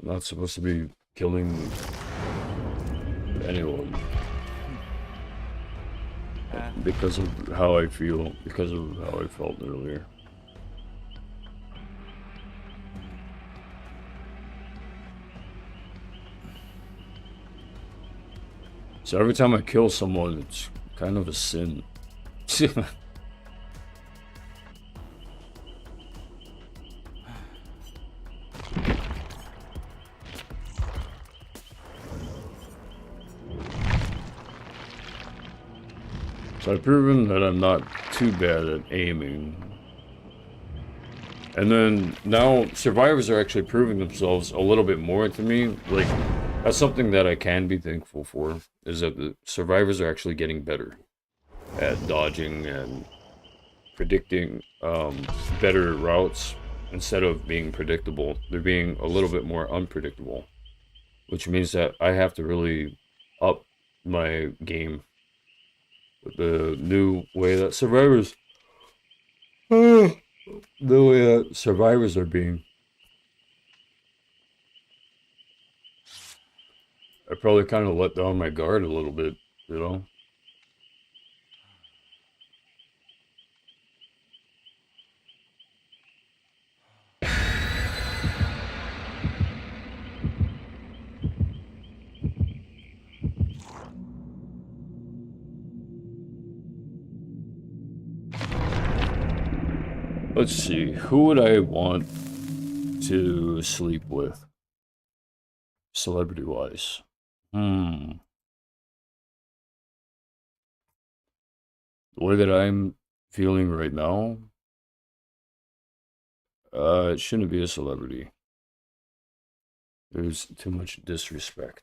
I'm not supposed to be killing anyone. Because of how I feel, because of how I felt earlier. So every time I kill someone, it's kind of a sin. So I've proven that I'm not too bad at aiming. And then now survivors are actually proving themselves a little bit more to me. Like, that's something that I can be thankful for, is that the survivors are actually getting better at dodging and predicting better routes. Instead of being predictable, they're being a little bit more unpredictable, which means that I have to really up my game with the new way that survivors the way that survivors are being. I probably kind of let down my guard a little bit, you know? Let's see, who would I want to sleep with? Celebrity-wise. The way that I'm feeling right now, it shouldn't be a celebrity. There's too much disrespect.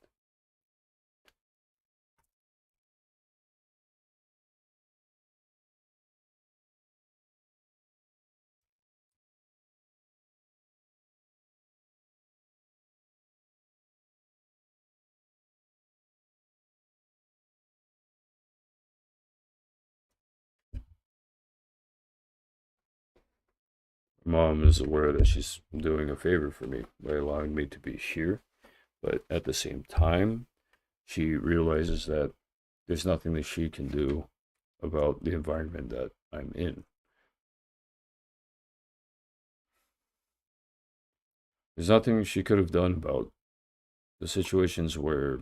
Mom is aware that she's doing a favor for me by allowing me to be here, but at the same time, she realizes that there's nothing that she can do about the environment that I'm in. There's nothing she could have done about the situations where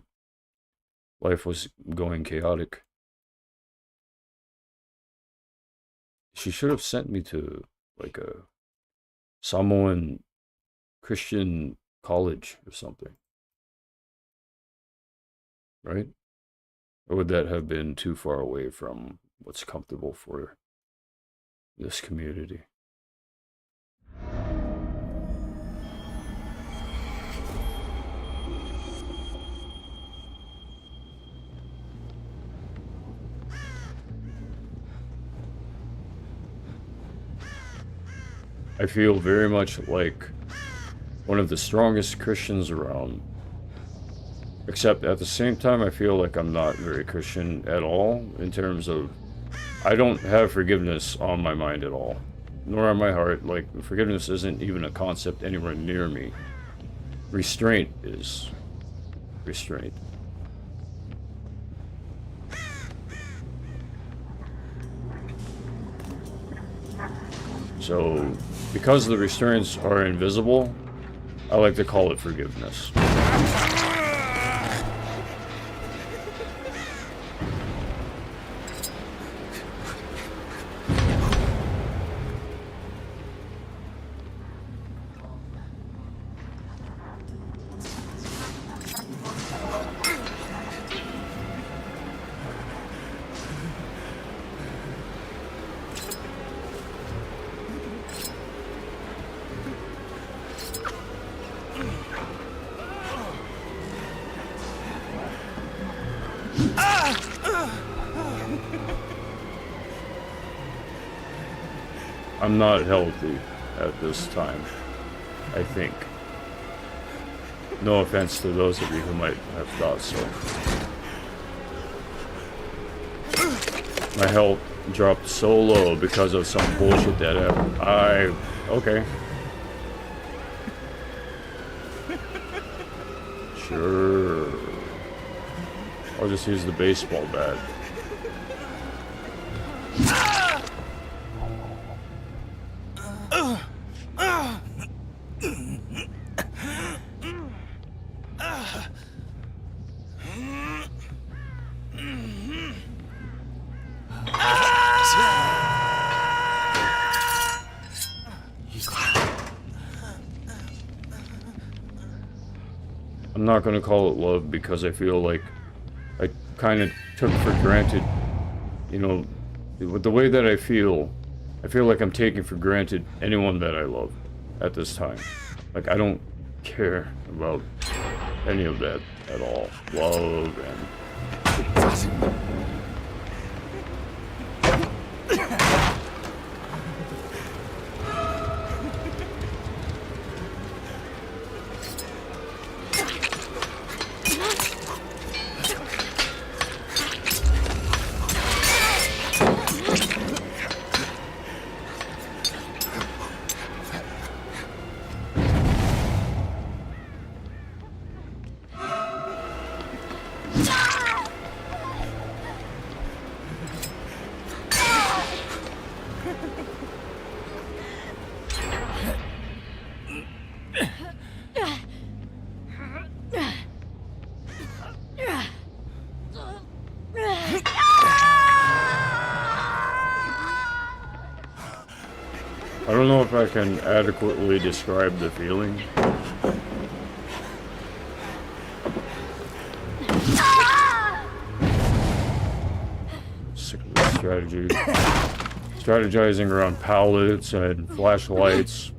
life was going chaotic. She should have sent me to like a Samoan Christian college or something. Right? Or would that have been too far away from what's comfortable for this community? I feel very much like one of the strongest Christians around. Except at the same time, I feel like I'm not very Christian at all in terms of I don't have forgiveness on my mind at all, nor on my heart. Like, forgiveness isn't even a concept anywhere near me. Restraint is restraint. So, because the restraints are invisible, I like to call it forgiveness. I'm not healthy at this time, I think. No offense to those of you who might have thought so. My health dropped so low because of some bullshit that happened. Okay. Sure. I'll just use the baseball bat. I'm not gonna call it love because I feel like I kind of took for granted, you know, with the way that I feel like I'm taking for granted anyone that I love at this time. Like, I don't care about any of that at all. Love and... I don't know if I can adequately describe the feeling. Sick of this strategy. Strategizing around pallets and flashlights.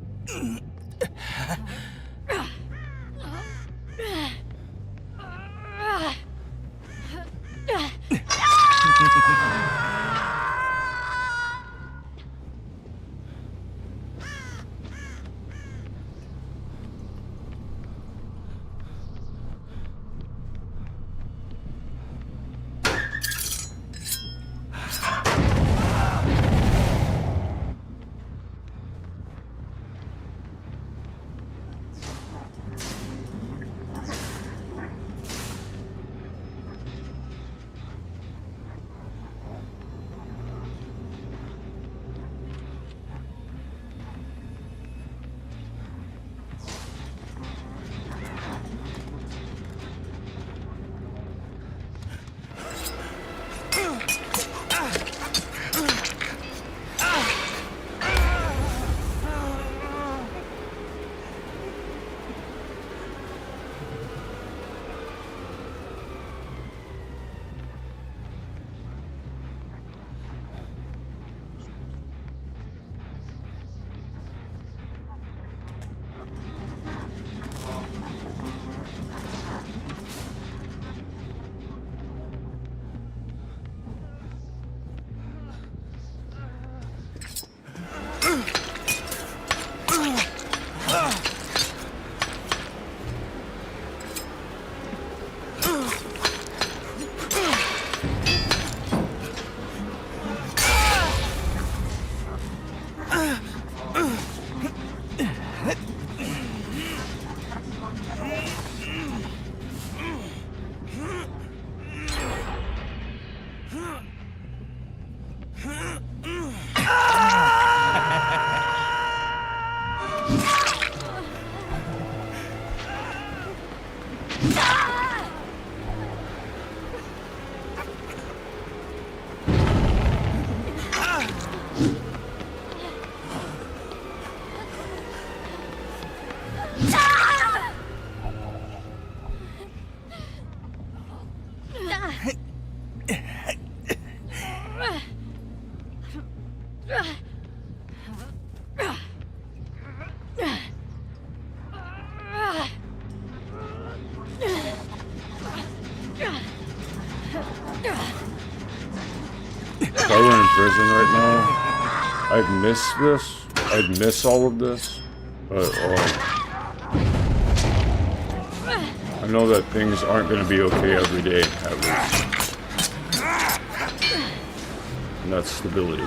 prison right now, I'd miss this. I'd miss all of this. But I know that things aren't going to be okay every day, at least. And that's stability.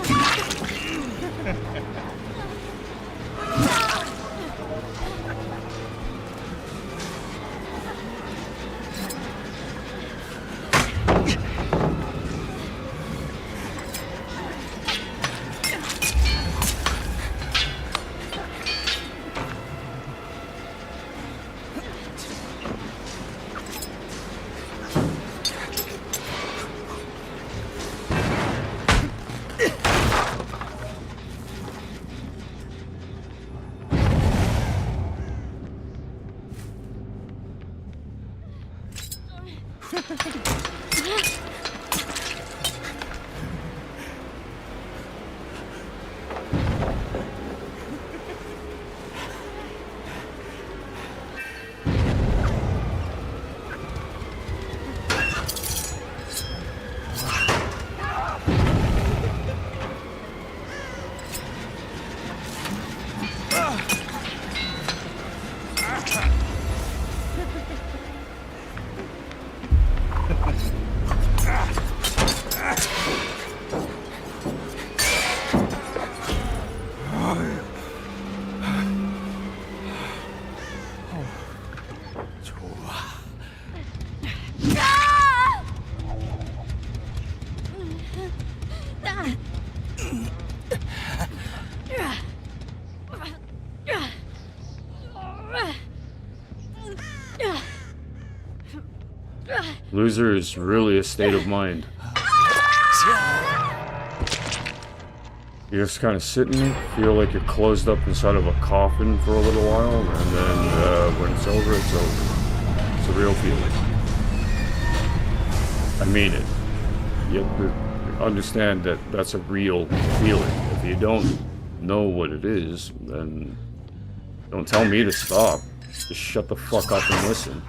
Loser is really a state of mind. You're just kind of sitting, feel like you're closed up inside of a coffin for a little while, and then when it's over, it's over. It's a real feeling. I mean it. You understand that that's a real feeling. If you don't know what it is, then don't tell me to stop. Just shut the fuck up and listen.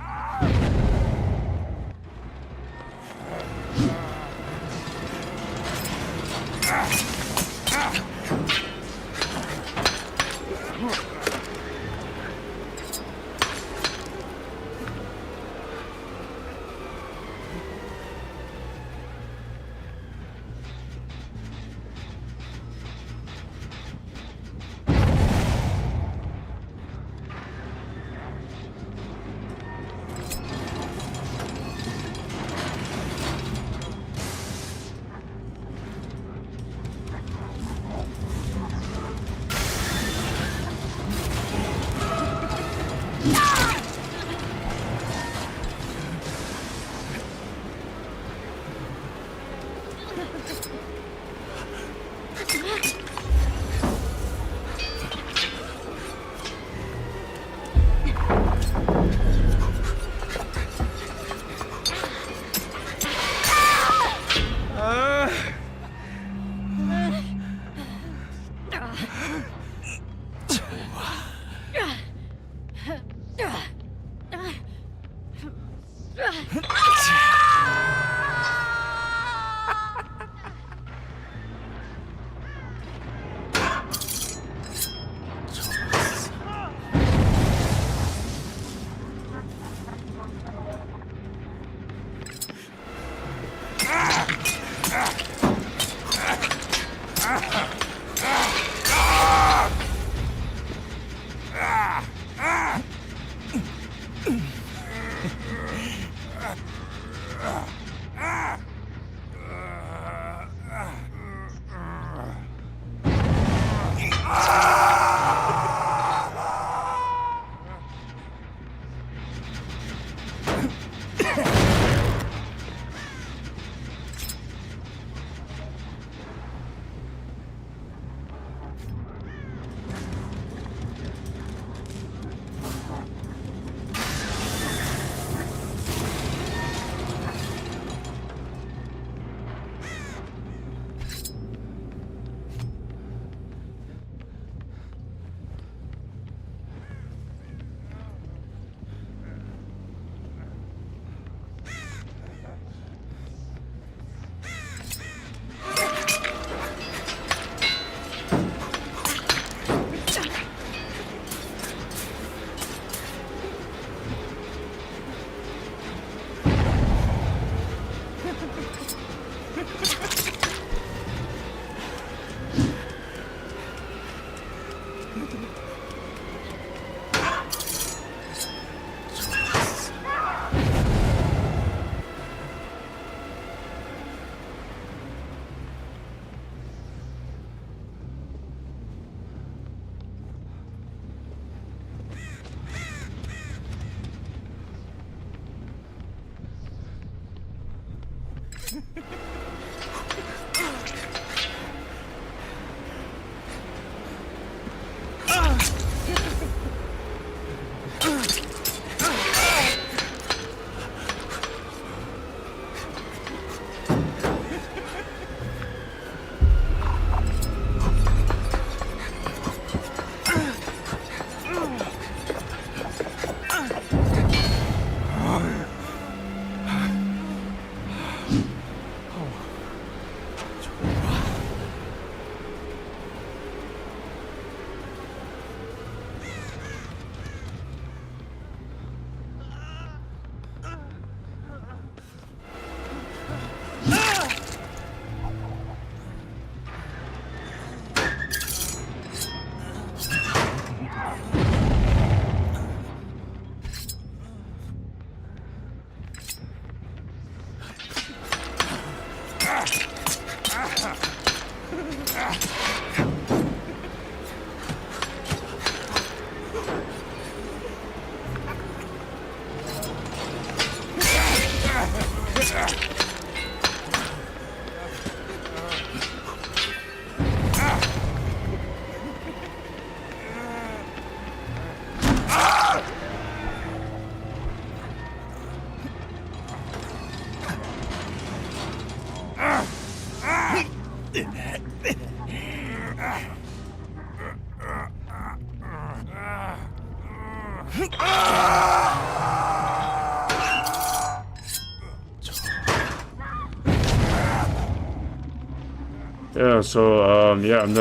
Yeah, so yeah, I'm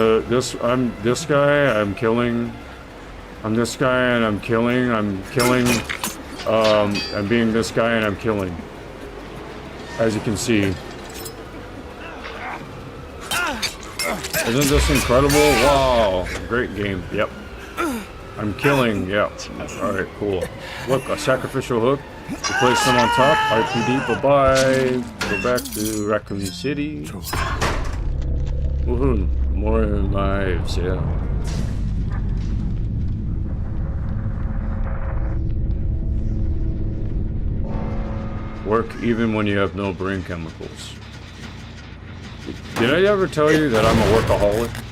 this guy, I'm killing. I'm this guy and I'm killing. I'm killing. I'm being this guy and I'm killing. As you can see. Isn't this incredible? Wow, great game. Yep. I'm killing. Yep. All right, cool. Look, a sacrificial hook. Replace them on top. RPD. Bye bye. Go back to Raccoon City. Woohoo! More lives. Yeah. Work even when you have no brain chemicals. Did I ever tell you that I'm a workaholic?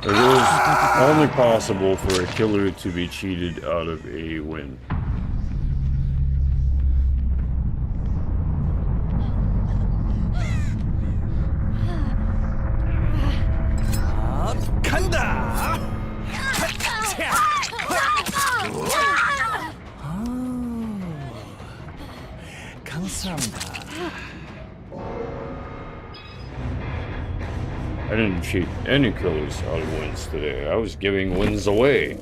It is only possible for a killer to be cheated out of a win. I didn't cheat any killers out of wins today. I was giving wins away.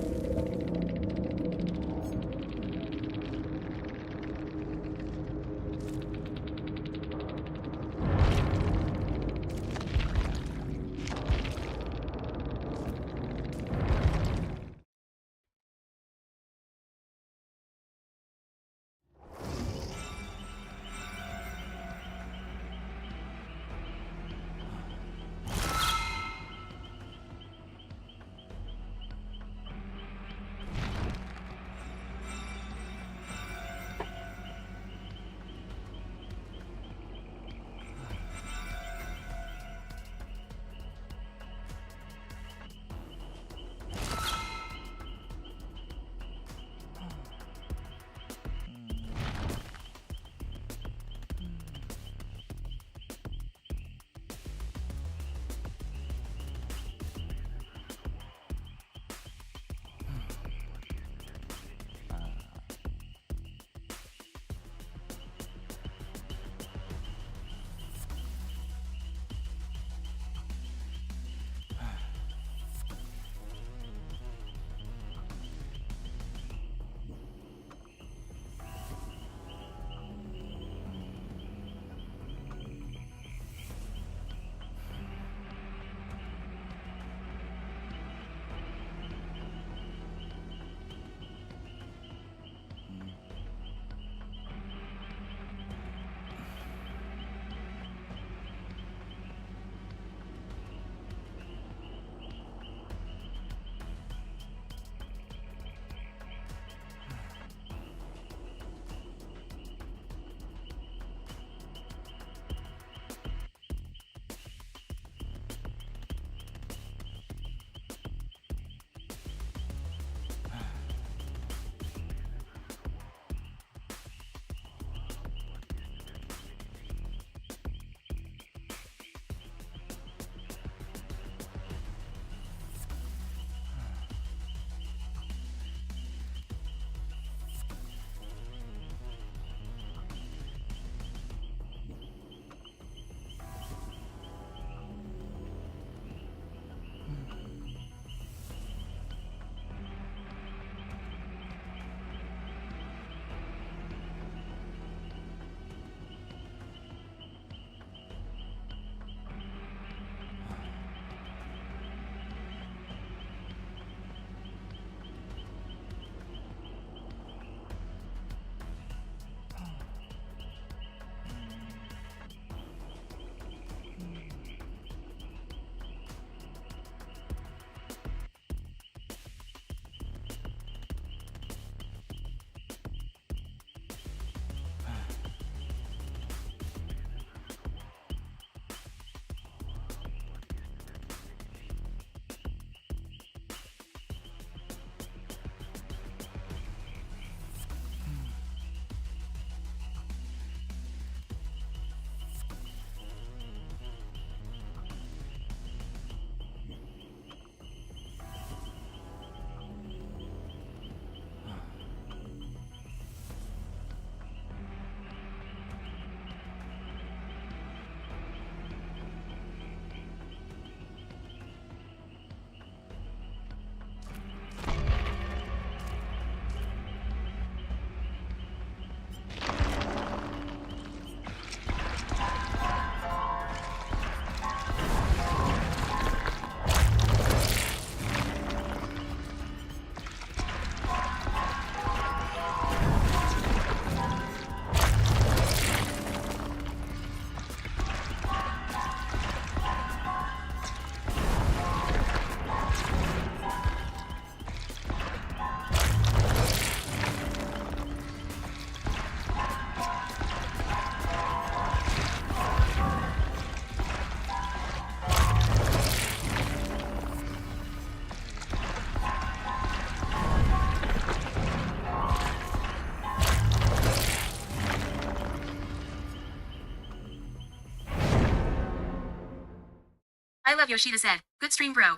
Love Yoshida said, good stream bro.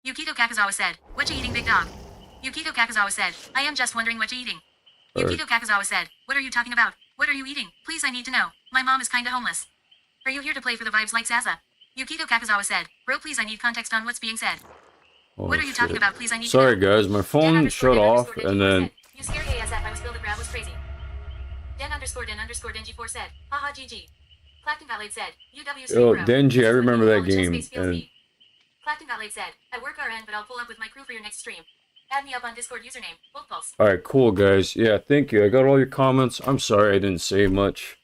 Yukito Kakazawa said, what you eating big dog? Yukito Kakazawa said, I am just wondering what you eating. Yukito Kakazawa said, what are you talking about? What are you eating? Please, I need to know. My mom is kinda homeless. Are you here to play for the vibes like Zaza? Yukito Kakazawa said, bro, please, I need context on what's being said. Oh, What are you talking shit. about? Please, I need Sorry to know. guys, my phone shut off and then You scary ASF, I was Bill the Grab was crazy. Den underscore Denji4 said, haha GG. Clacton Valet said, UW Yo, Bro. Denji, I remember that Chess game, Space feels and me. Clacton Valet said, I work RN, but I'll pull up with my crew for your next stream. Add me up on Discord username, Pulse. alright, cool guys. Yeah, thank you. I got all your comments. I'm sorry I didn't say much.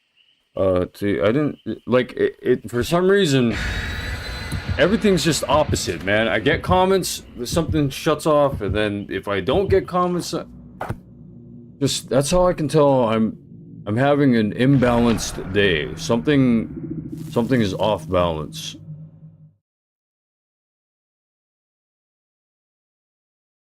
I didn't like it for some reason. Everything's just opposite, man. I get comments, something shuts off, and then if I don't get comments, just that's how I can tell I'm having an imbalanced day. Something is off balance.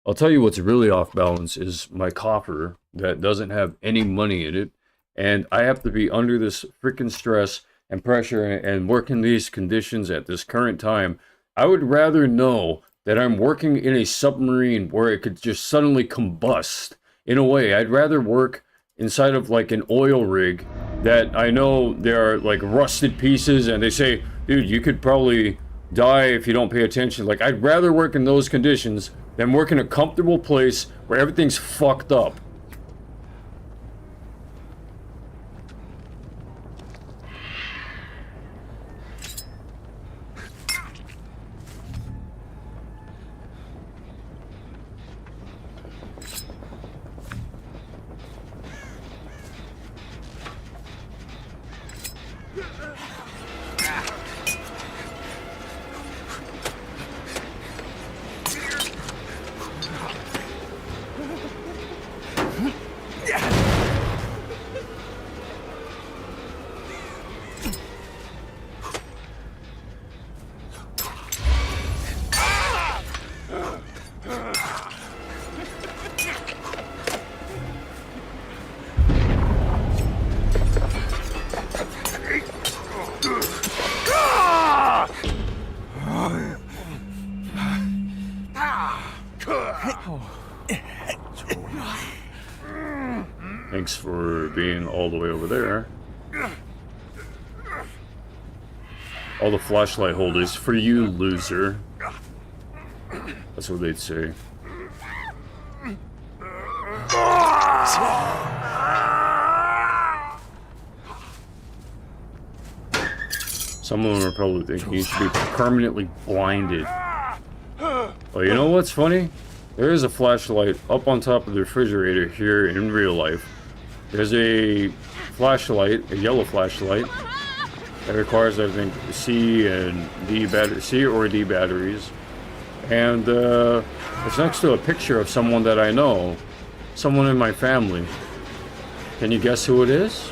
I'll tell you what's really off balance is my coffer that doesn't have any money in it, and I have to be under this freaking stress and pressure and work in these conditions at this current time. I would rather know that I'm working in a submarine where it could just suddenly combust. In a way, I'd rather work inside of like an oil rig that I know there are like rusted pieces and they say, dude, you could probably die if you don't pay attention. Like, I'd rather work in those conditions than work in a comfortable place where everything's fucked up. Thanks for being all the way over there. All the flashlight holders for you, loser. That's what they'd say. Some of them are probably thinking you should be permanently blinded. Oh, you know what's funny? There is a flashlight up on top of the refrigerator here in real life. There's a flashlight, a yellow flashlight, that requires, I think, C and D battery, C or D batteries. And it's next to a picture of someone that I know, someone in my family. Can you guess who it is?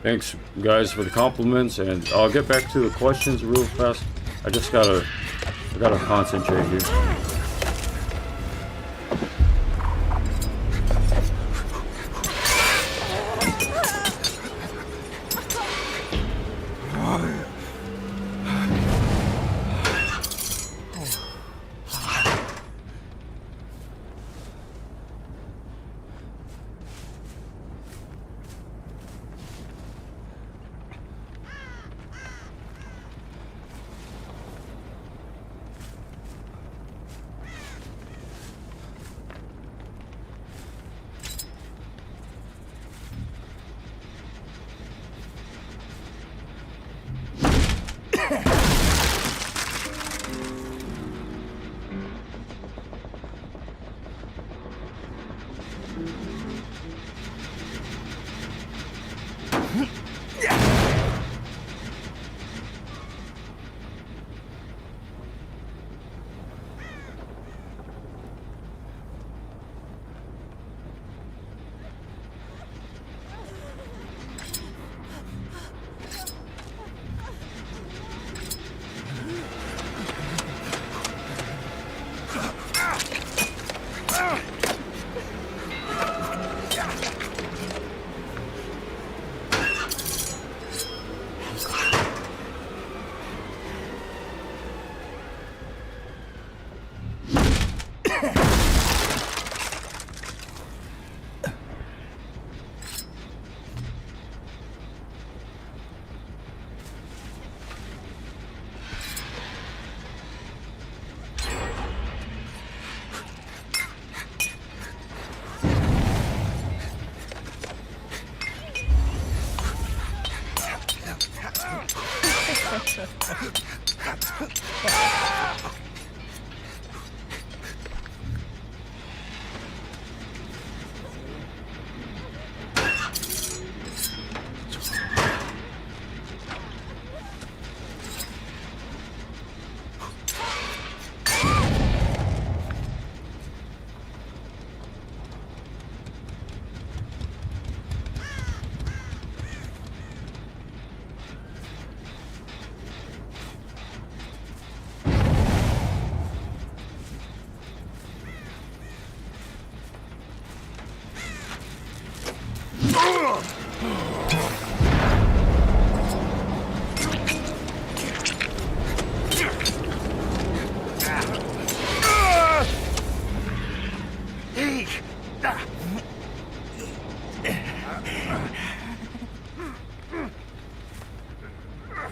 Thanks, guys, for the compliments, and I'll get back to the questions real fast. I gotta concentrate here.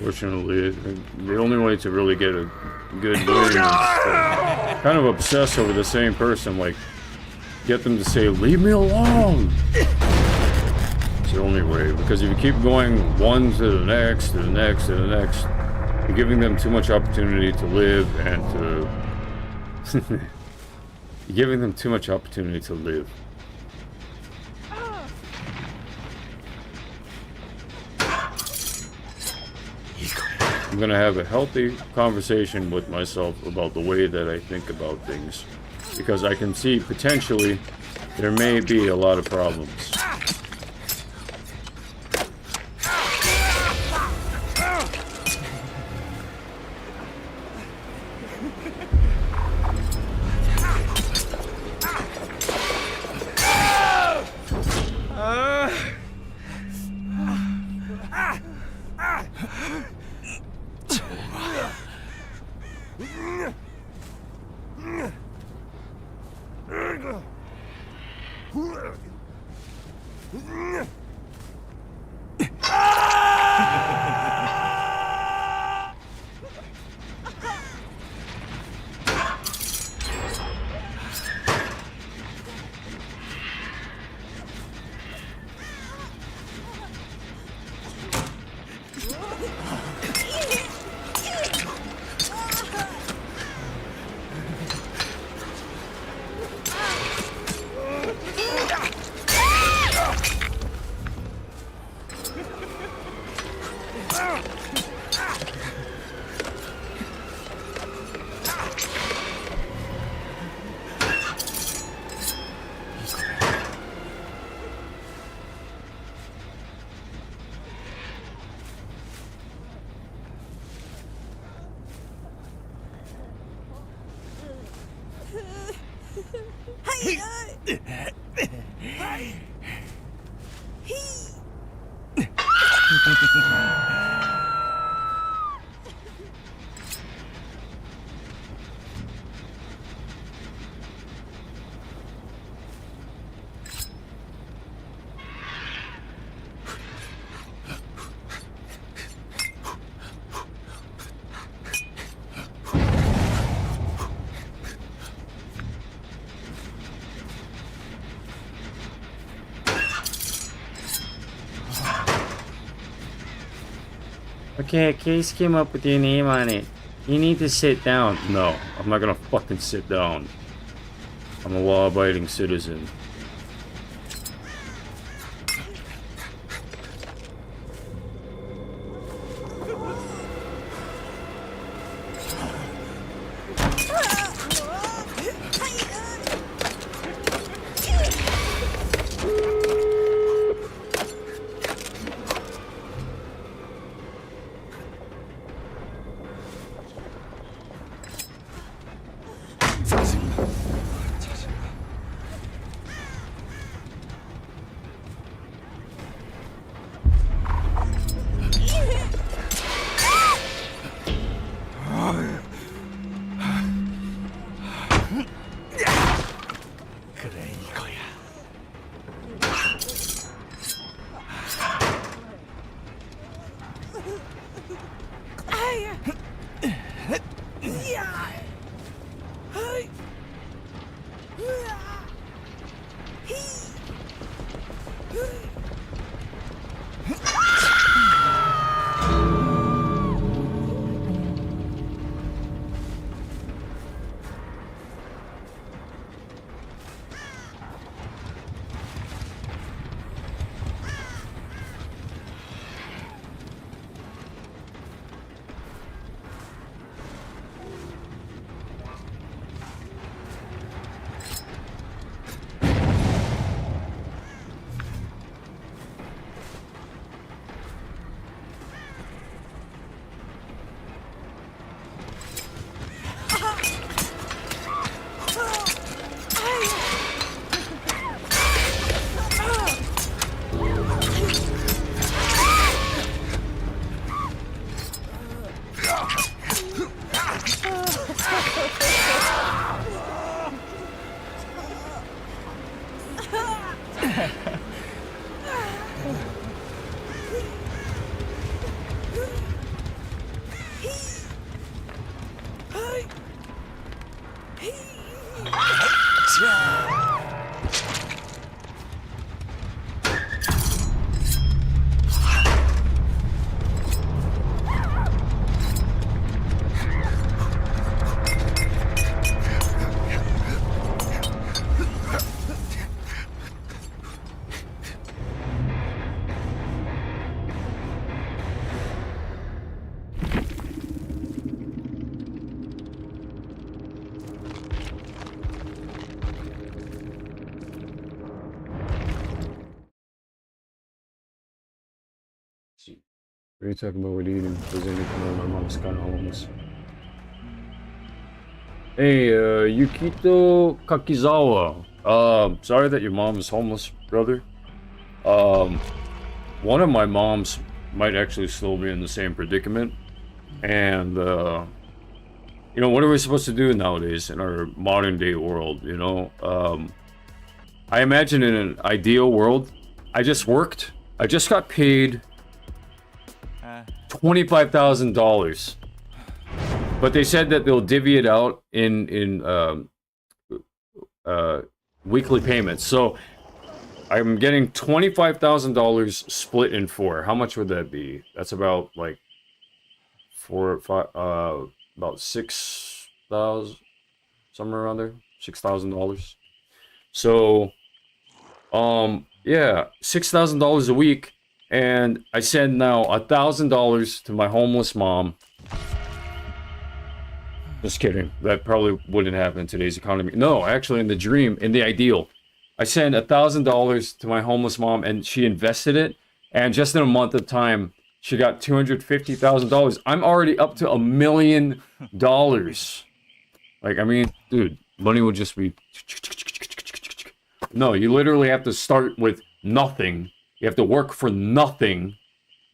Fortunately, the only way to really get a good win is to kind of obsess over the same person, like get them to say, "Leave me alone." It's the only way, because if you keep going one to the next, to the next, to the next, you're giving them too much opportunity to live and to... you're giving them too much opportunity to live. I'm gonna have a healthy conversation with myself about the way that I think about things, because I can see potentially there may be a lot of problems. Okay, a case came up with your name on it. You need to sit down. No, I'm not gonna fucking sit down. I'm a law-abiding citizen. What are you talking about? What eating? Does anything know? My mom's kind of homeless. Hey, Yukito Kakizawa. Sorry that your mom is homeless, brother. One of my moms might actually still be in the same predicament. And, you know, what are we supposed to do nowadays in our modern day world, you know? I imagine in an ideal world, I just worked. I just got paid $25,000, but they said that they'll divvy it out in weekly payments. So I'm getting $25,000 split in 4. How much would that be? That's about like about 6,000, somewhere around there, $6,000. So, yeah, $6,000 a week. And I send now $1,000 to my homeless mom. Just kidding. That probably wouldn't happen in today's economy. No, actually, in the dream, in the ideal, I send $1,000 to my homeless mom, and she invested it. And just in a month of time, she got $250,000. I'm already up to $1 million. Like, I mean, dude, money would just be. No, you literally have to start with nothing. You have to work for nothing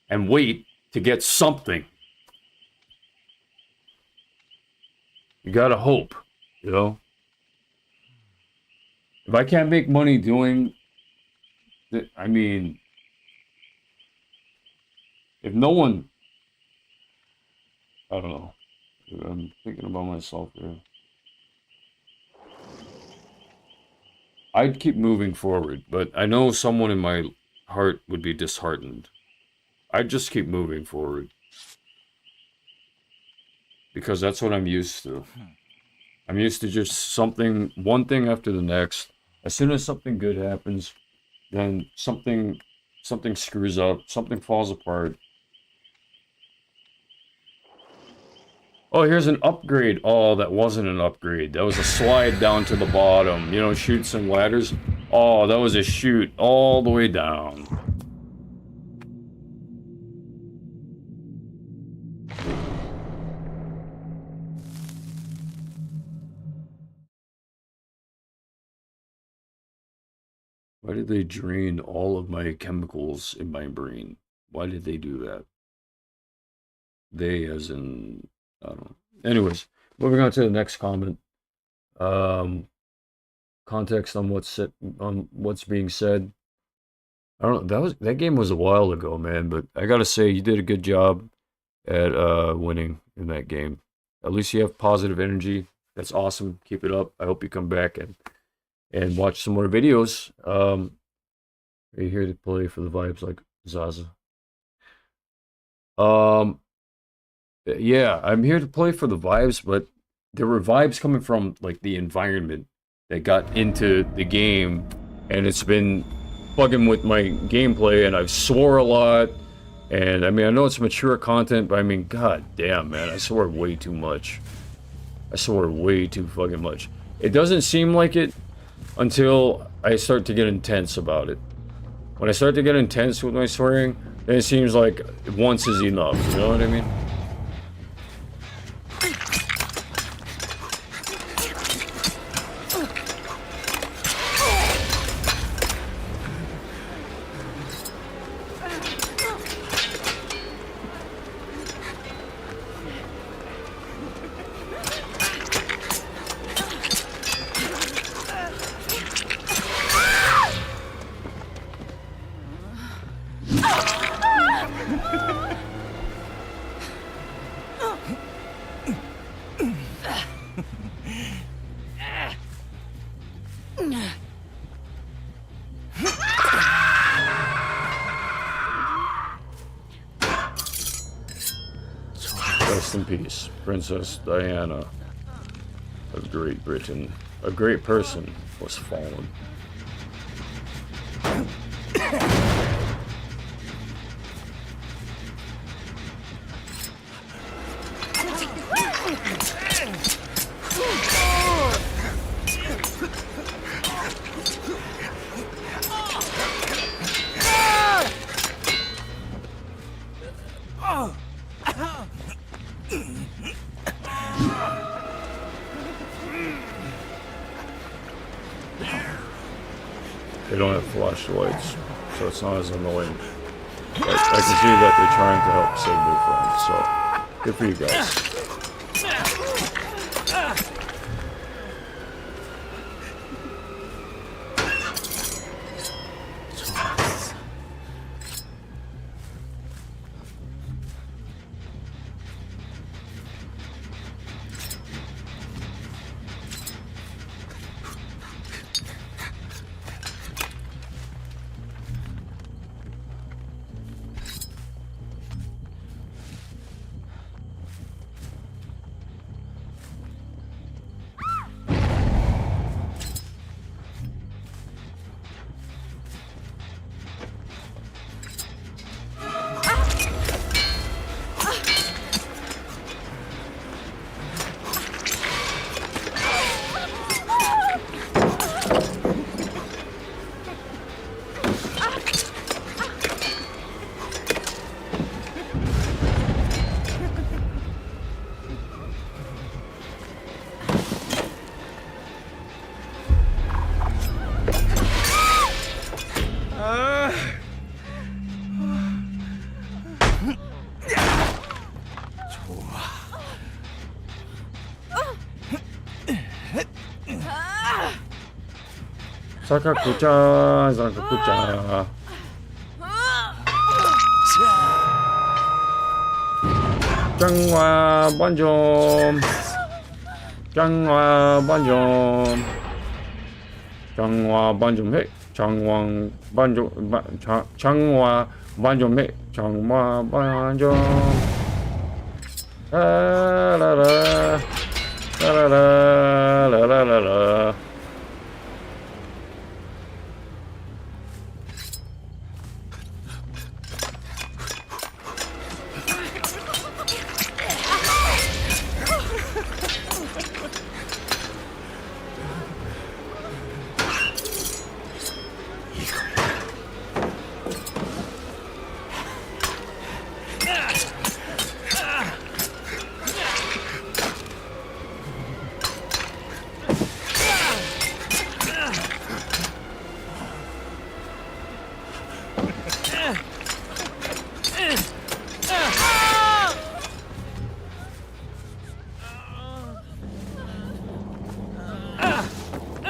and wait to get something. You gotta hope, you know? If I can't make money doing... I mean... If no one... I don't know. I'm thinking about myself here. I'd keep moving forward, but I know someone in my heart would be disheartened. I'd just keep moving forward. Because that's what I'm used to. I'm used to just something, one thing after the next. As soon as something good happens, then something screws up, something falls apart. Oh, here's an upgrade. Oh, that wasn't an upgrade. That was a slide down to the bottom. You know, chutes and ladders. Oh, that was a chute all the way down. Why did they drain all of my chemicals in my brain? Why did they do that? They as in... I don't know. Anyways, moving on to the next comment. Context on what's being said. I don't know. That game was a while ago, man. But I gotta say, you did a good job. at winning in that game. At least you have positive energy. That's awesome. Keep it up. I hope you come back and watch some more videos. Are you here to play for the vibes like Zaza? Yeah, I'm here to play for the vibes, but there were vibes coming from like the environment that got into the game, and it's been bugging with my gameplay, and I've swore a lot. And I mean, I know it's mature content, but I mean, god damn, man, I swore way too much. I swore way too fucking much. It doesn't seem like it until I start to get intense about it. When I start to get intense with my swearing, then it seems like once is enough, you know what I mean? Rest in peace, Princess Diana of Great Britain. A great person was fallen. They don't have flashlights, so it's not as annoying. But I can see that they're trying to help save their friends, so good for you guys. Sakakucha, Sakakucha. Changwa Banjom. Changwa Banjom. Changwa Banjom, hey. Changwa Banjom. Changwa Banjom, hey. Changwa Banjom. La la la. La la la. La la la la.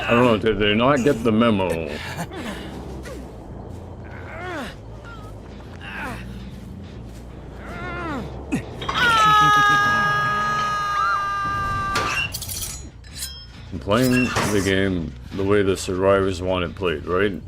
I don't know, did they not get the memo? playing the game the way the survivors want it played, right?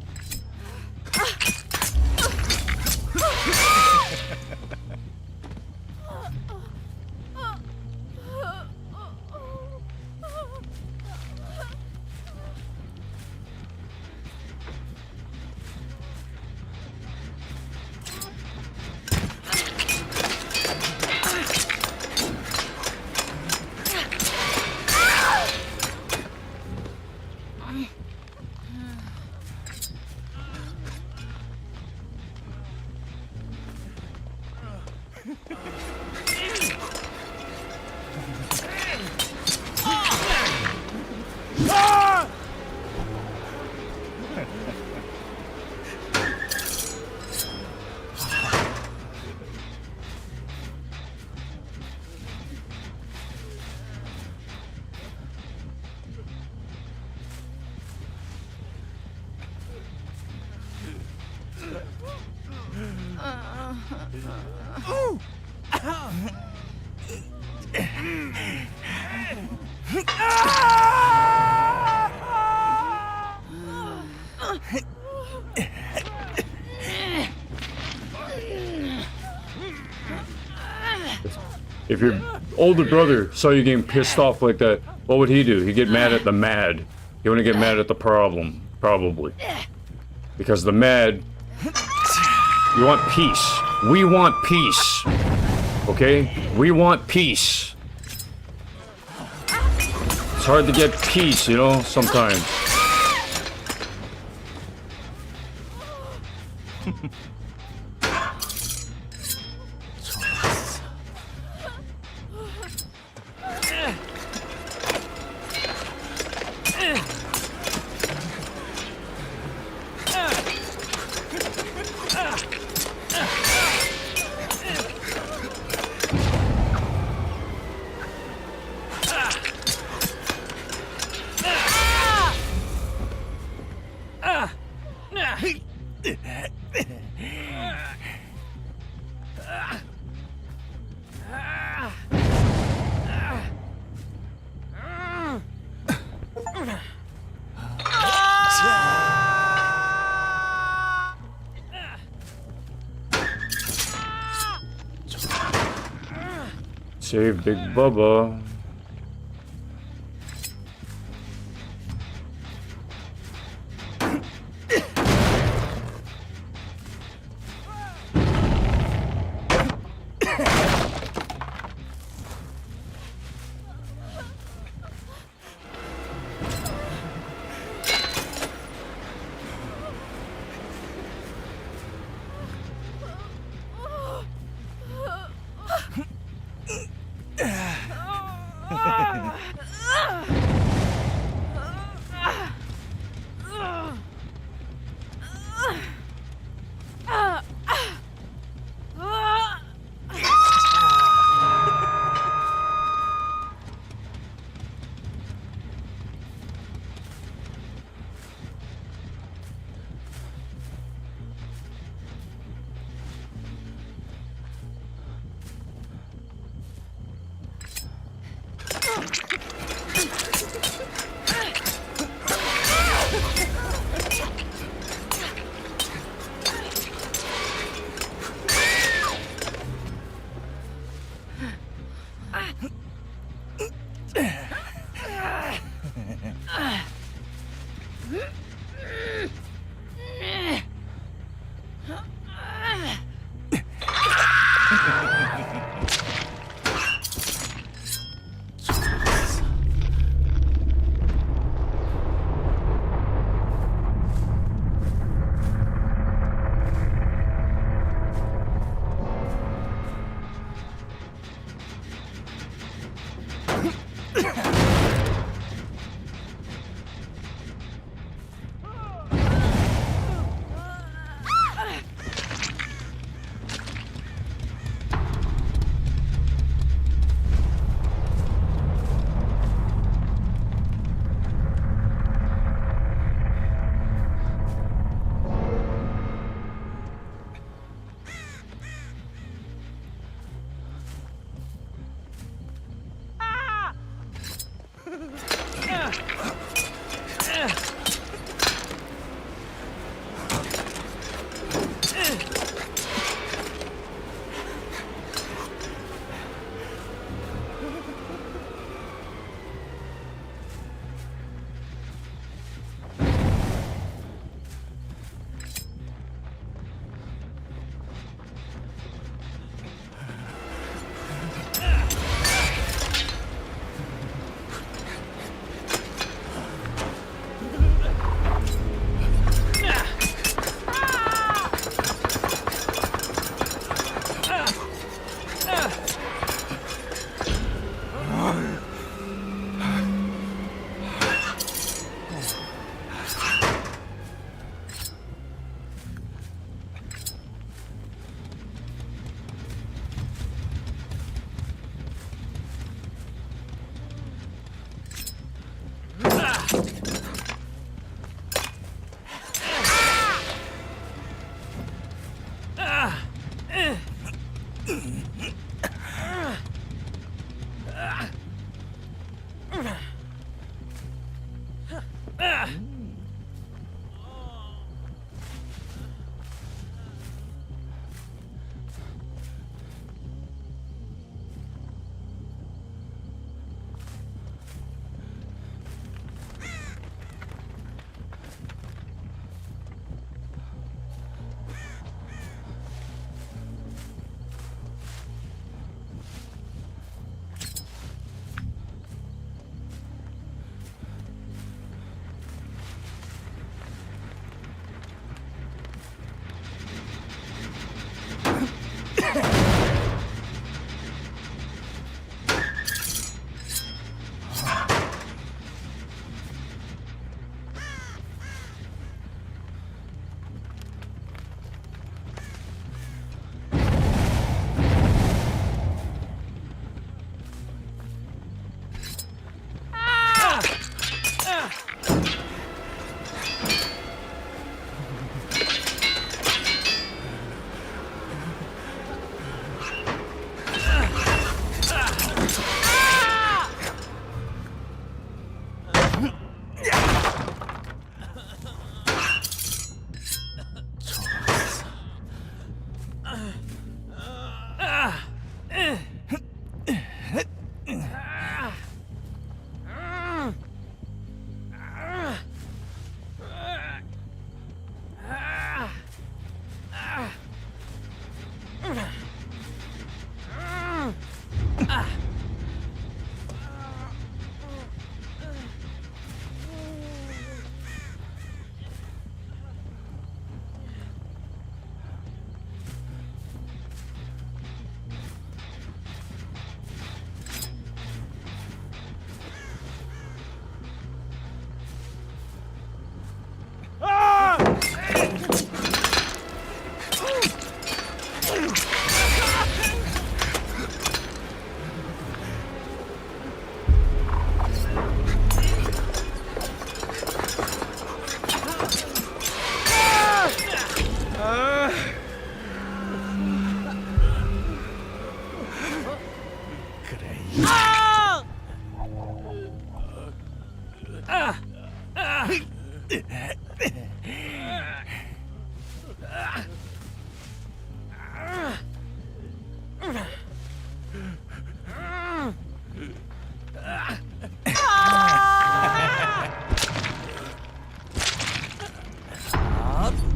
If your older brother saw you getting pissed off like that, what would he do? He'd get mad at the mad. He wouldn't get mad at the problem, probably. Because the mad, you want peace. We want peace. Okay? We want peace. It's hard to get peace, you know, sometimes. Save Big Bubba.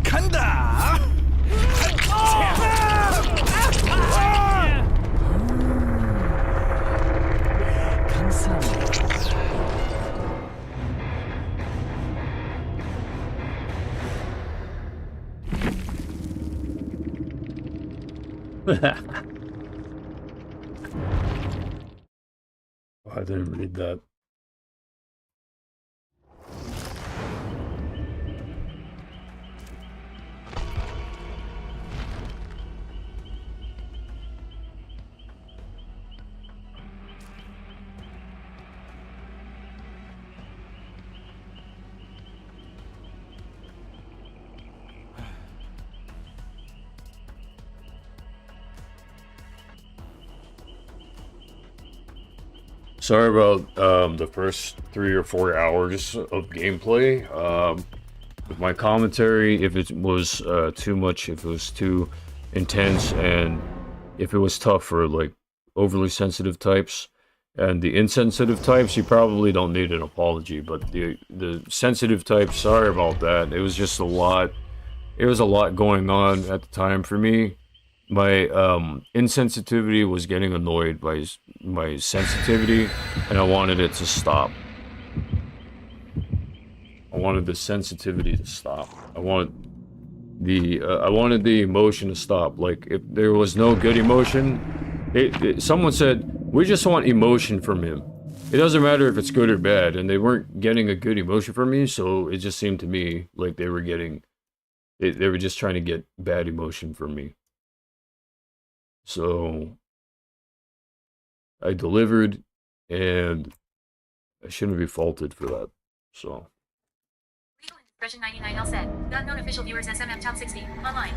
간다. I didn't read that. Sorry about the first 3 or 4 hours of gameplay. With my commentary, if it was too much, if it was too intense, and if it was tough for like overly sensitive types, and the insensitive types, you probably don't need an apology. But the sensitive types, sorry about that. It was just a lot. It was a lot going on at the time for me. My insensitivity was getting annoyed by my sensitivity, and I wanted it to stop. I wanted the sensitivity to stop. I wanted the emotion to stop. Like, if there was no good emotion, someone said, we just want emotion from him. It doesn't matter if it's good or bad, and they weren't getting a good emotion from me, so it just seemed to me like they were getting, they were just trying to get bad emotion from me. So I delivered, and I shouldn't be faulted for that. So. Legal Indiscretion 99L said, got known official viewers SMM top 60, online.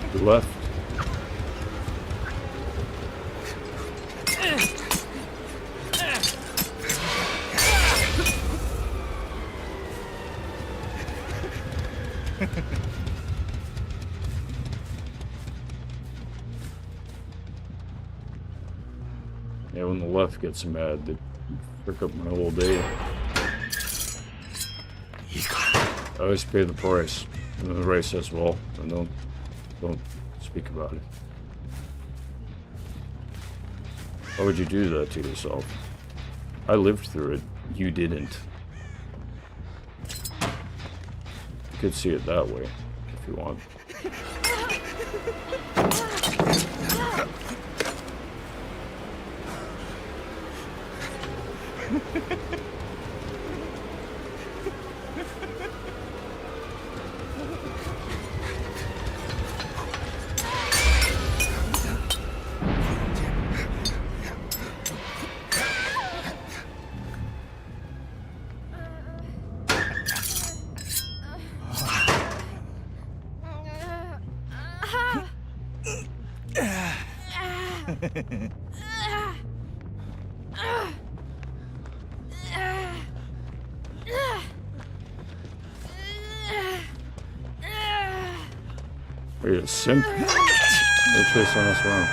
To the left. Yeah, when the left gets mad, they frick up my whole day. I always pay the price. And the race as well. And don't speak about it. Why would you do that to yourself? I lived through it. You didn't. You could see it that way, if you want. Are you a simp? They're chasing us around.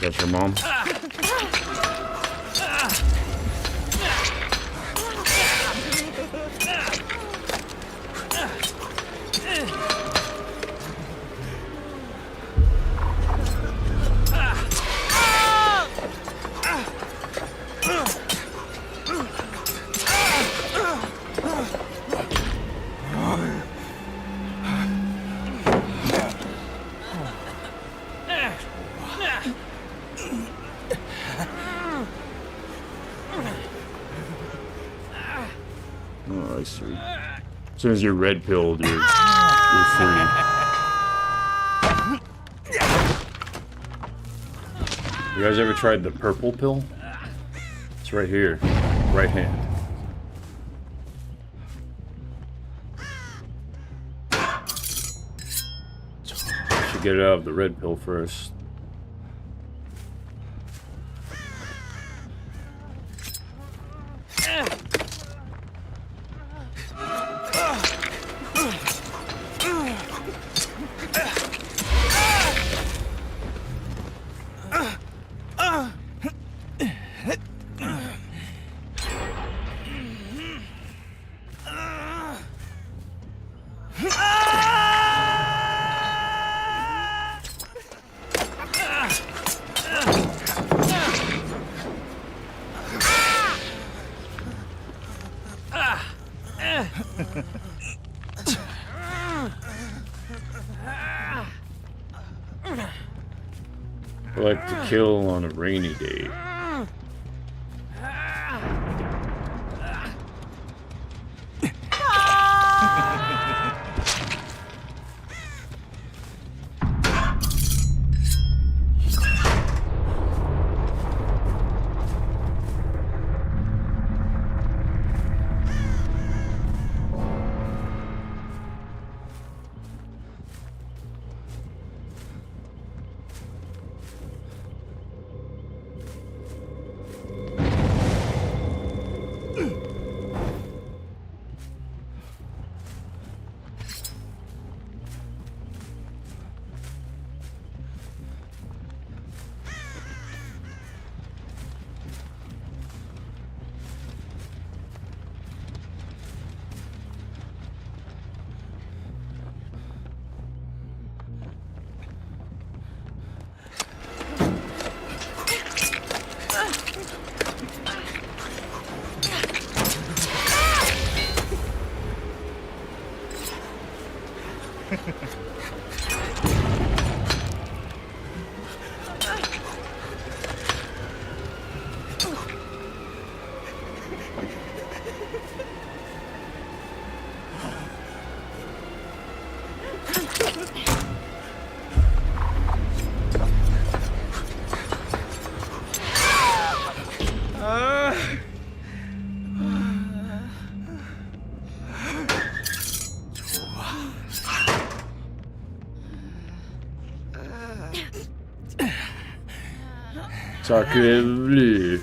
That's your mom? Oh, I see. As soon as you're red pilled, you're free. You guys ever tried the purple pill? It's right here. Right hand. Should get it out of the red pill first. I like to kill on a rainy day. Sacre-bleu.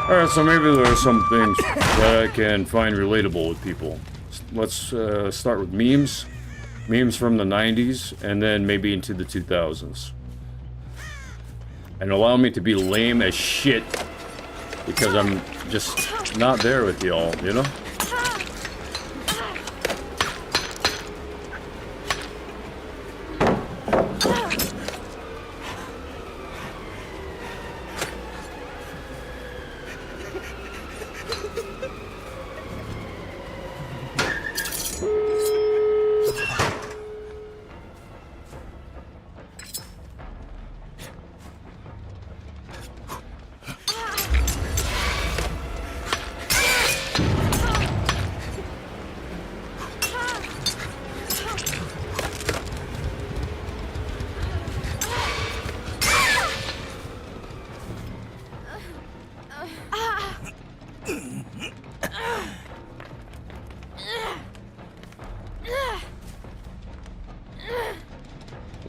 Alright, so maybe there are some things that I can find relatable with people. Let's start with memes. Memes from the 90s, and then maybe into the 2000s. And allow me to be lame as shit, because I'm just not there with y'all, you know?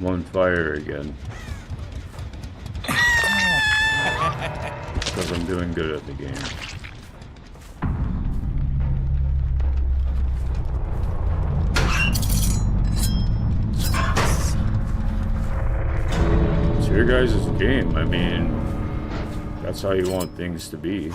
I'm on fire again. Because I'm doing good at the game. It's your guys' game. I mean, that's how you want things to be.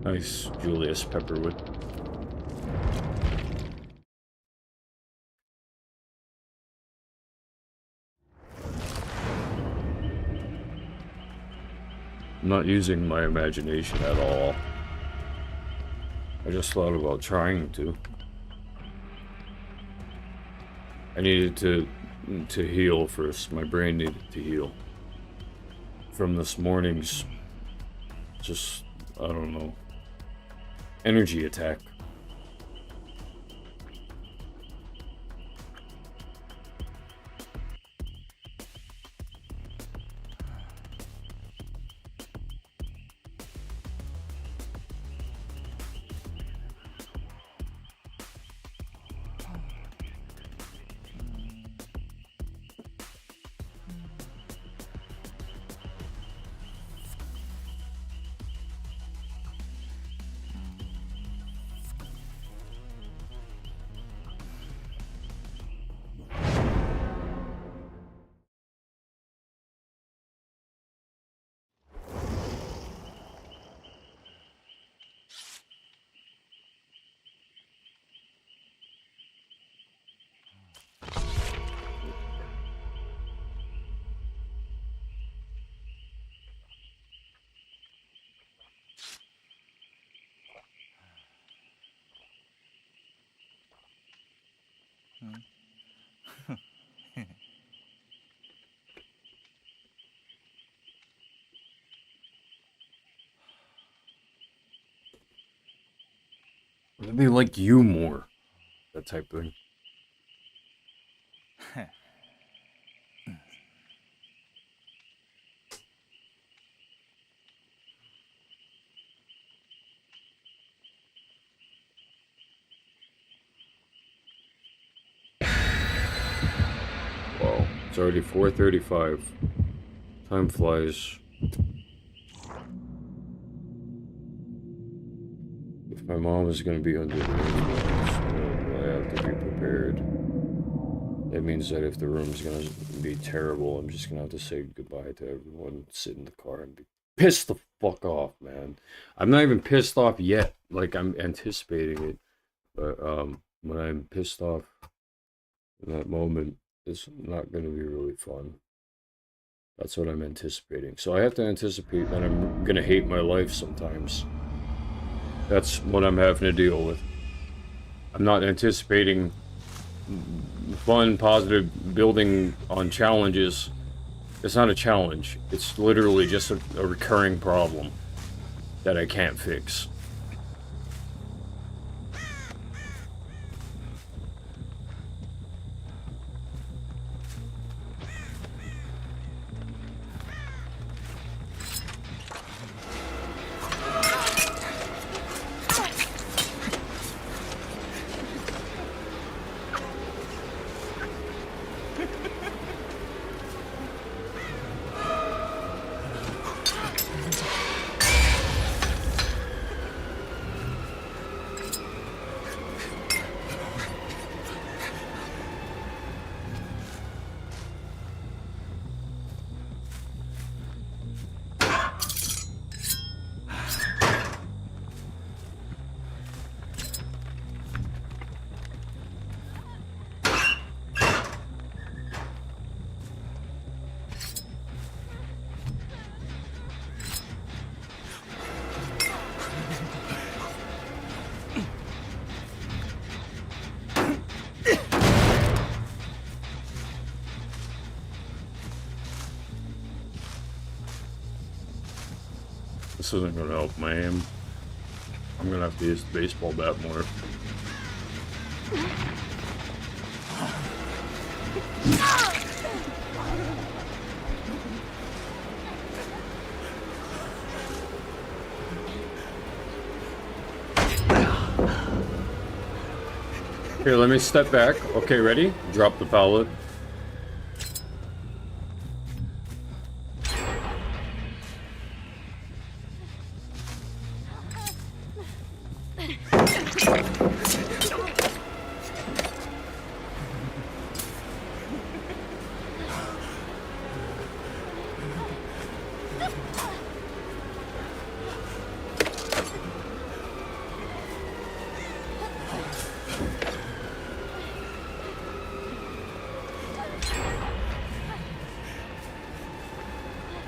Nice, Julius Pepperwood. I'm not using my imagination at all. I just thought about trying to. I needed to heal first. My brain needed to heal. From this morning's just, I don't know, energy attack. They like you more. That type thing. Wow, it's already 4:35. Time flies. If my mom is gonna be under the influence, I have to be prepared. That means that if the room's gonna be terrible, I'm just gonna have to say goodbye to everyone, sit in the car, and be pissed the fuck off, man. I'm not even pissed off yet. Like, I'm anticipating it. But, when I'm pissed off in that moment, it's not gonna be really fun. That's what I'm anticipating. So I have to anticipate that I'm gonna hate my life sometimes. That's what I'm having to deal with. I'm not anticipating fun, positive, building on challenges. It's not a challenge. It's literally just a recurring problem that I can't fix. This isn't gonna help my aim. I'm gonna have to use the baseball bat more. Here, let me step back. Okay, ready? Drop the pallet.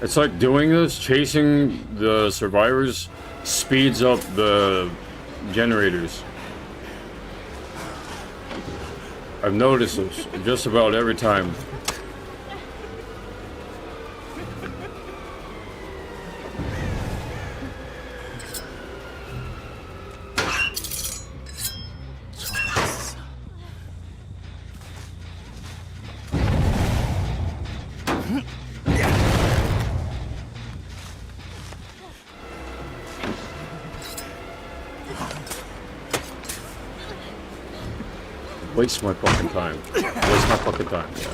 It's like doing this, chasing the survivors, speeds up the generators. I've noticed this just about every time. Waste my fucking time. Waste my fucking time, yeah.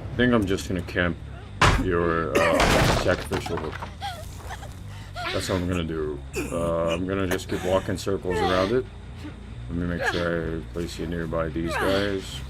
I think I'm just gonna camp your sacrificial hook. That's what I'm gonna do. I'm gonna just keep walking circles around it. Let me make sure I place you nearby these guys.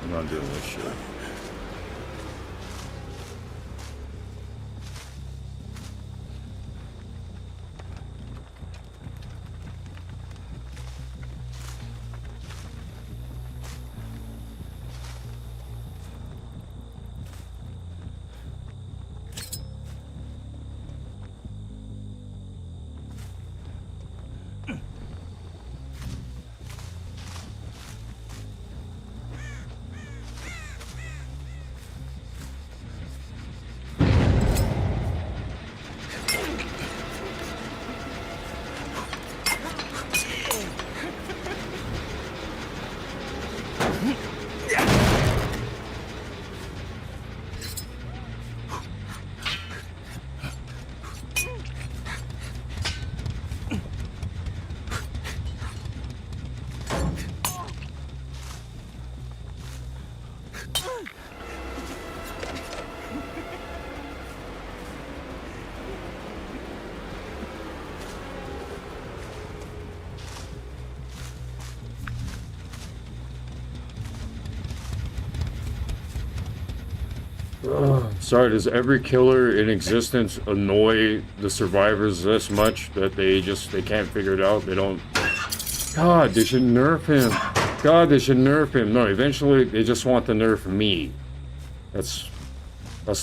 I'm not doing this shit. Sorry, does every killer in existence annoy the survivors this much that they can't figure it out? They don't... God, they should nerf him. God, they should nerf him. No, eventually they just want to nerf me. That's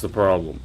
the problem.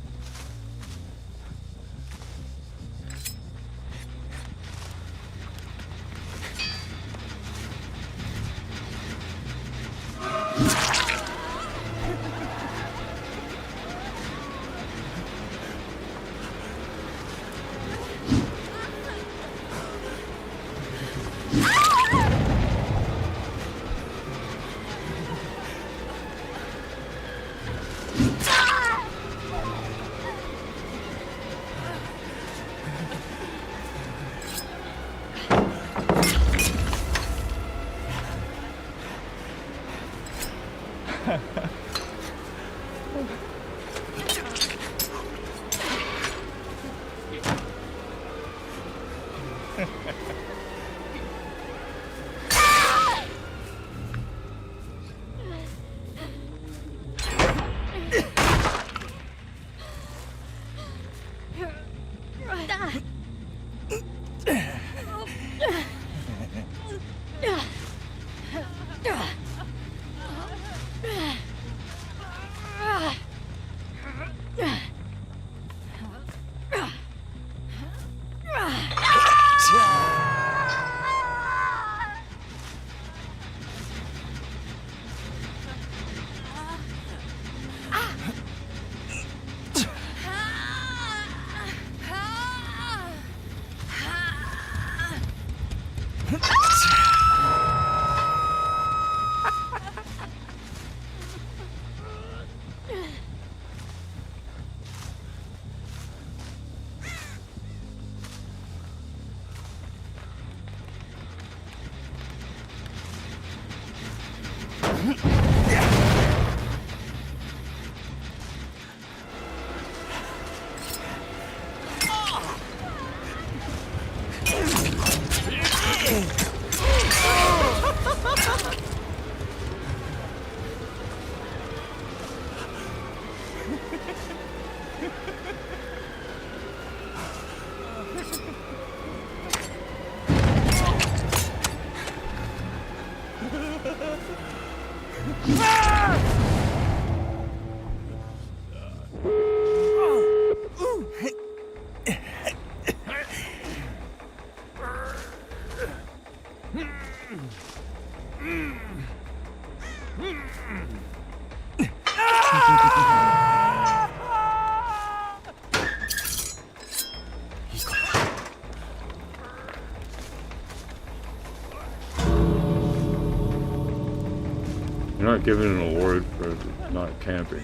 You're not given an award for not camping.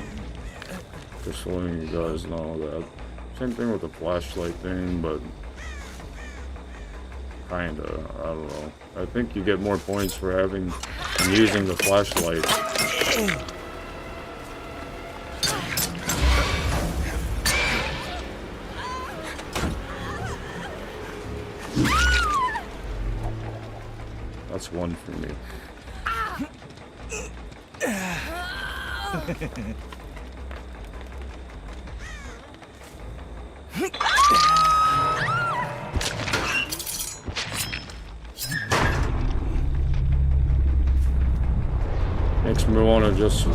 Just letting you guys know that. Same thing with the flashlight thing, but kinda, I don't know. I think you get more points for having and using the flashlight. That's one for me. Makes me want to just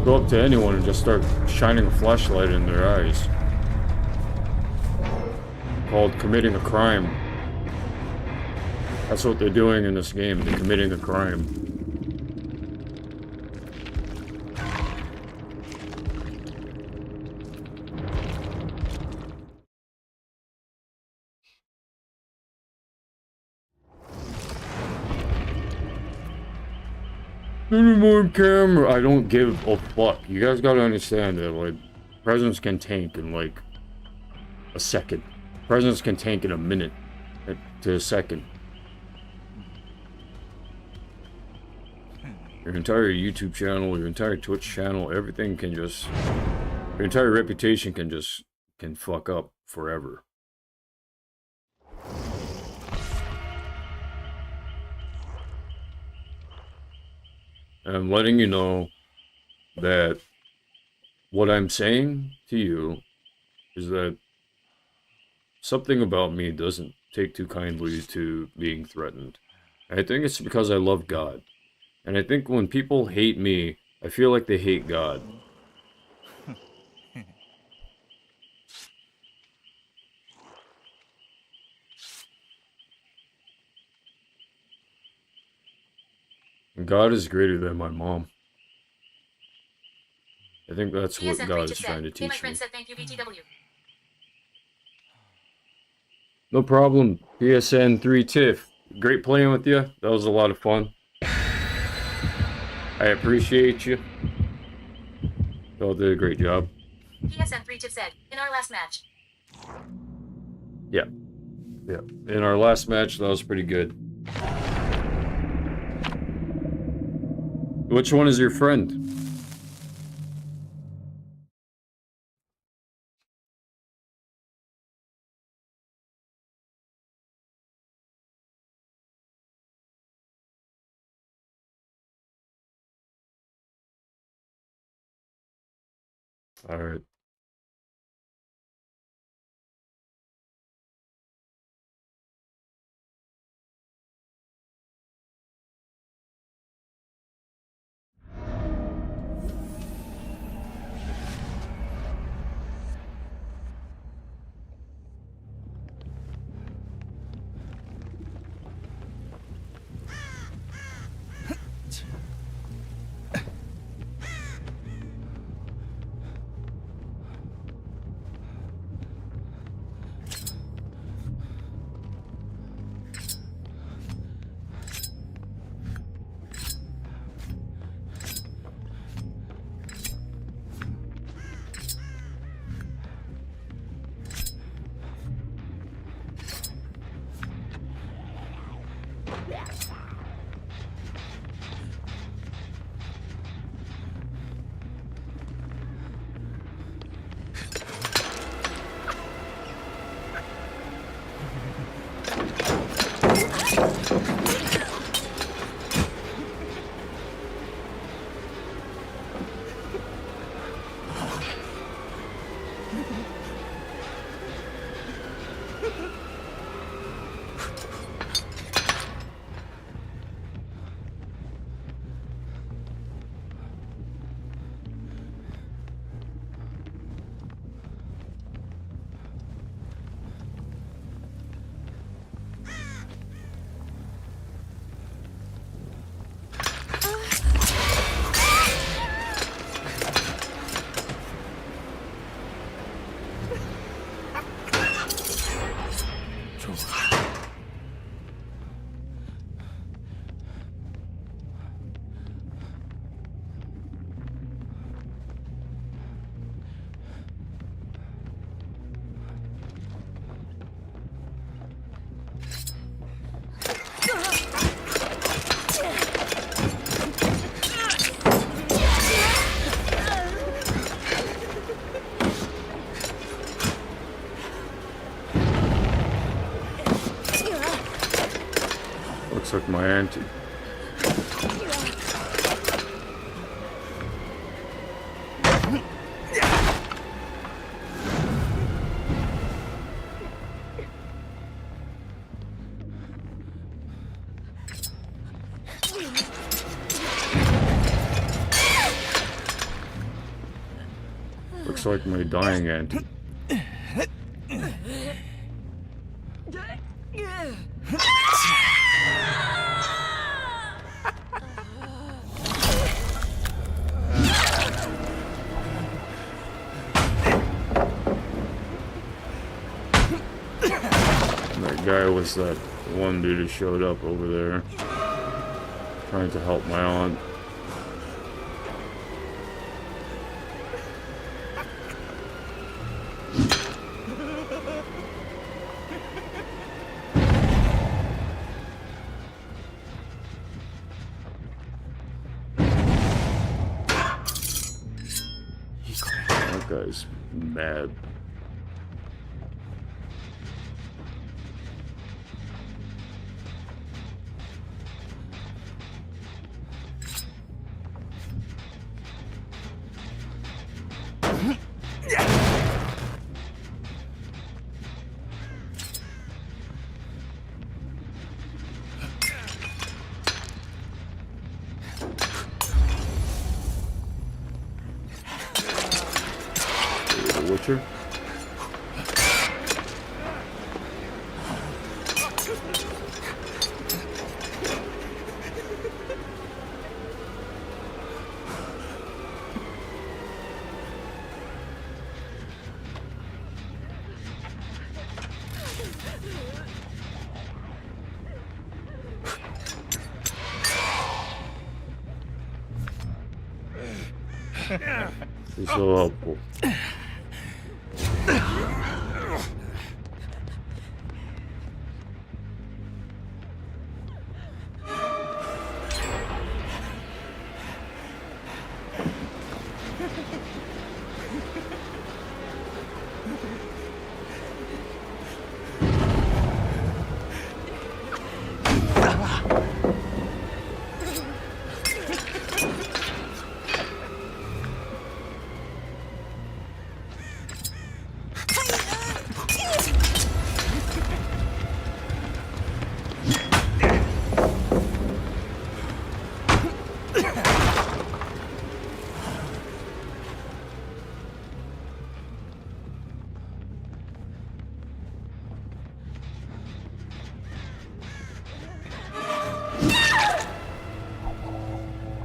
go up to anyone and just start shining a flashlight in their eyes. Called committing a crime. That's what they're doing in this game. They're committing a crime. Anymore camera. I don't give a fuck. You guys gotta understand that, like, presidents can tank in, like, a second. Presidents can tank in a minute to a second. Your entire YouTube channel, your entire Twitch channel, everything can just... Your entire reputation can fuck up forever. And I'm letting you know that what I'm saying to you is that something about me doesn't take too kindly to being threatened. And I think it's because I love God. And I think when people hate me, I feel like they hate God. God is greater than my mom. I think that's what PSN3 God is just trying to said, "Hey, my teach me. friend said thank you, BTW." No problem, PSN3 Tiff. Great playing with you. That was a lot of fun. I appreciate you. Y'all did a great job. PSN3 Tip said, "In our last match." Yeah. Yeah. In our last match, that was pretty good. Which one is your friend? All right. Looks like my auntie. Looks like my dying auntie. That guy was that one dude who showed up over there trying to help my aunt. That guy's mad. The Witcher. He's so helpful.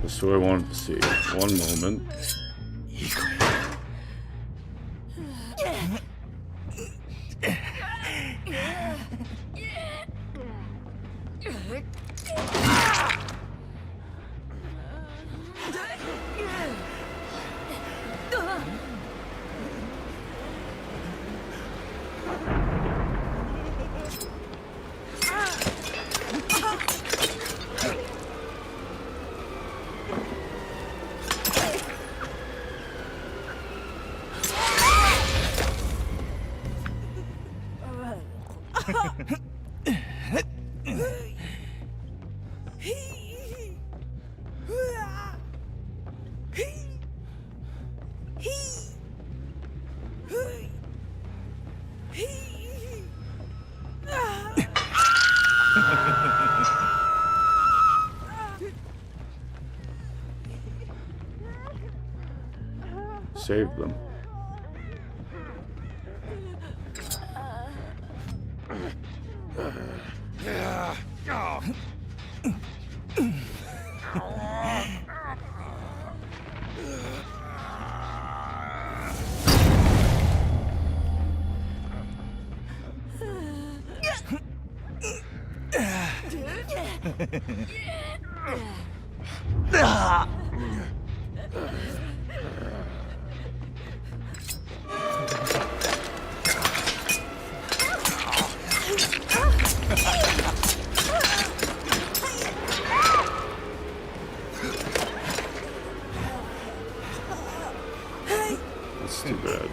That's what I wanted to see. One moment. Save them. That's too bad.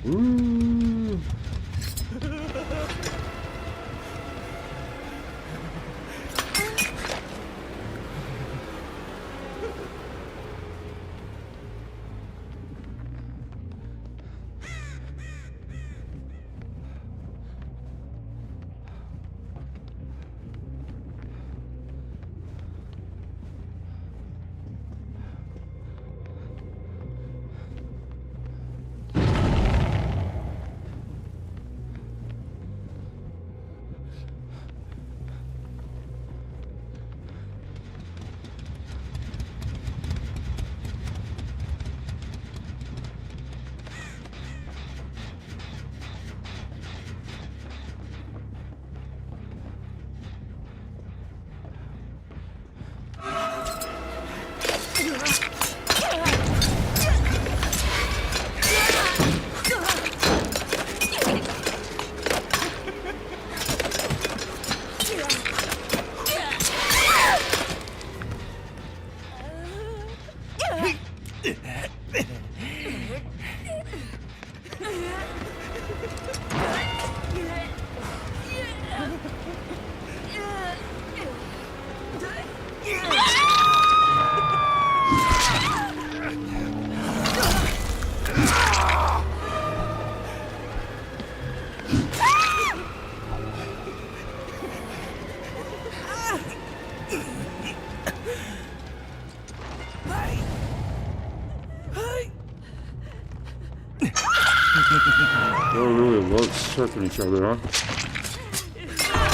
Ooh. They really love surfing each other, huh?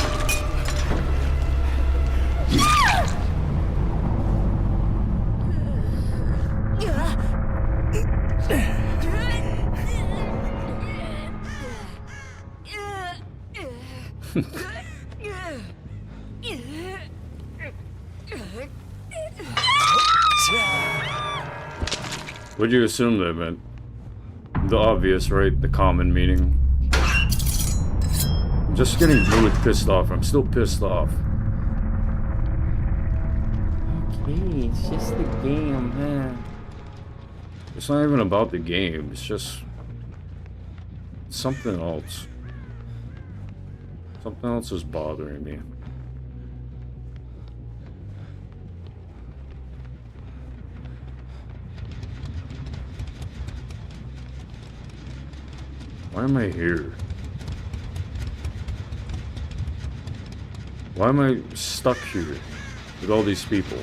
What'd you assume that meant? The obvious, right? The common meaning. I'm just getting really pissed off. I'm still pissed off. Okay, it's just the game, man. It's not even about the game. It's just something else. Something else is bothering me. Why am I here? Why am I stuck here with all these people?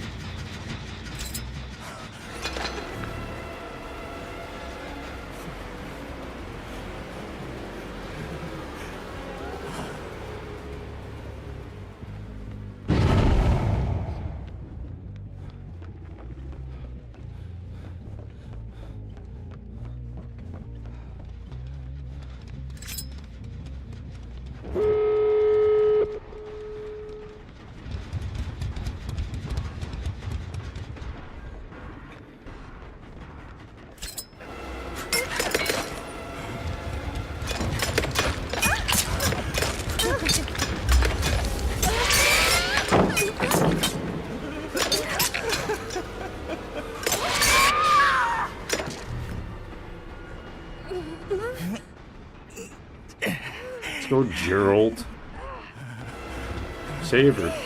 Let's go, Gerald. Save her.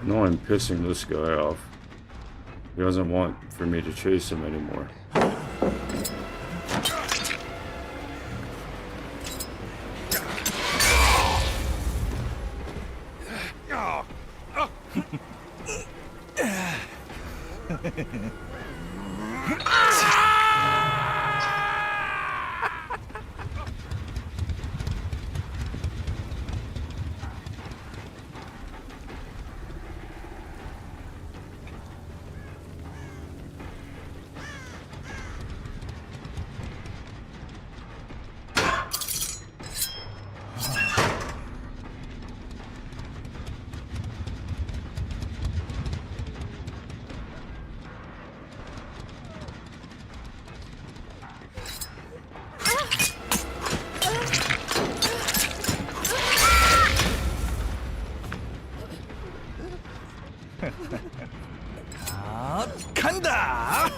No, I'm pissing this guy off. He doesn't want for me to chase him anymore. 간다.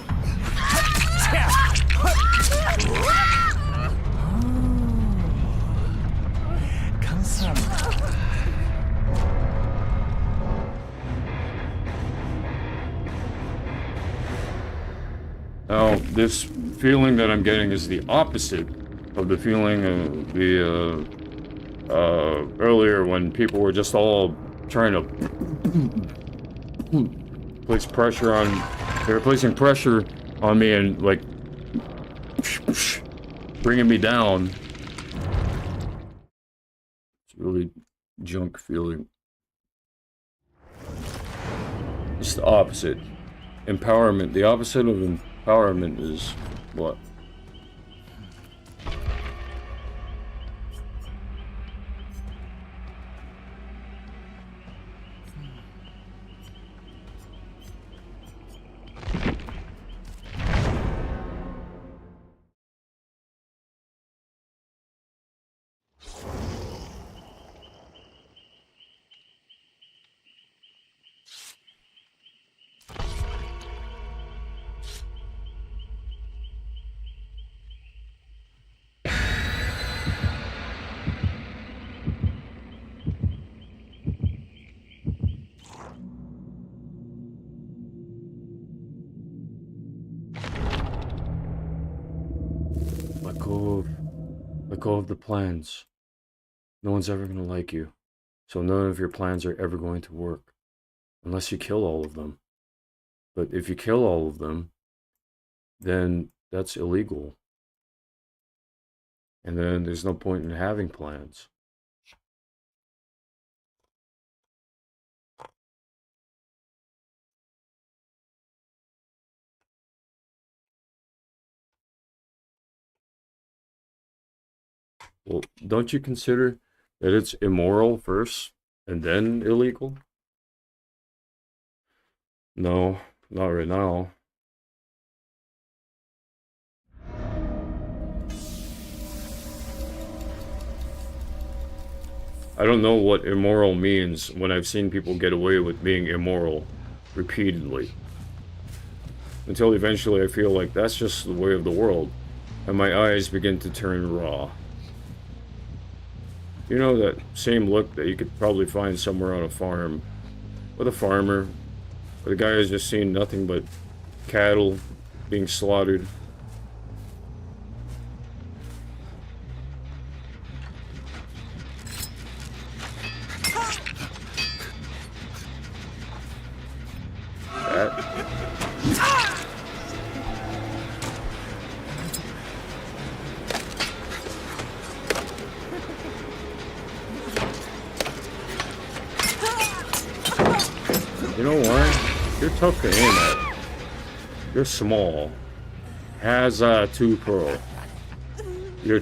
감사합니다. Now, this feeling that I'm getting is the opposite of the feeling of the earlier when people were just all trying to place pressure on. They were placing pressure on me and like bringing me down. It's really junk feeling. It's the opposite. Empowerment. The opposite of empowerment is what? Let go of the plans. No one's ever gonna like you, so none of your plans are ever going to work, unless you kill all of them. But if you kill all of them, then that's illegal. And then there's no point in having plans. Well, don't you consider that it's immoral first and then illegal? No, not right now. I don't know what immoral means when I've seen people get away with being immoral repeatedly. Until eventually I feel like that's just the way of the world, and my eyes begin to turn raw. You know that same look that you could probably find somewhere on a farm with a farmer, where the guy has just seen nothing but cattle being slaughtered. You know what? You're tough to aim at. You're small. Has 2 pearl. You're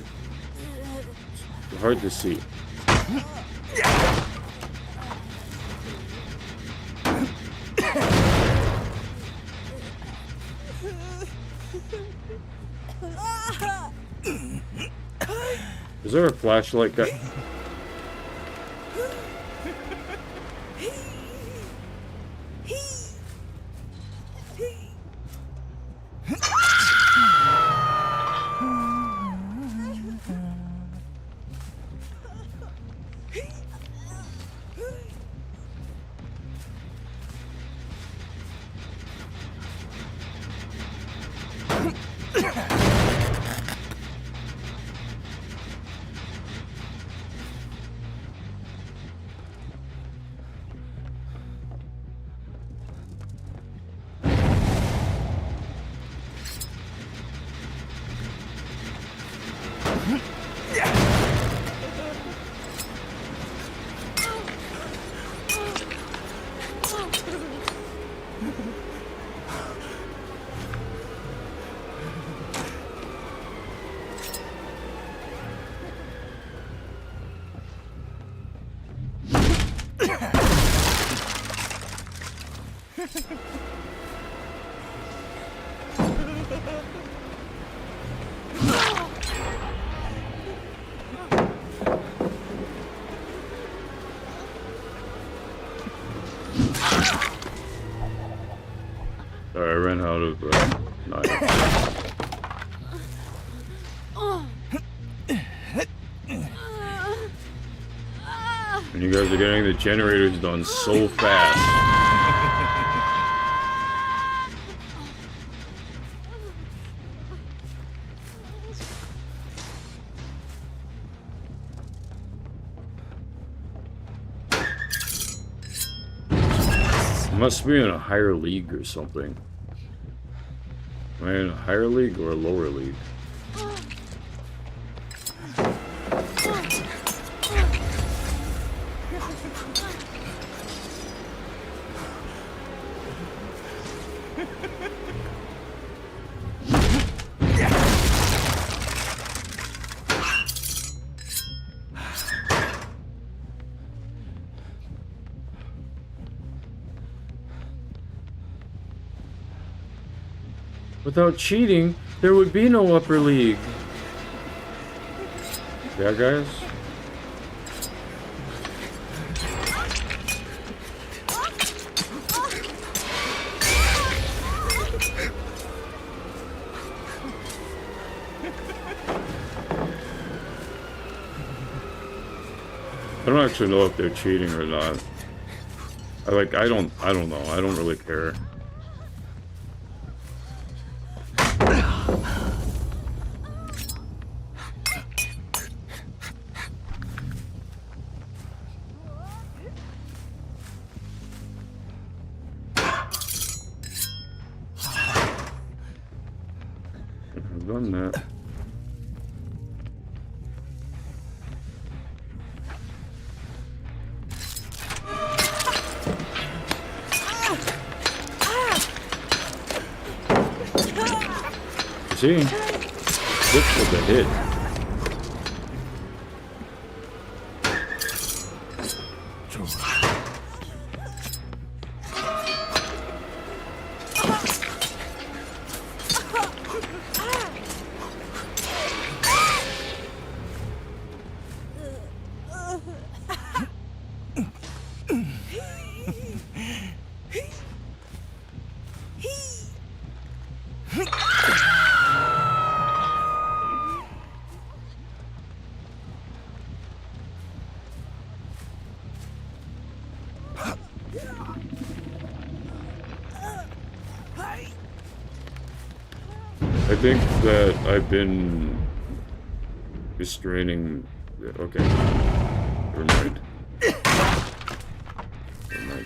hard to see. Is there a flashlight guy? Sorry, I ran out of knives. And you guys are getting the generators done so fast. Must be in a higher league or something. Am I in a higher league or a lower league? Without cheating, there would be no upper league. Yeah, guys? I don't actually know if they're cheating or not. I don't know. I don't really care. done that. See? This was a hit. I think that I've been restraining. Okay. Never mind. Never mind.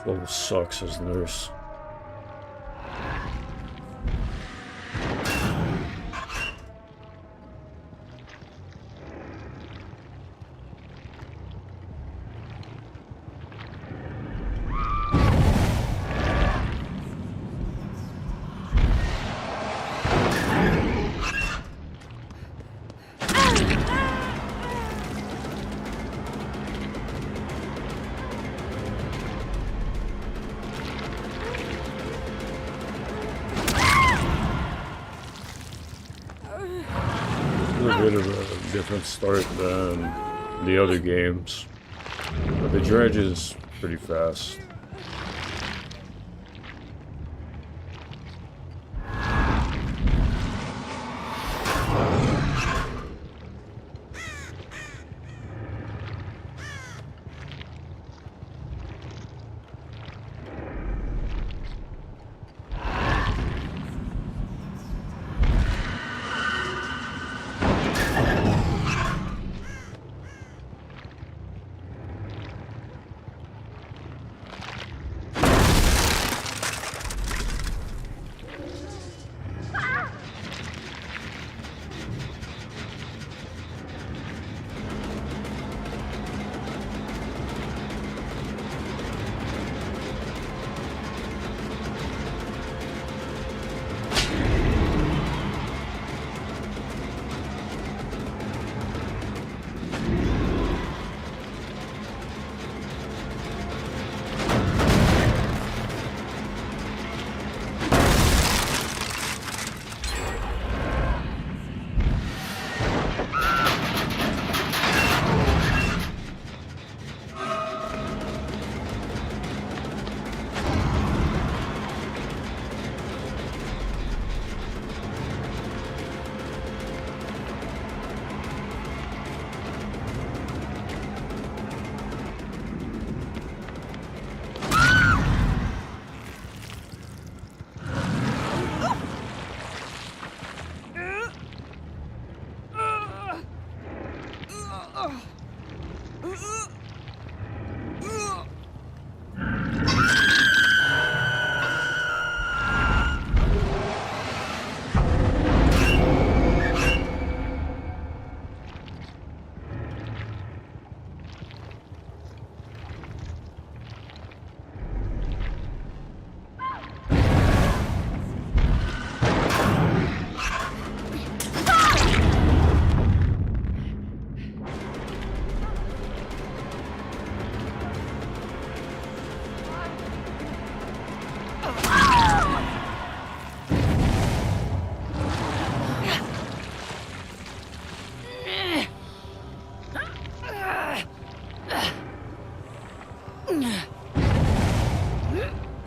Level sucks as nurse. A bit of a different start than the other games, but the dredge is pretty fast.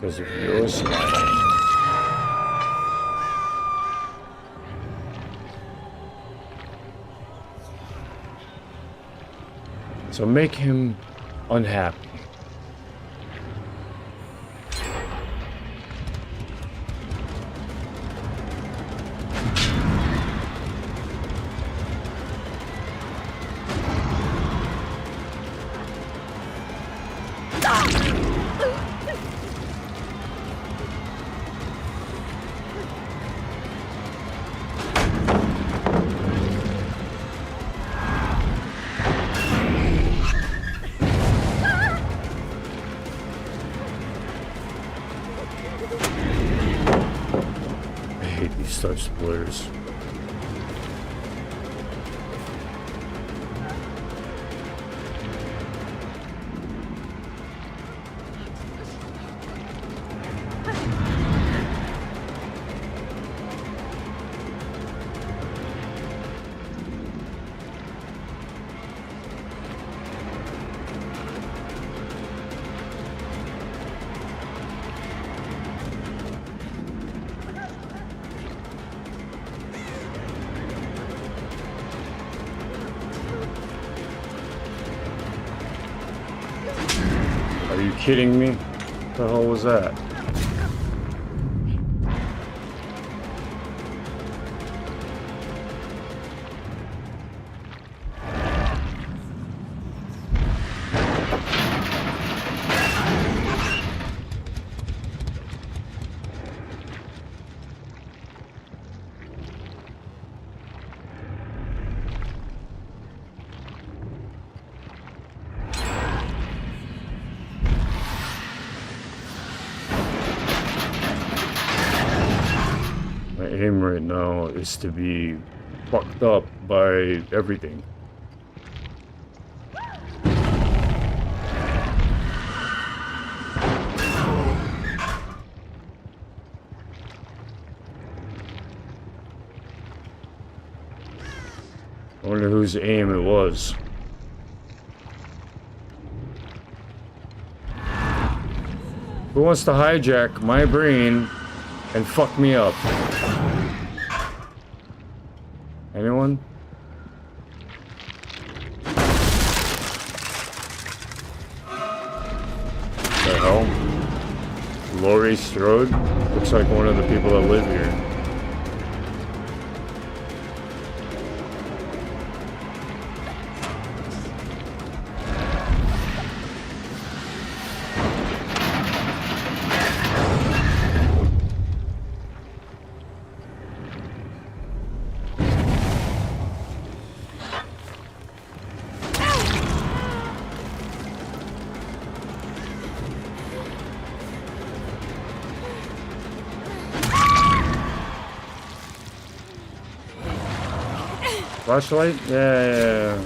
Because of your smile. So make him unhappy. I hate these star splitters. Are you kidding me? What the hell was that? aim right now is to be fucked up by everything. I wonder whose aim it was. Who wants to hijack my brain and fuck me up? Anyone? The hell? Laurie Strode? Looks like one of the people that live here. Flashlight? Yeah.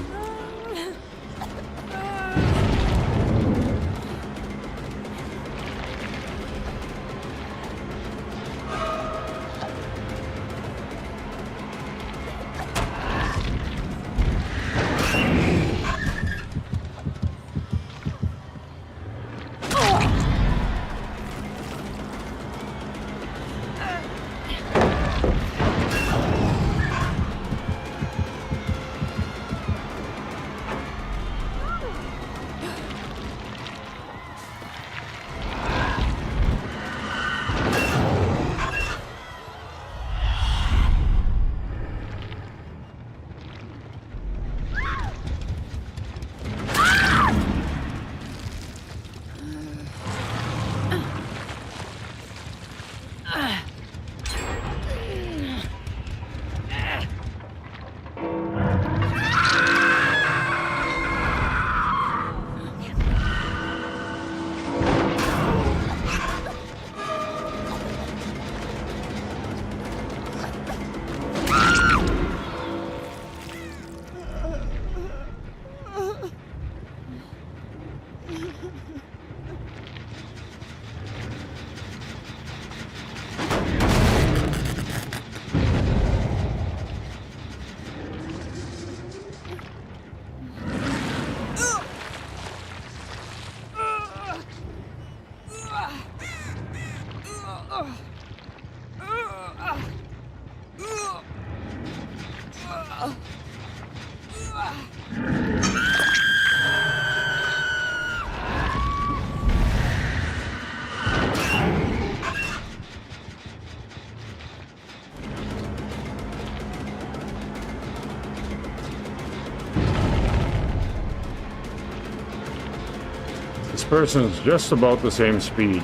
This person's just about the same speed.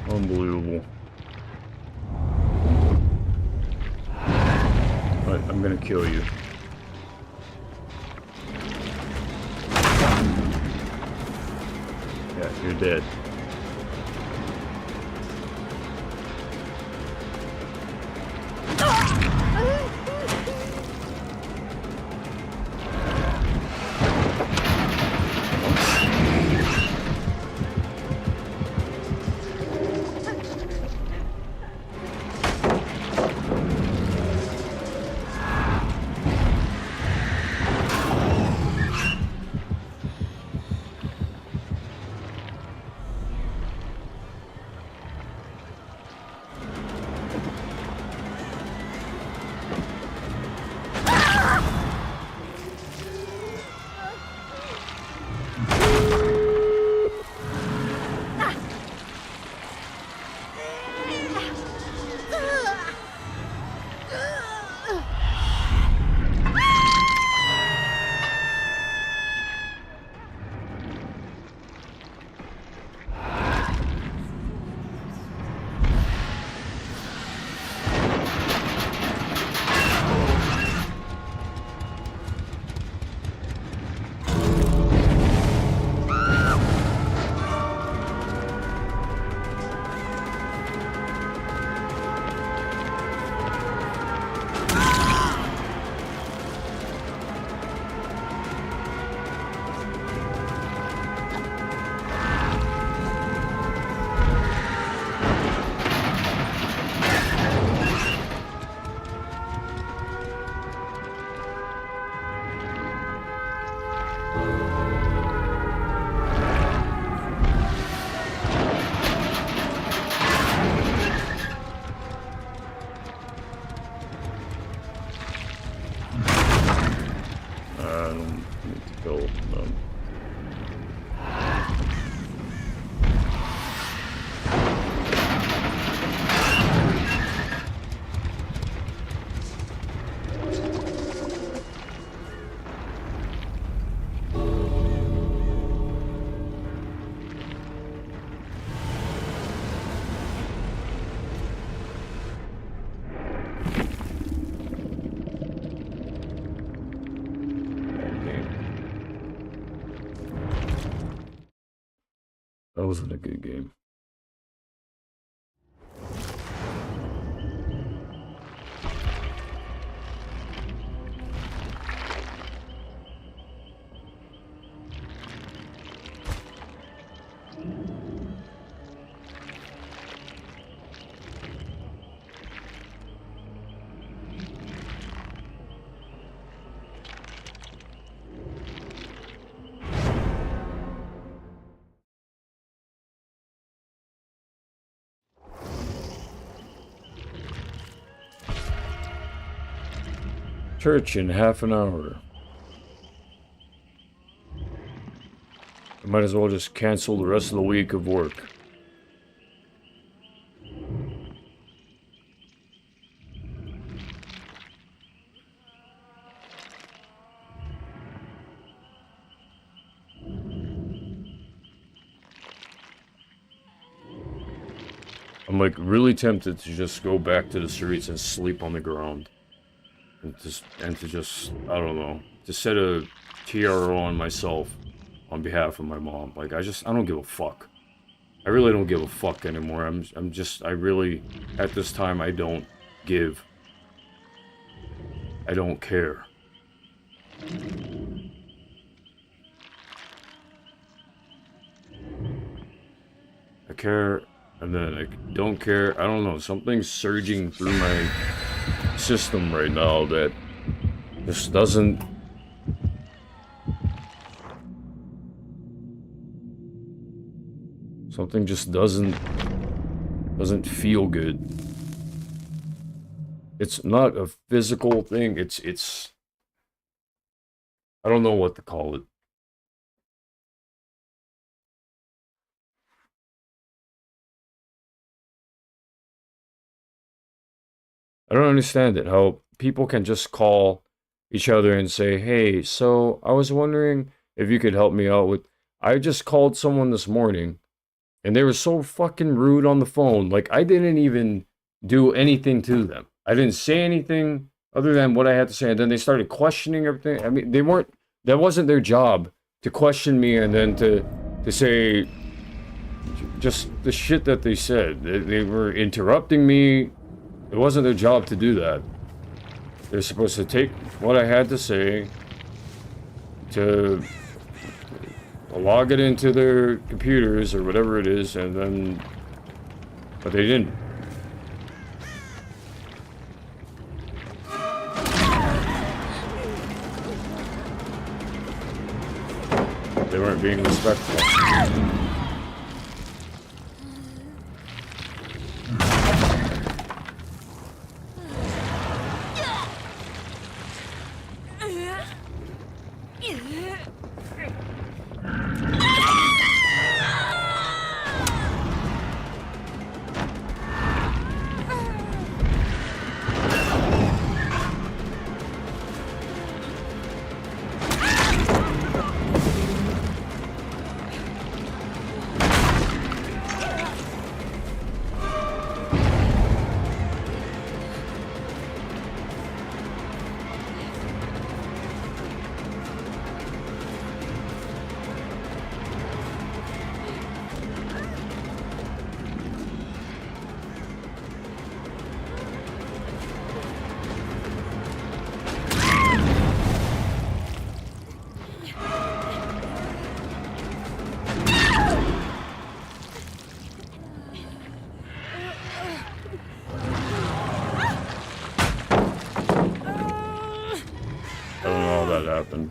Unbelievable. But I'm gonna kill you. Yeah, you're dead. I don't need to kill them. That wasn't a good game. Church in half an hour. I might as well just cancel the rest of the week of work. I'm like really tempted to just go back to the streets and sleep on the ground. And to just, I don't know, to set a TRO on myself on behalf of my mom. Like, I don't give a fuck. I really don't give a fuck anymore. I really, at this time, I don't give. I don't care. I care, and then I don't care. I don't know, something's surging through my system right now that just doesn't something just doesn't feel good. It's not a physical thing, it's I don't know what to call it. I don't understand it, how people can just call each other and say, hey, so I was wondering if you could help me out with... I just called someone this morning, and they were so fucking rude on the phone. Like, I didn't even do anything to them. I didn't say anything other than what I had to say, and then they started questioning everything. I mean, that wasn't their job, to question me and then to say just the shit that they said. They were interrupting me. It wasn't their job to do that. They're supposed to take what I had to say, to log it into their computers or whatever it is, and then... But they didn't. They weren't being respectful. I don't know how that happened.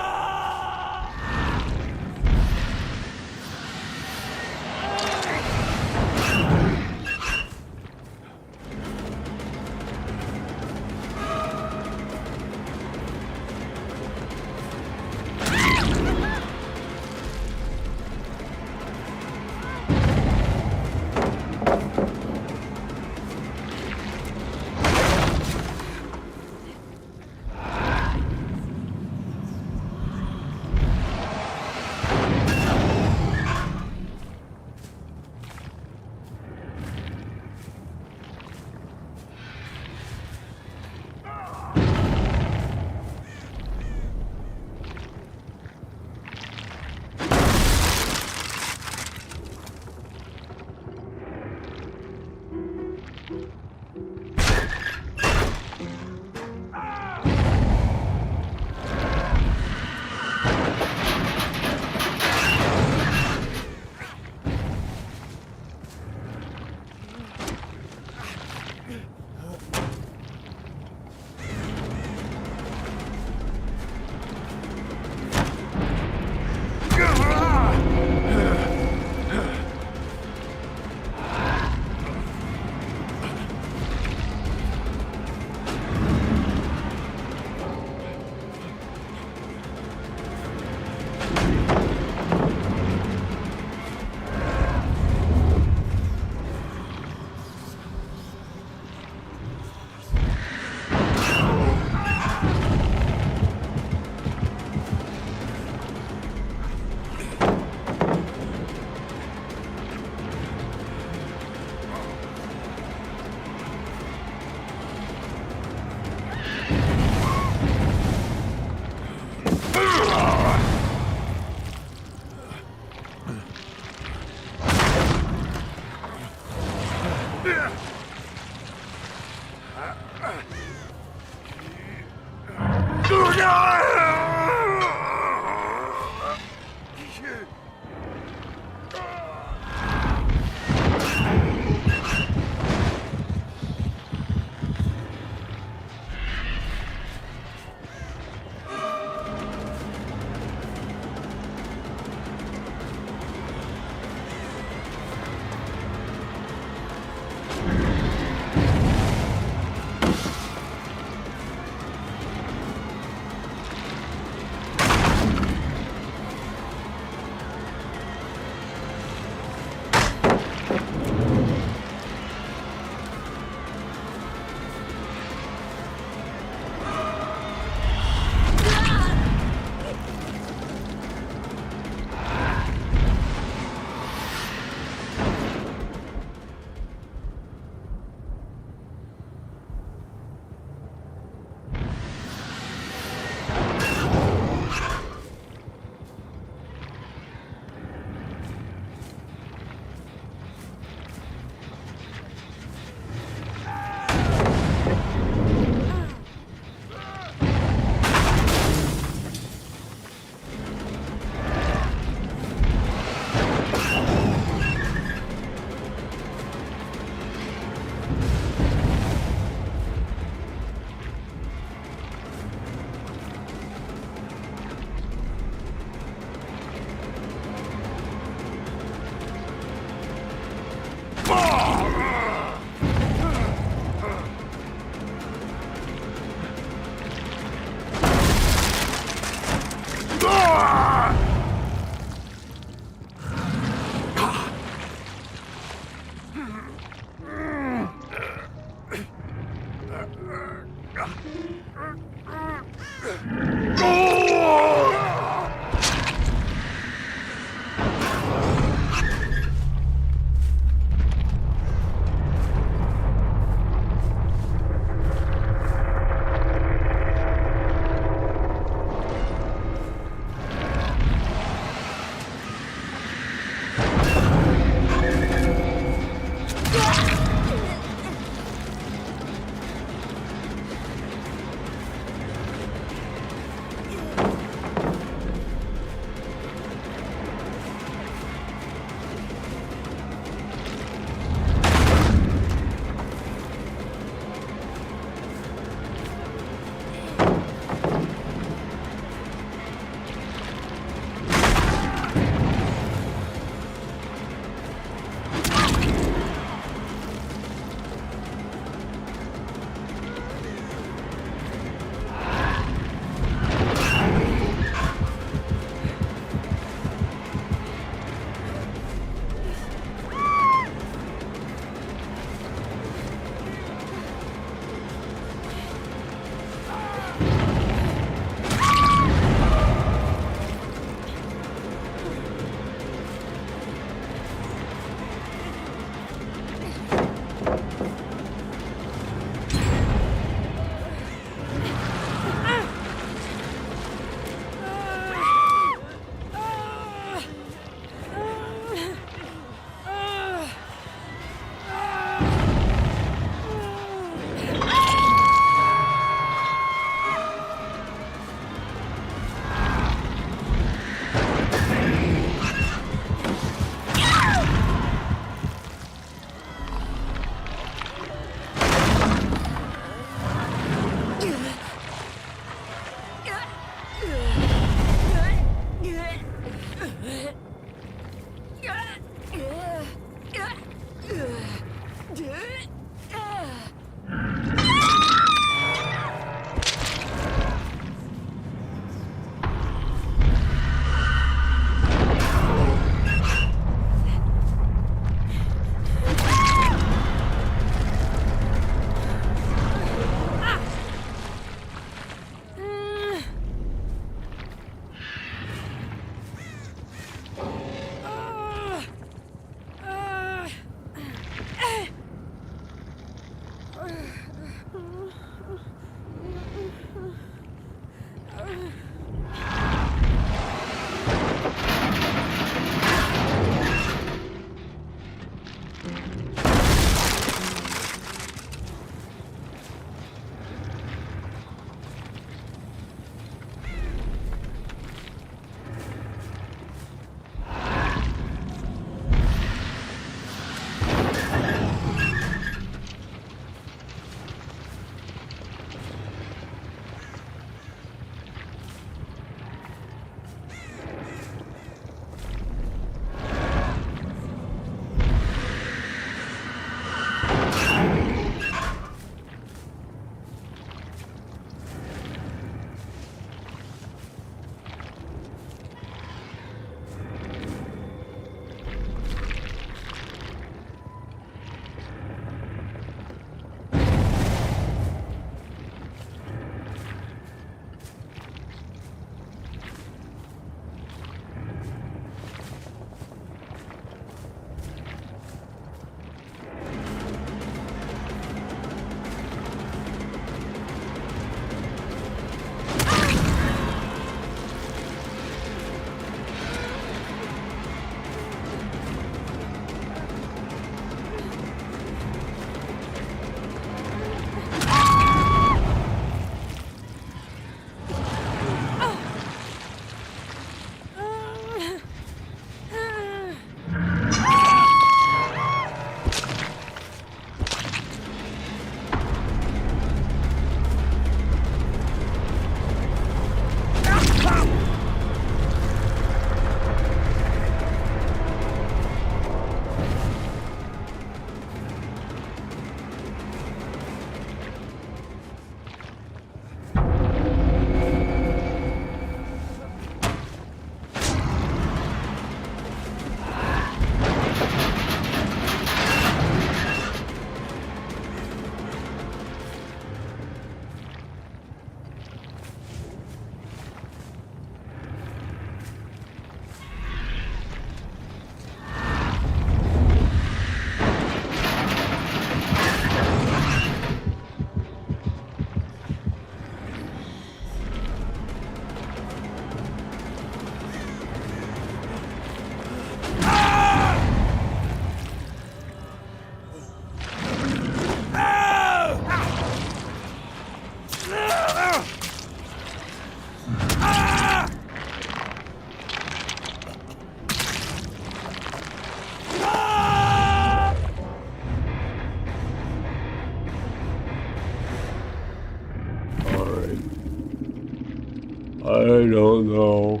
I don't know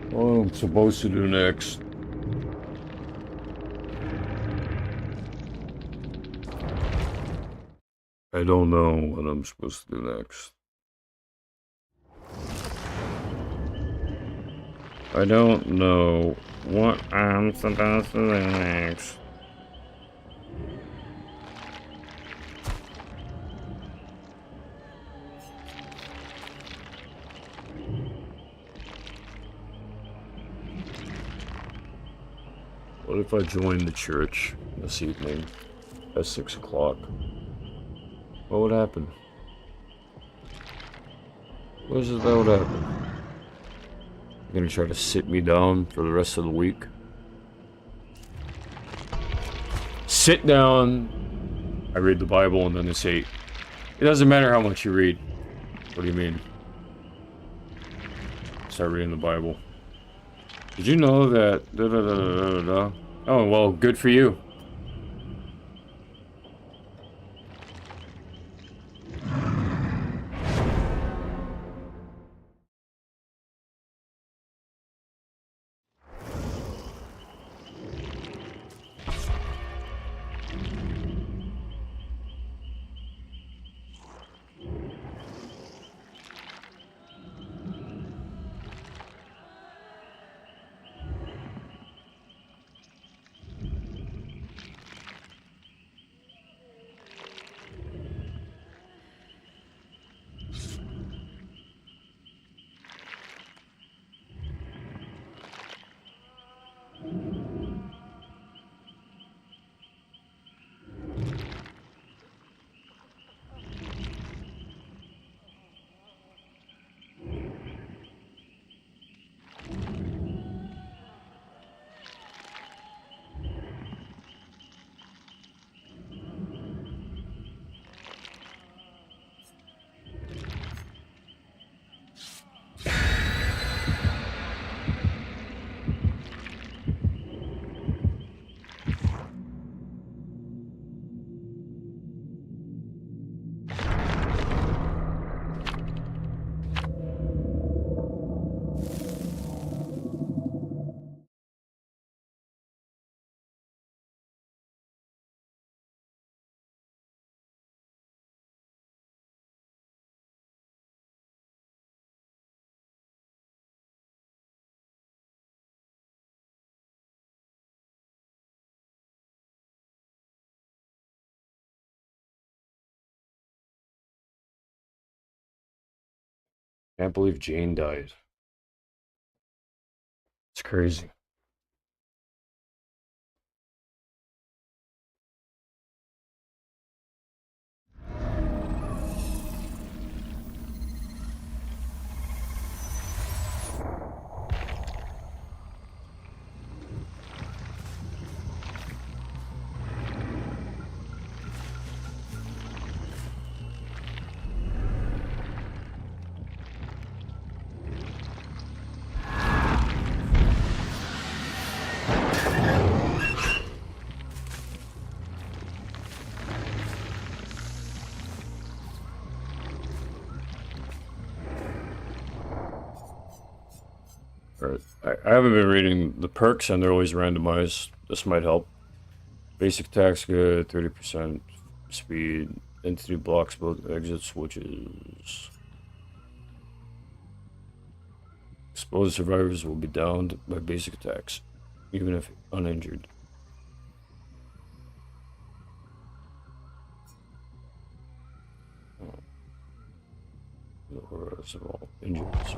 what I'm supposed to do next. I don't know what I'm supposed to do next. I don't know what I'm supposed to do next. What if I join the church this evening at 6 o'clock? What would happen? What is it that would happen? You're gonna try to sit me down for the rest of the week? Sit down. I read the Bible and then they say, it doesn't matter how much you read. What do you mean? Start reading the Bible. Did you know that da, da, da, da, da, da. Oh, well, good for you. Can't believe Jane died. It's crazy. Alright, I haven't been reading the perks and they're always randomized. This might help. Basic attack's good, 30% speed, entity blocks both exit switches. Exposed survivors will be downed by basic attacks, even if uninjured. The horrors of all injuries.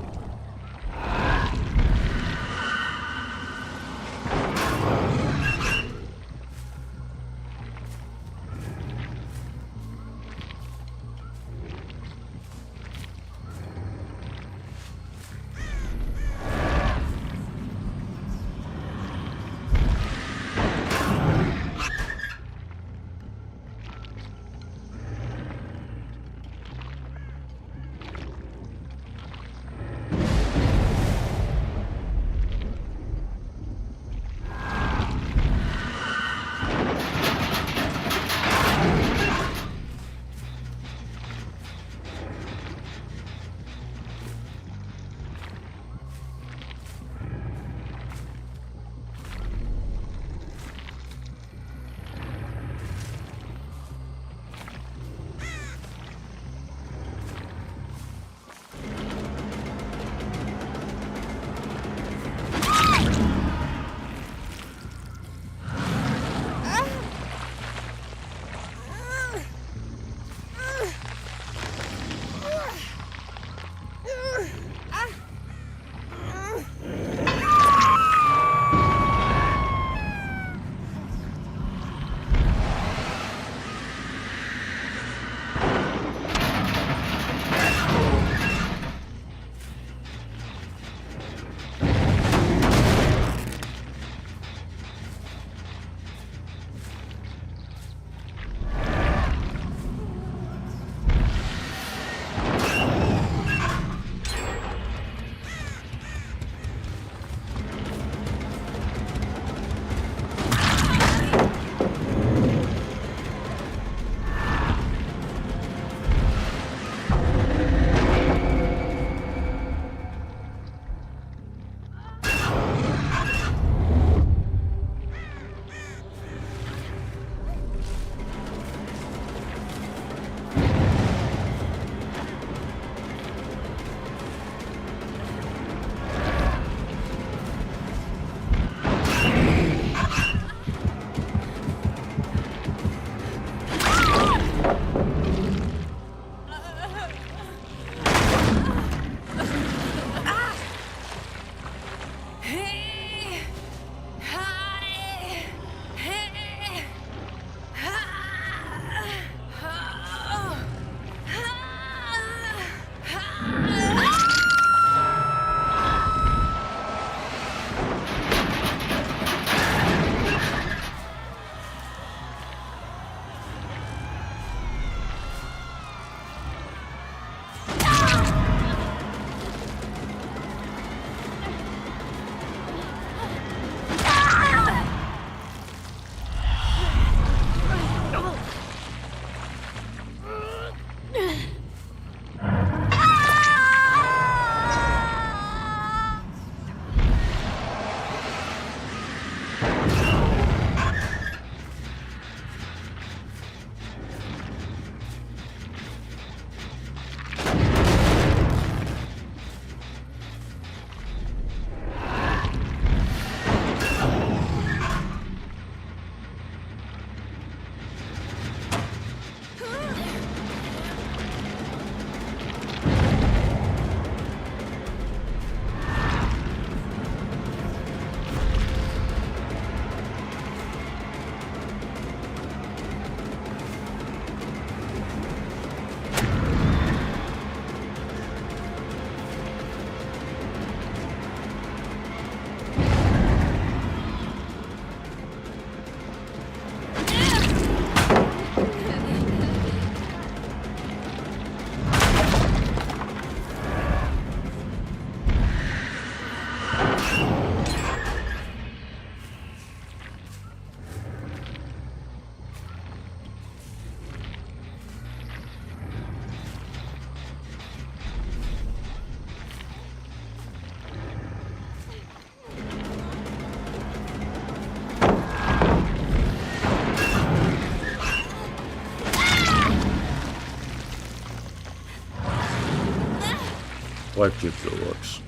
Black Jeep Deluxe.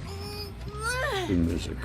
Good music.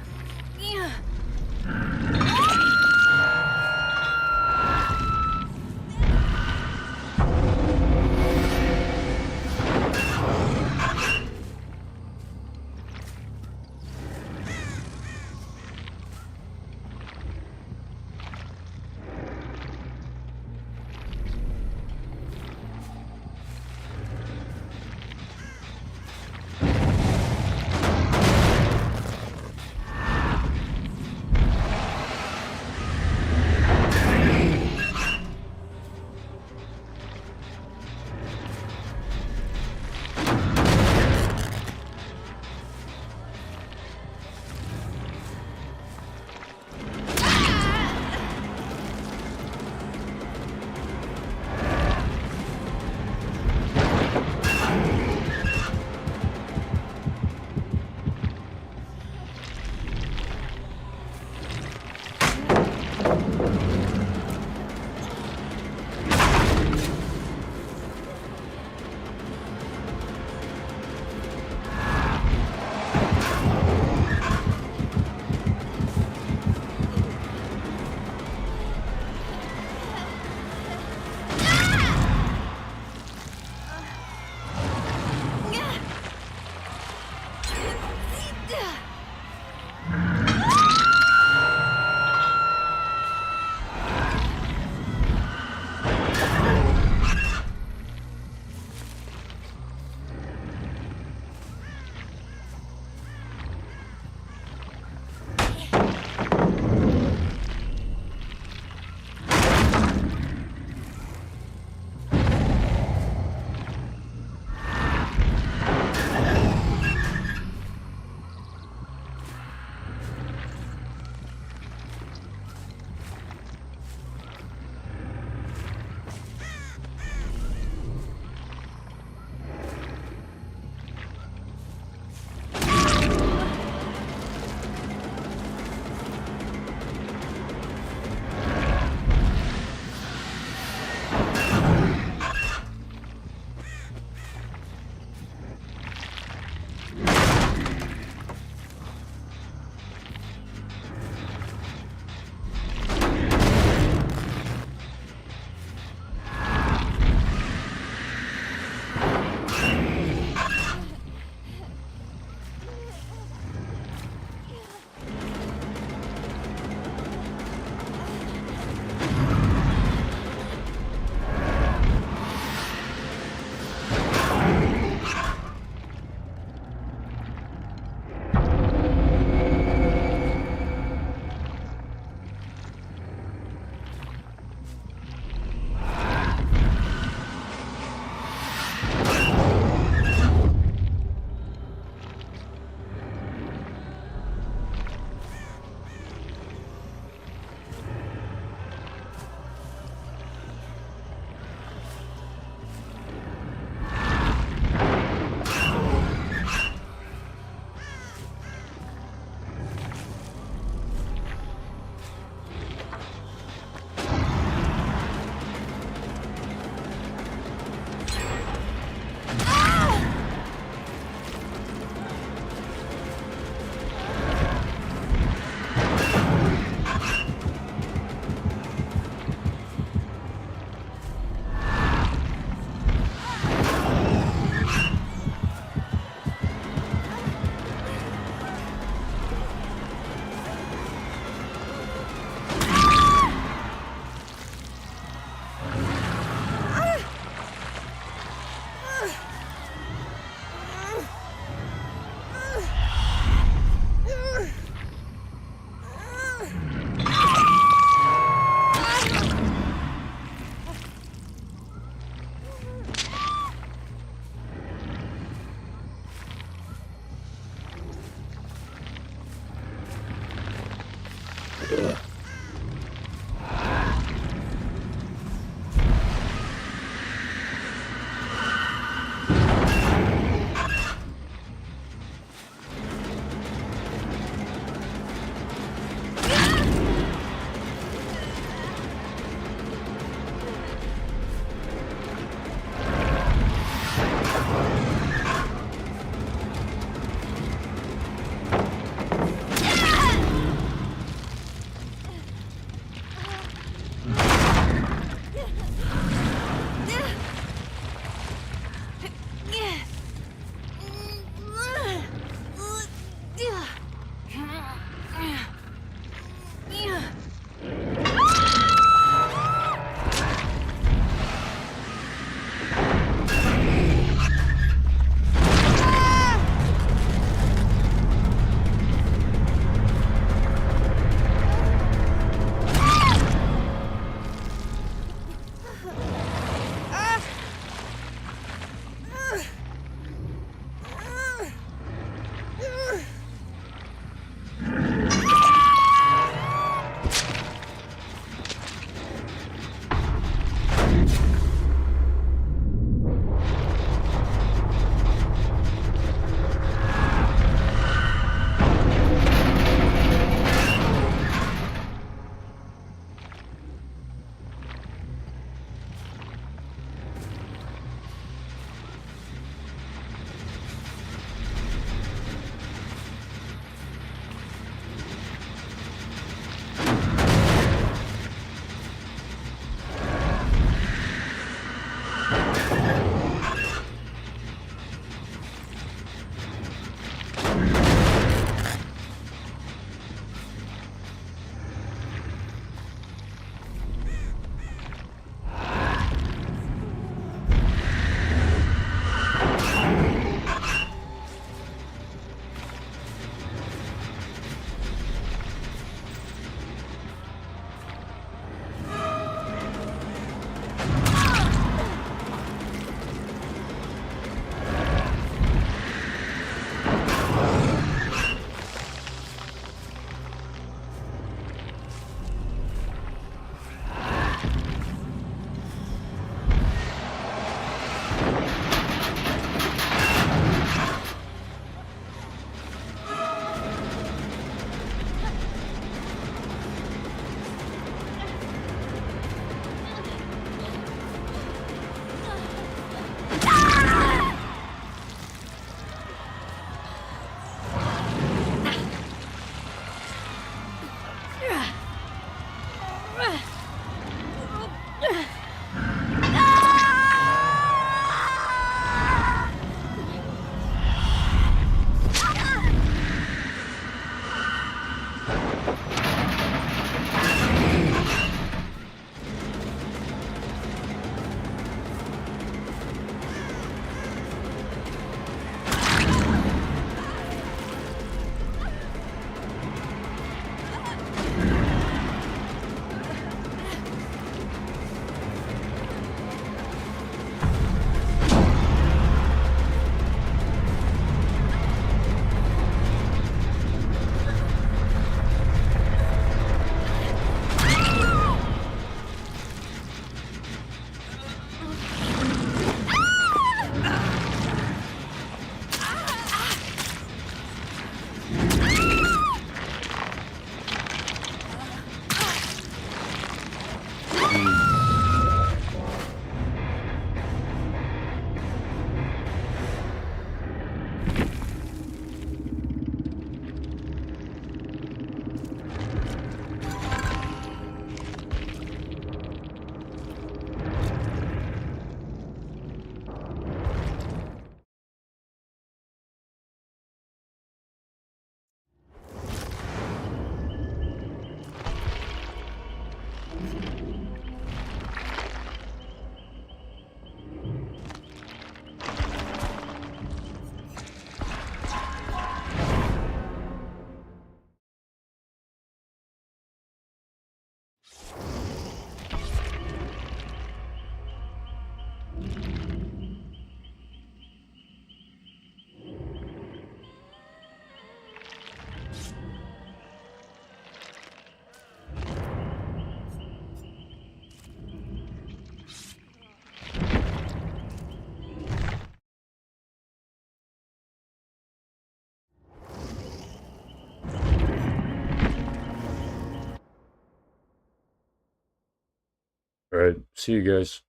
Alright, see you guys.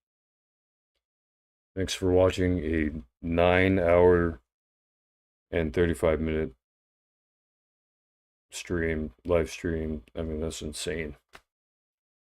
Thanks for watching a 9-hour and 35-minute live stream. I mean, that's insane.